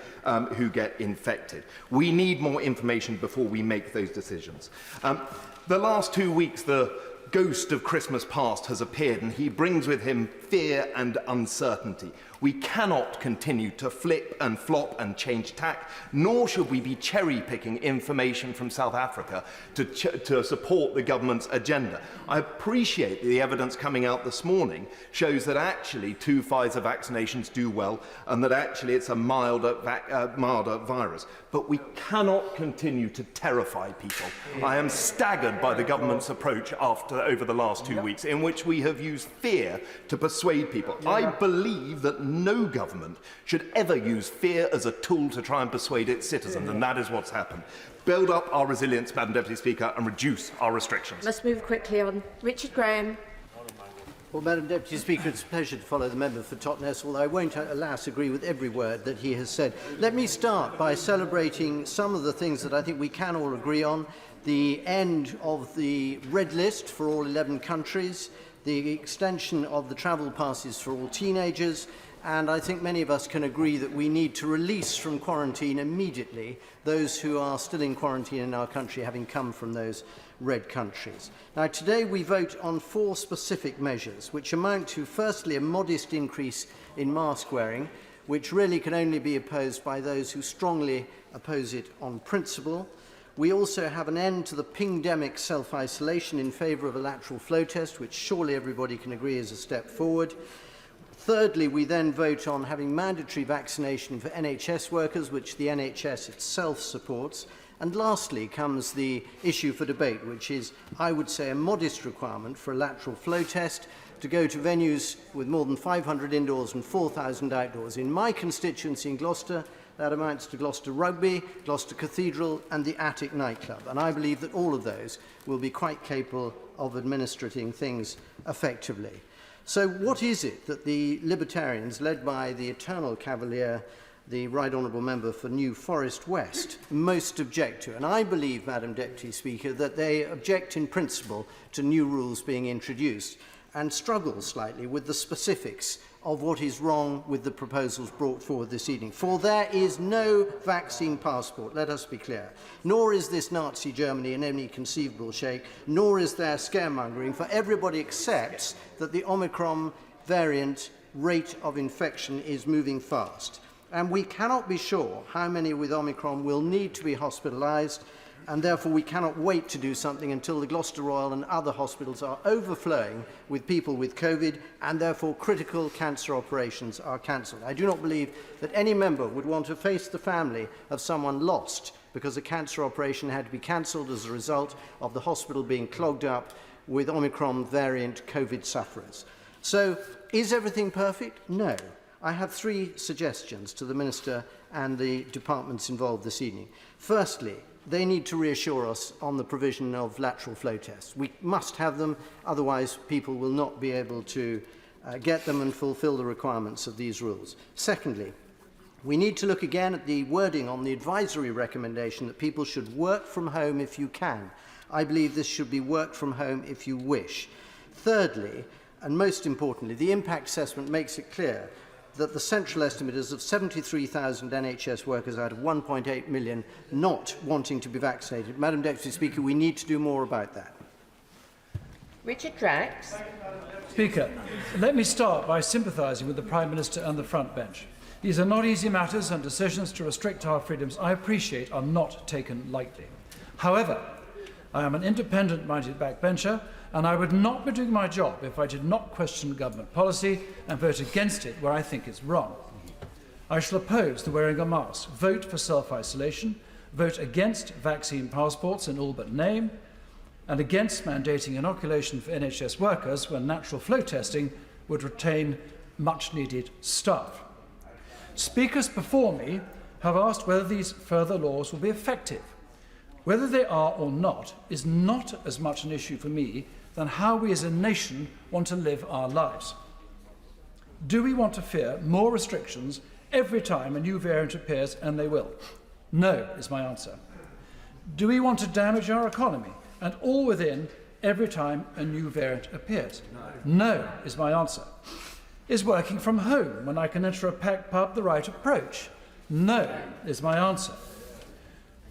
[SPEAKER 10] who get infected? We need more information before we make those decisions. The last 2 weeks, the ghost of Christmas past has appeared, and he brings with him fear and uncertainty. We cannot continue to flip and flop and change tack, nor should we be cherry-picking information from South Africa to support the government's agenda. I appreciate the evidence coming out this morning shows that actually 2 Pfizer vaccinations do well and that actually it's a milder virus. But we cannot continue to terrify people. I am staggered by the government's approach over the last 2 weeks, in which we have used fear to persuade people. I believe that no government should ever use fear as a tool to try and persuade its citizens, and that is what's happened. Build up our resilience, Madam Deputy Speaker, and reduce our restrictions.
[SPEAKER 21] Let's move quickly on. Richard Graham.
[SPEAKER 22] Well, Madam Deputy Speaker, it's a pleasure to follow the member for Totnes, although I won't, alas, agree with every word that he has said. Let me start by celebrating some of the things that I think we can all agree on. The end of the red list for all 11 countries, the extension of the travel passes for all teenagers, and I think many of us can agree that we need to release from quarantine immediately those who are still in quarantine in our country, having come from those red countries. Now, today we vote on 4 specific measures, which amount to, firstly, a modest increase in mask wearing, which really can only be opposed by those who strongly oppose it on principle. We also have an end to the pingdemic self-isolation in favour of a lateral flow test, which surely everybody can agree is a step forward. Thirdly, we then vote on having mandatory vaccination for NHS workers, which the NHS itself supports. And lastly comes the issue for debate, which is, I would say, a modest requirement for a lateral flow test to go to venues with more than 500 indoors and 4,000 outdoors. In my constituency in Gloucester, that amounts to Gloucester Rugby, Gloucester Cathedral and the Attic nightclub. And I believe that all of those will be quite capable of administering things effectively. So what is it that the Libertarians, led by the eternal cavalier, the Right Honourable Member for New Forest West, most object to? And I believe, Madam Deputy Speaker, that they object in principle to new rules being introduced and struggle slightly with the specifics of what is wrong with the proposals brought forward this evening. For there is no vaccine passport, let us be clear. Nor is this Nazi Germany in any conceivable shape, nor is there scaremongering, for everybody accepts that the Omicron variant rate of infection is moving fast. And we cannot be sure how many with Omicron will need to be hospitalised. and therefore we cannot wait to do something until the Gloucester Royal and other hospitals are overflowing with people with COVID, and therefore critical cancer operations are cancelled. I do not believe that any member would want to face the family of someone lost because a cancer operation had to be cancelled as a result of the hospital being clogged up with Omicron variant COVID sufferers. So, is everything perfect? No. I have 3 suggestions to the Minister and the departments involved this evening. Firstly, they need to reassure us on the provision of lateral flow tests. We must have them, otherwise people will not be able to get them and fulfil the requirements of these rules. Secondly, we need to look again at the wording on the advisory recommendation that people should work from home if you can. I believe this should be work from home if you wish. Thirdly, and most importantly, the impact assessment makes it clear that the central estimate is of 73,000 NHS workers out of 1.8 million not wanting to be vaccinated. Madam Deputy Speaker, we need to do more about that.
[SPEAKER 21] Richard Drax.
[SPEAKER 2] Speaker, let me start by sympathising with the Prime Minister and the front bench. These are not easy matters, and decisions to restrict our freedoms, I appreciate, are not taken lightly. However, I am an independent-minded backbencher, and I would not be doing my job if I did not question government policy and vote against it where I think it's wrong. I shall oppose the wearing of masks, vote for self-isolation, vote against vaccine passports in all but name, and against mandating inoculation for NHS workers when natural flow testing would retain much-needed staff. Speakers before me have asked whether these further laws will be effective. Whether they are or not is not as much an issue for me than how we as a nation want to live our lives. Do we want to fear more restrictions every time a new variant appears, and they will? No, is my answer. Do we want to damage our economy, and all within every time a new variant appears? No, is my answer. Is working from home when I can enter a packed pub the right approach? No, is my answer.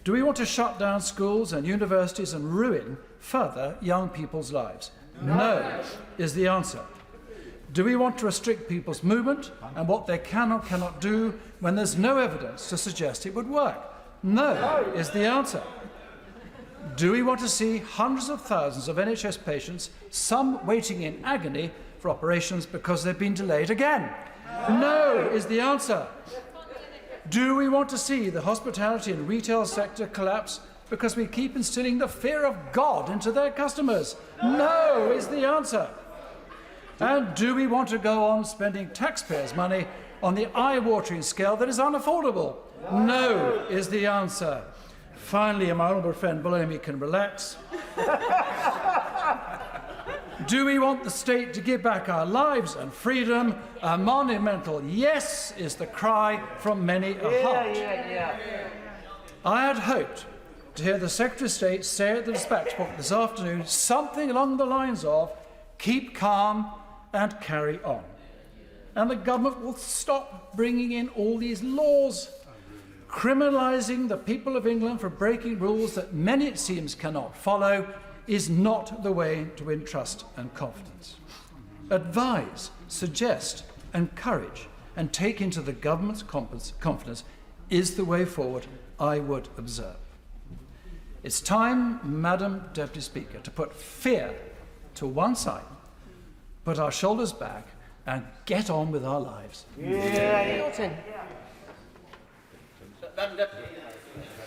[SPEAKER 2] Do we want to shut down schools and universities and ruin further young people's lives? No, is the answer. Do we want to restrict people's movement and what they can or cannot do when there's no evidence to suggest it would work? No, is the answer. Do we want to see hundreds of thousands of NHS patients, some waiting in agony for operations because they've been delayed again? No, is the answer. Do we want to see the hospitality and retail sector collapse because we keep instilling the fear of God into their customers? No, is the answer. And do we want to go on spending taxpayers' money on the eye-watering scale that is unaffordable? No, is the answer. Finally, my honourable friend below me can relax. Do we want the state to give back our lives and freedom? A monumental yes is the cry from many a heart. I had hoped to hear the Secretary of State say at the dispatch box this afternoon something along the lines of keep calm and carry on. And the government will stop bringing in all these laws, criminalising the people of England for breaking rules that many, it seems, cannot follow, is not the way to win trust and confidence. Advise, suggest, encourage, and take into the government's confidence is the way forward, I would observe. It's time, Madam Deputy Speaker, to put fear to one side, put our shoulders back, and get on with our lives.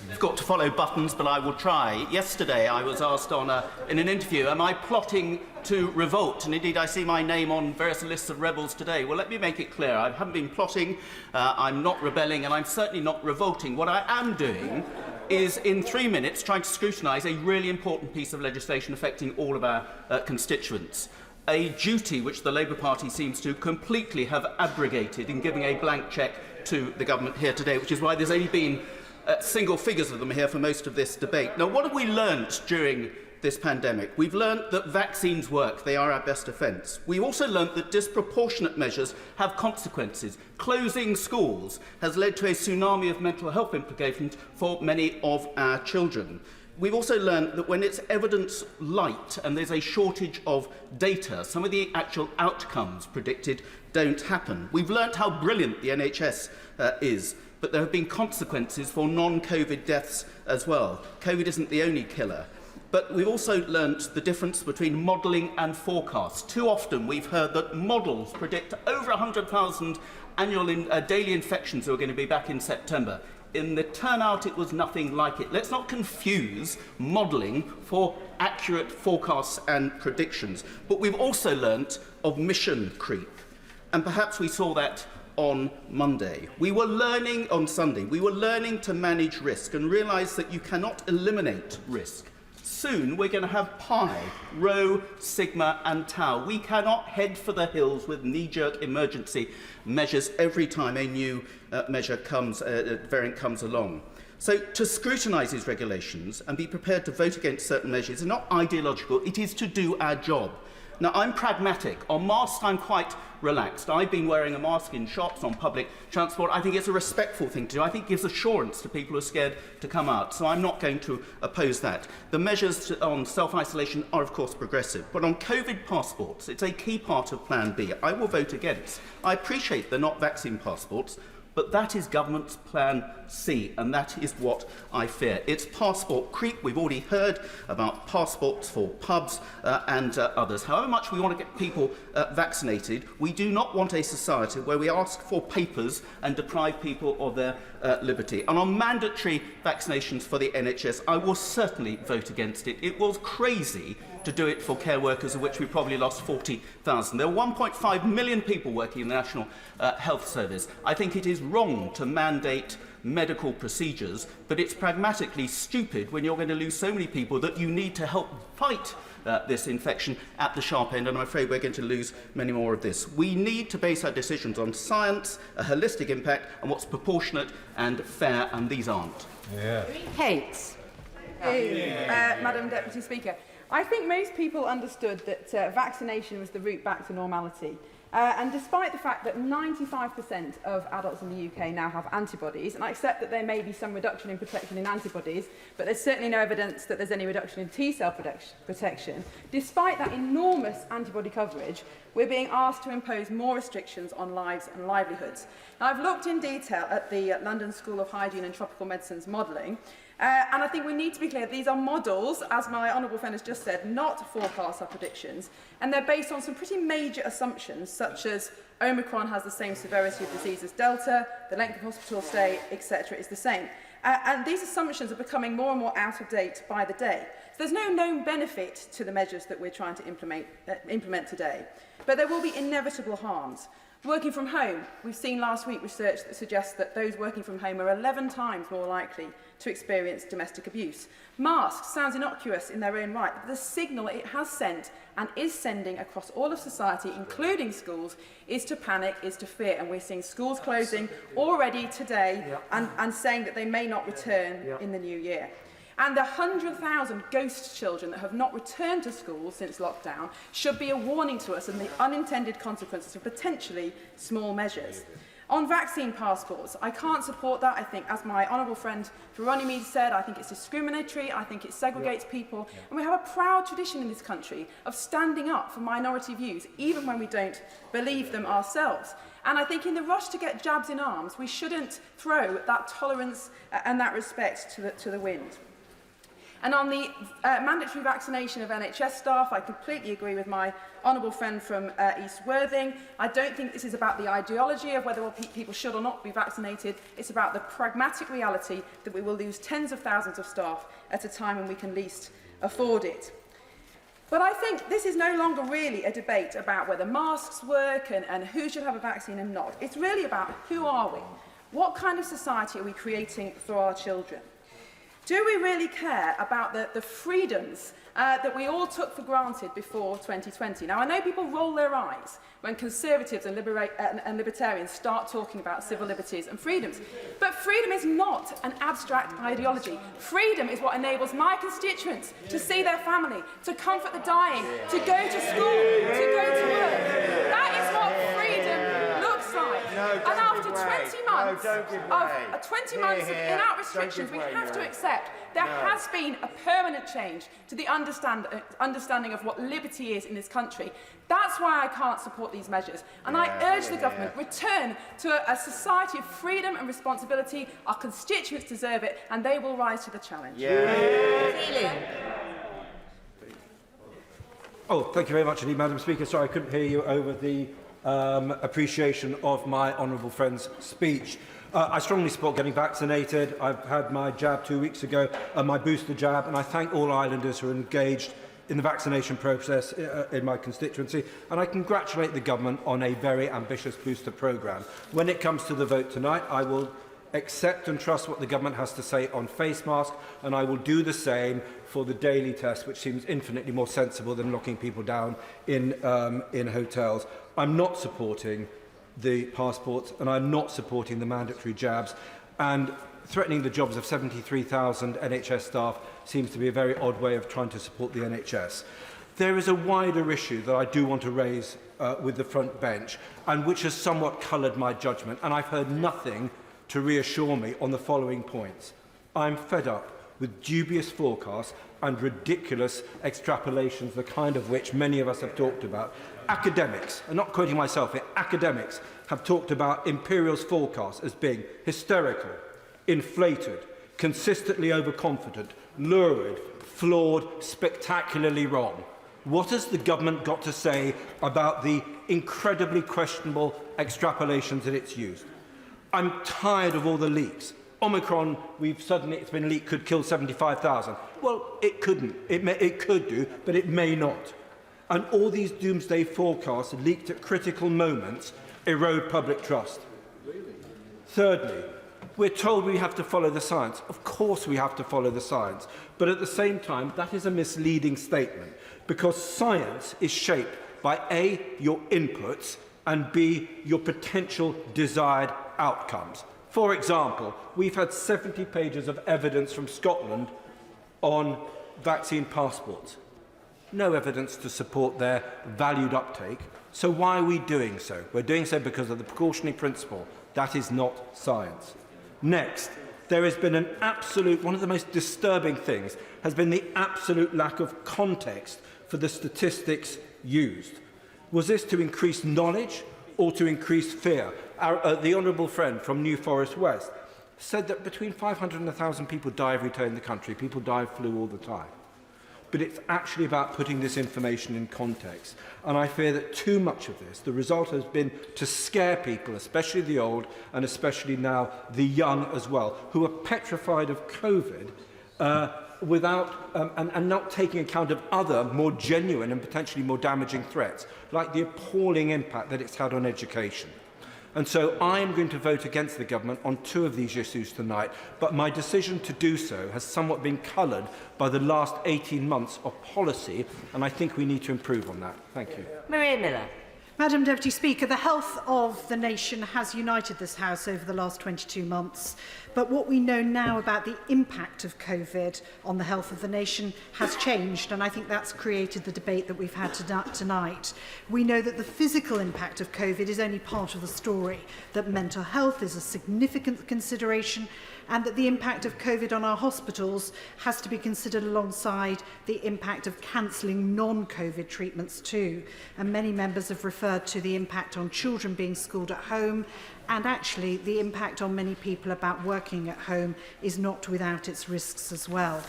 [SPEAKER 6] I've got to follow buttons, but I will try. Yesterday, I was asked in an interview, am I plotting to revolt? And indeed, I see my name on various lists of rebels today. Well, let me make it clear. I haven't been plotting, I'm not rebelling, and I'm certainly not revolting. What I am doing is, in 3 minutes, trying to scrutinise a really important piece of legislation affecting all of our constituents. A duty which the Labour Party seems to completely have abrogated in giving a blank cheque to the government here today, which is why there's only been single figures of them here for most of this debate. Now, what have we learnt during this pandemic? We've learnt that vaccines work. They are our best defence. We've also learnt that disproportionate measures have consequences. Closing schools has led to a tsunami of mental health implications for many of our children. We've also learned that when it's evidence light and there's a shortage of data, some of the actual outcomes predicted don't happen. We've learnt how brilliant the NHS is. but there have been consequences for non-COVID deaths as well. COVID isn't the only killer. But we've also learnt the difference between modelling and forecasts. Too often we've heard that models predict over 100,000 daily infections who are going to be back in September. In the turnout, it was nothing like it. Let's not confuse modelling for accurate forecasts and predictions. But we've also learnt of mission creep. And perhaps we saw that on Monday. We were learning on Sunday. We were learning to manage risk and realise that you cannot eliminate risk. Soon we're going to have pi, rho, sigma and tau. We cannot head for the hills with knee-jerk emergency measures every time a new variant comes along. So to scrutinise these regulations and be prepared to vote against certain measures is not ideological, it is to do our job. Now, I'm pragmatic. On masks, I'm quite relaxed. I've been wearing a mask in shops, on public transport. I think it's a respectful thing to do. I think it gives assurance to people who are scared to come out. So I'm not going to oppose that. The measures on self-isolation are, of course, progressive. But on COVID passports, it's a key part of Plan B. I will vote against. I appreciate they're not vaccine passports, but that is government's Plan C, and that is what I fear. It's passport creep. We've already heard about passports for pubs and others. However much we want to get people vaccinated, we do not want a society where we ask for papers and deprive people of their liberty. And on mandatory vaccinations for the NHS, I will certainly vote against it. It was crazy to do it for care workers, of which we probably lost 40,000. There are 1.5 million people working in the National Health Service. I think it is wrong to mandate medical procedures, but it's pragmatically stupid when you're going to lose so many people that you need to help fight this infection at the sharp end, and I'm afraid we're going to lose many more of this. We need to base our decisions on science, a holistic impact, and what's proportionate and fair, and these aren't.
[SPEAKER 21] Kate.
[SPEAKER 8] Madam Deputy Speaker, I think most people understood that vaccination was the route back to normality. And despite the fact that 95% of adults in the UK now have antibodies, and I accept that there may be some reduction in protection in antibodies, but there's certainly no evidence that there's any reduction in T-cell protection, despite that enormous antibody coverage, we're being asked to impose more restrictions on lives and livelihoods. Now, I've looked in detail at the London School of Hygiene and Tropical Medicine's modelling, and I think we need to be clear, these are models, as my honourable friend has just said, not forecasts or predictions, and they're based on some pretty major assumptions, such as Omicron has the same severity of disease as Delta, the length of hospital stay, etc. is the same. And these assumptions are becoming more and more out of date by the day. So there's no known benefit to the measures that we're trying to implement today, but there will be inevitable harms. Working from home, we've seen last week research that suggests that those working from home are 11 times more likely to experience domestic abuse. Masks sounds innocuous in their own right, but the signal it has sent and is sending across all of society, including schools, is to panic, is to fear. And we're seeing schools closing already today and saying that they may not return in the new year. And the 100,000 ghost children that have not returned to school since lockdown should be a warning to us and the unintended consequences of potentially small measures. On vaccine passports, I can't support that. I think, as my honourable friend Veronique said, I think it's discriminatory, I think it segregates people, and we have a proud tradition in this country of standing up for minority views, even when we don't believe them ourselves. And I think in the rush to get jabs in arms, we shouldn't throw that tolerance and that respect to the wind. And on the mandatory vaccination of NHS staff, I completely agree with my honourable friend from East Worthing. I don't think this is about the ideology of whether people should or not be vaccinated. It's about the pragmatic reality that we will lose tens of thousands of staff at a time when we can least afford it. But I think this is no longer really a debate about whether masks work and who should have a vaccine and not. It's really about who are we? What kind of society are we creating for our children? Do we really care about the freedoms that we all took for granted before 2020? Now, I know people roll their eyes when conservatives and libertarians start talking about civil liberties and freedoms. But freedom is not an abstract ideology. Freedom is what enables my constituents to see their family, to comfort the dying, to go to school, to go to work. That is what freedom looks like. And after 20 months
[SPEAKER 14] months
[SPEAKER 15] don't give
[SPEAKER 14] of
[SPEAKER 15] way.
[SPEAKER 14] 20 months of
[SPEAKER 15] Here,
[SPEAKER 14] in-out
[SPEAKER 15] don't
[SPEAKER 14] restrictions,
[SPEAKER 15] give
[SPEAKER 14] we
[SPEAKER 15] way,
[SPEAKER 14] have to
[SPEAKER 15] Mira.
[SPEAKER 14] accept there
[SPEAKER 15] No.
[SPEAKER 14] has been a permanent change to the understanding of what liberty is in this country. That's why I can't support these measures. And I urge the government, return to a society of freedom and responsibility. Our constituents deserve it, and they will rise to the challenge.
[SPEAKER 15] Oh, thank you very much indeed, Madam Speaker. Sorry, I couldn't hear you over the appreciation of my honourable friend's speech. I strongly support getting vaccinated. I've had my jab 2 weeks ago, my booster jab, and I thank all islanders who are engaged in the vaccination process in my constituency, and I congratulate the government on a very ambitious booster programme. When it comes to the vote tonight, I will accept and trust what the government has to say on face masks, and I will do the same for the daily test, which seems infinitely more sensible than locking people down in hotels. I'm not supporting the passports, and I'm not supporting the mandatory jabs, and threatening the jobs of 73,000 NHS staff seems to be a very odd way of trying to support the NHS. There is a wider issue that I do want to raise with the front bench, and which has somewhat coloured my judgment, and I've heard nothing to reassure me on the following points. I'm fed up with dubious forecasts and ridiculous extrapolations, the kind of which many of us have talked about. Academics, I'm not quoting myself here, academics have talked about Imperial's forecast as being hysterical, inflated, consistently overconfident, lurid, flawed, spectacularly wrong. What has the government got to say about the incredibly questionable extrapolations that it's used? I'm tired of all the leaks. Omicron, it's been leaked, could kill 75,000. Well, it couldn't. It could do, but it may not. And all these doomsday forecasts leaked at critical moments erode public trust. Thirdly, we're told we have to follow the science. Of course we have to follow the science. But at the same time, that is a misleading statement, because science is shaped by A, your inputs, and B, your potential desired outcomes. For example, we've had 70 pages of evidence from Scotland on vaccine passports. No evidence to support their valued uptake. So why are we doing so? We're doing so because of the precautionary principle. That is not science. Next, there has been an absolute, one of the most disturbing things has been the absolute lack of context for the statistics used. Was this to increase knowledge or to increase fear? The honourable friend from New Forest West said that between 500 and 1,000 people die every day in the country. People die of flu all the time. But it's actually about putting this information in context. And I fear that too much of this, the result has been to scare people, especially the old and especially now the young as well, who are petrified of COVID and not taking account of other more genuine and potentially more damaging threats, like the appalling impact that it's had on education. And so I am going to vote against the government on 2 of these issues tonight, but my decision to do so has somewhat been coloured by the last 18 months of policy, and I think we need to improve on that. Thank you.
[SPEAKER 21] Maria Miller.
[SPEAKER 17] Madam Deputy Speaker, the health of the nation has united this House over the last 22 months. But what we know now about the impact of COVID on the health of the nation has changed, and I think that's created the debate that we've had tonight. We know that the physical impact of COVID is only part of the story, that mental health is a significant consideration, and that the impact of COVID on our hospitals has to be considered alongside the impact of cancelling non-COVID treatments too. And many members have referred to the impact on children being schooled at home, and actually the impact on many people about working at home is not without its risks as well.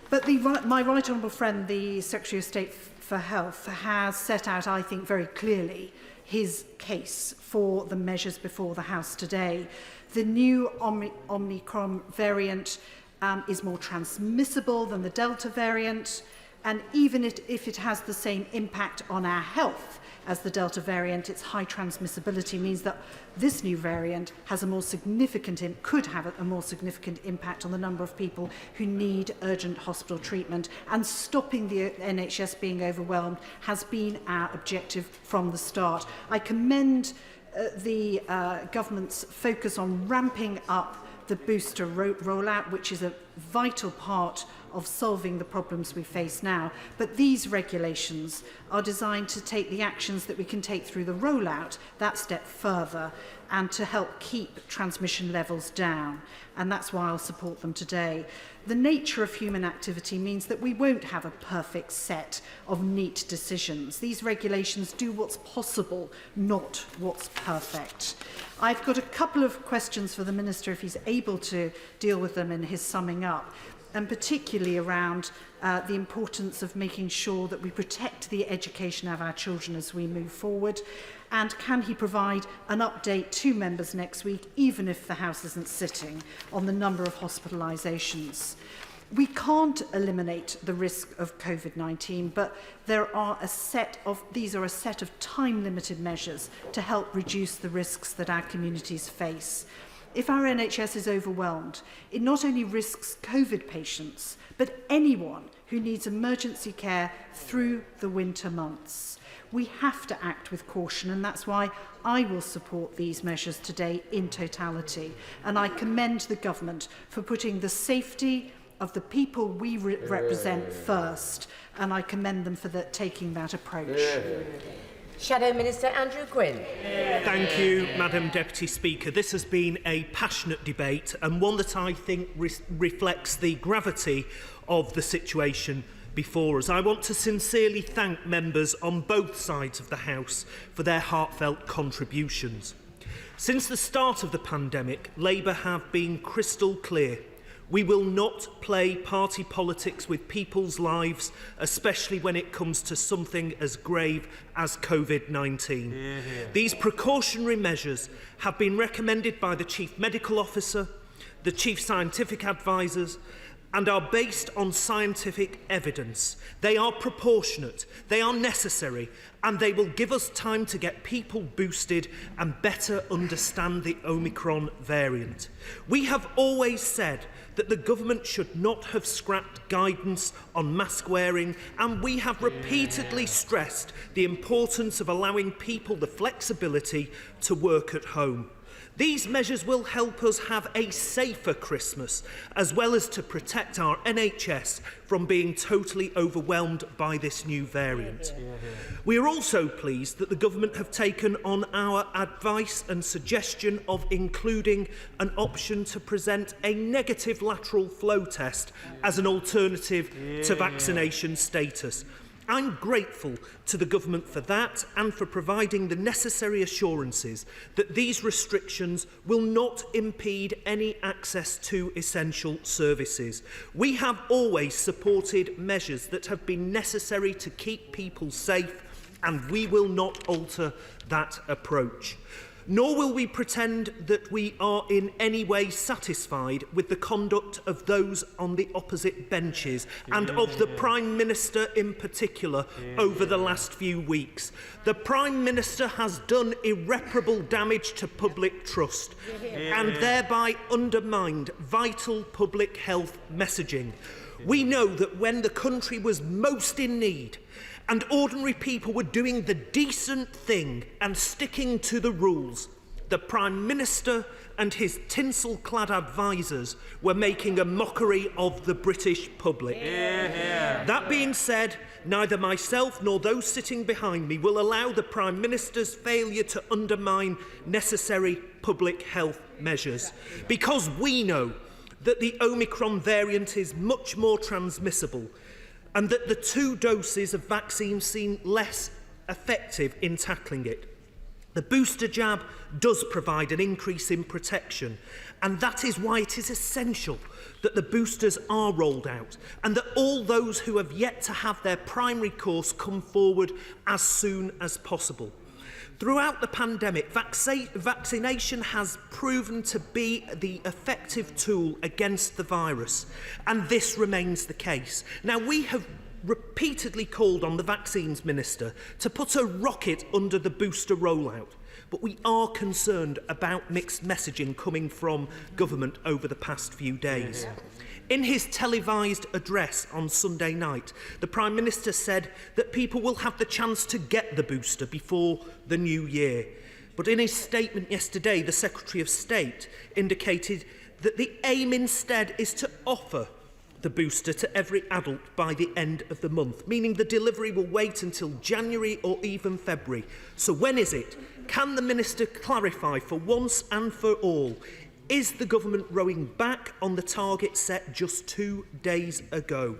[SPEAKER 17] But my right honourable friend, the Secretary of State for Health, has set out, I think, very clearly his case for the measures before the House today. The new Omicron variant is more transmissible than the Delta variant, and even if it has the same impact on our health as the Delta variant, its high transmissibility means that this new variant has a more significant, could have a more significant impact on the number of people who need urgent hospital treatment, and stopping the NHS being overwhelmed has been our objective from the start. I commend the government's focus on ramping up the booster rollout, which is a vital part of solving the problems we face now. But these regulations are designed to take the actions that we can take through the rollout that step further and to help keep transmission levels down. And that's why I'll support them today. The nature of human activity means that we won't have a perfect set of neat decisions. These regulations do what's possible, not what's perfect. I've got a couple of questions for the Minister if he's able to deal with them in his summing up, and particularly around the importance of making sure that we protect the education of our children as we move forward. And can he provide an update to members next week, even if the House isn't sitting, on the number of hospitalisations? We can't eliminate the risk of COVID-19, but these are a set of time-limited measures to help reduce the risks that our communities face. If our NHS is overwhelmed, it not only risks COVID patients, but anyone who needs emergency care through the winter months. We have to act with caution, and that's why I will support these measures today in totality. And I commend the government for putting the safety of the people we represent first, and I commend them for taking that approach.
[SPEAKER 21] Shadow Minister Andrew Quinn.
[SPEAKER 4] Thank you, Madam Deputy Speaker. This has been a passionate debate and one that I think reflects the gravity of the situation before us. I want to sincerely thank members on both sides of the House for their heartfelt contributions. Since the start of the pandemic, Labour have been crystal clear. We will not play party politics with people's lives, especially when it comes to something as grave as COVID-19. These precautionary measures have been recommended by the Chief Medical Officer, the Chief Scientific Advisors, and are based on scientific evidence. They are proportionate, they are necessary, and they will give us time to get people boosted and better understand the Omicron variant. We have always said that the government should not have scrapped guidance on mask wearing, and we have repeatedly stressed the importance of allowing people the flexibility to work at home. These measures will help us have a safer Christmas, as well as to protect our NHS from being totally overwhelmed by this new variant. We are also pleased that the government have taken on our advice and suggestion of including an option to present a negative lateral flow test as an alternative to vaccination status. I'm grateful to the government for that and for providing the necessary assurances that these restrictions will not impede any access to essential services. We have always supported measures that have been necessary to keep people safe, and we will not alter that approach. Nor will we pretend that we are in any way satisfied with the conduct of those on the opposite benches and of the Prime Minister in particular over the last few weeks. The Prime Minister has done irreparable damage to public trust and thereby undermined vital public health messaging. We know that when the country was most in need, and ordinary people were doing the decent thing and sticking to the rules, the Prime Minister and his tinsel-clad advisers were making a mockery of the British public. That being said, neither myself nor those sitting behind me will allow the Prime Minister's failure to undermine necessary public health measures, because we know that the Omicron variant is much more transmissible and that the 2 doses of vaccine seem less effective in tackling it. The booster jab does provide an increase in protection, and that is why it is essential that the boosters are rolled out and that all those who have yet to have their primary course come forward as soon as possible. Throughout the pandemic, vaccination has proven to be the effective tool against the virus, and this remains the case. Now, we have repeatedly called on the Vaccines Minister to put a rocket under the booster rollout, but we are concerned about mixed messaging coming from government over the past few days. In his televised address on Sunday night, the Prime Minister said that people will have the chance to get the booster before the new year. But in his statement yesterday, the Secretary of State indicated that the aim instead is to offer the booster to every adult by the end of the month, meaning the delivery will wait until January or even February. So when is it? Can the Minister clarify for once and for all, is the government rowing back on the target set just 2 days ago?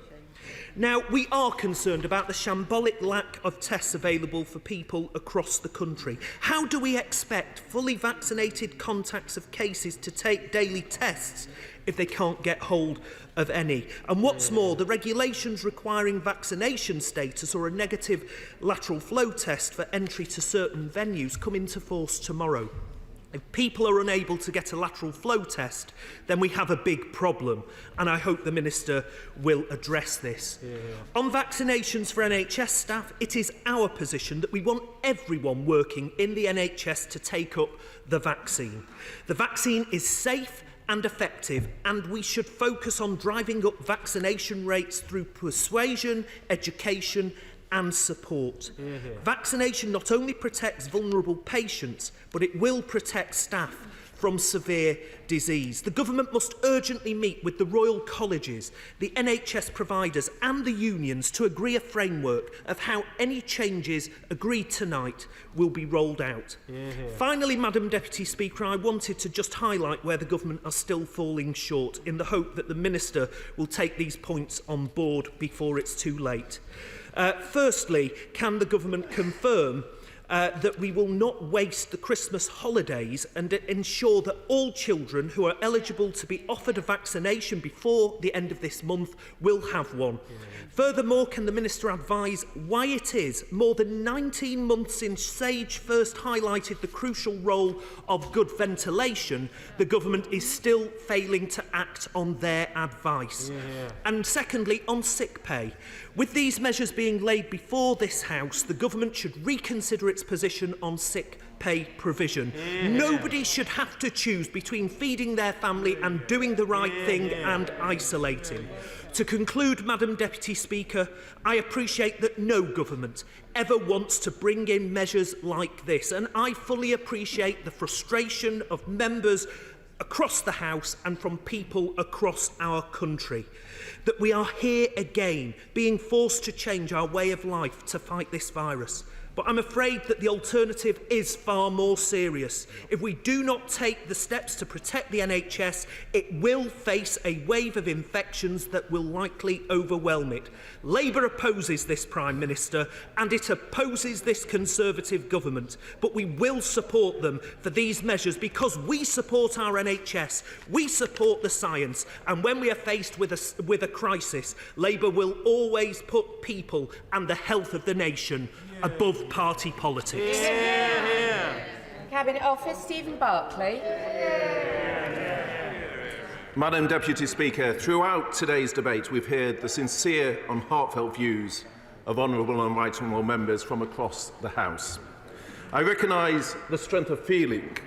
[SPEAKER 4] Now, we are concerned about the shambolic lack of tests available for people across the country. How do we expect fully vaccinated contacts of cases to take daily tests if they can't get hold of any? And what's more, the regulations requiring vaccination status or a negative lateral flow test for entry to certain venues come into force tomorrow. If people are unable to get a lateral flow test, then we have a big problem, and I hope the Minister will address this. On vaccinations for NHS staff, it is our position that we want everyone working in the NHS to take up the vaccine. The vaccine is safe and effective, and we should focus on driving up vaccination rates through persuasion, education and support. Vaccination not only protects vulnerable patients, but it will protect staff from severe disease. The government must urgently meet with the Royal Colleges, the NHS providers and the unions to agree a framework of how any changes agreed tonight will be rolled out. Finally, Madam Deputy Speaker, I wanted to just highlight where the government are still falling short in the hope that the Minister will take these points on board before it's too late. Firstly, can the government confirm that we will not waste the Christmas holidays and ensure that all children who are eligible to be offered a vaccination before the end of this month will have one? Furthermore, can the Minister advise why it is more than 19 months since SAGE first highlighted the crucial role of good ventilation, the government is still failing to act on their advice? And secondly, on sick pay. With these measures being laid before this House, the government should reconsider its position on sick pay provision. Nobody should have to choose between feeding their family and doing the right thing and isolating. To conclude, Madam Deputy Speaker, I appreciate that no government ever wants to bring in measures like this, and I fully appreciate the frustration of members across the House and from people across our country. That we are here again, being forced to change our way of life to fight this virus. But I'm afraid that the alternative is far more serious. If we do not take the steps to protect the NHS, it will face a wave of infections that will likely overwhelm it. Labour opposes this Prime Minister and it opposes this Conservative government. But we will support them for these measures because we support our NHS, we support the science, and when we are faced with a crisis, Labour will always put people and the health of the nation above party politics.
[SPEAKER 14] Cabinet Office, Stephen Barclay.
[SPEAKER 5] Madam Deputy Speaker, throughout today's debate we've heard the sincere and heartfelt views of honourable and right honourable members from across the House. I recognise the strength of feeling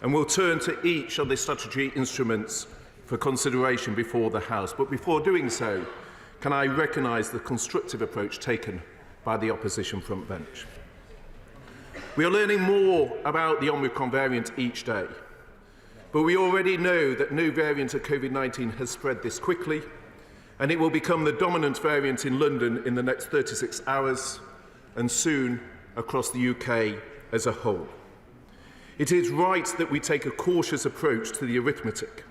[SPEAKER 5] and will turn to each of the statutory instruments for consideration before the House. But before doing so, can I recognise the constructive approach taken by the opposition front bench. We are learning more about the Omicron variant each day, but we already know that no variant of COVID-19 has spread this quickly, and it will become the dominant variant in London in the next 36 hours, and soon across the UK as a whole. It is right that we take a cautious approach to the arithmetic,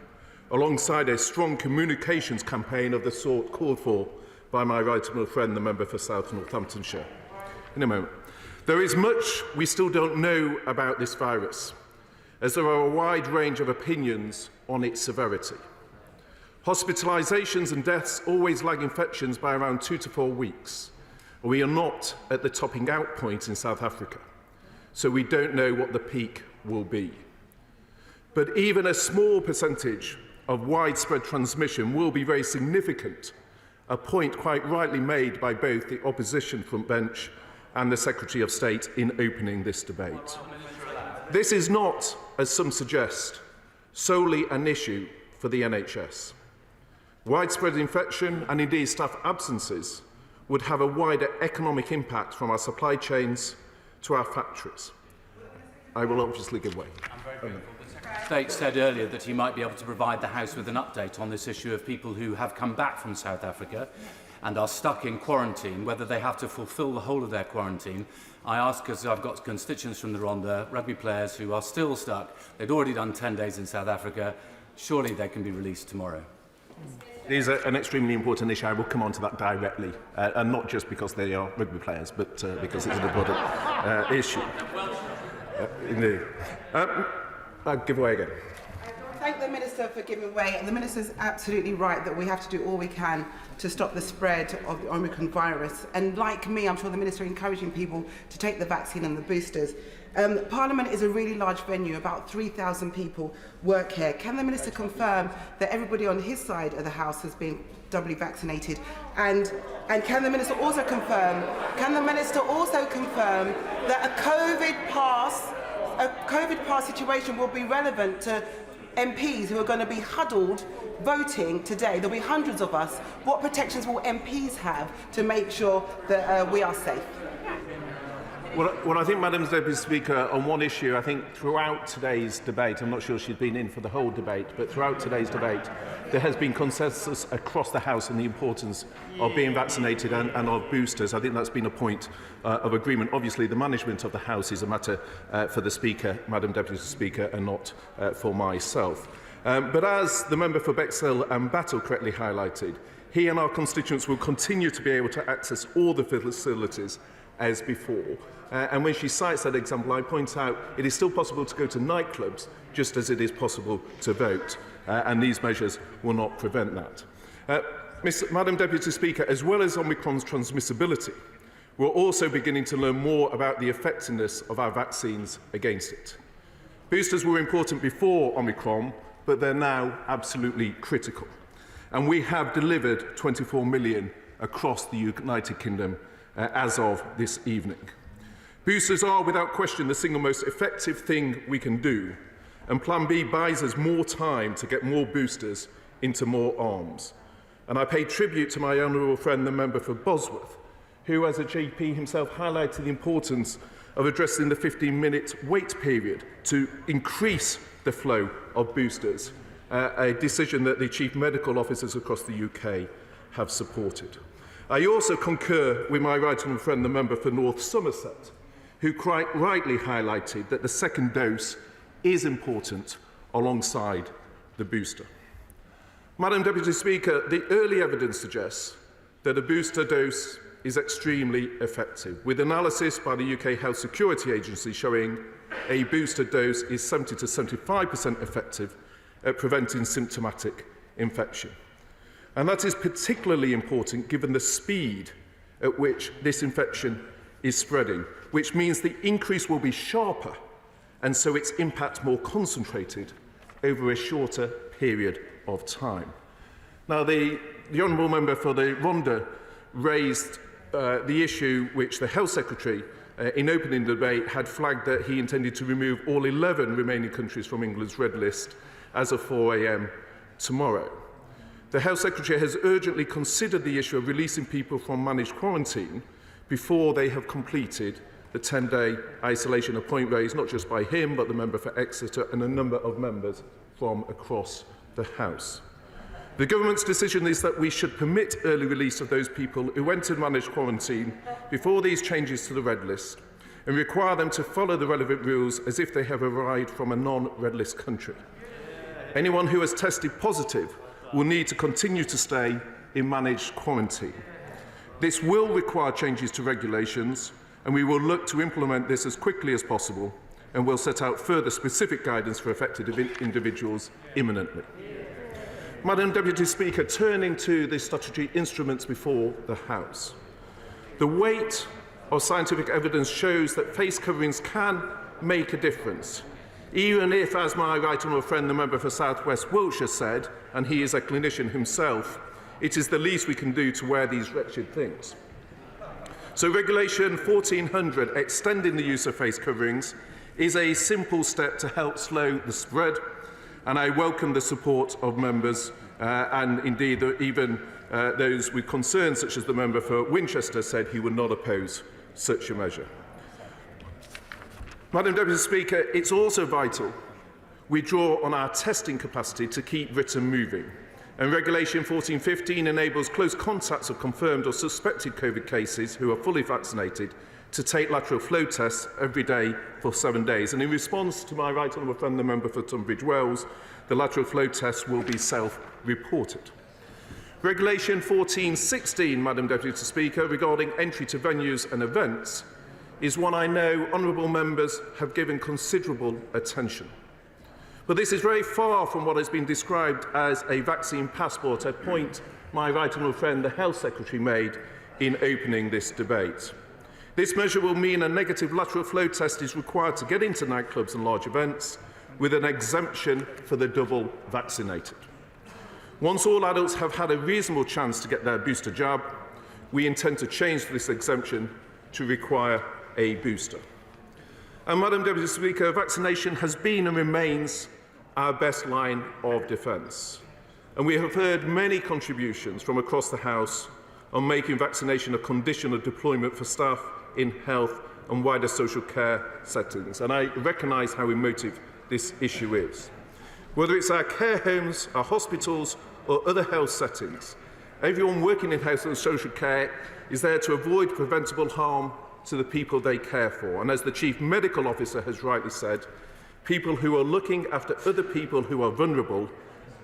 [SPEAKER 5] alongside a strong communications campaign of the sort called for by my right honourable friend, the member for South Northamptonshire. In a moment. There is much we still don't know about this virus, as there are a wide range of opinions on its severity. Hospitalisations and deaths always lag infections by around 2 to 4 weeks. We are not at the topping out point in South Africa, so we don't know what the peak will be. But even a small percentage of widespread transmission will be very significant, a point quite rightly made by both the opposition front bench and the Secretary of State in opening this debate. This is not, as some suggest, solely an issue for the NHS. Widespread infection and indeed staff absences would have a wider economic impact from our supply chains to our factories. I will obviously give way.
[SPEAKER 9] State said earlier that he might be able to provide the House with an update on this issue of people who have come back from South Africa and are stuck in quarantine, whether they have to fulfil the whole of their quarantine. I ask because I've got constituents from the Rhondda, rugby players who are still stuck. They'd already done 10 days in South Africa. Surely they can be released tomorrow.
[SPEAKER 5] It is an extremely important issue. I will come on to that directly, and not just because they are rugby players, but because it's an important issue. Indeed. I'll give away again.
[SPEAKER 18] Thank the Minister for giving way. And the Minister is absolutely right that we have to do all we can to stop the spread of the Omicron virus. And like me, I'm sure the Minister is encouraging people to take the vaccine and the boosters. Parliament is a really large venue. About 3,000 people work here. Can the Minister confirm that everybody on his side of the House has been doubly vaccinated? And can the Minister also confirm? Can the Minister also confirm that a COVID pass situation will be relevant to MPs who are going to be huddled voting today? There'll be hundreds of us. What protections will MPs have to make sure that we are safe?
[SPEAKER 5] Well, I think, Madam Deputy Speaker, on one issue, I think throughout today's debate, I'm not sure she's been in for the whole debate, but throughout today's debate, there has been consensus across the House on the importance of being vaccinated and of boosters. I think that's been a point of agreement. Obviously, the management of the House is a matter for the Speaker, Madam Deputy Speaker, and not for myself. But as the member for Bexhill and Battle correctly highlighted, he and our constituents will continue to be able to access all the facilities as before. And when she cites that example, I point out it is still possible to go to nightclubs just as it is possible to vote, and these measures will not prevent that. Madam Deputy Speaker, as well as Omicron's transmissibility, we're also beginning to learn more about the effectiveness of our vaccines against it. Boosters were important before Omicron, but they're now absolutely critical. And we have delivered 24 million across the United Kingdom as of this evening. Boosters are, without question, the single most effective thing we can do, and Plan B buys us more time to get more boosters into more arms. And I pay tribute to my honourable friend, the member for Bosworth, who, as a GP himself, highlighted the importance of addressing the 15-minute wait period to increase the flow of boosters, a decision that the chief medical officers across the UK have supported. I also concur with my right honourable friend, the member for North Somerset, who quite rightly highlighted that the second dose is important alongside the booster. Madam Deputy Speaker, the early evidence suggests that a booster dose is extremely effective, with analysis by the UK Health Security Agency showing a booster dose is 70 to 75% effective at preventing symptomatic infection. And that is particularly important given the speed at which this infection is spreading, which means the increase will be sharper and so its impact more concentrated over a shorter period of time. Now, the Honourable Member for the Rhondda raised the issue which the Health Secretary, in opening the debate, had flagged that he intended to remove all 11 remaining countries from England's red list as of 4 a.m. tomorrow. The Health Secretary has urgently considered the issue of releasing people from managed quarantine before they have completed the 10-day isolation, a point raised not just by him, but the member for Exeter and a number of members from across the House. The government's decision is that we should permit early release of those people who entered managed quarantine before these changes to the red list and require them to follow the relevant rules as if they have arrived from a non-red list country. Anyone who has tested positive will need to continue to stay in managed quarantine. This will require changes to regulations, and we will look to implement this as quickly as possible, and will set out further specific guidance for affected individuals imminently. Madam Deputy Speaker, turning to the statutory instruments before the House. The weight of scientific evidence shows that face coverings can make a difference, even if, as my right honourable friend, the member for South West Wiltshire said, and he is a clinician himself, it is the least we can do to wear these wretched things. So Regulation 1400, extending the use of face coverings, is a simple step to help slow the spread, and I welcome the support of members and indeed even those with concerns, such as the member for Winchester said he would not oppose such a measure. Madam Deputy Speaker, it's also vital we draw on our testing capacity to keep Britain moving. And Regulation 1415 enables close contacts of confirmed or suspected COVID cases who are fully vaccinated to take lateral flow tests every day for 7 days. And in response to my right honourable friend, the member for Tunbridge Wells, the lateral flow tests will be self-reported. Regulation 1416, Madam Deputy Speaker, regarding entry to venues and events, is one I know honourable members have given considerable attention. But this is very far from what has been described as a vaccine passport, a point my right honourable friend, the Health Secretary, made in opening this debate. This measure will mean a negative lateral flow test is required to get into nightclubs and large events, with an exemption for the double vaccinated. Once all adults have had a reasonable chance to get their booster jab, we intend to change this exemption to require a booster. And Madam Deputy Speaker, vaccination has been and remains our best line of defence. And we have heard many contributions from across the House on making vaccination a condition of deployment for staff in health and wider social care settings. And I recognise how emotive this issue is. Whether it's our care homes, our hospitals or other health settings, everyone working in health and social care is there to avoid preventable harm to the people they care for. And as the Chief Medical Officer has rightly said, people who are looking after other people who are vulnerable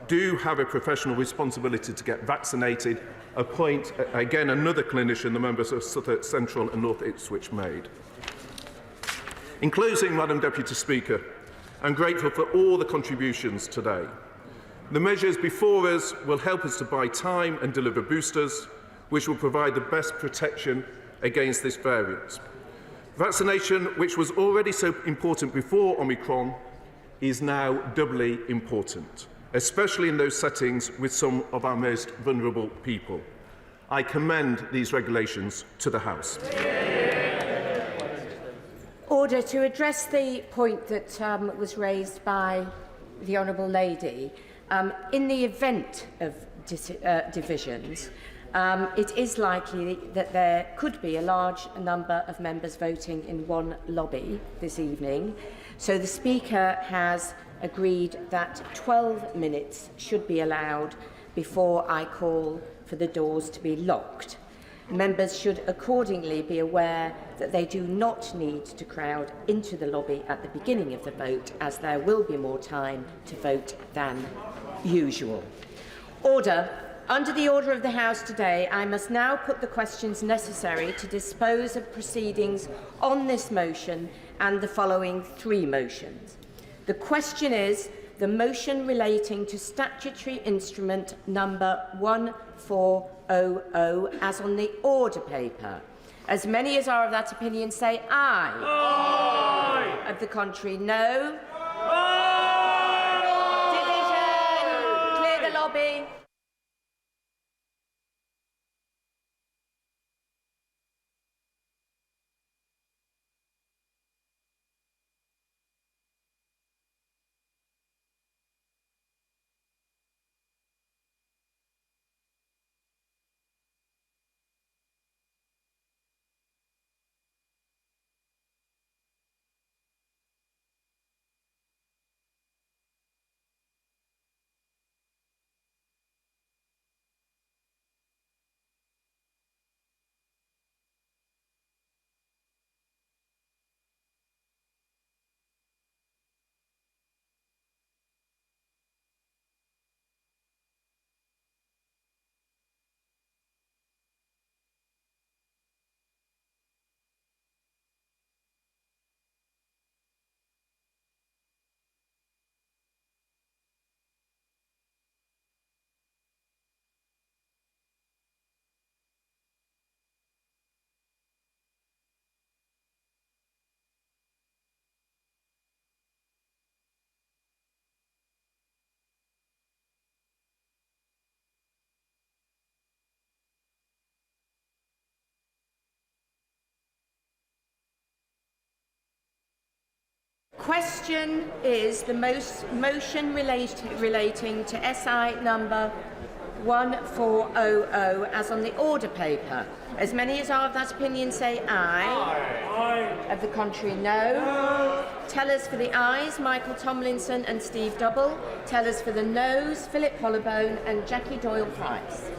[SPEAKER 5] do have a professional responsibility to get vaccinated, a point, again, another clinician, the members of Suffolk Central and North Ipswich made. In closing, Madam Deputy Speaker, I'm grateful for all the contributions today. The measures before us will help us to buy time and deliver boosters, which will provide the best protection against this variant. Vaccination, which was already so important before Omicron, is now doubly important, especially in those settings with some of our most vulnerable people. I commend these regulations to the House.
[SPEAKER 21] Order. To address the point that was raised by the Honourable Lady, in the event of divisions, it is likely that there could be a large number of members voting in one lobby this evening. So the Speaker has agreed that 12 minutes should be allowed before I call for the doors to be locked. Members should accordingly be aware that they do not need to crowd into the lobby at the beginning of the vote, as there will be more time to vote than usual. Order. Under the order of the House today, I must now put the questions necessary to dispose of proceedings on this motion and the following three motions. The question is the motion relating to statutory instrument number 1400 as on the order paper. As many as are of that opinion say aye. Aye. Of the contrary, no. Aye. Division. Clear the lobby. Question is the motion relating to SI number 1400 as on the order paper. As many as are of that opinion say aye. Aye. Of the contrary, no. Tellers for the ayes, Michael Tomlinson and Steve Double. Tellers for the noes, Philip Hollowbone and Jackie Doyle-Price.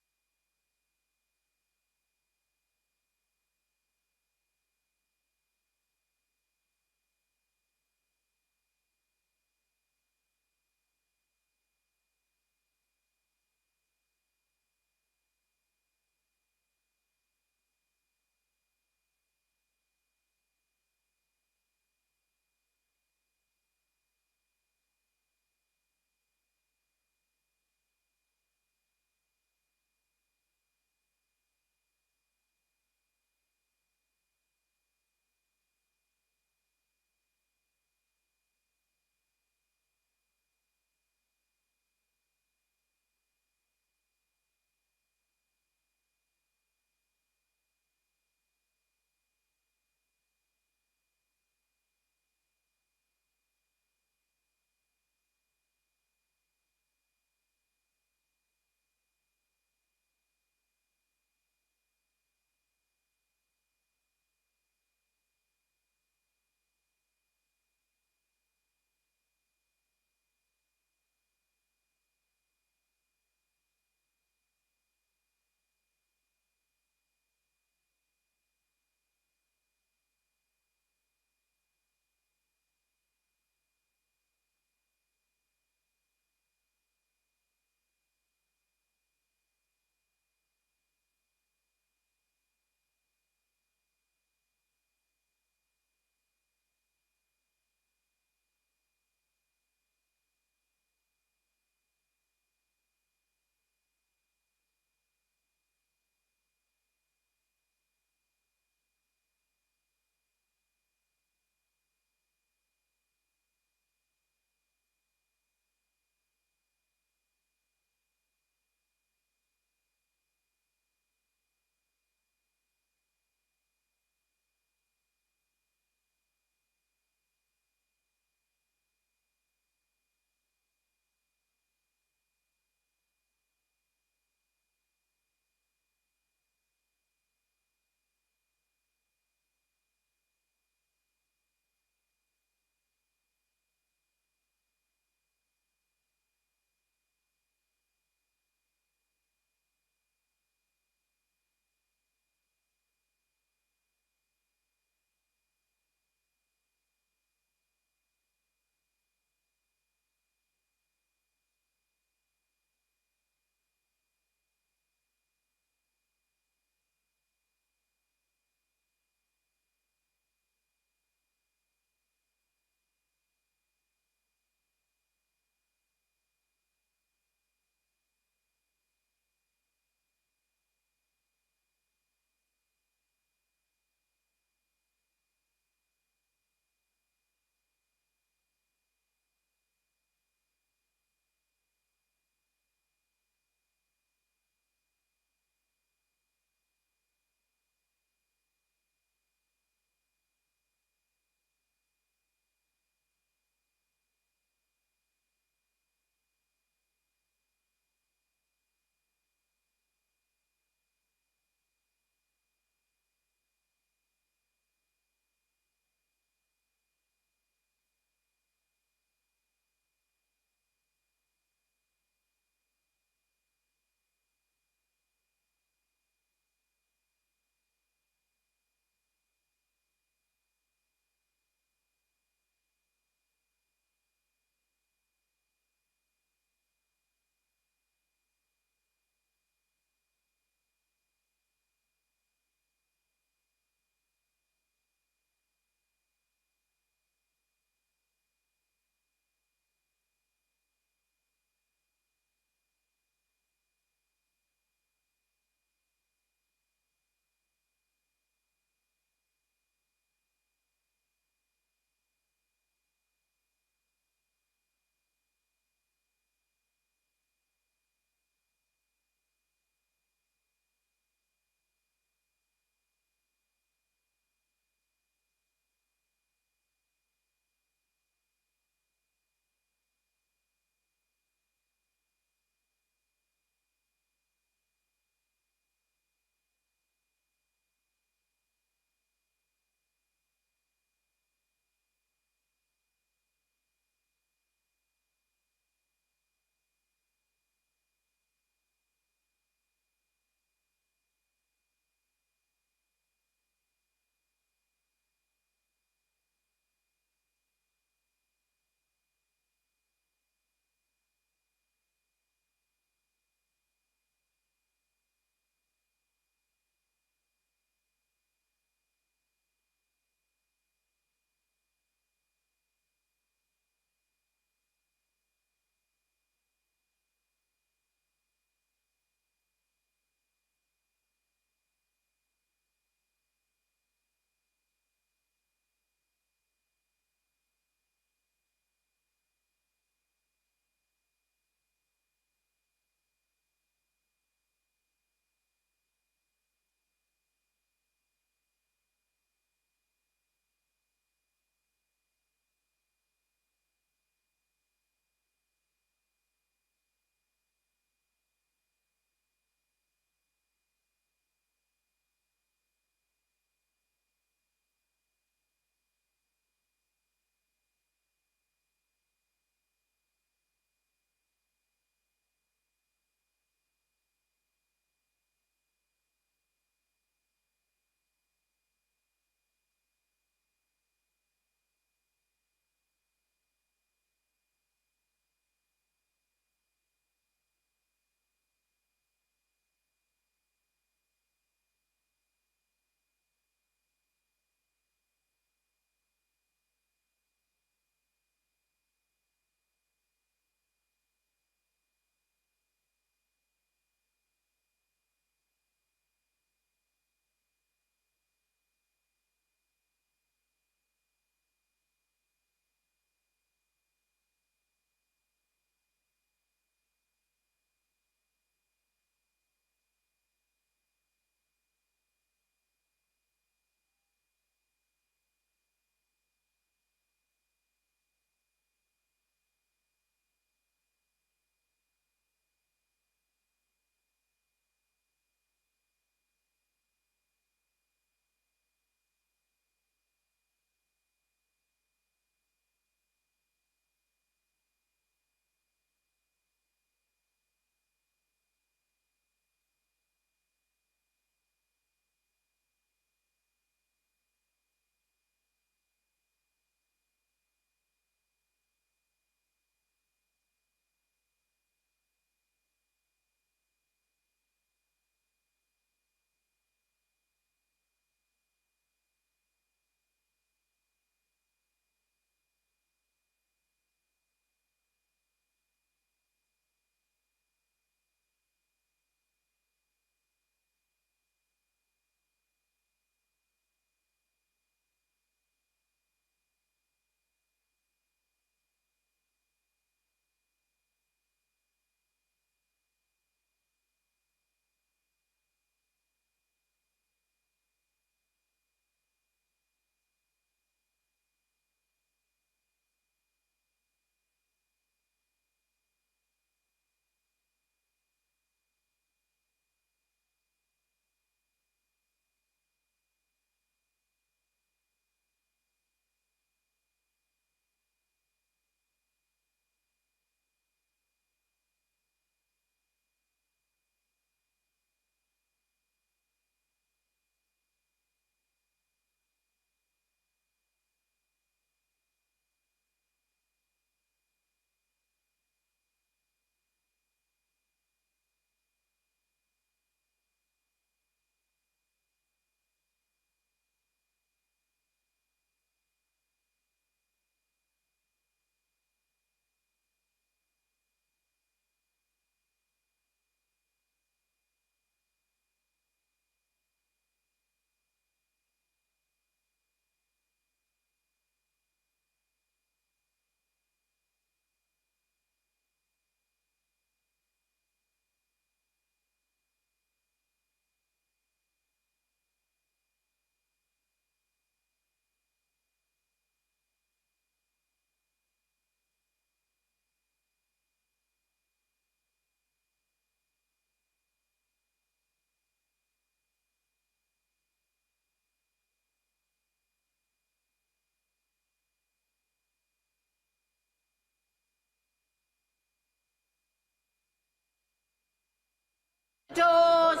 [SPEAKER 21] Doors.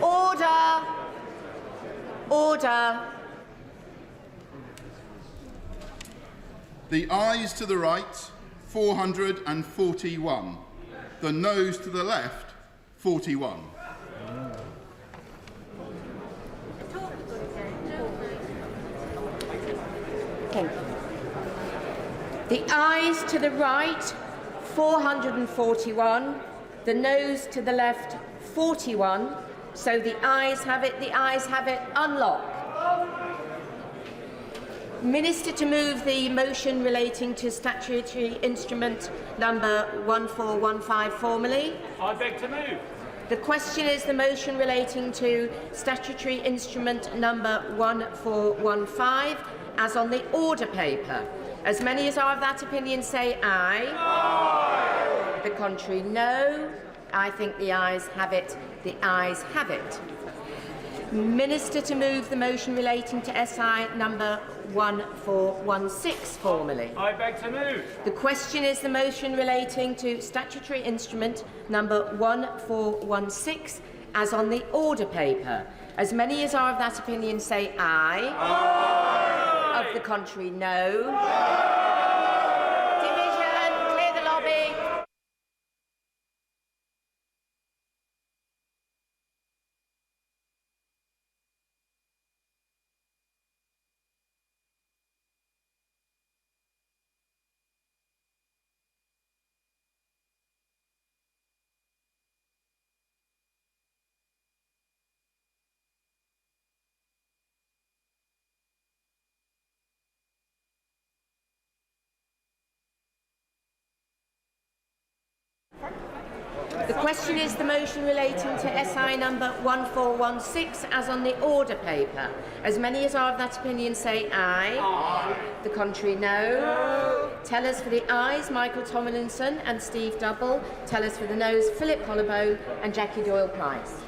[SPEAKER 21] Order. Order.
[SPEAKER 3] The ayes to the right, 441. The noes to the left, 41.
[SPEAKER 21] The ayes to the right, 441. The noes to the left, 41. So the ayes have it. The ayes have it. Unlock. Minister to move the motion relating to statutory instrument number 1415 formally.
[SPEAKER 7] I beg to move.
[SPEAKER 21] The question is the motion relating to statutory instrument number 1415 as on the order paper. As many as are of that opinion say aye. Aye. The contrary no. I think the ayes have it. The ayes have it. Minister to move the motion relating to SI number 1416 formally.
[SPEAKER 7] I beg to move.
[SPEAKER 21] The question is the motion relating to statutory instrument number 1416 as on the order paper. As many as are of that opinion say aye. Aye. Of the contrary no. Aye. Division, clear the lobby. The question is the motion relating to SI number 1416 as on the order paper. As many as are of that opinion say aye. Aye. The contrary no. Tellers for the ayes Michael Tomlinson and Steve Double. Tellers for the noes Philip Holloway and Jackie Doyle-Price.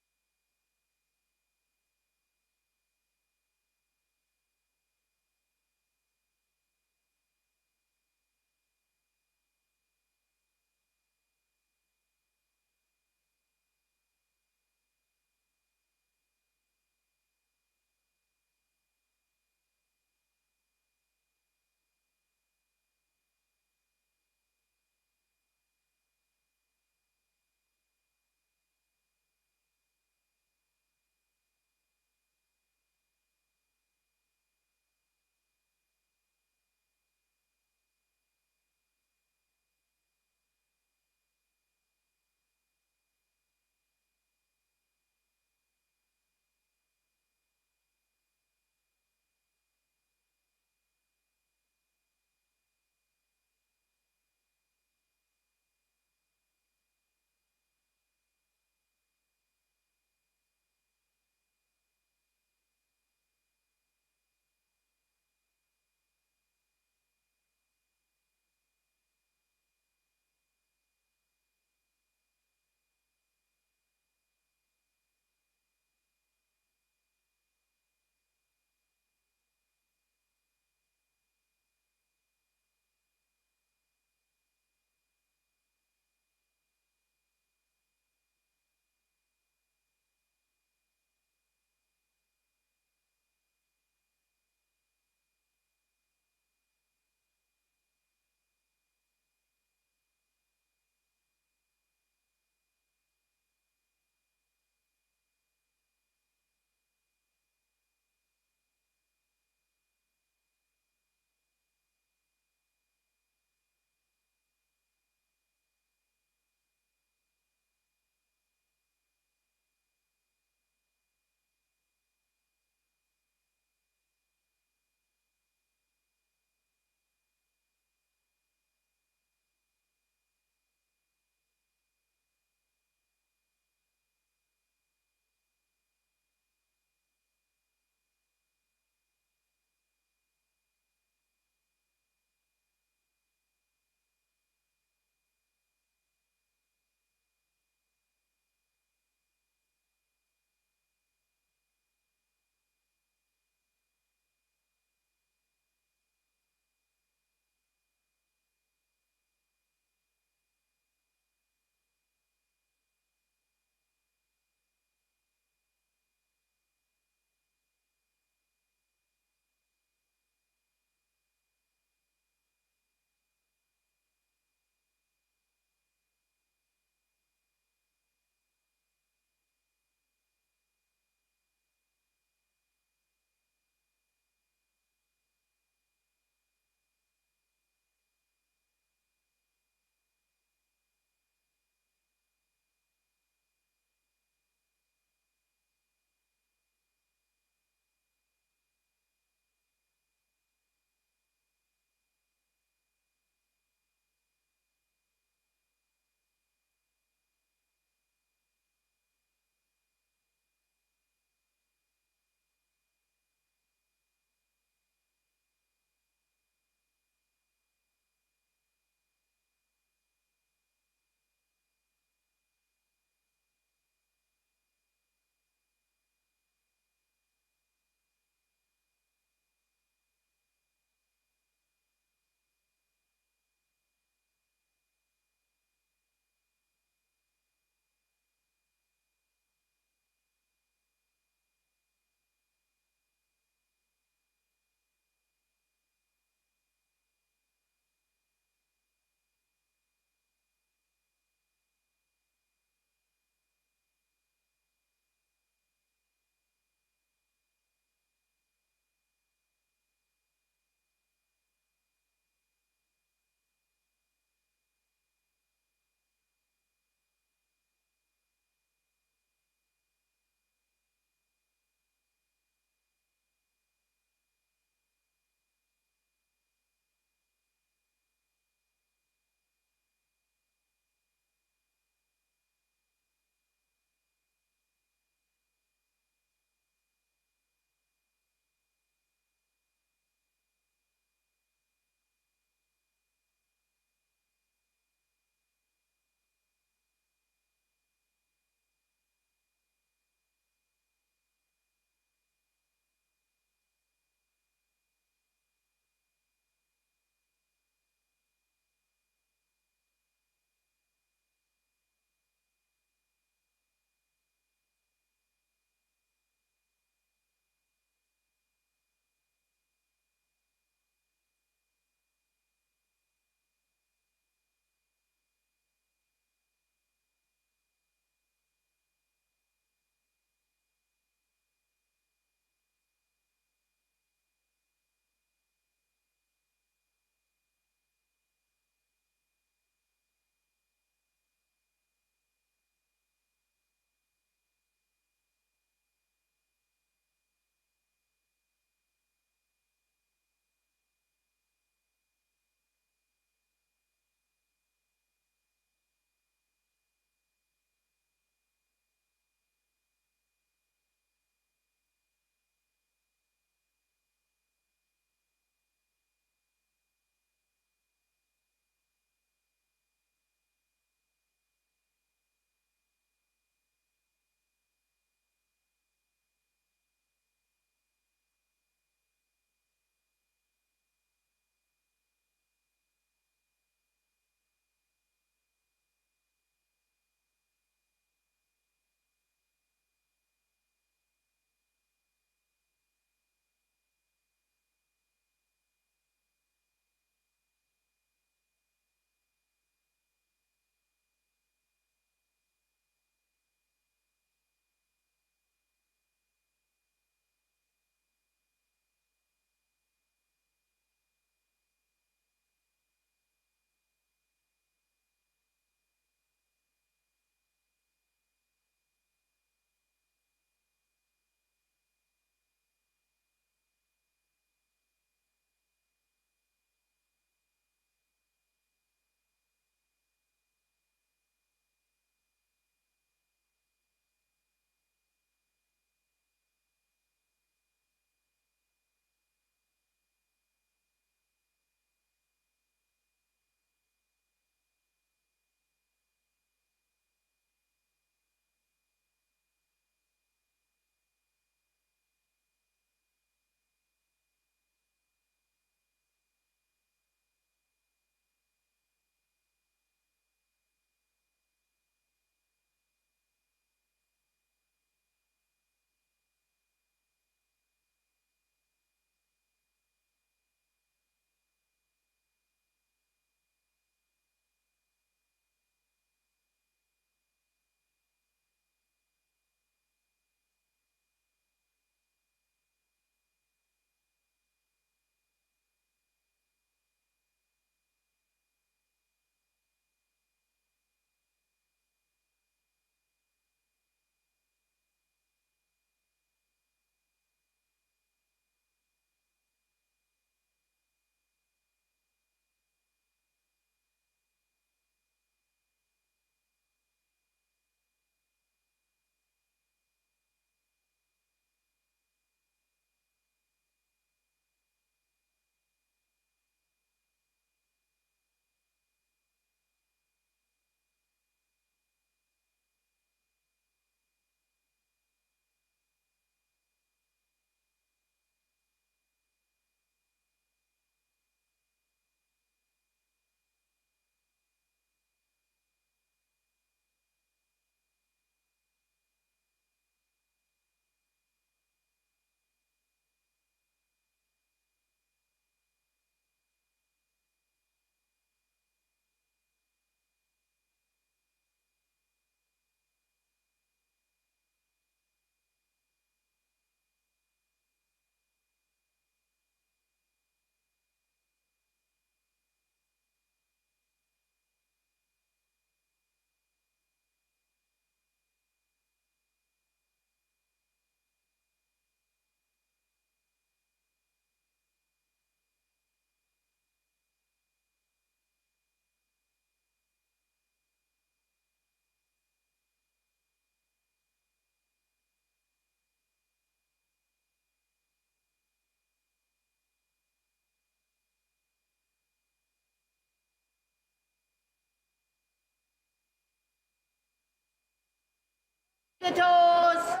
[SPEAKER 21] The doors.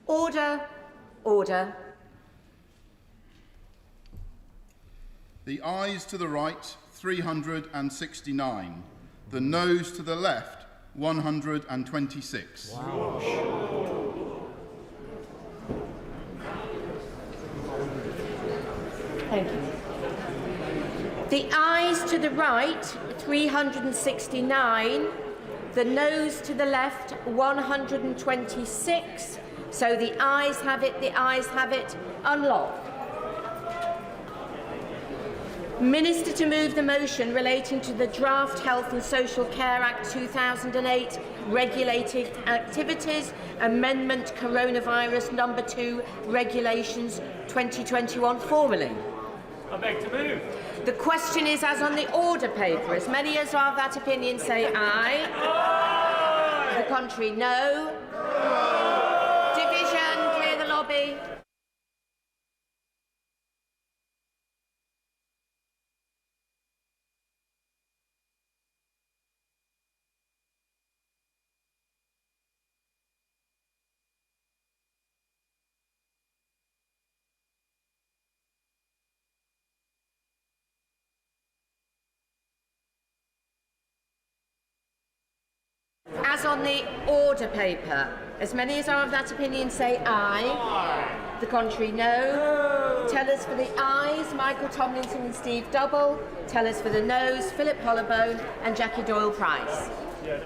[SPEAKER 21] Order. Order.
[SPEAKER 3] The ayes to the right, 369. The noes to the left, 126. Wow.
[SPEAKER 21] Thank you. The ayes to the right, 369. The noes to the left, 126. So the ayes have it, the ayes have it. Unlock. Minister to move the motion relating to the Draft Health and Social Care Act 2008 Regulated Activities Amendment Coronavirus Number 2 Regulations 2021 formally.
[SPEAKER 7] I beg to move.
[SPEAKER 21] The question is as on the order paper. As many as are of that opinion say aye. Aye. The contrary no. Division, clear the lobby. As on the order paper, as many as are of that opinion say aye. Aye. The contrary no. Tellers for the ayes, Michael Tomlinson and Steve Double. Tellers for the noes, Philip Hollowbone and Jackie Doyle-Price. Yeah.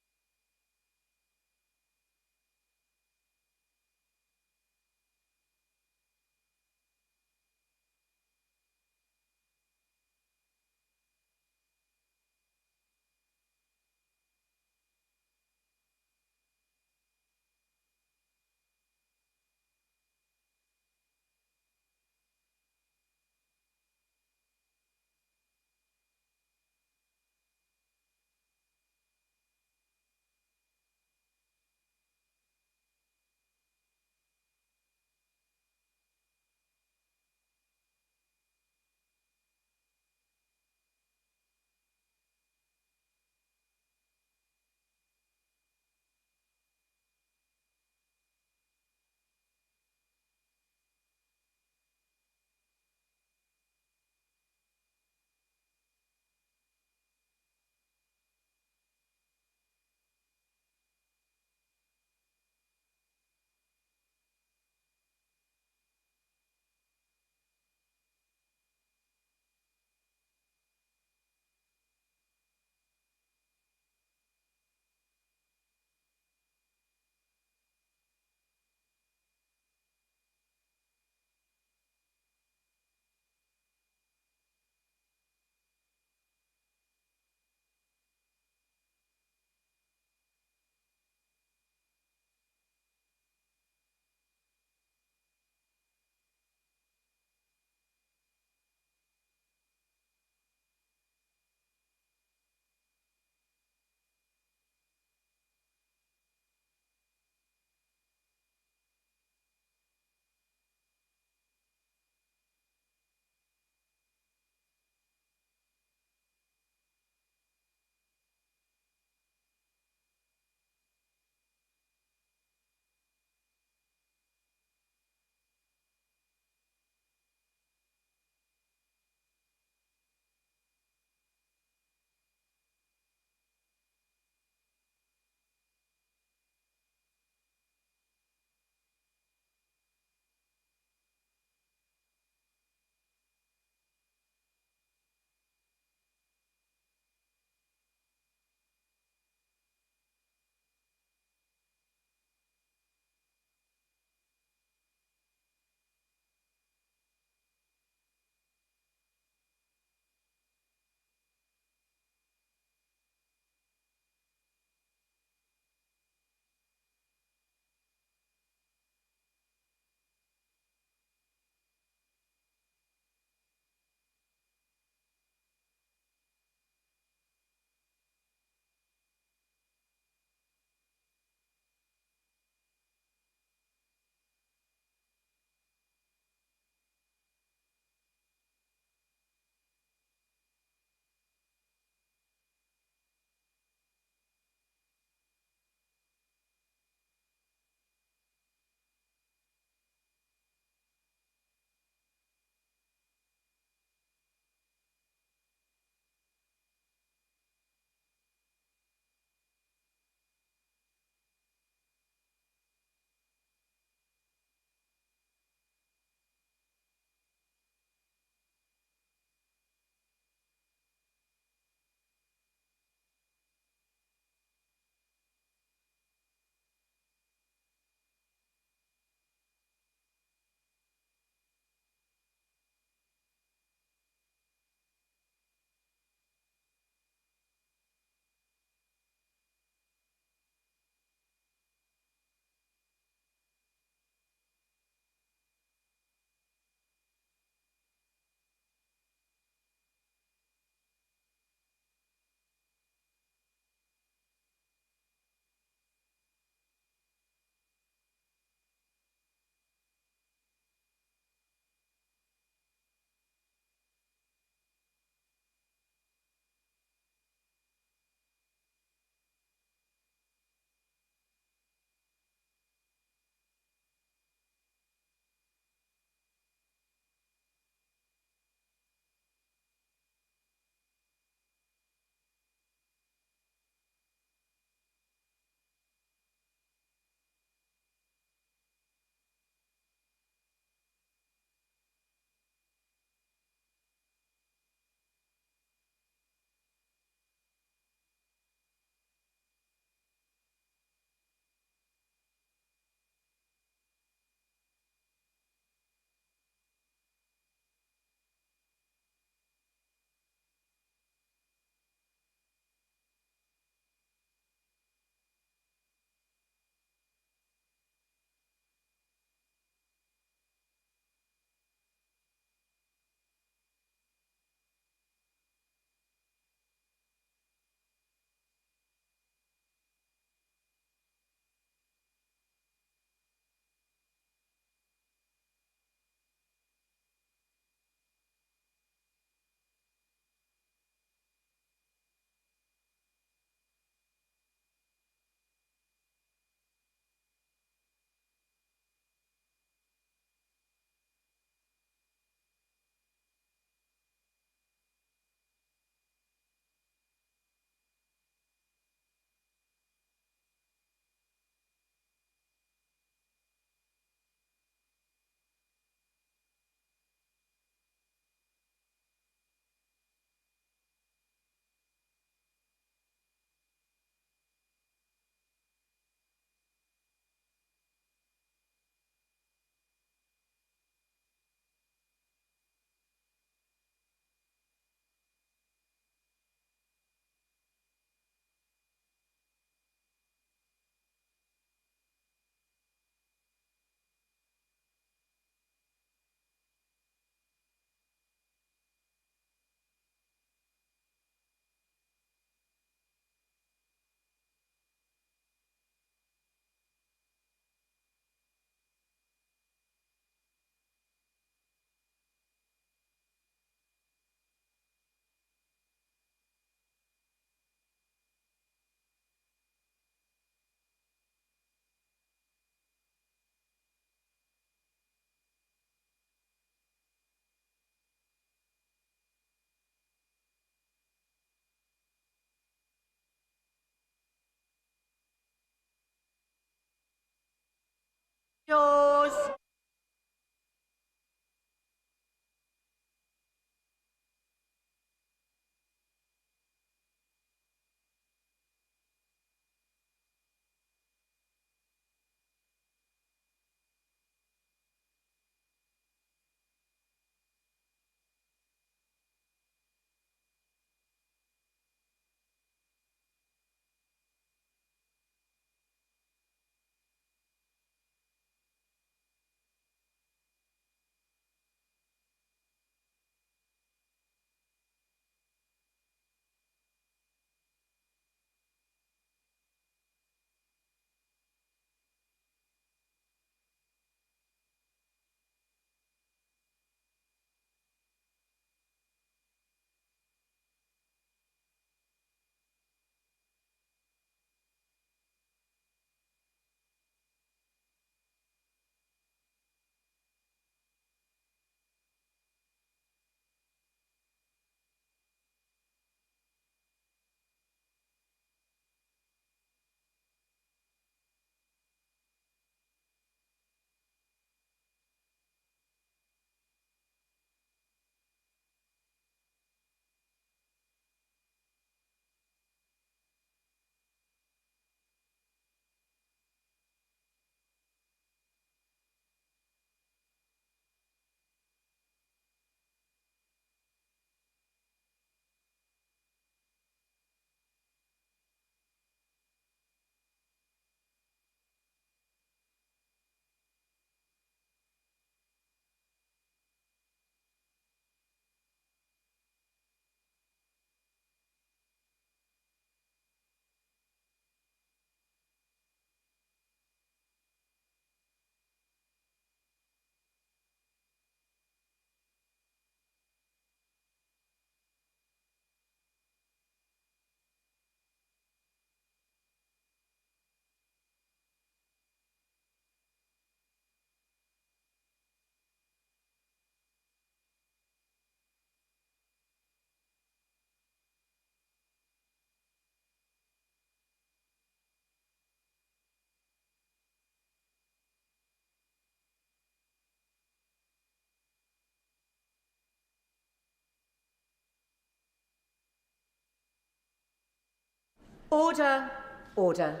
[SPEAKER 21] Order. Order.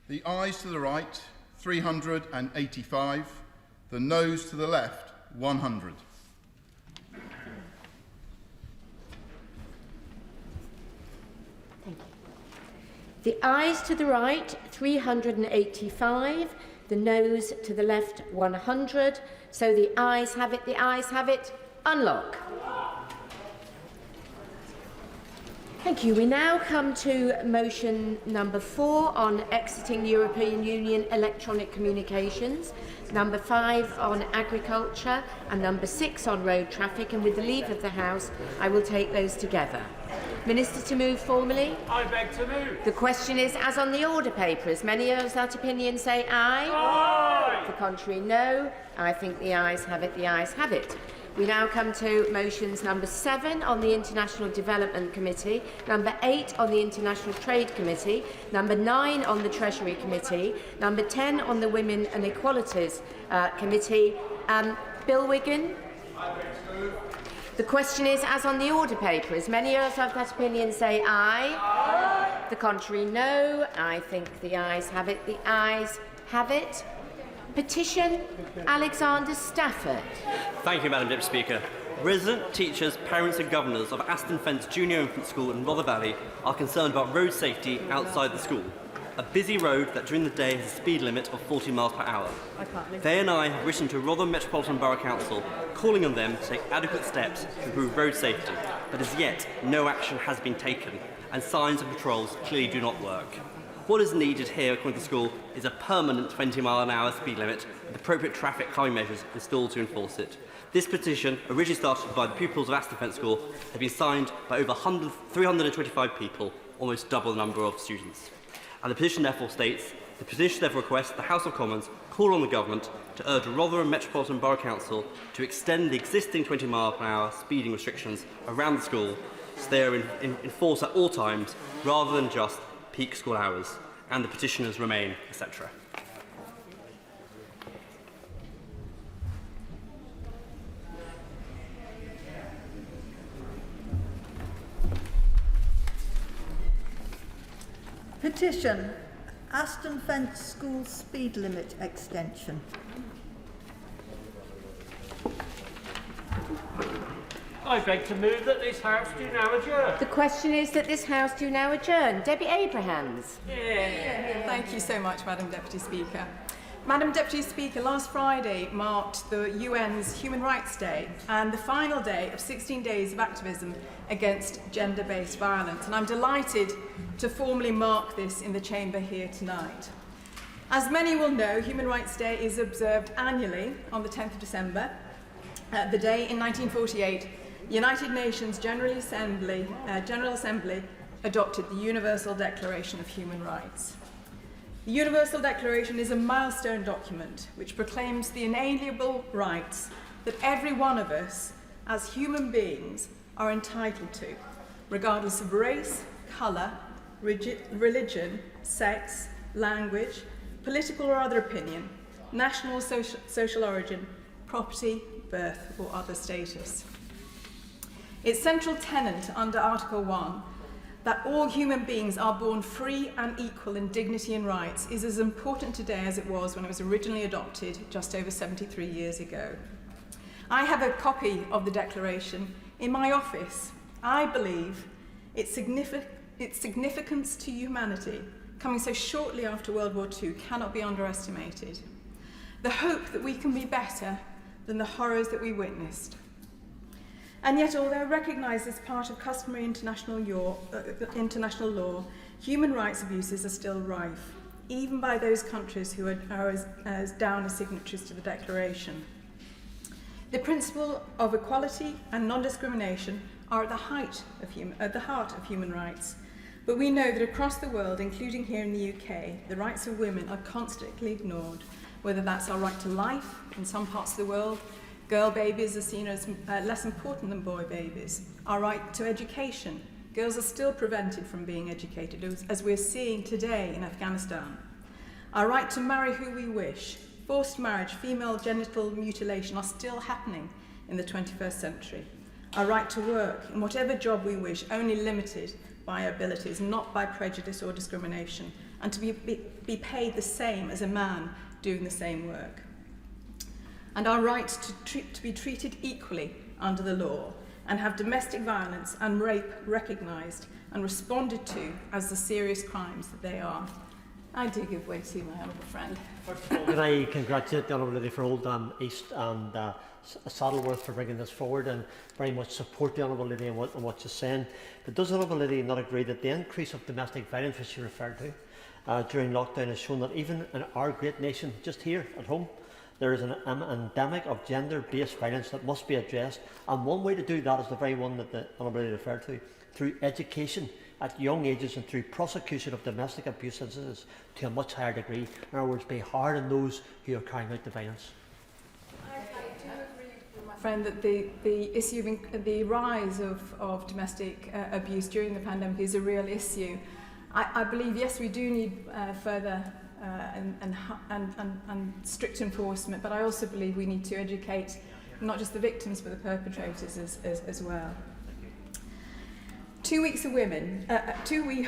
[SPEAKER 3] The ayes to the right, 385. The noes to the left, 100.
[SPEAKER 21] Thank you. The ayes to the right, 385. The noes to the left, 100. So the ayes have it, the ayes have it. Unlock. Thank you. We now come to motion number 4 on exiting European Union electronic communications, number 5 on agriculture, and number 6 on road traffic. And with the leave of the House, I will take those together. Minister to move formally.
[SPEAKER 7] I beg to move.
[SPEAKER 21] The question is, as on the order papers, many of that opinion say aye.
[SPEAKER 7] Aye.
[SPEAKER 21] The contrary, no. I think the ayes have it, the ayes have it. We now come to motions number 7 on the International Development Committee, number 8 on the International Trade Committee, number 9 on the Treasury Committee, number 10 on the Women and Equalities Committee. Bill Wigan. The question is, as on the order papers, many of that opinion say aye. Aye. The contrary, no. I think the ayes have it, the ayes have it. Petition, Alexander Stafford.
[SPEAKER 16] Thank you, Madam Deputy Speaker. Resident teachers, parents and governors of Aston Fence Junior Infant School in Rother Valley are concerned about road safety outside the school. A busy road that during the day has a speed limit of 40 miles per hour. They and I have written to Rother Metropolitan Borough Council calling on them to take adequate steps to improve road safety, but as yet no action has been taken and signs and patrols clearly do not work. What is needed here, according to the school, is a permanent 20-mile-an-hour speed limit with appropriate traffic calming measures installed to enforce it. This petition, originally started by the pupils of Aston Fence School, has been signed by over 325 people, almost double the number of students. And the petition therefore states, the petition therefore requests the House of Commons call on the government to urge Rotherham Metropolitan Borough Council to extend the existing 20-mile-per-hour speeding restrictions around the school so they are enforced at all times rather than just peak school hours, and the petitioners remain, etc.
[SPEAKER 19] Petition, Aston Fence School speed limit extension.
[SPEAKER 7] I beg to move that this House do now adjourn.
[SPEAKER 21] The question is that this House do now adjourn. Debbie Abrahams.
[SPEAKER 8] Thank you so much, Madam Deputy Speaker. Madam Deputy Speaker, last Friday marked the UN's Human Rights Day and the final day of 16 days of activism against gender-based violence, and I'm delighted to formally mark this in the chamber here tonight. As many will know, Human Rights Day is observed annually on the 10th of December, the day in 1948 the United Nations General Assembly adopted the Universal Declaration of Human Rights. The Universal Declaration is a milestone document which proclaims the inalienable rights that every one of us, as human beings, are entitled to, regardless of race, colour, religion, sex, language, political or other opinion, national or social origin, property, birth or other status. Its central tenet under Article 1, that all human beings are born free and equal in dignity and rights, is as important today as it was when it was originally adopted just over 73 years ago. I have a copy of the Declaration in my office. I believe its significance to humanity, coming so shortly after World War II, cannot be underestimated. The hope that we can be better than the horrors that we witnessed. And yet, although recognised as part of customary international law, human rights abuses are still rife, even by those countries who are as down as signatories to the Declaration. The principle of equality and non-discrimination are at the heart of human rights, but we know that across the world, including here in the UK, the rights of women are constantly ignored, whether that's our right to life in some parts of the world. Girl babies are seen as less important than boy babies. Our right to education. Girls are still prevented from being educated, as we're seeing today in Afghanistan. Our right to marry who we wish. Forced marriage, female genital mutilation are still happening in the 21st century.
[SPEAKER 11] our right to work in whatever job we wish, only limited by our abilities, not by prejudice or discrimination, and to be paid the same as a man doing the same work. And our right to be treated equally under the law and have domestic violence and rape recognised and responded to as the serious crimes that they are. I do give way to my honourable friend.
[SPEAKER 12] Can I congratulate the Honourable Lady for Oldham East and Saddleworth for bringing this forward, and very much support the Honourable Lady in what she's saying. But does the Honourable Lady not agree that the increase of domestic violence, which she referred to during lockdown, has shown that even in our great nation, just here at home, there is an endemic of gender-based violence that must be addressed, and one way to do that is the very one that the Honourable Lady referred to, through education at young ages and through prosecution of domestic abuse incidents to a much higher degree. In other words, be hard on those who are carrying out the violence.
[SPEAKER 11] I do agree with my friend that the issue of the rise of domestic abuse during the pandemic is a real issue. I believe, yes, we do need further and strict enforcement, but I also believe we need to educate not just the victims but the perpetrators as well. 2 weeks of women, 2 women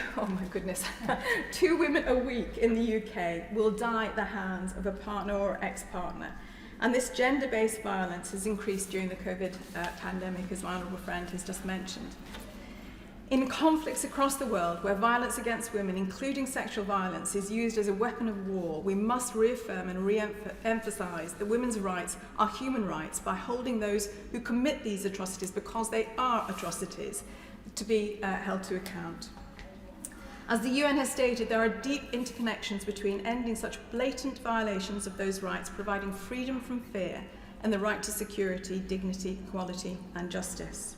[SPEAKER 11] a week in the UK will die at the hands of a partner or ex-partner. And this gender-based violence has increased during the COVID pandemic, as my honourable friend has just mentioned. In conflicts across the world where violence against women, including sexual violence, is used as a weapon of war, we must reaffirm and re-emphasise that women's rights are human rights by holding those who commit these atrocities, because they are atrocities, to be held to account. As the UN has stated, there are deep interconnections between ending such blatant violations of those rights, providing freedom from fear, and the right to security, dignity, equality and justice.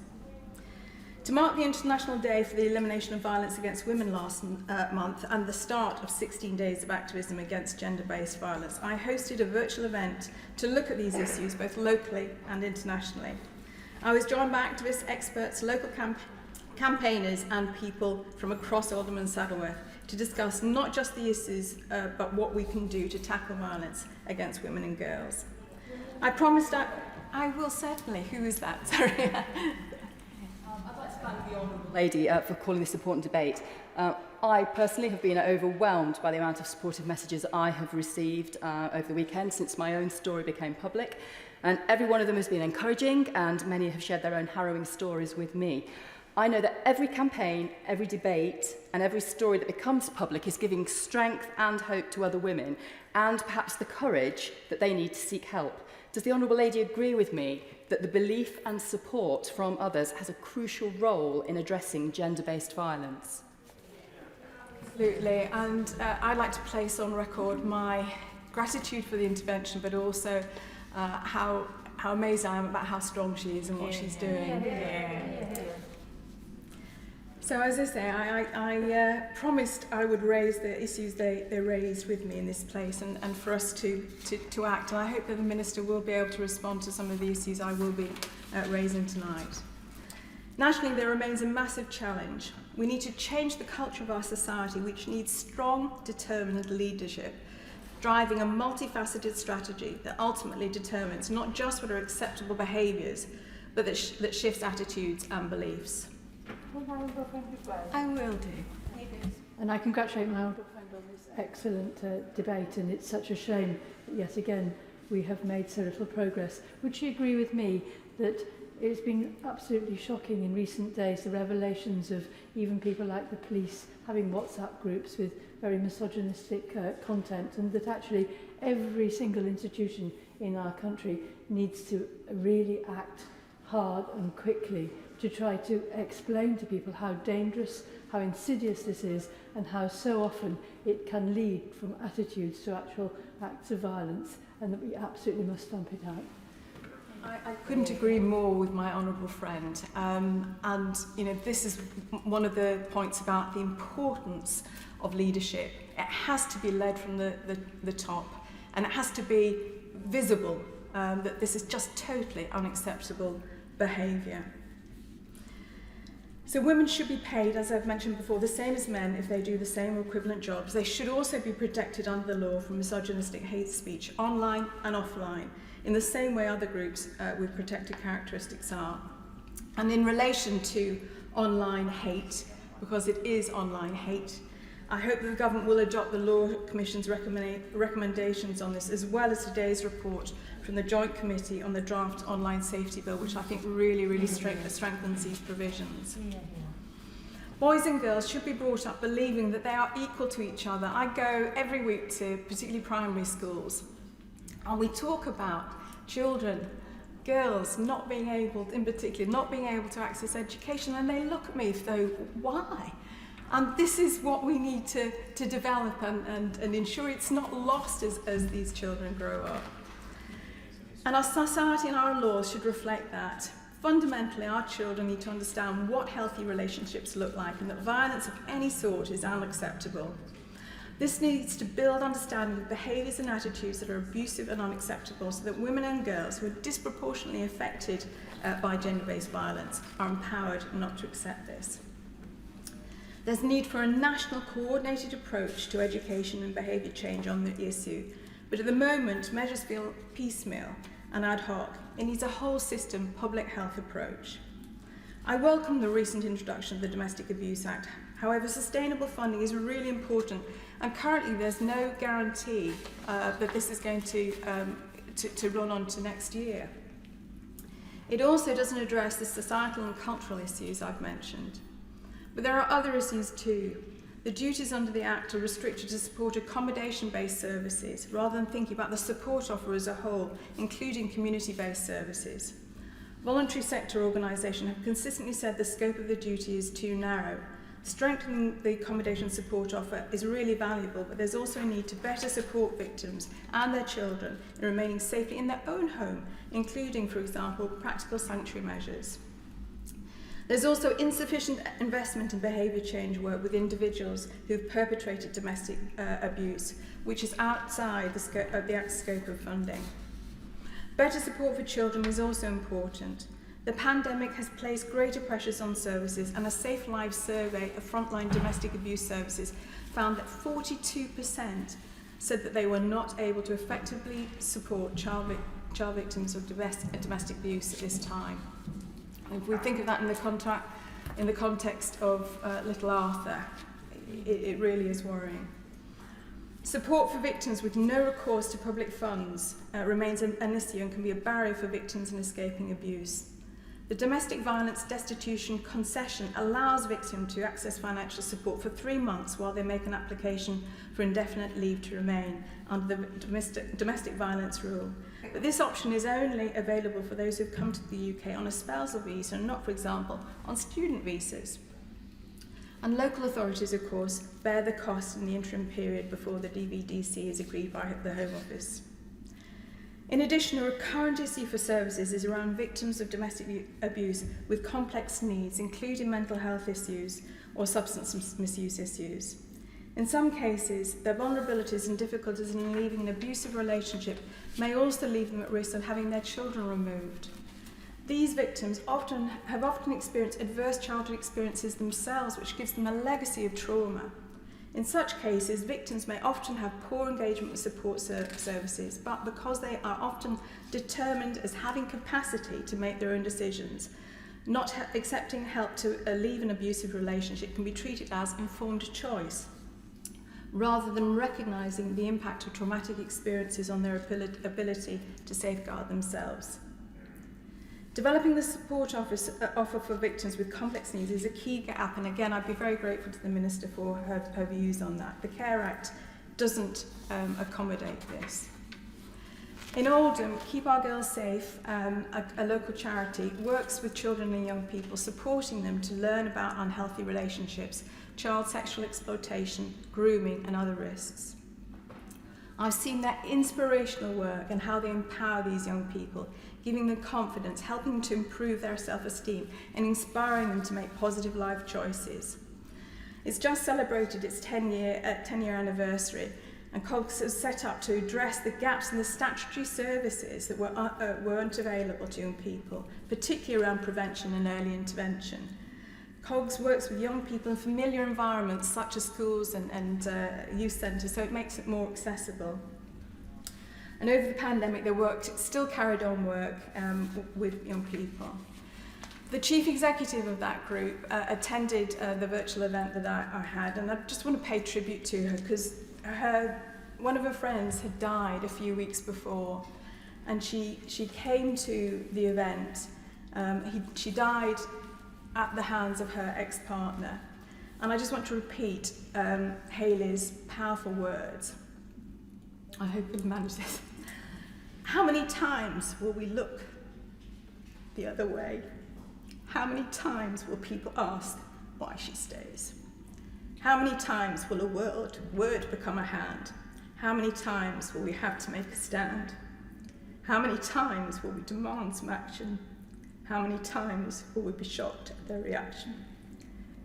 [SPEAKER 11] To mark the International Day for the Elimination of Violence Against Women last month and the start of 16 days of activism against gender-based violence, I hosted a virtual event to look at these issues both locally and internationally. I was joined by activists, experts, local campaigners and people from across Oldham and Saddleworth to discuss not just the issues but what we can do to tackle violence against women and girls. I promised I will certainly. Who is that? Sorry.
[SPEAKER 23] I'd like to thank the Honourable Lady for calling this important debate. I personally have been overwhelmed by the amount of supportive messages I have received over the weekend since my own story became public, and every one of them has been encouraging, and many have shared their own harrowing stories with me. I know that every campaign, every debate and every story that becomes public is giving strength and hope to other women, and perhaps the courage that they need to seek help. Does the Honourable Lady agree with me that the belief and support from others has a crucial role in addressing gender-based violence?
[SPEAKER 11] Absolutely, and I'd like to place on record my gratitude for the intervention, but also how amazed I am about how strong she is and what she's doing. So as I say, I promised I would raise the issues they raised with me in this place, and for us to act. And I hope that the Minister will be able to respond to some of the issues I will be raising tonight. Nationally, there remains a massive challenge. We need to change the culture of our society, which needs strong, determined leadership, driving a multifaceted strategy that ultimately determines not just what are acceptable behaviours, but that shifts attitudes and beliefs. I will do.
[SPEAKER 24] And I congratulate my older friend on this excellent debate, and it's such a shame that yet again we have made so little progress. Would she agree with me that it's been absolutely shocking in recent days, the revelations of even people like the police having WhatsApp groups with very misogynistic content, and that actually every single institution in our country needs to really act hard and quickly to try to explain to people how dangerous, how insidious this is, and how so often it can lead from attitudes to actual acts of violence, and that we absolutely must stamp it out.
[SPEAKER 11] I couldn't agree more with my honourable friend, and this is one of the points about the importance of leadership. It has to be led from the top, and it has to be visible that this is just totally unacceptable behaviour. So women should be paid, as I've mentioned before, the same as men if they do the same or equivalent jobs. They should also be protected under the law from misogynistic hate speech, online and offline, in the same way other groups with protected characteristics are. And in relation to online hate, because it is online hate, I hope that the Government will adopt the Law Commission's recommendations on this, as well as today's report from the Joint Committee on the Draft Online Safety Bill, which I think really strengthens these provisions. Boys and girls should be brought up believing that they are equal to each other. I go every week to particularly primary schools, and we talk about children, girls not being able, in particular, not being able to access education, and they look at me as though, why? And this is what we need to develop and ensure it's not lost as these children grow up. And our society and our laws should reflect that. Fundamentally, our children need to understand what healthy relationships look like and that violence of any sort is unacceptable. This needs to build understanding of behaviours and attitudes that are abusive and unacceptable so that women and girls who are disproportionately affected by gender-based violence are empowered not to accept this. There's a need for a national coordinated approach to education and behaviour change on the issue, but at the moment measures feel piecemeal and ad hoc. It needs a whole system public health approach. I welcome the recent introduction of the Domestic Abuse Act. However, sustainable funding is really important, and currently there's no guarantee that this is going to run on to next year. It also doesn't address the societal and cultural issues I've mentioned. But there are other issues too. The duties under the Act are restricted to support accommodation-based services rather than thinking about the support offer as a whole, including community-based services. Voluntary sector organisations have consistently said the scope of the duty is too narrow. Strengthening the accommodation support offer is really valuable, but there's also a need to better support victims and their children in remaining safely in their own home, including, for example, practical sanctuary measures. There's also insufficient investment in behaviour change work with individuals who've perpetrated domestic abuse, which is outside the Act's scope of funding. Better support for children is also important. The pandemic has placed greater pressures on services, and a Safe Lives survey of frontline domestic abuse services found that 42% said that they were not able to effectively support child victims of domestic abuse at this time. If we think of that in the context of little Arthur, it really is worrying. Support for victims with no recourse to public funds remains an issue and can be a barrier for victims in escaping abuse. The domestic violence destitution concession allows victims to access financial support for 3 months while they make an application for indefinite leave to remain under the domestic violence rule. But this option is only available for those who have come to the UK on a spousal visa and not, for example, on student visas. And local authorities, of course, bear the cost in the interim period before the DVDC is agreed by the Home Office. In addition, a recurrent issue for services is around victims of domestic abuse with complex needs, including mental health issues or substance misuse issues. In some cases, their vulnerabilities and difficulties in leaving an abusive relationship may also leave them at risk of having their children removed. These victims have often experienced adverse childhood experiences themselves, which gives them a legacy of trauma. In such cases, victims may often have poor engagement with support services, but because they are often determined as having capacity to make their own decisions, not accepting help to leave an abusive relationship can be treated as informed choice, rather than recognising the impact of traumatic experiences on their ability to safeguard themselves. Developing the support offer for victims with complex needs is a key gap, and again, I'd be very grateful to the Minister for her views on that. The Care Act doesn't accommodate this. In Oldham, Keep Our Girls Safe, a local charity, works with children and young people, supporting them to learn about unhealthy relationships, child sexual exploitation, grooming and other risks. I've seen their inspirational work and how they empower these young people, giving them confidence, helping them to improve their self-esteem and inspiring them to make positive life choices. It's just celebrated its 10-year anniversary, and COGS was set up to address the gaps in the statutory services that weren't available to young people, particularly around prevention and early intervention. COGS works with young people in familiar environments such as schools and youth centres, so it makes it more accessible. And over the pandemic, their work still carried on work with young people. The chief executive of that group attended the virtual event that I had, and I just want to pay tribute to her because one of her friends had died a few weeks before, and she came to the event. She died at the hands of her ex-partner, and I just want to repeat Hayley's powerful words. I hope you'll manage this. How many times will we look the other way? How many times will people ask why she stays? How many times will a word become a hand? How many times will we have to make a stand? How many times will we demand some action? How many times will we be shocked at their reaction?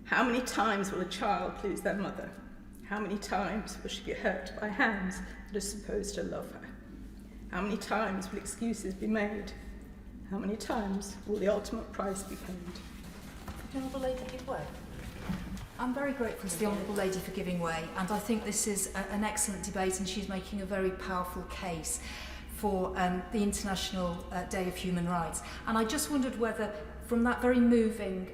[SPEAKER 11] How many times will a child lose their mother? How many times will she be hurt by hands that are supposed to love her? How many times will excuses be made? How many times will the ultimate price be paid?
[SPEAKER 1] The Honourable Lady give way. I'm very grateful to the Honourable Lady for giving way, and I think this is an excellent debate, and she's making a very powerful case for the International Day of Human Rights. And I just wondered whether, from that very moving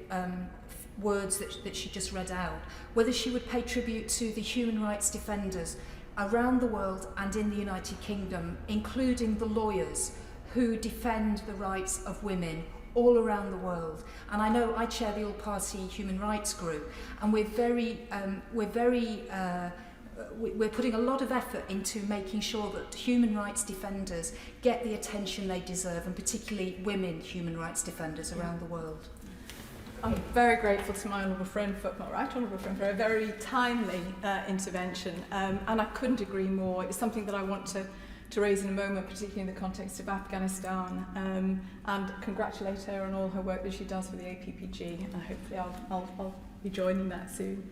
[SPEAKER 1] words that she just read out, whether she would pay tribute to the human rights defenders around the world and in the United Kingdom, including the lawyers who defend the rights of women all around the world. And I know I chair the all-party human rights group, and we're putting a lot of effort into making sure that human rights defenders get the attention they deserve, and particularly women human rights defenders around the world.
[SPEAKER 11] I'm very grateful to my honourable friend, for a very timely intervention, and I couldn't agree more. It's something that I want to raise in a moment, particularly in the context of Afghanistan, and congratulate her on all her work that she does for the APPG, and hopefully I'll be joining that soon.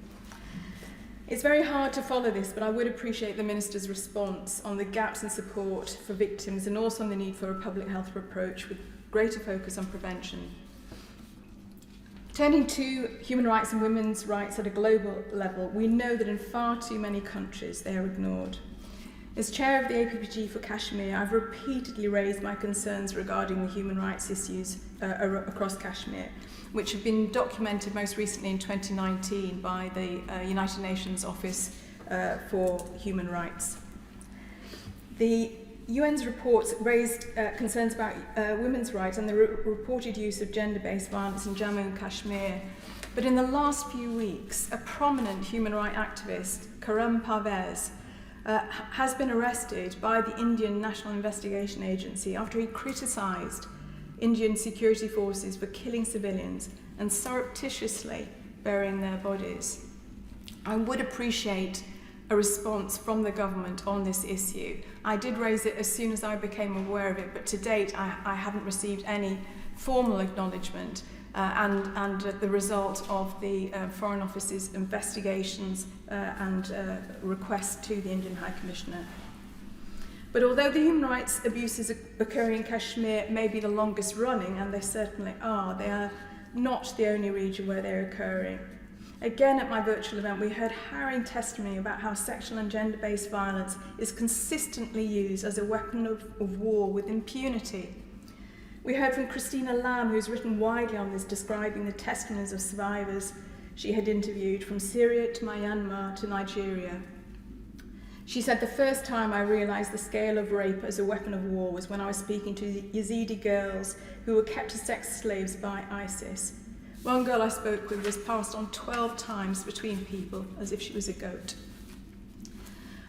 [SPEAKER 11] It's very hard to follow this, but I would appreciate the Minister's response on the gaps in support for victims, and also on the need for a public health approach with greater focus on prevention. Turning to human rights and women's rights at a global level, we know that in far too many countries they are ignored. As chair of the APPG for Kashmir, I've repeatedly raised my concerns regarding the human rights issues across Kashmir, which have been documented most recently in 2019 by the United Nations Office for Human Rights. The UN's reports raised concerns about women's rights and the reported use of gender-based violence in Jammu and Kashmir. But in the last few weeks, a prominent human rights activist, Karam Parvez, has been arrested by the Indian National Investigation Agency after he criticised Indian security forces for killing civilians and surreptitiously burying their bodies. I would appreciate a response from the government on this issue. I did raise it as soon as I became aware of it, but to date I haven't received any formal acknowledgement and the result of the Foreign Office's investigations and requests to the Indian High Commissioner. But although the human rights abuses occurring in Kashmir may be the longest running, and they certainly are not the only region where they're occurring. Again, at my virtual event, we heard harrowing testimony about how sexual and gender-based violence is consistently used as a weapon of war with impunity. We heard from Christina Lamb, who's written widely on this, describing the testimonies of survivors she had interviewed from Syria to Myanmar to Nigeria. She said, the first time I realised the scale of rape as a weapon of war was when I was speaking to Yazidi girls who were kept as sex slaves by ISIS. One girl I spoke with was passed on 12 times between people as if she was a goat.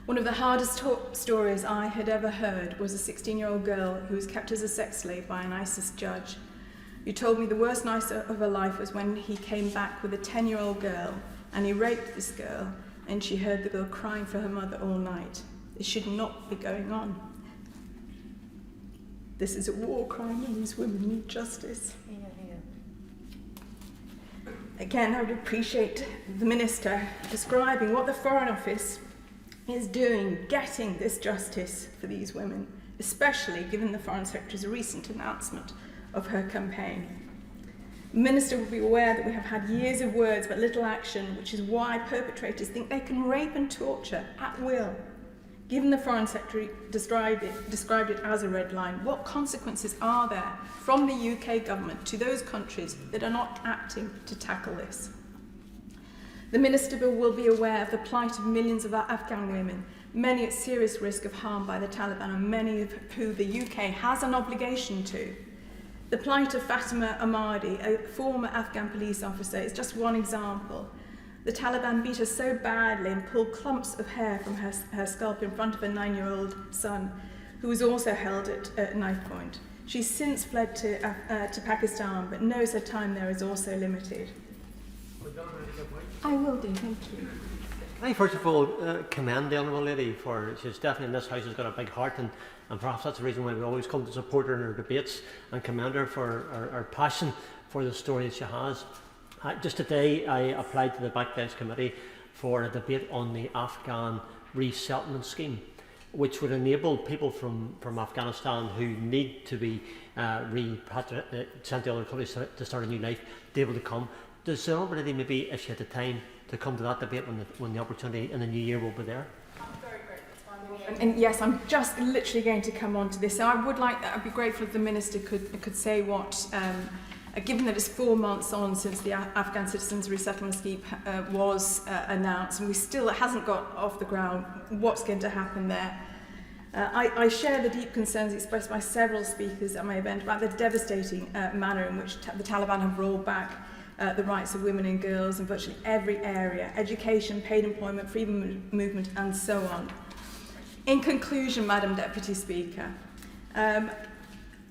[SPEAKER 11] One of the hardest stories I had ever heard was a 16-year-old girl who was kept as a sex slave by an ISIS judge, who told me the worst night of her life was when he came back with a 10-year-old girl and he raped this girl, and she heard the girl crying for her mother all night. This should not be going on. This is a war crime and these women need justice. Again, I would appreciate the Minister describing what the Foreign Office is doing, getting this justice for these women, especially given the Foreign Secretary's recent announcement of her campaign. The Minister will be aware that we have had years of words but little action, which is why perpetrators think they can rape and torture at will, Given the Foreign Secretary described it as a red line, what consequences are there from the UK government to those countries that are not acting to tackle this? The Minister will be aware of the plight of millions of Afghan women, many at serious risk of harm by the Taliban, and many of who the UK has an obligation to. The plight of Fatima Ahmadi, a former Afghan police officer, is just one example. The Taliban beat her so badly and pulled clumps of hair from her scalp in front of a 9-year-old son, who was also held at knife point. She's since fled to Pakistan, but knows her time there is also limited. I will do, thank you.
[SPEAKER 12] I first of all commend the Honourable Lady for, she's definitely in this House has got a big heart, and perhaps that's the reason why we always come to support her in her debates, and commend her for her passion for the story that she has. Just today I applied to the Backbench committee for a debate on the Afghan resettlement scheme, which would enable people from Afghanistan who need to be sent to other countries to start a new life to be able to come. Does the Honourable Lady, maybe if she had the time, to come to that debate when the opportunity in the new year will be there?
[SPEAKER 11] And yes, I'm just literally going to come on to this. So I'd be grateful if the Minister could say what, given that it's 4 months on since the Afghan Citizens Resettlement Scheme was announced, and it hasn't got off the ground, what's going to happen there? I share the deep concerns expressed by several speakers at my event about the devastating manner in which the Taliban have rolled back the rights of women and girls in virtually every area: education, paid employment, freedom of movement, and so on. In conclusion, Madam Deputy Speaker,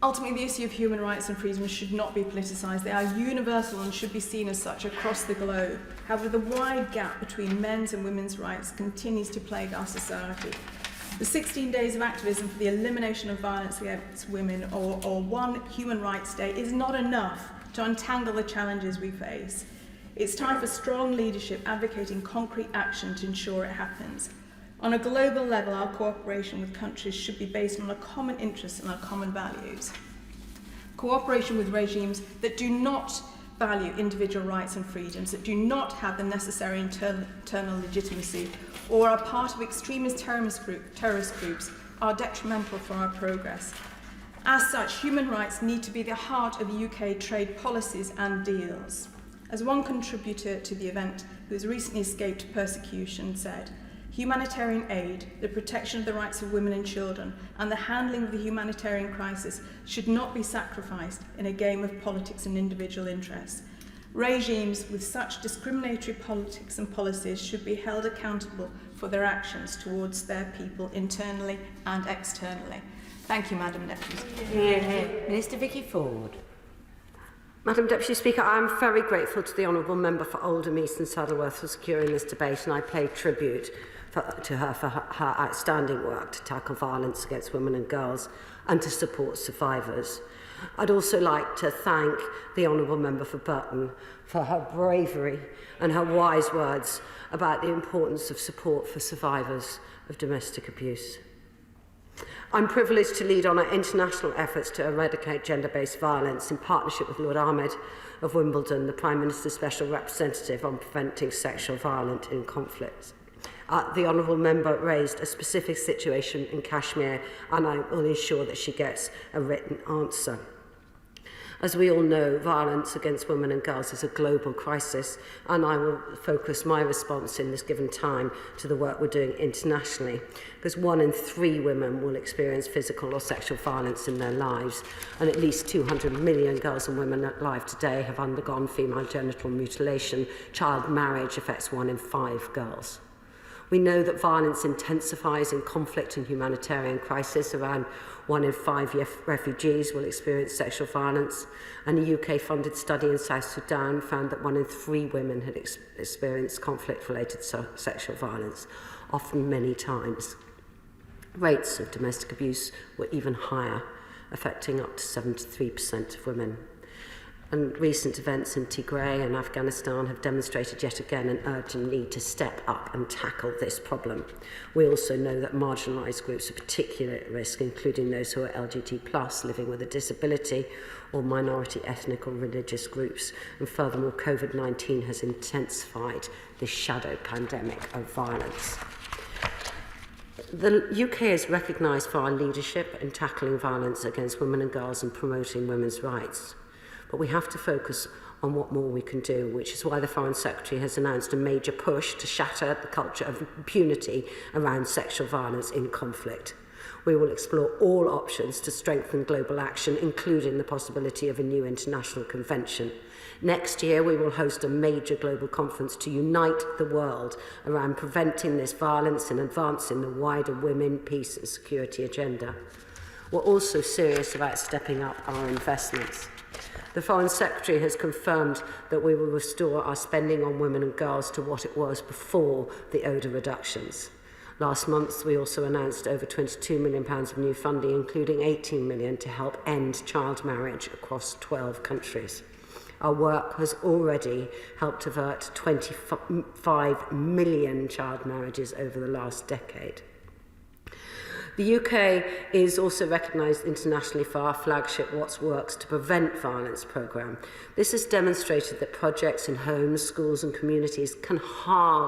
[SPEAKER 11] ultimately the issue of human rights and freedoms should not be politicised. They are universal and should be seen as such across the globe. However, the wide gap between men's and women's rights continues to plague our society. The 16 days of activism for the elimination of violence against women or one Human Rights Day is not enough to untangle the challenges we face. It's time for strong leadership advocating concrete action to ensure it happens. On a global level, our cooperation with countries should be based on a common interest and our common values. Cooperation with regimes that do not value individual rights and freedoms, that do not have the necessary internal legitimacy, or are part of extremist terrorist groups are detrimental for our progress. As such, human rights need to be the heart of UK trade policies and deals. As one contributor to the event, who has recently escaped persecution, said, humanitarian aid, the protection of the rights of women and children, and the handling of the humanitarian crisis should not be sacrificed in a game of politics and individual interests. Regimes with such discriminatory politics and policies should be held accountable for their actions towards their people internally and externally. Thank you, Madam Deputy Speaker.
[SPEAKER 10] Minister Vicky Ford. Madam Deputy Speaker, I am very grateful to the Honourable Member for Oldham East and Saddleworth for securing this debate, and I pay tribute to her for her outstanding work to tackle violence against women and girls and to support survivors. I'd also like to thank the Honourable Member for Burton for her bravery and her wise words about the importance of support for survivors of domestic abuse. I'm privileged to lead on our international efforts to eradicate gender-based violence in partnership with Lord Ahmed of Wimbledon, the Prime Minister's Special Representative on preventing sexual violence in conflicts. The Honourable Member raised a specific situation in Kashmir, and I will ensure that she gets a written answer. As we all know, violence against women and girls is a global crisis, and I will focus my response in this given time to the work we're doing internationally, because 1 in 3 women will experience physical or sexual violence in their lives, and at least 200 million girls and women alive today have undergone female genital mutilation. Child marriage affects 1 in 5 girls. We know that violence intensifies in conflict and humanitarian crisis. Around 1 in 5 refugees will experience sexual violence, and a UK-funded study in South Sudan found that 1 in 3 women had experienced conflict-related sexual violence, often many times. Rates of domestic abuse were even higher, affecting up to 73% of women. And recent events in Tigray and Afghanistan have demonstrated yet again an urgent need to step up and tackle this problem. We also know that marginalised groups are particularly at risk, including those who are LGBT+, living with a disability, or minority ethnic or religious groups. And furthermore, COVID-19 has intensified this shadow pandemic of violence. The UK is recognised for our leadership in tackling violence against women and girls and promoting women's rights. But we have to focus on what more we can do, which is why the Foreign Secretary has announced a major push to shatter the culture of impunity around sexual violence in conflict. We will explore all options to strengthen global action, including the possibility of a new international convention. Next year, we will host a major global conference to unite the world around preventing this violence and advancing the wider women, peace and security agenda. We're also serious about stepping up our investments. The Foreign Secretary has confirmed that we will restore our spending on women and girls to what it was before the ODA reductions. Last month, we also announced over £22 million of new funding, including £18 million to help end child marriage across 12 countries. Our work has already helped avert 25 million child marriages over the last decade. The UK is also recognised internationally for our flagship What Works to Prevent Violence programme. This has demonstrated that projects in homes, schools and communities can halve